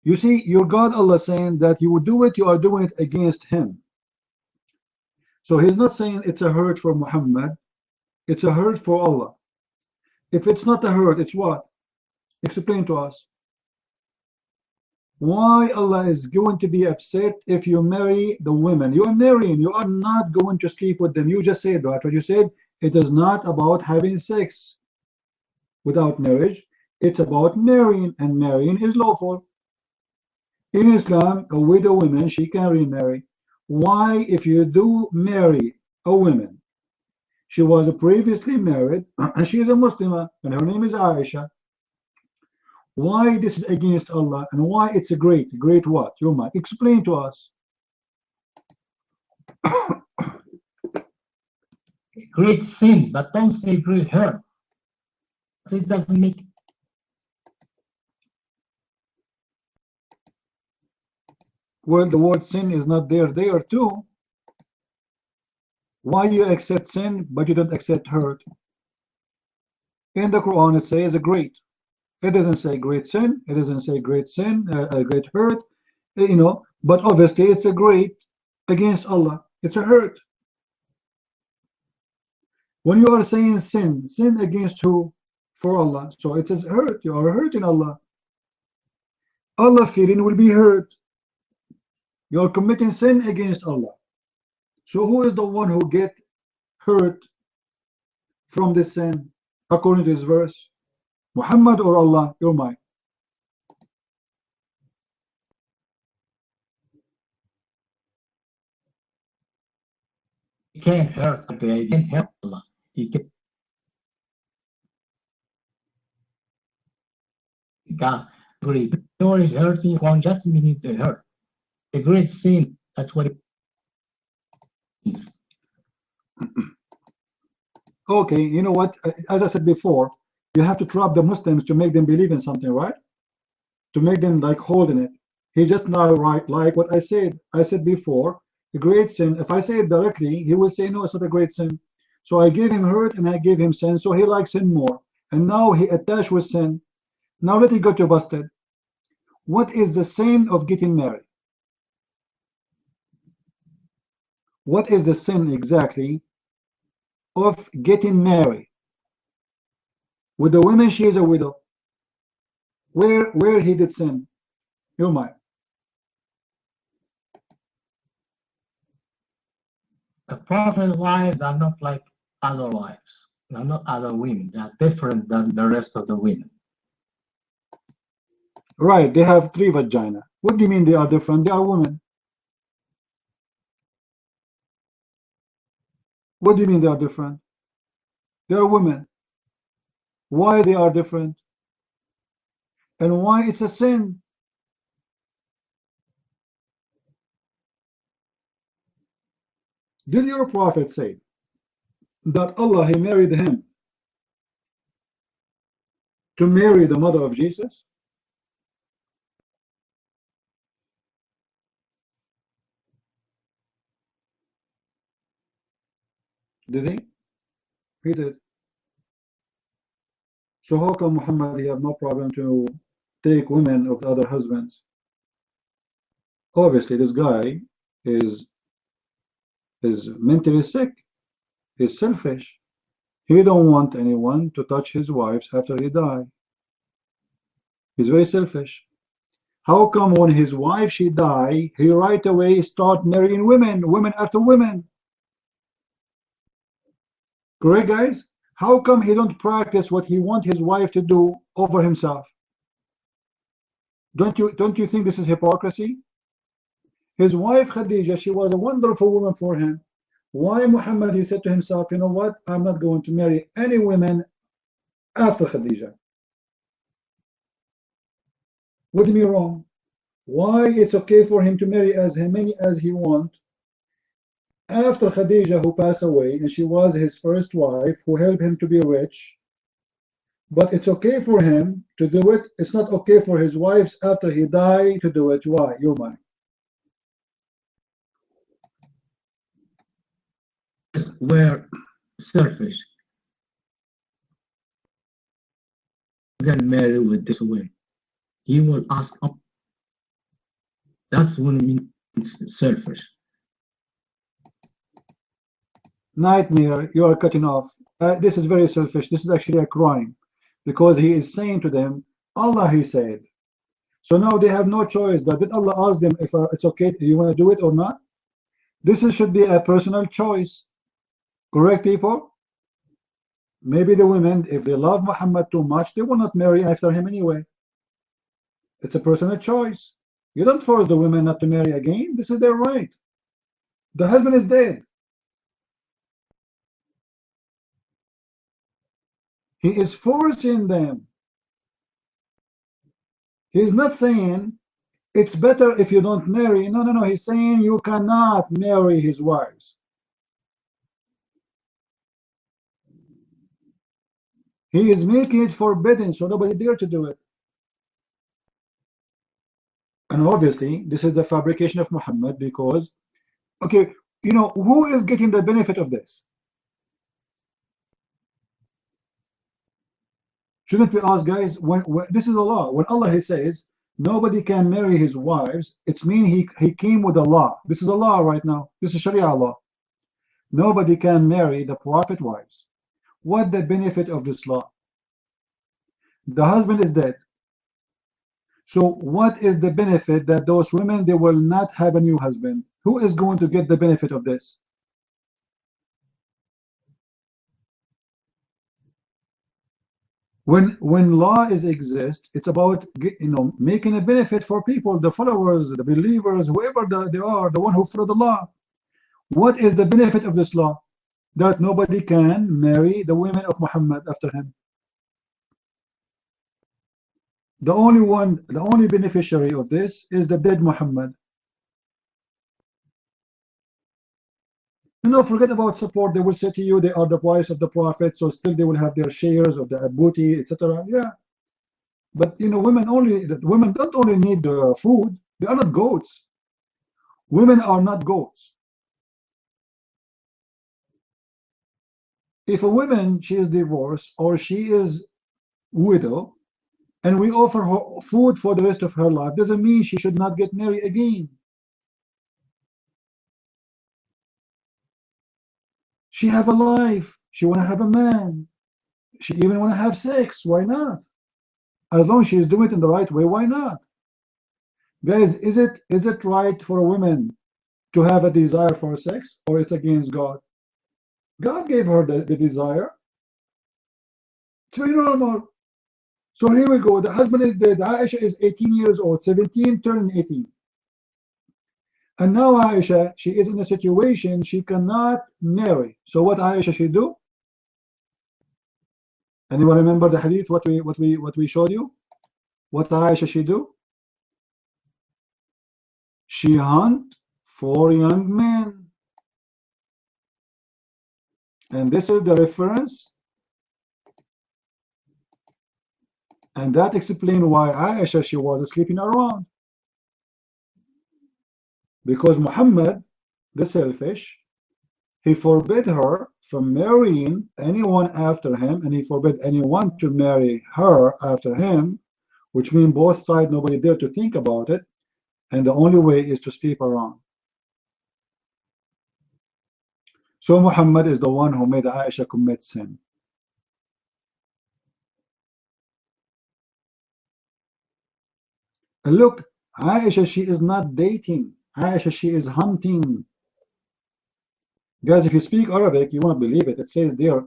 You see, your God Allah saying that you would do it, you are doing it against him. So he's not saying it's a hurt for Muhammad. It's a hurt for Allah. If it's not a hurt, it's what? Explain to us. Why Allah is going to be upset if you marry the women? You are marrying. You are not going to sleep with them. You just said that. What you said, it is not about having sex without marriage. It's about marrying, and marrying is lawful. In Islam, a widow woman, she can remarry. Why, if you do marry a woman, she was previously married, and she is a Muslimah, and her name is Aisha. Why this is against Allah, and why it's a great what? You might explain to us. Great sin, but don't say great hurt. It doesn't make Well, the word sin is not there too. Why you accept sin, but you don't accept hurt? In the Quran, it says a great. It doesn't say great sin. It doesn't say great sin, a great hurt. You know, but obviously it's a great against Allah. It's a hurt. When you are saying sin, sin against who? For Allah. So it is hurt. You are hurting Allah. Allah fearing will be hurt. You are committing sin against Allah. So who is the one who get hurt from this sin according to this verse? Muhammad or Allah? Your mind. He can't hurt the baby. He can't help Allah. He can. God, great. Lord is hurting you. One just mean to hurt. A great sin. That's what it is. Okay, you know what? As I said before, you have to trap the Muslims to make them believe in something, right? To make them like holding it. He just now right like what I said. I said before, a great sin. If I say it directly, he will say no, it's not a great sin. So I gave him hurt and I gave him sin, so he likes sin more. And now he attached with sin. Now let it go to busted. What is the sin of getting married? What is the sin exactly of getting married? With the woman, she is a widow. Where he did sin? You might. The Prophet's wives are not like other wives. They are not other women. They are different than the rest of the women. Right, they have 3 vagina. What do you mean they are different? They are women. What do you mean they are different? They are women. Why they are different? And why it's a sin? Did your prophet say that Allah, he married him to marry the mother of Jesus? Did he? He did. So how come Muhammad, he have no problem to take women of the other husbands? Obviously this guy is mentally sick. He's selfish. He don't want anyone to touch his wives after he die. He's very selfish. How come when his wife she die, he right away start marrying women after women? Correct, guys? How come he don't practice what he want his wife to do over himself? Don't you think this is hypocrisy? His wife Khadija, she was a wonderful woman for him. Why Muhammad, he said to himself, you know what, I'm not going to marry any women after Khadija. What do you mean wrong? Why it's okay for him to marry as many as he wants after Khadija, who passed away, and she was his first wife who helped him to be rich, but it's okay for him to do it. It's not okay for his wives after he died to do it. Why? You're mine. Were selfish. Get married with this way. He will ask up. That's when it means it's selfish. Nightmare, you are cutting off. This is very selfish. This is actually a crime, because he is saying to them, Allah, he said. So now they have no choice. But did Allah ask them if it's okay, do you want to do it or not? This should be a personal choice. Correct, people? Maybe the women, if they love Muhammad too much, they will not marry after him anyway. It's a personal choice. You don't force the women not to marry again. This is their right. The husband is dead. He is forcing them. He's not saying it's better if you don't marry. No, no, no. He's saying you cannot marry his wives. He is making it forbidden, so nobody dare to do it. And obviously, this is the fabrication of Muhammad because, okay, you know, who is getting the benefit of this? Shouldn't we ask, guys, when this is a law, when Allah he says nobody can marry his wives, it's mean he came with a law. This is a law right now. This is Sharia law. Nobody can marry the Prophet wives. What the benefit of this law? The husband is dead. So what is the benefit that those women, they will not have a new husband? Who is going to get the benefit of this? When law is exist, it's about, you know, making a benefit for people, the followers, the believers, whoever they are, the one who follow the law. What is the benefit of this law? That nobody can marry the women of Muhammad after him. The only beneficiary of this is the dead Muhammad. No, forget about support. They will say to you they are the wives of the Prophet, so still they will have their shares of the booty, etc. Yeah, but you know, women don't only need food. They are not goats. Women are not goats. If a woman, she is divorced or she is widow, and we offer her food for the rest of her life, doesn't mean she should not get married again. She have a life. She want to have a man. She even want to have sex. Why not? As long as she is doing it in the right way, why not? Guys, is it right for a woman to have a desire for sex, or it's against God? God gave her the desire. It's very normal. So here we go. The husband is dead. Aisha is 18 years old, 17 turning 18. And now Aisha, she is in a situation she cannot marry. So what Aisha should do? Anyone remember the hadith? What we showed you? What Aisha should do? She hunt for young men. And this is the reference. And that explains why Aisha, she was sleeping around. Because Muhammad, the selfish, he forbid her from marrying anyone after him, and he forbid anyone to marry her after him, which means both sides, nobody dare to think about it, and the only way is to sleep around. So Muhammad is the one who made Aisha commit sin. And look, Aisha, she is not dating. Aisha, she is hunting. Guys, if you speak Arabic, you won't believe it. It says there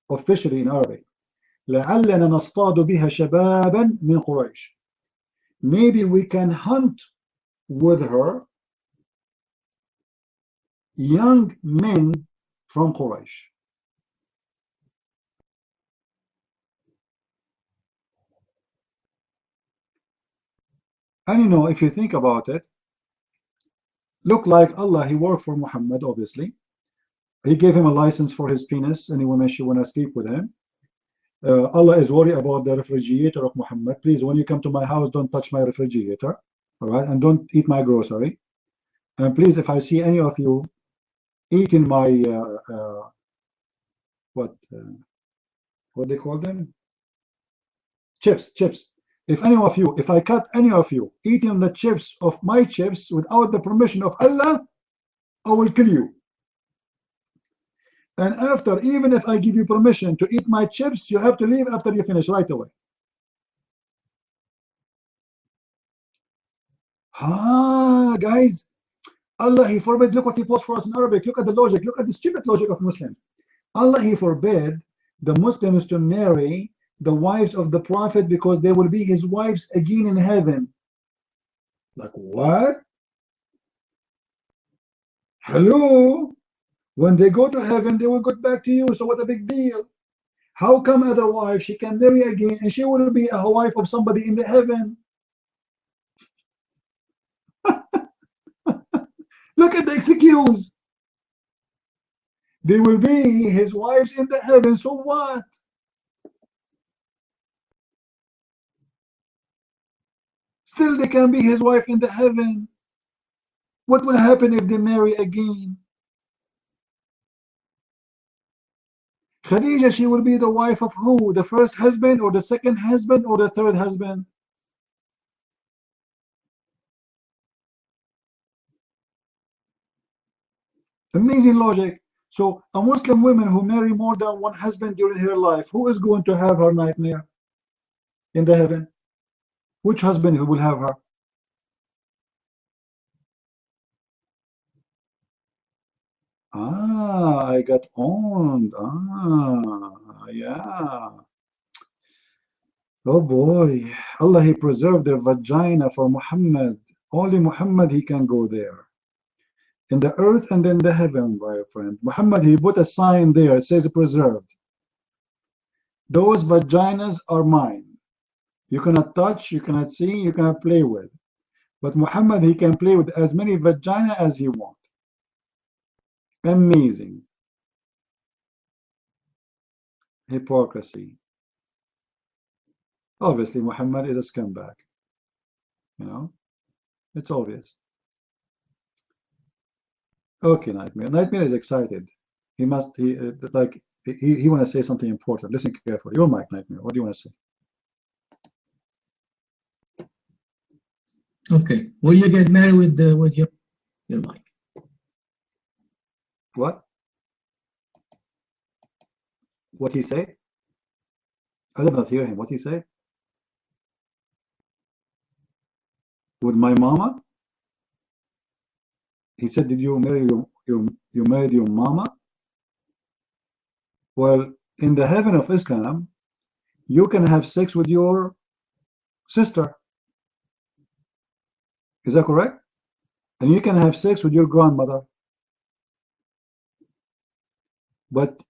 officially in Arabic, لعلنا نصطاد بها شبابا من قريش. Maybe we can hunt with her young men from Quraysh. And you know, if you think about it, look like Allah, he worked for Muhammad, obviously. He gave him a license for his penis. Any woman she want to sleep with him. Allah is worried about the refrigerator of Muhammad. Please, when you come to my house, don't touch my refrigerator. All right, and don't eat my grocery. And please, if I see any of you eating my what they call them? Chips. If any of you, if I cut any of you eating the chips of my chips without the permission of Allah, I will kill you. And after, even if I give you permission to eat my chips, you have to leave after you finish right away. Guys, Allah, he forbid. Look what he posted for us in Arabic. Look at the logic. Look at the stupid logic of Muslims. Allah, he forbid the Muslims to marry the wives of the Prophet because they will be his wives again in heaven. Like what? Hello? When they go to heaven, they will get back to you. So what a big deal? How come otherwise she can marry again and she will be a wife of somebody in the heaven? Look at the excuse. They will be his wives in the heaven. So what? Still they can be his wife in the heaven. What will happen if they marry again? Khadija, she will be the wife of who? The first husband or the second husband or the third husband? Amazing logic. So a Muslim woman who marry more than one husband during her life, who is going to have her nightmare in the heaven? Which husband will have her? Ah, I got owned. Ah, yeah. Oh boy. Allah, He preserved their vagina for Muhammad. Only Muhammad, he can go there. In the earth and in the heaven, my friend. Muhammad, he put a sign there. It says preserved. Those vaginas are mine. You cannot touch, you cannot see, you cannot play with. But Muhammad, he can play with as many vagina as he wants. Amazing. Hypocrisy. Obviously, Muhammad is a scumbag. You know, it's obvious. Okay, Nightmare. Nightmare is excited. He want to say something important. Listen carefully. Your mic, Nightmare. What do you want to say? Okay. Will you get married with your mic? What? What he say? I did not hear him. What he say? With my mama? He said, did you marry you married your mama? Well, in the heaven of Islam, you can have sex with your sister. Is that correct? And you can have sex with your grandmother. But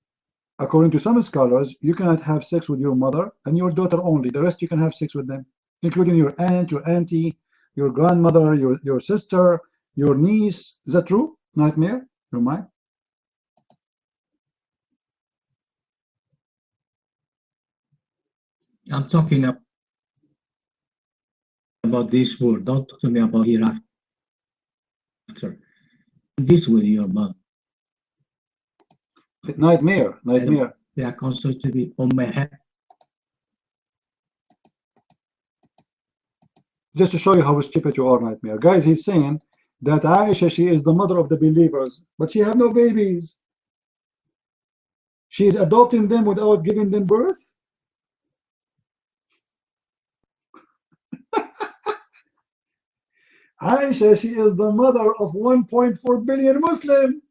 according to some scholars, you cannot have sex with your mother and your daughter only. The rest you can have sex with them, including your aunt, your auntie, your grandmother, your sister, your niece. Is that true? Nightmare? Your mind? I'm talking about this world. Don't talk to me about hereafter. This with your mom. Nightmare. Nightmare. They are considered to be on my head. Just to show you how stupid you are, Nightmare. Guys, he's saying that Aisha, she is the mother of the believers, but she have no babies. She is adopting them without giving them birth. Aisha, she is the mother of 1.4 billion Muslims.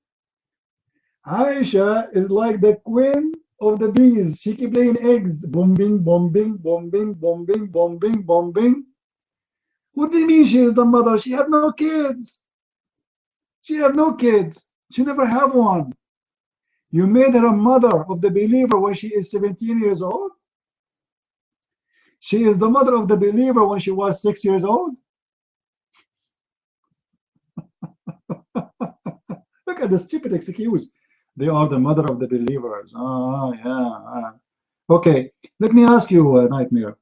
Aisha is like the queen of the bees. She keep laying eggs. Bombing, bombing, bombing, bombing, bombing, bombing. What do you mean she is the mother? She have no kids. She have no kids. She never have one. You made her a mother of the believer when she is 17 years old. She is the mother of the believer when she was 6 years old. Look at the stupid excuse. They are the mother of the believers. Oh, yeah. Okay, let me ask you, Nightmare.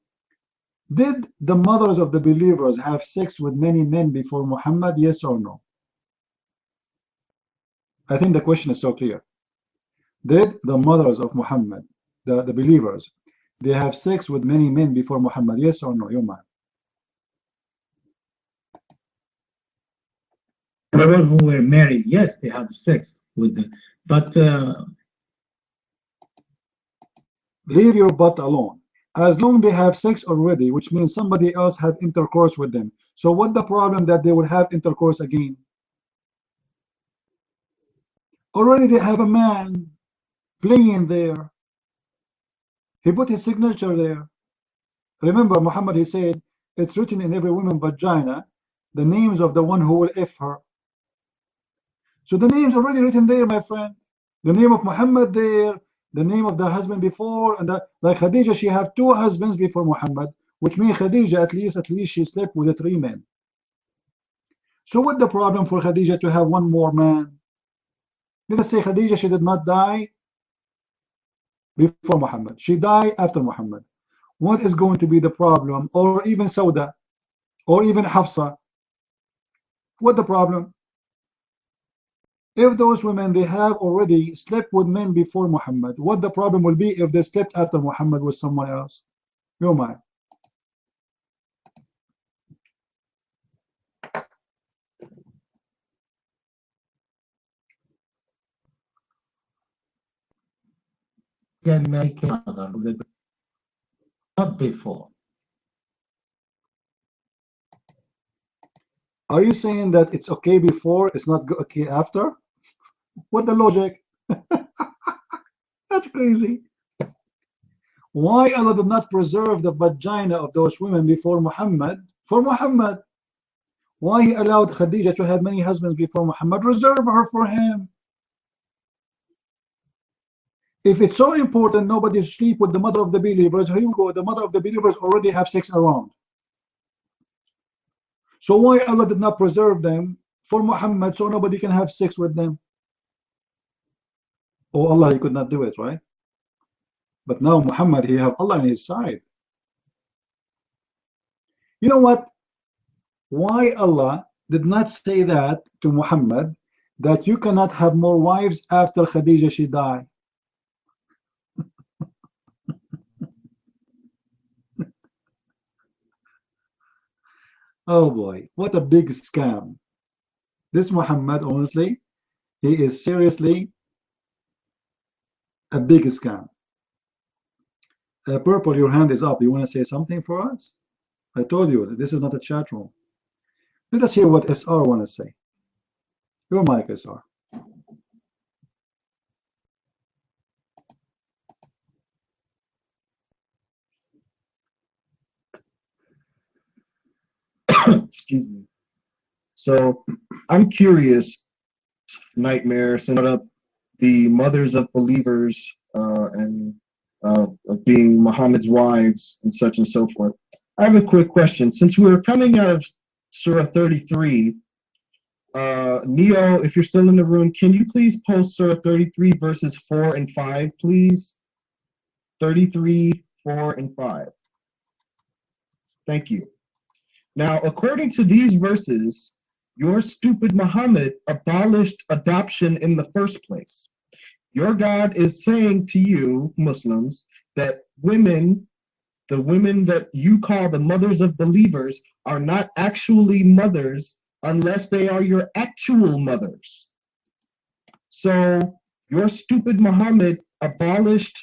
Did the mothers of the believers have sex with many men before Muhammad? Yes or no? I think the question is so clear. Did the mothers of Muhammad, the believers, they have sex with many men before Muhammad? Yes or no? Your man. The ones who were married, yes, they had sex with them. But leave your butt alone. As long they have sex already, which means somebody else have intercourse with them. So what the problem that they will have intercourse again? Already they have a man playing there. He put his signature there. Remember, Muhammad, he said, it's written in every woman's vagina, the names of the one who will F her. So the name's already written there, my friend. The name of Muhammad there, the name of the husband before, and like Khadija, she have 2 husbands before Muhammad, which means Khadija at least she slept with 3 men. So what the problem for Khadija to have 1 more man? Let us say Khadija, she did not die before Muhammad. She died after Muhammad. What is going to be the problem? Or even Sauda. or even Hafsa. What the problem? If those women, they have already slept with men before Muhammad, what the problem will be if they slept after Muhammad with someone else? Your mind. Can make another, not before. Are you saying that it's okay before, it's not okay after? What the logic? That's crazy. Why Allah did not preserve the vagina of those women before Muhammad? For Muhammad. Why He allowed Khadija to have many husbands before Muhammad? Reserve her for him. If it's so important, nobody sleep with the mother of the believers. Here we go. The mother of the believers already have sex around. So why Allah did not preserve them for Muhammad so nobody can have sex with them? Oh, Allah, He could not do it, right? But now Muhammad, he have Allah on his side. You know what? Why Allah did not say that to Muhammad, that you cannot have more wives after Khadija she died? Oh boy, what a big scam. This Muhammad, honestly, he is seriously a big scam. Purple, your hand is up. You want to say something for us? I told you, this is not a chat room. Let us hear what SR want to say. Your mic, SR. Excuse me. So I'm curious, Nightmare, set up the mothers of believers and of being Muhammad's wives and such and so forth. I have a quick question. Since we're coming out of Surah 33, Neo, if you're still in the room, can you please post Surah 33 verses 4 and 5, please? 33, 4, and 5. Thank you. Now, according to these verses, your stupid Muhammad abolished adoption in the first place. Your God is saying to you, Muslims, that women, the women that you call the mothers of believers, are not actually mothers unless they are your actual mothers. So your stupid Muhammad abolished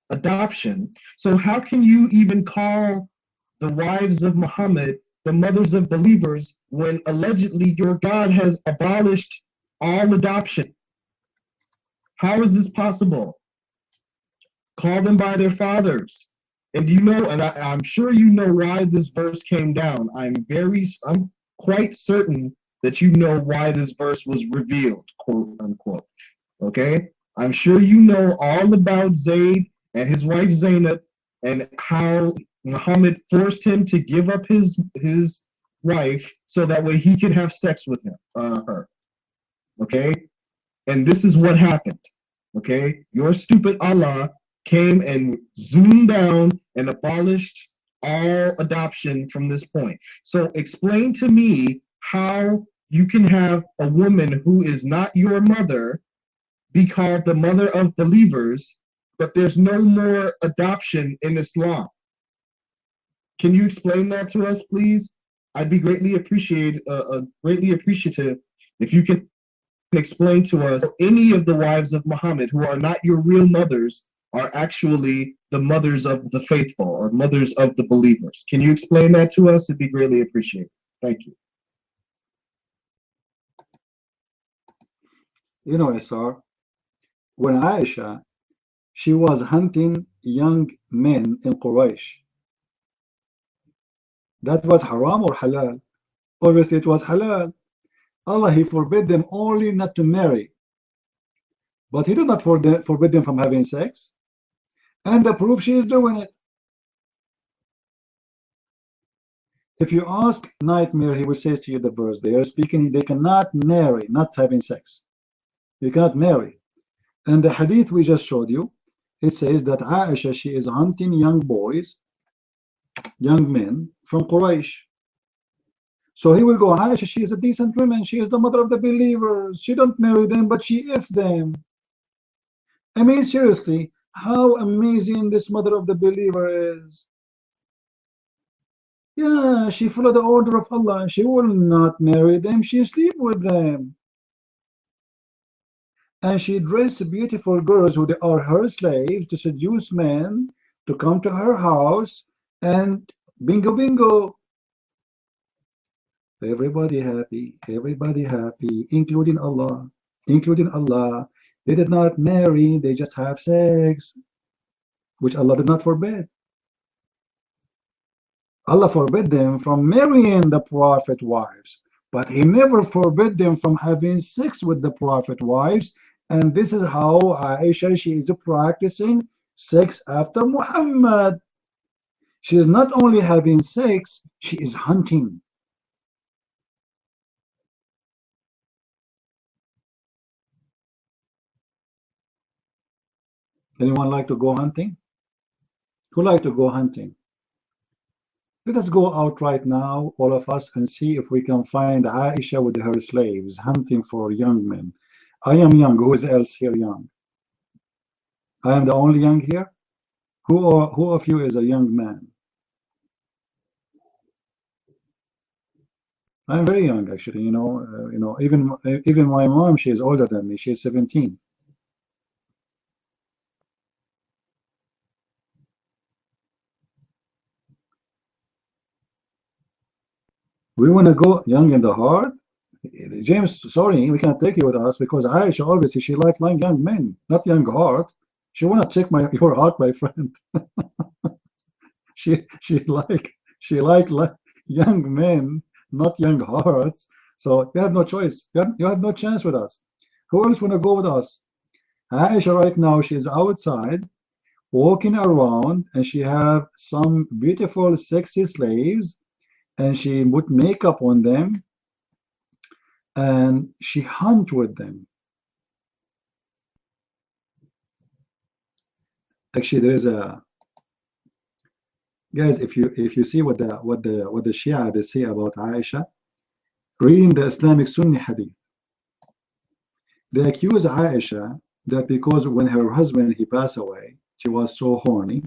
adoption. So how can you even call the wives of Muhammad the mothers of believers when allegedly your God has abolished all adoption? How is this possible? Call them by their fathers. And you know, and I'm sure you know why this verse came down. I'm quite certain that you know why this verse was revealed, quote unquote. Okay? I'm sure you know all about Zayd and his wife Zainab and how Muhammad forced him to give up his wife so that way he could have sex with her. Okay? And this is what happened. Okay? Your stupid Allah came and zoomed down and abolished all adoption from this point. So explain to me how you can have a woman who is not your mother be called the mother of believers, but there's no more adoption in Islam. Can you explain that to us, please? I'd be greatly appreciative if you can explain to us any of the wives of Muhammad who are not your real mothers are actually the mothers of the faithful or mothers of the believers. Can you explain that to us? It'd be greatly appreciated. Thank you. You know, SR, when Aisha, she was hunting young men in Quraysh, that was haram or halal? Obviously it was halal. Allah, He forbid them only not to marry, but He did not forbid them from having sex. And the proof, she is doing it. If you ask Nightmare, he will say to you the verse they are speaking, they cannot marry, not having sex. You cannot marry. And the hadith we just showed you, it says that Aisha, she is hunting young boys, young men from Quraysh. So he will go, Aisha, she is a decent woman. She is the mother of the believers. She don't marry them, but she if them. I mean, seriously, how amazing this mother of the believer is. Yeah, she followed the order of Allah. She will not marry them. She sleep with them. And she dressed beautiful girls who are her slaves to seduce men to come to her house, and bingo, bingo. Everybody happy, including Allah, including Allah. They did not marry, they just have sex, which Allah did not forbid. Allah forbid them from marrying the Prophet wives, but he never forbid them from having sex with the Prophet wives. And this is how Aisha, she is practicing sex after Muhammad. She is not only having sex, she is hunting. Anyone like to go hunting? Who like to go hunting? Let us go out right now, all of us, and see if we can find Aisha with her slaves hunting for young men. I am young. Who is else here young? I am the only young here. Who of you is a young man? I'm very young, actually. You know, even my mom, she is older than me. She is 17. We want to go young in the heart. James, sorry, we can't take you with us because Aisha, obviously, she like young men, not young heart. She want to take your heart, my friend. she like young men, not young hearts. So you have no choice. You have no chance with us. Who else want to go with us? Aisha right now, she's outside walking around, and she have some beautiful, sexy slaves, and she put makeup on them, and she hunt with them. Actually, there is a guys. If you see what the Shia they say about Aisha, reading the Islamic Sunni hadith, they accuse Aisha that because when her husband he passed away, she was so horny,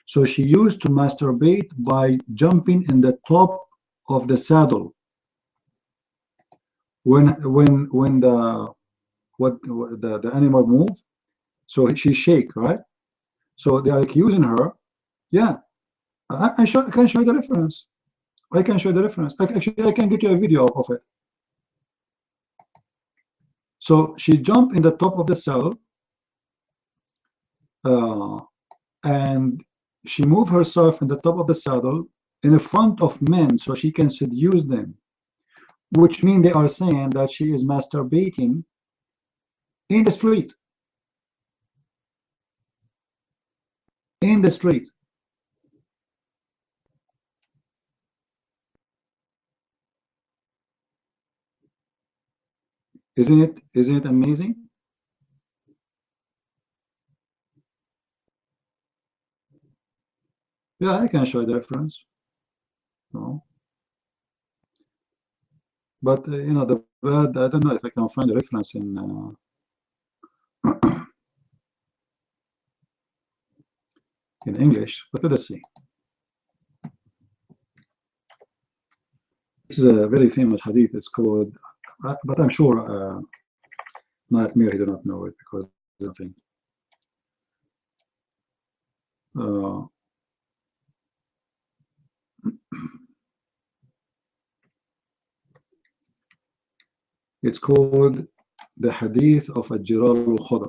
so she used to masturbate by jumping in the top of the saddle. When the animal move, so she shake, right? So they are accusing her. Yeah, I can show you the reference. I can show you the reference. Actually, I can get you a video of it. So she jumped in the top of the saddle, and she moved herself in the top of the saddle in front of men so she can seduce them, which means they are saying that she is masturbating in the street. In the street. Isn't it amazing? Yeah, I can show the reference. No. But you know, the word, I don't know if I can find a reference in in English, but let us see. This is a very famous hadith. It's called, but I'm sure Nightmare, he do not know it because nothing. It's called the Hadith of Al-Jiral al-Khudr.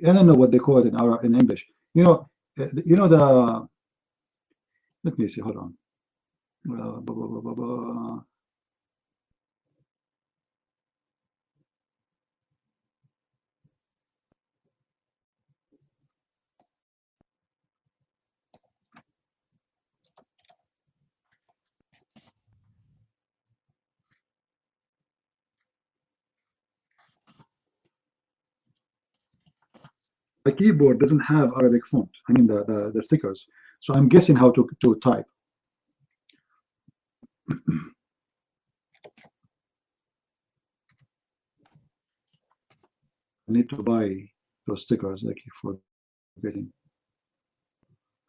I don't know what they call it in English. You know the. Let me see. Hold on. The keyboard doesn't have Arabic font. I mean the stickers. So I'm guessing how to type. need to buy those stickers. I keep forgetting.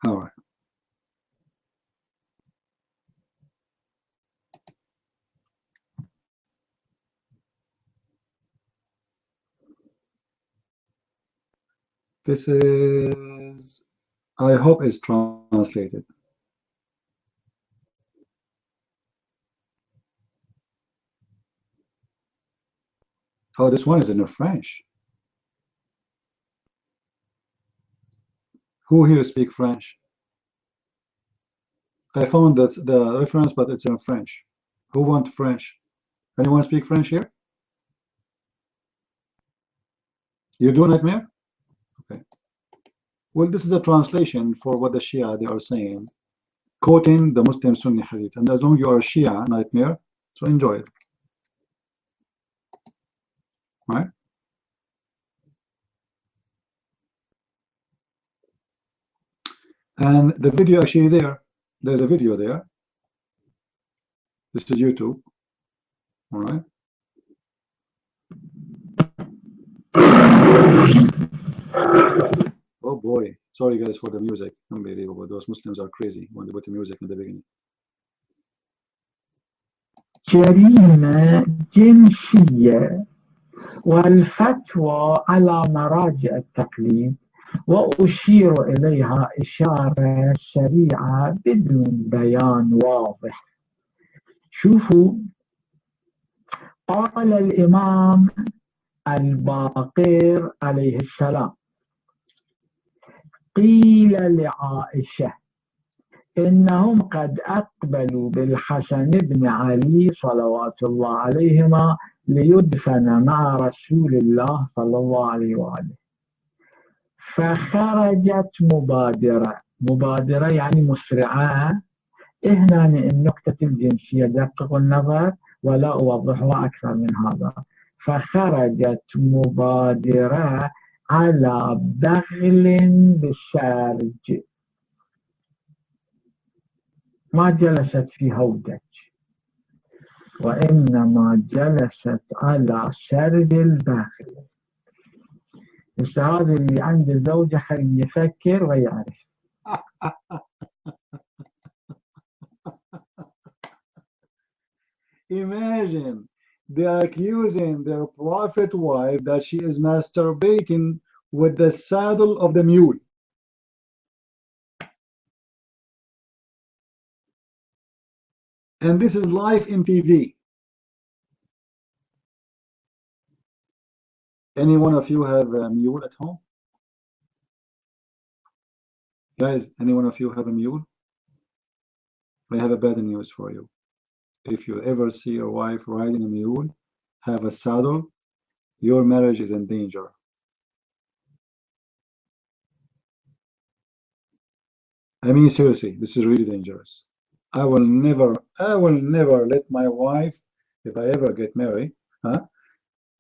All right. This is, I hope it's translated. Oh, this one is in French. Who here speak French? I found that's the reference, but it's in French. Who want French? Anyone speak French here? You do, Nightmare? Okay. Well, this is a translation for what the Shia they are saying, quoting the Muslim Sunni hadith. And as long as you are a Shia, Nightmare, so enjoy it. Right? And the video actually there's a video there. This is YouTube. All right. Oh boy. Sorry guys for the music. Unbelievable. Those Muslims are crazy when they put the music in the beginning. جريمة جنسية والفتوى على مراجع التقليد وأشير إليها إشارة سريعة بدون بيان واضح. شوفوا، قال الإمام الباقر عليه السلام: قيل لعائشة إنهم قد أقبلوا بالحسن بن علي صلوات الله عليهما ليدفن مع رسول الله صلى الله عليه وآله، فخرجت مبادرة يعني مسرعة. هنا النقطة الجنسية دققوا النظر ولا أوضحها أكثر من هذا. فخرجت مبادرة على بغل بالسرج، ما جلست في هودج وإنما جلست على سرج البغل. بس هذا اللي عنده زوجة خليه يفكر ويعرف. Imagine they're accusing their prophet wife that she is masturbating with the saddle of the mule. And this is live in TV. Any one of you have a mule at home? Guys, any one of you have a mule? I have a bad news for you. If you ever see your wife riding a mule, have a saddle, your marriage is in danger. I mean, seriously, this is really dangerous. I will never let my wife, if I ever get married,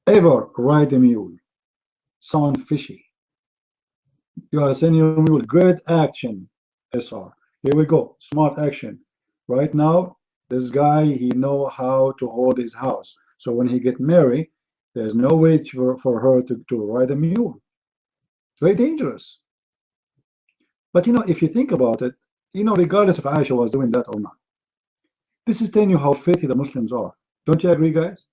ever ride a mule. Sound fishy. You are saying your mule, good action, SR. Here we go, smart action. Right now, this guy, he know how to hold his house. So when he get married, there's no way for her to ride a mule. It's very dangerous. But you know, if you think about it, you know, regardless if Aisha was doing that or not, this is telling you how filthy the Muslims are. Don't you agree, guys?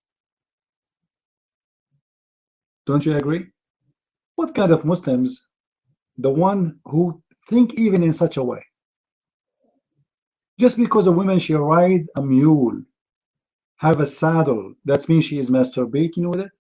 Don't you agree? What kind of Muslims? The one who think even in such a way. Just because a woman, she ride a mule, have a saddle, that means she is masturbating with it?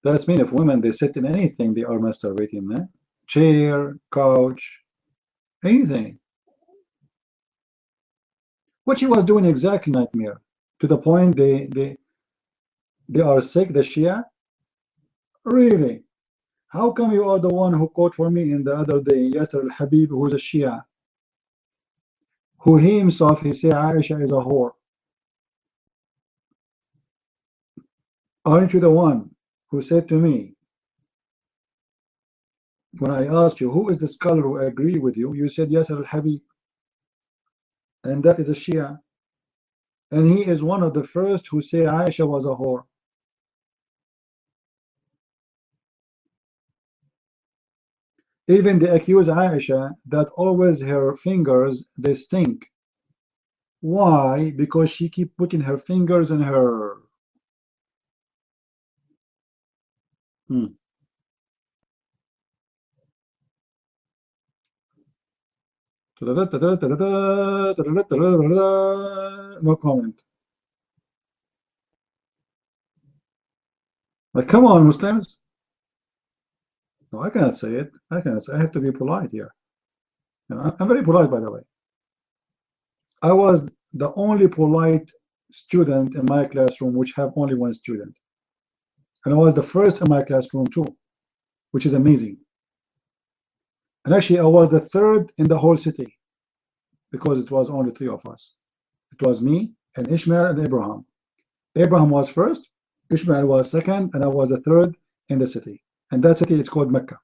That means if women, they sit in anything, they are masturbating, man. Chair, couch, anything. What she was doing exactly, Nightmare, to the point they are sick, the Shia? Really? How come you are the one who quote for me in the other day, Yasser al-Habib, who's a Shia, who he himself, he said Aisha is a whore? Aren't you the one who said to me When I asked you, who is the scholar who agree with you, you said Yasser al-Habib, and that is a Shia. And he is one of the first who say Aisha was a whore. Even they accuse Aisha that always her fingers, they stink. Why? Because she keep putting her fingers in her. No comment. Like, come on, Muslims. No, I cannot say it. I cannot say. I have to be polite here. You know, I'm very polite, by the way. I was the only polite student in my classroom which have only one student. And I was the first in my classroom too, which is amazing. And actually, I was the third in the whole city because it was only 3 of us. It was me and Ishmael and Abraham. Abraham was first, Ishmael was second, and I was the third in the city. And that city is called Mecca.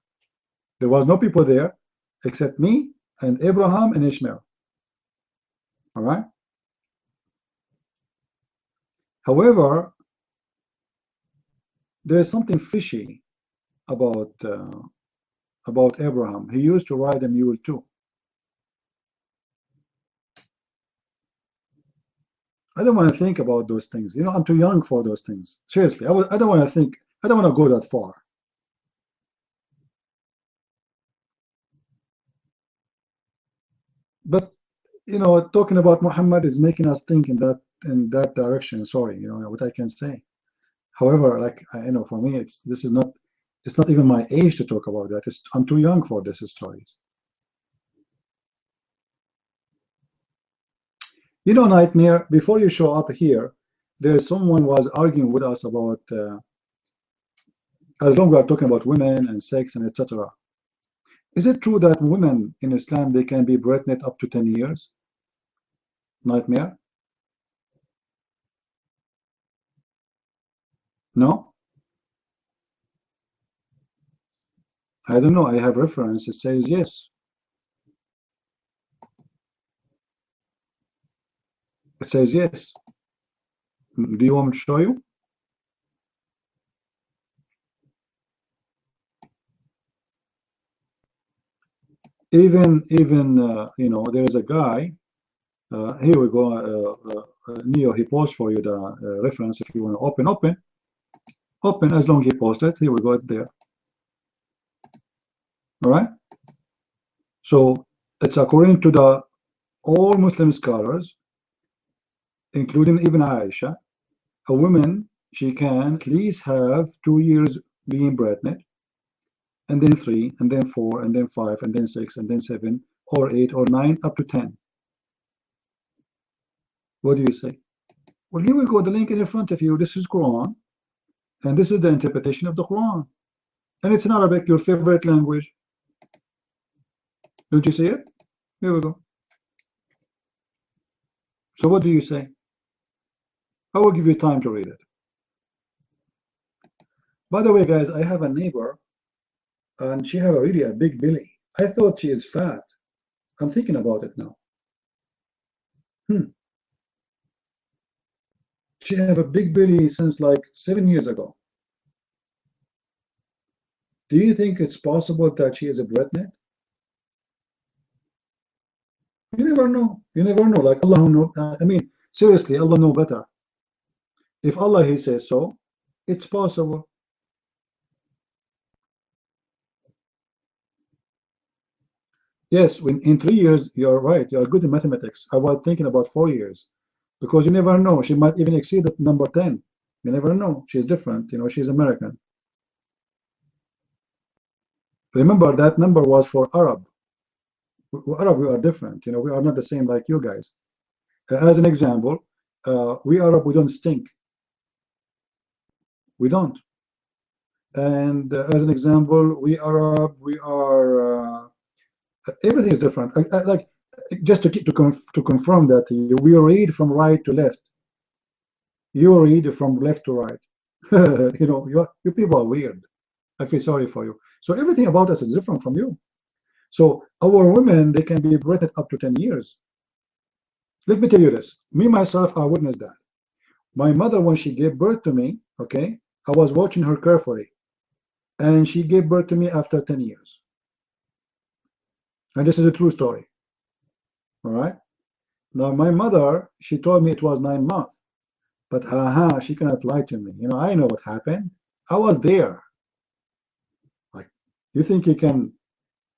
There was no people there except me and Abraham and Ishmael. All right. However, there is something fishy about Abraham. He used to ride a mule too. I don't want to think about those things. You know, I'm too young for those things. Seriously, I don't want to think. I don't want to go that far. But you know, talking about Muhammad is making us think in that direction. Sorry, you know what I can say. However, like you know, for me, it's not even my age to talk about that. I'm too young for these stories. You know, Nightmare, before you show up here, there's someone was arguing with us about as long as we are talking about women and sex and etc. Is it true that women in Islam, they can be pregnant up to 10 years? Nightmare? No? I don't know. I have reference. It says yes. It says yes. Do you want me to show you? Even you know, there's a guy. Here we go. Neo, he posts for you the reference if you want to open as long as he posted. Here we go. It's there. All right. So it's according to the all Muslim scholars, including Ibn Aisha, a woman, she can at least have 2 years being pregnant, and then 3, and then 4, and then 5, and then 6, and then 7, or 8, or 9, up to 10. What do you say? Well, here we go, the link in front of you. This is Quran, and this is the interpretation of the Quran. And it's in Arabic, your favorite language. Don't you see it? Here we go. So what do you say? I will give you time to read it. By the way, guys, I have a neighbor, and she have really a big belly. I thought she is fat. I'm thinking about it now. She have a big belly since like 7 years ago. Do you think it's possible that she is a breadnet? You never know. You never know. Like Allah knows. I mean, seriously, Allah knows better. If Allah He says so, it's possible. Yes, in 3 years, you're right. You're good in mathematics. I was thinking about 4 years, because you never know. She might even exceed the number 10. You never know. She's different. You know, she's American. Remember, that number was for Arab. Arab, we are different. You know, we are not the same like you guys. As an example, we Arab, we don't stink. We don't. And as an example, we Arab, we are. Everything is different. Like just to confirm that, we read from right to left. You read from left to right. You know, you people are weird. I feel sorry for you. So everything about us is different from you. So our women, they can be pregnant up to 10 years. Let me tell you this. Me, myself, I witnessed that. My mother, when she gave birth to me, okay, I was watching her carefully. And she gave birth to me after 10 years. And this is a true story. All right? Now, my mother, she told me it was 9 months. But she cannot lie to me. You know, I know what happened. I was there. Like, you think you can,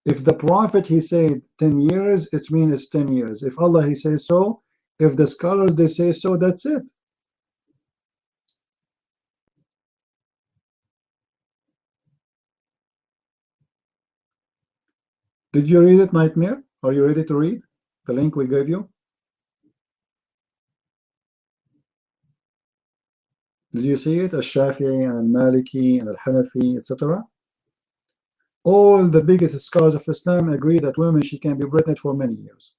if the prophet, he said 10 years, it means it's 10 years. If Allah, he says so, if the scholars, they say so, that's it. Did you read it, Nightmare? Are you ready to read the link we gave you? Did you see it? Al-Shafi'i and Maliki and Al-Hanafi, etc. All the biggest scholars of Islam agree that women, she can be pregnant for many years.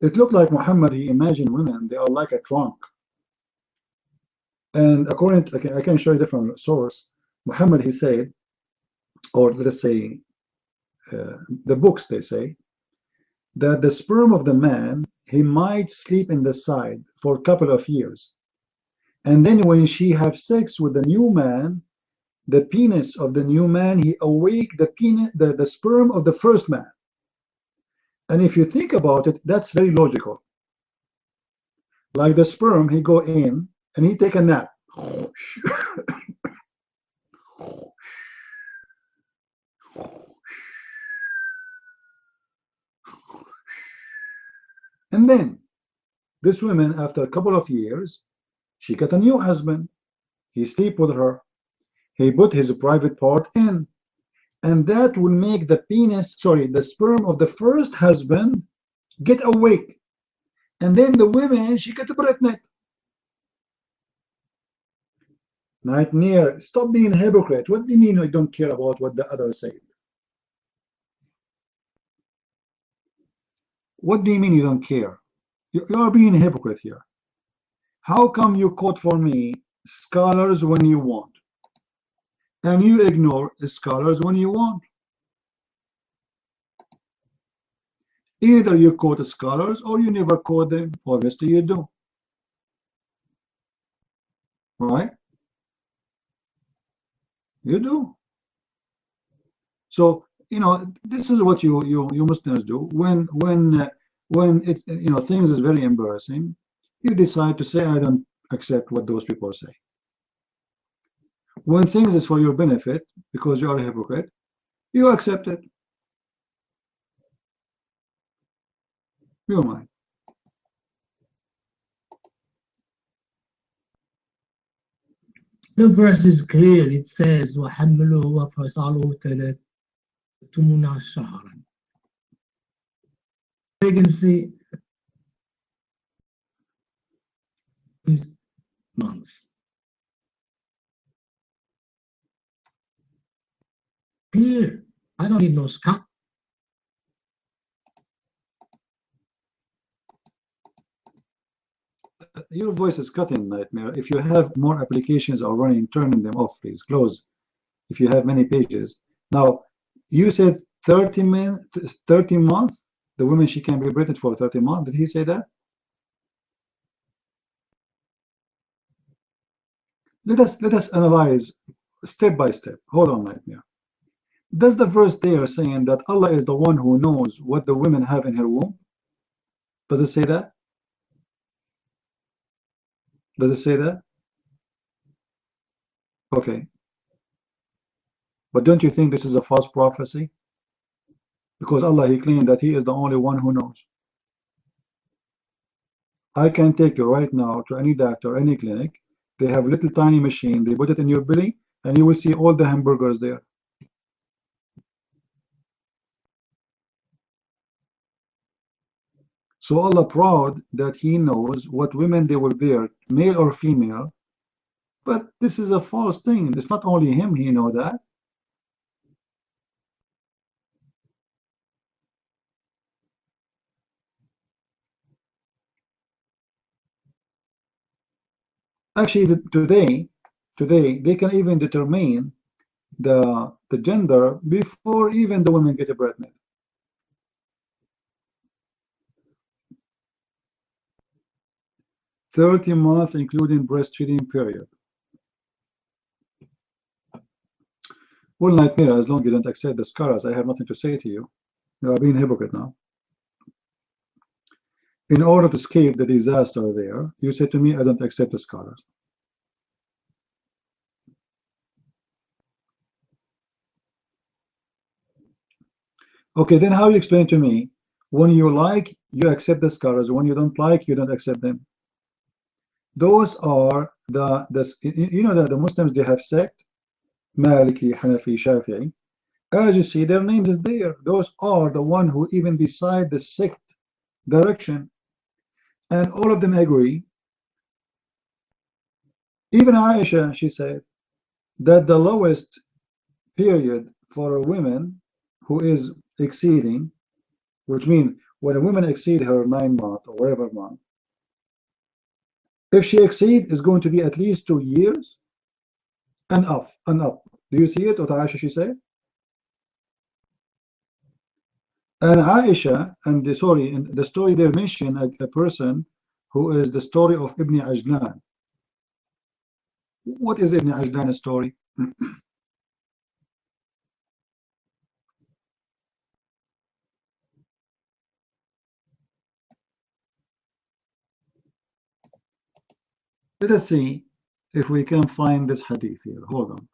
It looked like Muhammad, he imagined women, they are like a trunk. And according to, I can show you different source. Muhammad, he said, or let's say, the books, they say, that the sperm of the man, he might sleep in the side for a couple of years. And then when she have sex with the new man, the penis of the new man, he awake the penis, the sperm of the first man. And if you think about it, that's very logical. Like the sperm, he go in and he take a nap. And then this woman, after a couple of years, she got a new husband. He sleep with her. He put his private part in. And that will make the penis, sorry, the sperm of the first husband get awake. And then the woman, she get pregnant. Nightmare, stop being a hypocrite. What do you mean I don't care about what the others say? What do you mean you don't care? You are being a hypocrite here. How come you quote for me scholars when you want, and you ignore scholars when you want? Either you quote scholars or you never quote them. Obviously you do. Right? You do. So, you know, this is what you Muslims do when it, you know, things is very embarrassing. You decide to say, I don't accept what those people say. When things is for your benefit, because you are a hypocrite, you accept it. You're mine. The verse is clear. It says, وَحَمْلُهُ وَفَصَالُهُ 30 شهرا. Pregnancy months. Clear. I don't need no scalp. Your voice is cutting, Nightmare. If you have more applications are running, turn them off, please. Close. If you have many pages. Now, you said 30 months, the woman, she can be pregnant for 30 months. Did he say that? Let us analyze step by step. Hold on, Nightmare. Does the verse there saying that Allah is the one who knows what the women have in her womb? Does it say that? Does it say that? Okay. But don't you think this is a false prophecy? Because Allah, he claimed that he is the only one who knows. I can take you right now to any doctor, any clinic. They have little tiny machine. They put it in your belly and you will see all the hamburgers there. So Allah proud that he knows what women they will bear, male or female. But this is a false thing. It's not only him, he know that. Actually, today they can even determine the gender before even the women get pregnant. "30 months, including breastfeeding period." Well, Nightmare, as long as you don't accept the scars, I have nothing to say to you. You are being a hypocrite now. In order to escape the disaster there, you said to me, I don't accept the scholars. Okay, then how you explain to me, when you like, you accept the scholars, when you don't like, you don't accept them? Those are you know that the Muslims, they have sect, Maliki, Hanafi, Shafi'i. As you see, their names is there. Those are the one who even decide the sect direction. And all of them agree. Even Aisha, she said that the lowest period for a woman who is exceeding, which means when a woman exceed her 9 months or whatever month, if she exceed, is going to be at least 2 years and up and up. Do you see it? What Aisha she said? And Aisha, and the story they mention a person who is the story of Ibn Ajlan. What is Ibn Ajlan's story? Let us see if we can find this hadith here. Hold on.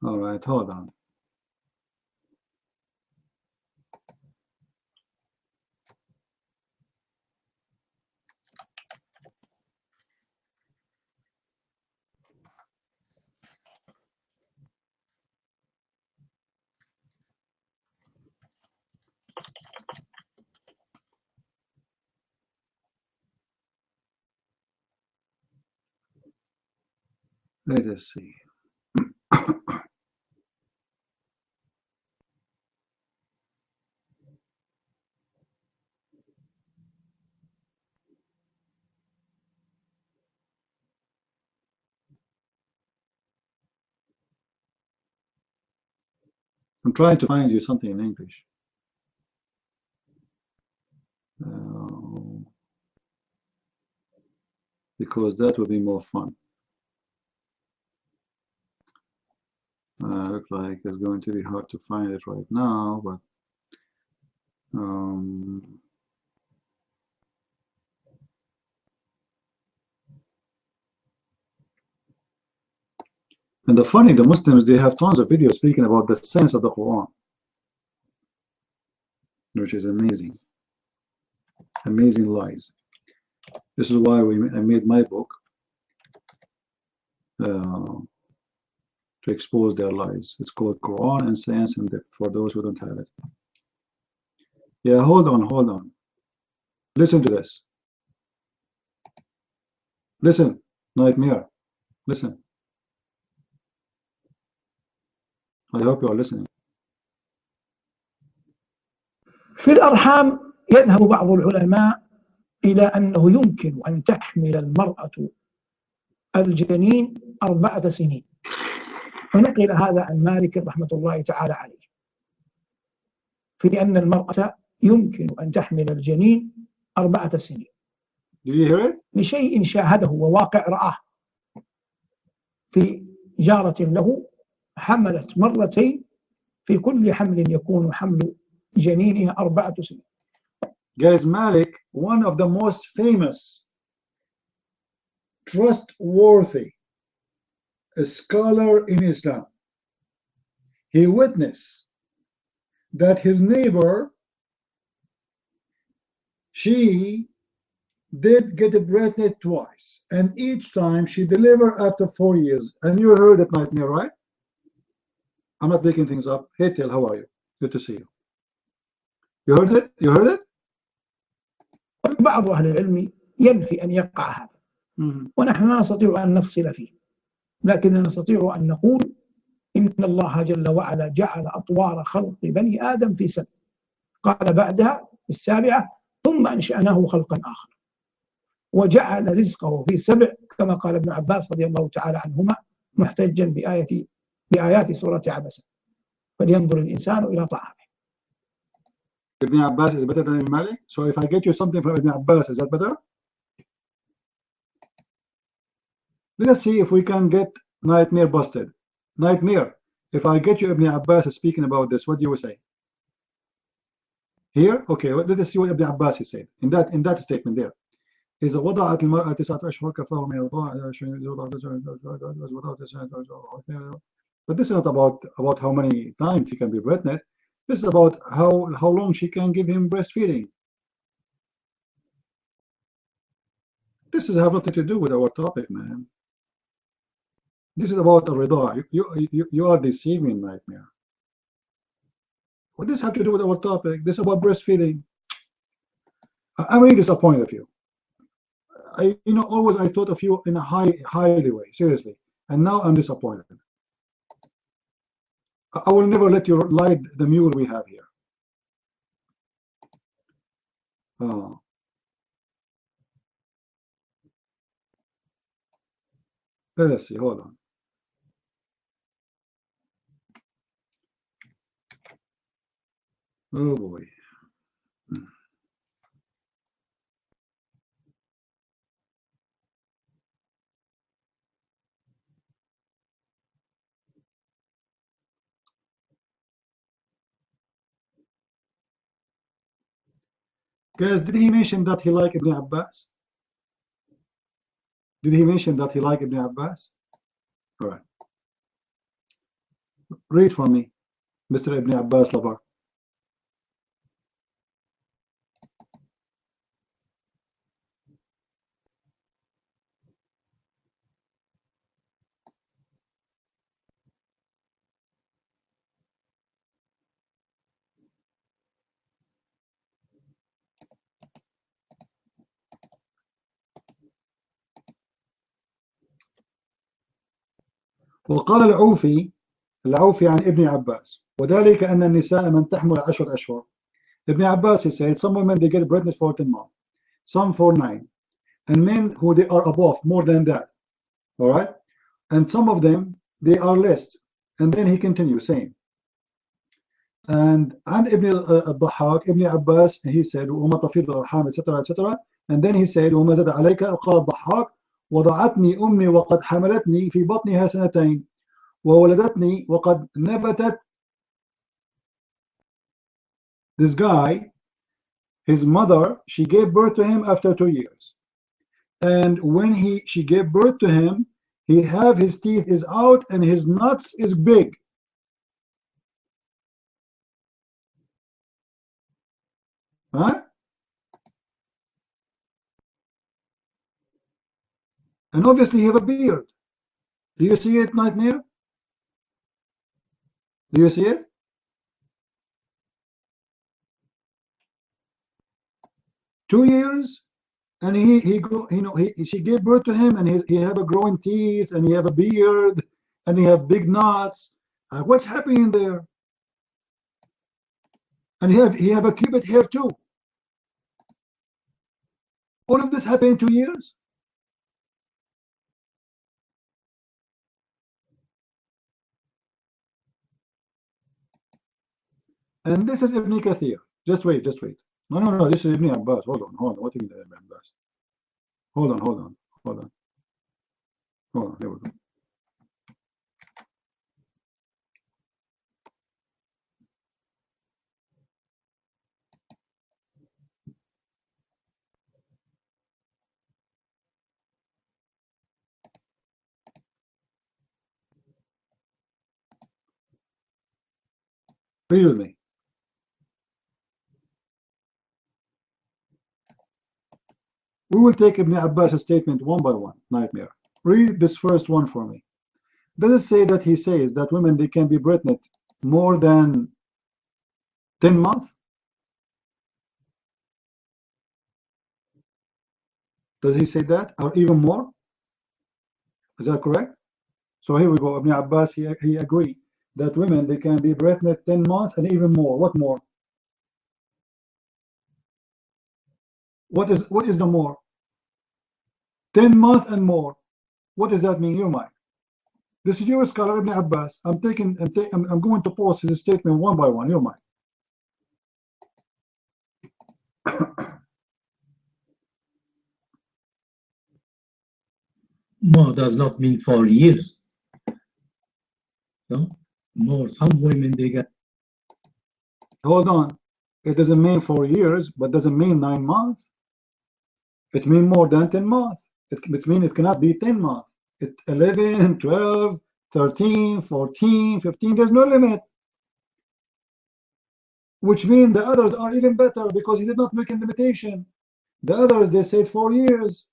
All right, hold on. Let us see. I'm trying to find you something in English. Because that would be more fun. Look like it's going to be hard to find it right now, but and the Muslims, they have tons of videos speaking about the sense of the Quran, which is amazing. Amazing lies. This is why I made my book to expose their lies. It's called Quran and Science in Depth for those who don't have it. Yeah, hold on. Listen to this. Listen, Nightmare. Listen. I hope you are listening. في الأرحام يذهب بعض العلماء إلى أنه يمكن أن تحمل المرأة الجنين 4 سنين، ونقل هذا عن مالك رحمة الله تعالى عليه، في أن المرأة يمكن أن تحمل الجنين 4 سنين. Did you hear it? لشيء شاهده وواقع رآه في جارة له حملت مرتين في كل حمل يكون حمل جنينها 4 سنين. Guys, Malik, one of the most famous, trustworthy scholar in Islam, he witnessed that his neighbor, she did get pregnant twice, and each time she delivered after 4 years. And you heard that nightmare, right? I'm not making things up. Hey, Till, how are you? Good to see you. You heard it? You heard it? بعض أهل العلم ينفي أن يقع هذا، ونحن لا نستطيع أن نفصل فيه، لكننا نستطيع أن نقول إن الله جل وعلا جعل أطوار خلق بني آدم في 7، قال بعدها في 7 ثم أنشأناه خلقا آخر، وجعل رزقه في 7 كما قال ابن عباس رضي الله تعالى عنهما محتجا بآيات سورة عبسة، فلينظر الإنسان إلى طعامه. Ibn Abbas is better than Ibn Malik? So if I get you something from Ibn Abbas, is that better? Let us see if we can get nightmare busted. Nightmare, if I get you Ibn Abbas speaking about this, what do you say? Here? Okay, let us see what Ibn Abbas he said in that statement there. إذا وضعت المرأة 9 أشهر كفاه من الرضاعة. But this is not about how many times she can be pregnant. This is about how long she can give him breastfeeding. This has nothing to do with our topic, man. This is about a rida. You are deceiving, nightmare. What does this have to do with our topic? This is about breastfeeding. I'm really disappointed of you. Always I thought of you in a highly way, seriously, and now I'm disappointed. I will never let you ride the mule we have here. Oh. Let us see, hold on. Oh boy. Guys, did he mention that he liked Ibn Abbas? Did he mention that he liked Ibn Abbas? All right. Read for me, Mr. Ibn Abbas lover. وقال العوفي عن ابن عباس وذلك أن النساء من تحمل 10 أشهر. Ibn Abbas, he said, some women they get pregnant for 10 months, some for 9, and men who they are above more than that, all right, and some of them they are less. And then he continues saying, and Ibn al-Dhahhak, Ibn Abbas, he said وما تفيض الأرحام etc etc, and then he said وما زاد عليك قال الضحاك وضعتني أمي وقد حملتني في بطنها 2 وولدتني وقد نبتت. This guy, his mother, she gave birth to him after 2 years, and when she gave birth to him, his teeth is out and his nuts is big. Huh? And obviously he have a beard. Do you see it, Nightmare? Do you see it? Two years, and she gave birth to him, and he have a growing teeth, and he have a beard, and he have big nuts. What's happening there? And he have a cubit hair too. All of this happened in 2 years. And this is Ibn Kathir. Just wait. No, this is Ibn Abbas. Hold on. What is Ibn Abbas? Hold on. There we go. Read with me. We will take Ibn Abbas' statement one by one. Nightmare. Read this first one for me. Does it say that he says that women, they can be pregnant more than 10 months? Does he say that, or even more? Is that correct? So here we go. Ibn Abbas, he agreed that women, they can be pregnant 10 months and even more. What more? What is the more? 10 months and more. What does that mean? Your mind. This is your scholar Ibn Abbas. I'm going to post his statement one by one. Your mind. More does not mean 4 years. No, more. Some women, they get. Hold on. It doesn't mean 4 years, but doesn't mean 9 months. It means more than 10 months. It means it cannot be 10 months. It's 11, 12, 13, 14, 15. There's no limit. Which means the others are even better because he did not make a limitation. The others, they said 4 years.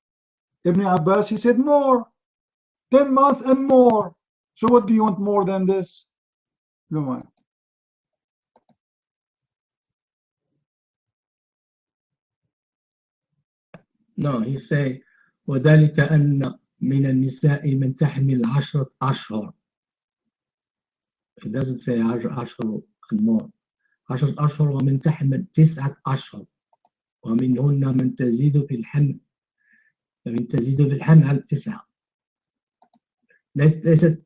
Ibn Abbas, he said more. 10 months and more. So what do you want more than this? No mind. No, he say وذلك أن من النساء من تحمل 10 أشهر. It doesn't say 10 أشهر and more. 10 أشهر ومن تحمل 9 أشهر ومنهن من تزيد في الحمل على 9. They said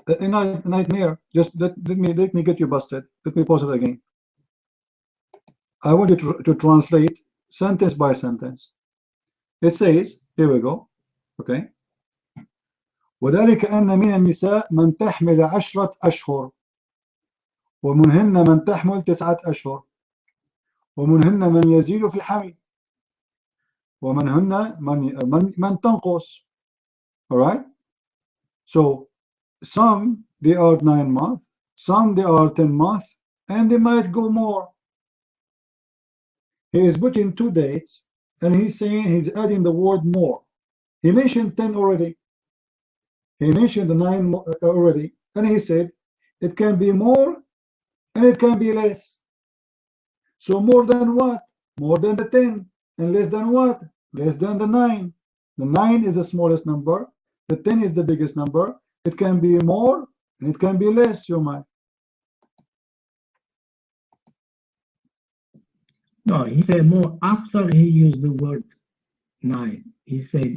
Nightmare. Just let me get you busted. Let me pause it again. I want you to translate sentence by sentence. It says, here we go. Okay. وذلك أن من النساء من تحمل 10 أشهر ومنهن من تحمل 9 أشهر ومنهن من يزيد في الحمل ومنهن من تنقص. All right. So some they are 9 months, some they are 10 months, and they might go more. He is putting 2 dates, and he's saying he's adding the word more. He mentioned 10 already. He mentioned the 9 already, and he said it can be more and it can be less. So more than what? More than the 10. And less than what? Less than the 9. The 9 is the smallest number. The 10 is the biggest number. It can be more and it can be less, your mind. no. He said more after he used the word 9. He said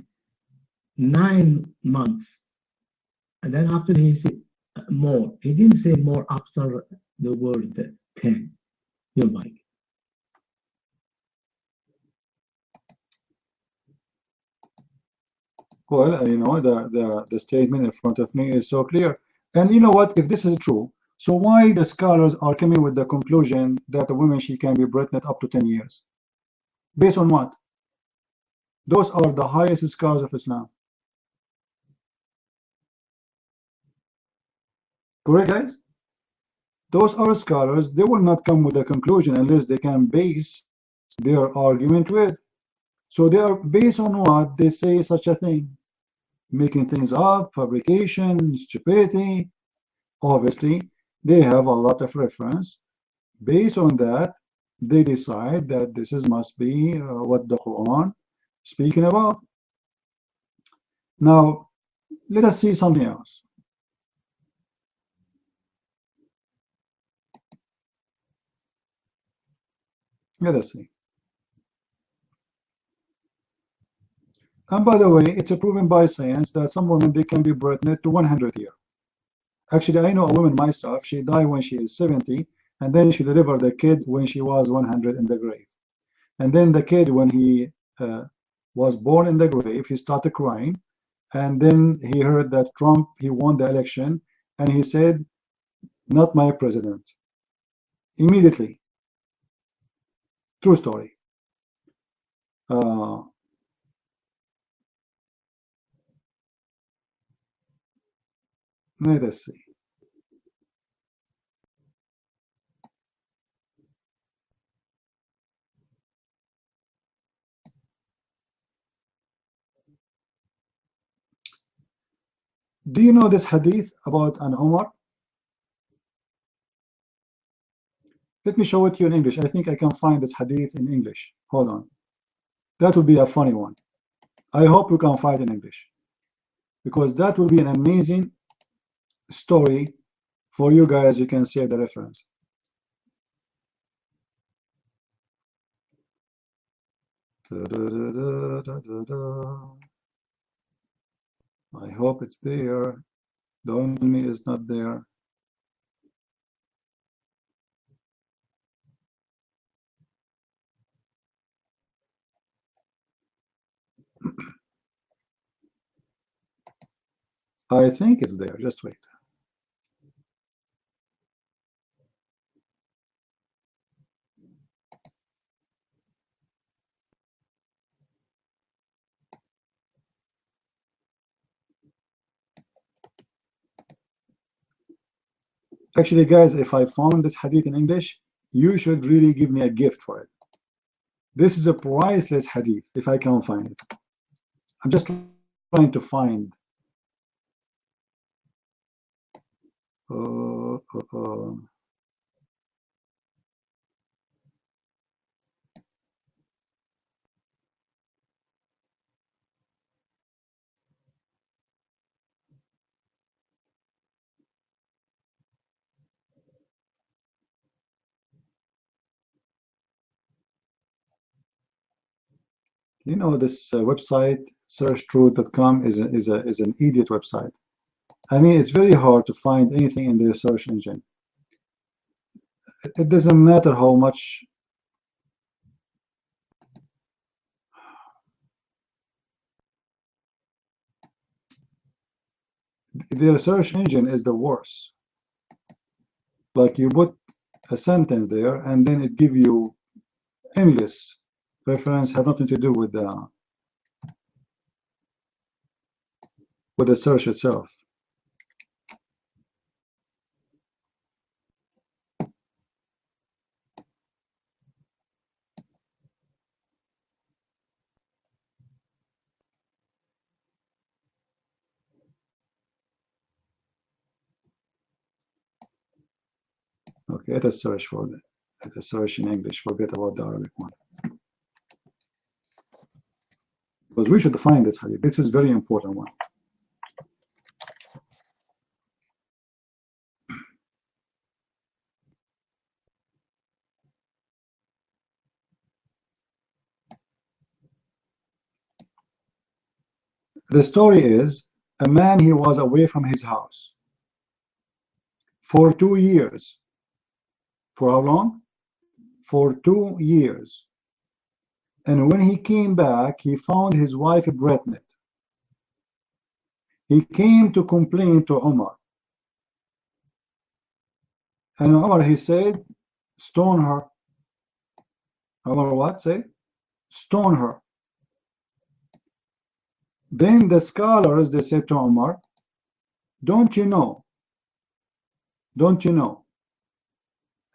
9 months, and then after he said more. He didn't say more after the word 10. Your mic. Well, you know, the statement in front of me is so clear. And you know what? If this is true, so why the scholars are coming with the conclusion that a woman, she can be pregnant up to 10 years? Based on what? Those are the highest scholars of Islam. Correct, guys? Those are scholars. They will not come with a conclusion unless they can base their argument with. So they are based on what they say such a thing. Making things up, fabrication, stupidity. Obviously, they have a lot of reference. Based on that, they decide that this must be what the Quran is speaking about. Now, let us see something else. Let us see. And by the way, it's proven by science that some women, they can be pregnant to 100 years. Actually, I know a woman myself, she died when she is 70, and then she delivered the kid when she was 100 in the grave. And then the kid, when he was born in the grave. He started crying, and then he heard that Trump, he won the election, and he said, "Not my president." Immediately. True story. Let us see. Do you know this hadith about an Umar? Let me show it to you in English. I think I can find this hadith in English. Hold on. That would be a funny one. I hope you can find it in English, because that will be an amazing story for you guys. You can see the reference. I hope it's there. The enemy is not there. I think it's there. Just wait. Actually, guys, if I found this hadith in English, you should really give me a gift for it. This is a priceless hadith, if I can find it. I'm just trying to find. You know, this website, searchtruth.com, is an idiot website. I mean, it's very hard to find anything in the search engine. It doesn't matter how much. Their search engine is the worst. Like, you put a sentence there, and then it gives you endless reference, have nothing to do with the search itself. Okay, let us search for it. Let us search in English. Forget about the Arabic one. But we should find this hadith. This is very important one. The story is, a man, he was away from his house for 2 years. For how long? For 2 years. And when he came back, he found his wife pregnant. He came to complain to Umar. And Umar, he said, stone her. Umar what? Say? Stone her. Then the scholars, they said to Umar, don't you know? Don't you know?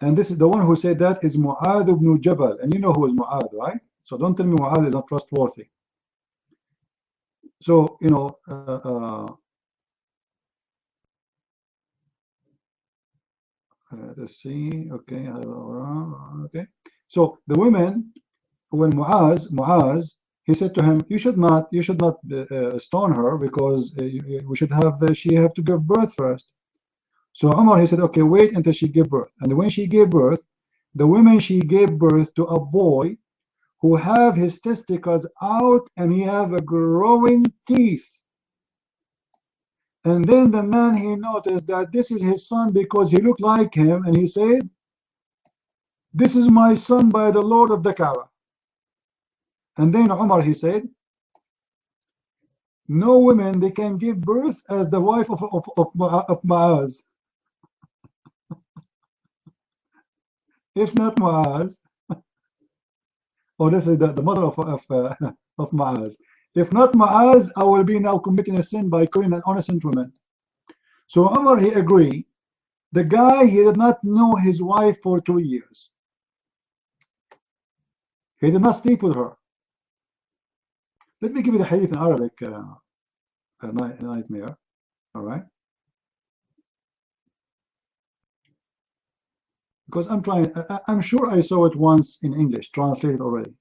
And this is the one who said that is Mu'adh ibn Jabal. And you know who is Mu'adh, right? So don't tell me Mu'adh is not trustworthy. So, you know, let's see. Okay. Okay. So the women, when Mu'adh, he said to him, you should not stone her, because we should have, she have to give birth first. So Umar, he said, okay, wait until she gave birth. And when she gave birth, the woman, she gave birth to a boy who have his testicles out and he have a growing teeth. And then the man, he noticed that this is his son because he looked like him, and he said, this is my son by the Lord of the Kaaba. And then Umar, he said, no women they can give birth as the wife of Mu'az. If not Mu'az, or let's say the mother of Mu'az. If not Mu'az, I will be now committing a sin by killing an innocent woman. So Umar, he agreed. The guy, he did not know his wife for 2 years. He did not sleep with her. Let me give you the hadith in Arabic, nightmare. All right? Because I'm sure I saw it once in English, translated already.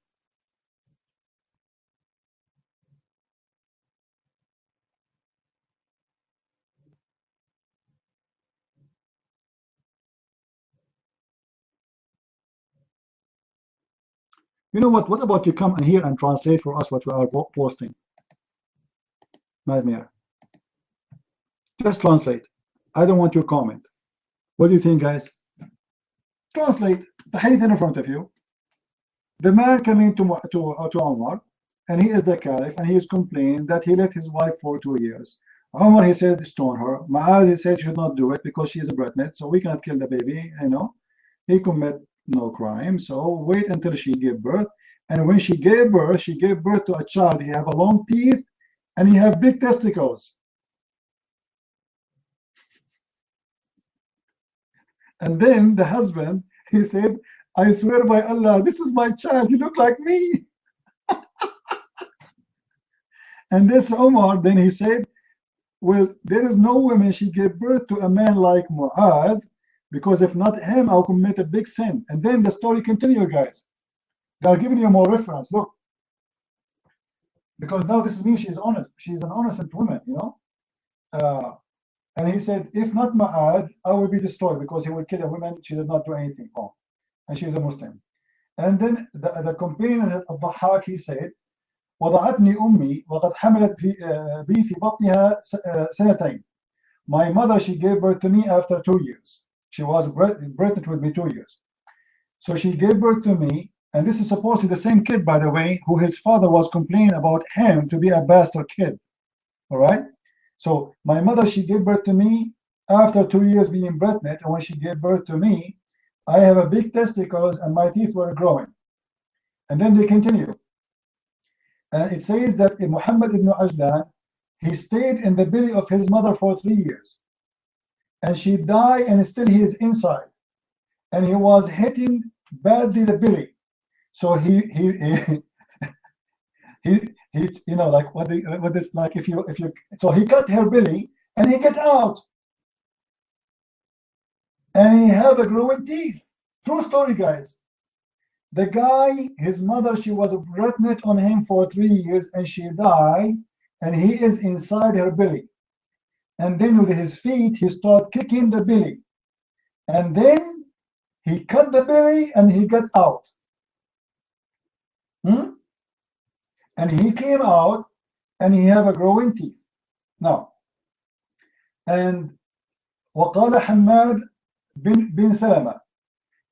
You know what? What about you come in here and translate for us what we are posting? Nightmare. Just translate. I don't want your comment. What do you think, guys? Translate the hadith in front of you. The man coming to Umar, and he is the caliph, and he is complaining that he let his wife for 2 years. Umar, he said, stone her. Mu'az, he said, should not do it because she is a breastnet, so we cannot kill the baby. You know, he commit no crime, so wait until she gave birth. And when she gave birth to a child. He have a long teeth and he have big testicles. And then the husband, he said, I swear by Allah, this is my child, you look like me. And this Umar, then he said, well, there is no woman she gave birth to a man like Mu'adh, because if not him, I'll commit a big sin. And then the story continues, guys. They're giving you more reference. Look, because now this means she's honest. She's an innocent woman, you know. And he said, if not Mu'adh, I will be destroyed because he will kill a woman. She did not do anything wrong, and she's a Muslim. And then the companion of Dhahhak, he said, وضعتني أمي وقد حملت بي في بطنها سنتين. My mother, she gave birth to me after 2 years. She was pregnant with me 2 years. So she gave birth to me, and this is supposed to be the same kid, by the way, who his father was complaining about him to be a bastard kid. All right? So my mother, she gave birth to me after 2 years being pregnant, and when she gave birth to me, I have a big testicles and my teeth were growing. And then they continue. And it says that Muhammad ibn Ajlan, he stayed in the belly of his mother for 3 years. And she died, and still he is inside. And he was hitting badly the belly. So he you know, like what this, like if you so he cut her belly and he get out. And he have a growing teeth. True story, guys. The guy, his mother, she was pregnant on him for 3 years and she died, and he is inside her belly. And then with his feet, he started kicking the belly. And then he cut the belly and he got out. And he came out and he have a growing teeth. Now, and وقال حماد بن سلمة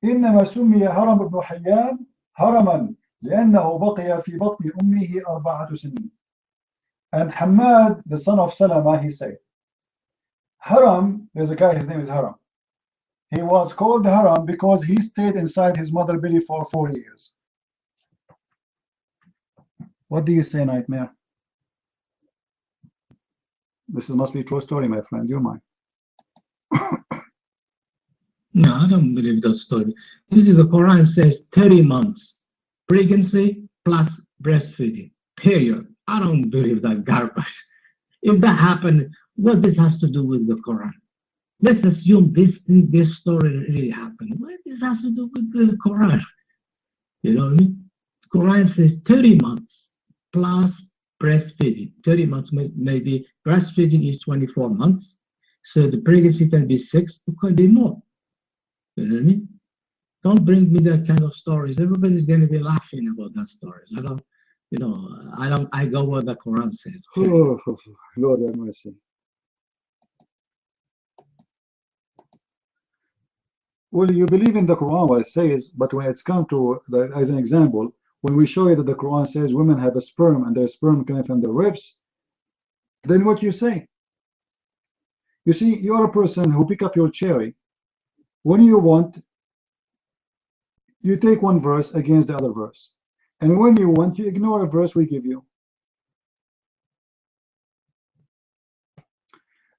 إنما سمي هرم بن حيان هرما لأنه بقي في بطن أمه 4 سنين. And Hamad, the son of Salama, he said, Haram, there's a guy, his name is Haram. He was called Haram because he stayed inside his mother belly for 4 years. What do you say, Nightmare? This must be a true story, my friend. You mind? No, I don't believe that story. This is the Quran says 30 months pregnancy plus breastfeeding. Period. I don't believe that garbage. If that happened, what this has to do with the Quran? Let's assume this story really happened. What this has to do with the Quran? You know what I mean? The Quran says 30 months plus breastfeeding. 30 months, maybe breastfeeding is 24 months. So the pregnancy can be 6, it could be more. You know what I mean? Don't bring me that kind of stories. Everybody's going to be laughing about that stories. I don't, you know, I go what the Quran says. Oh, Lord have mercy. Well, you believe in the Quran, what it says, but when it's come to, as an example, when we show you that the Quran says women have a sperm and their sperm coming from the ribs, then what you say? You see, you're a person who pick up your cherry. When you want, you take one verse against the other verse. And when you want, you ignore a verse we give you.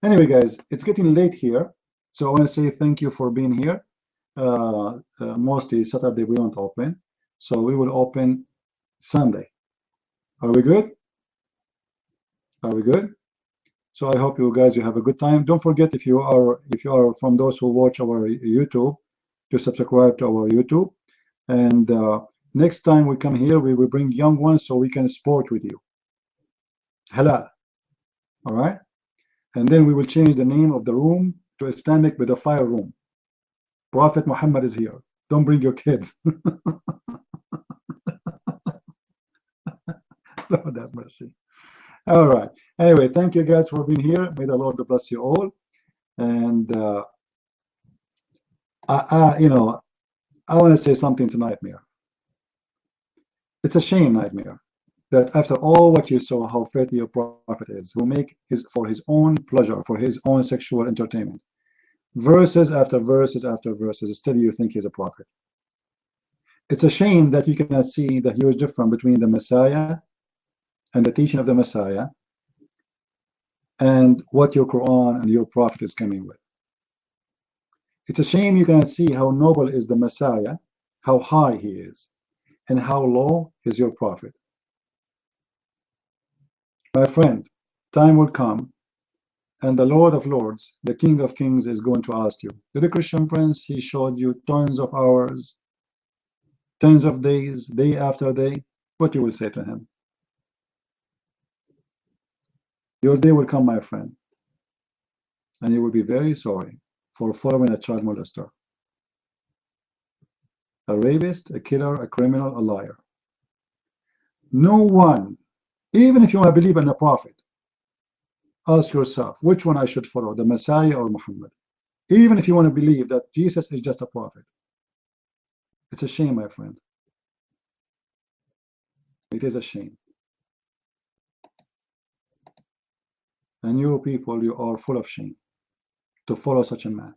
Anyway, guys, it's getting late here. So I want to say thank you for being here. Mostly Saturday we don't open. So we will open Sunday. Are we good? Are we good? So I hope you guys, you have a good time. Don't forget, if you are from those who watch our YouTube, to subscribe to our YouTube. And next time we come here, we will bring young ones so we can sport with you. Halal. All right? And then we will change the name of the room to Islamic with a fire room. Prophet Muhammad is here. Don't bring your kids. Lord have mercy. All right. Anyway, thank you guys for being here. May the Lord bless you all. And you know, I want to say something to Nightmare. It's a shame, Nightmare, that after all what you saw, how filthy your prophet is, who make for his own pleasure, for his own sexual entertainment, verses after verses after verses, still you think he's a prophet. It's a shame that you cannot see the huge difference between the Messiah and the teaching of the Messiah and what your Quran and your prophet is coming with. It's a shame you cannot see how noble is the Messiah, how high he is, and how low is your prophet. My friend, time will come, and the Lord of Lords, the King of Kings, is going to ask you, did the Christian Prince, he showed you tons of hours, tens of days, day after day, what you will say to him? Your day will come, my friend, and you will be very sorry for following a child molester, a rapist, a killer, a criminal, a liar. No one, even if you want to believe in a prophet, ask yourself, which one I should follow, the Messiah or Muhammad? Even if you want to believe that Jesus is just a prophet. It's a shame, my friend. It is a shame. And you people, you are full of shame to follow such a man.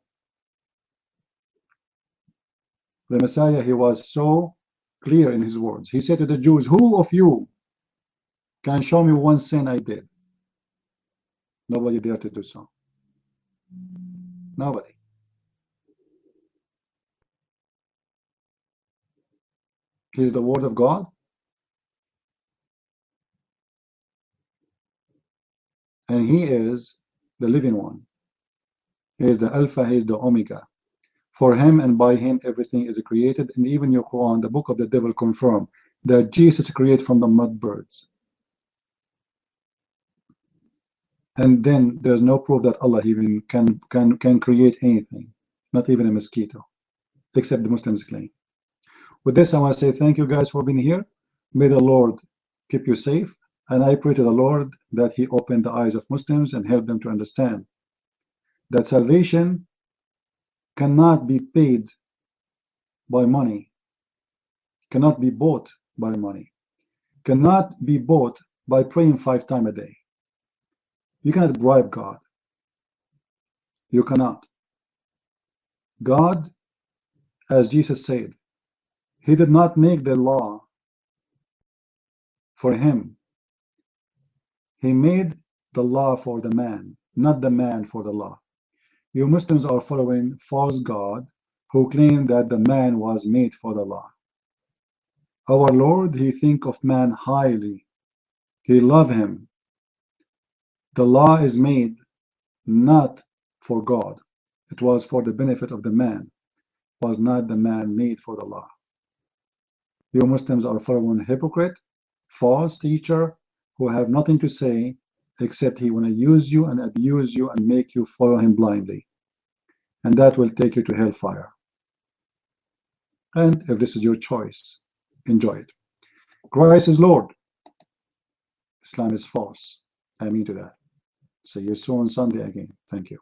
The Messiah, he was so clear in his words. He said to the Jews, who of you can show me one sin I did? Nobody dared to do so. Nobody. He's the word of God. And he is the living one. He is the Alpha, he is the Omega. For him and by him everything is created, and even your Quran, the book of the devil, confirm that Jesus created from the mud birds. And then there's no proof that Allah even can create anything, not even a mosquito, except the Muslims claim. With this, I want to say thank you guys for being here. May the Lord keep you safe. And I pray to the Lord that he open the eyes of Muslims and help them to understand that salvation cannot be paid by money, cannot be bought by money, cannot be bought by praying 5 times a day. You cannot bribe God. You cannot. God, as Jesus said, he did not make the law for him. He made the law for the man, not the man for the law. You Muslims are following false God who claim that the man was made for the law. Our Lord, he think of man highly. He love him. The law is made not for God. It was for the benefit of the man. It was not the man made for the law. You Muslims are following hypocrite, false teacher who have nothing to say except he want to use you and abuse you and make you follow him blindly. And that will take you to hellfire. And if this is your choice, enjoy it. Christ is Lord. Islam is false. I mean to that. See you soon Sunday again. Thank you.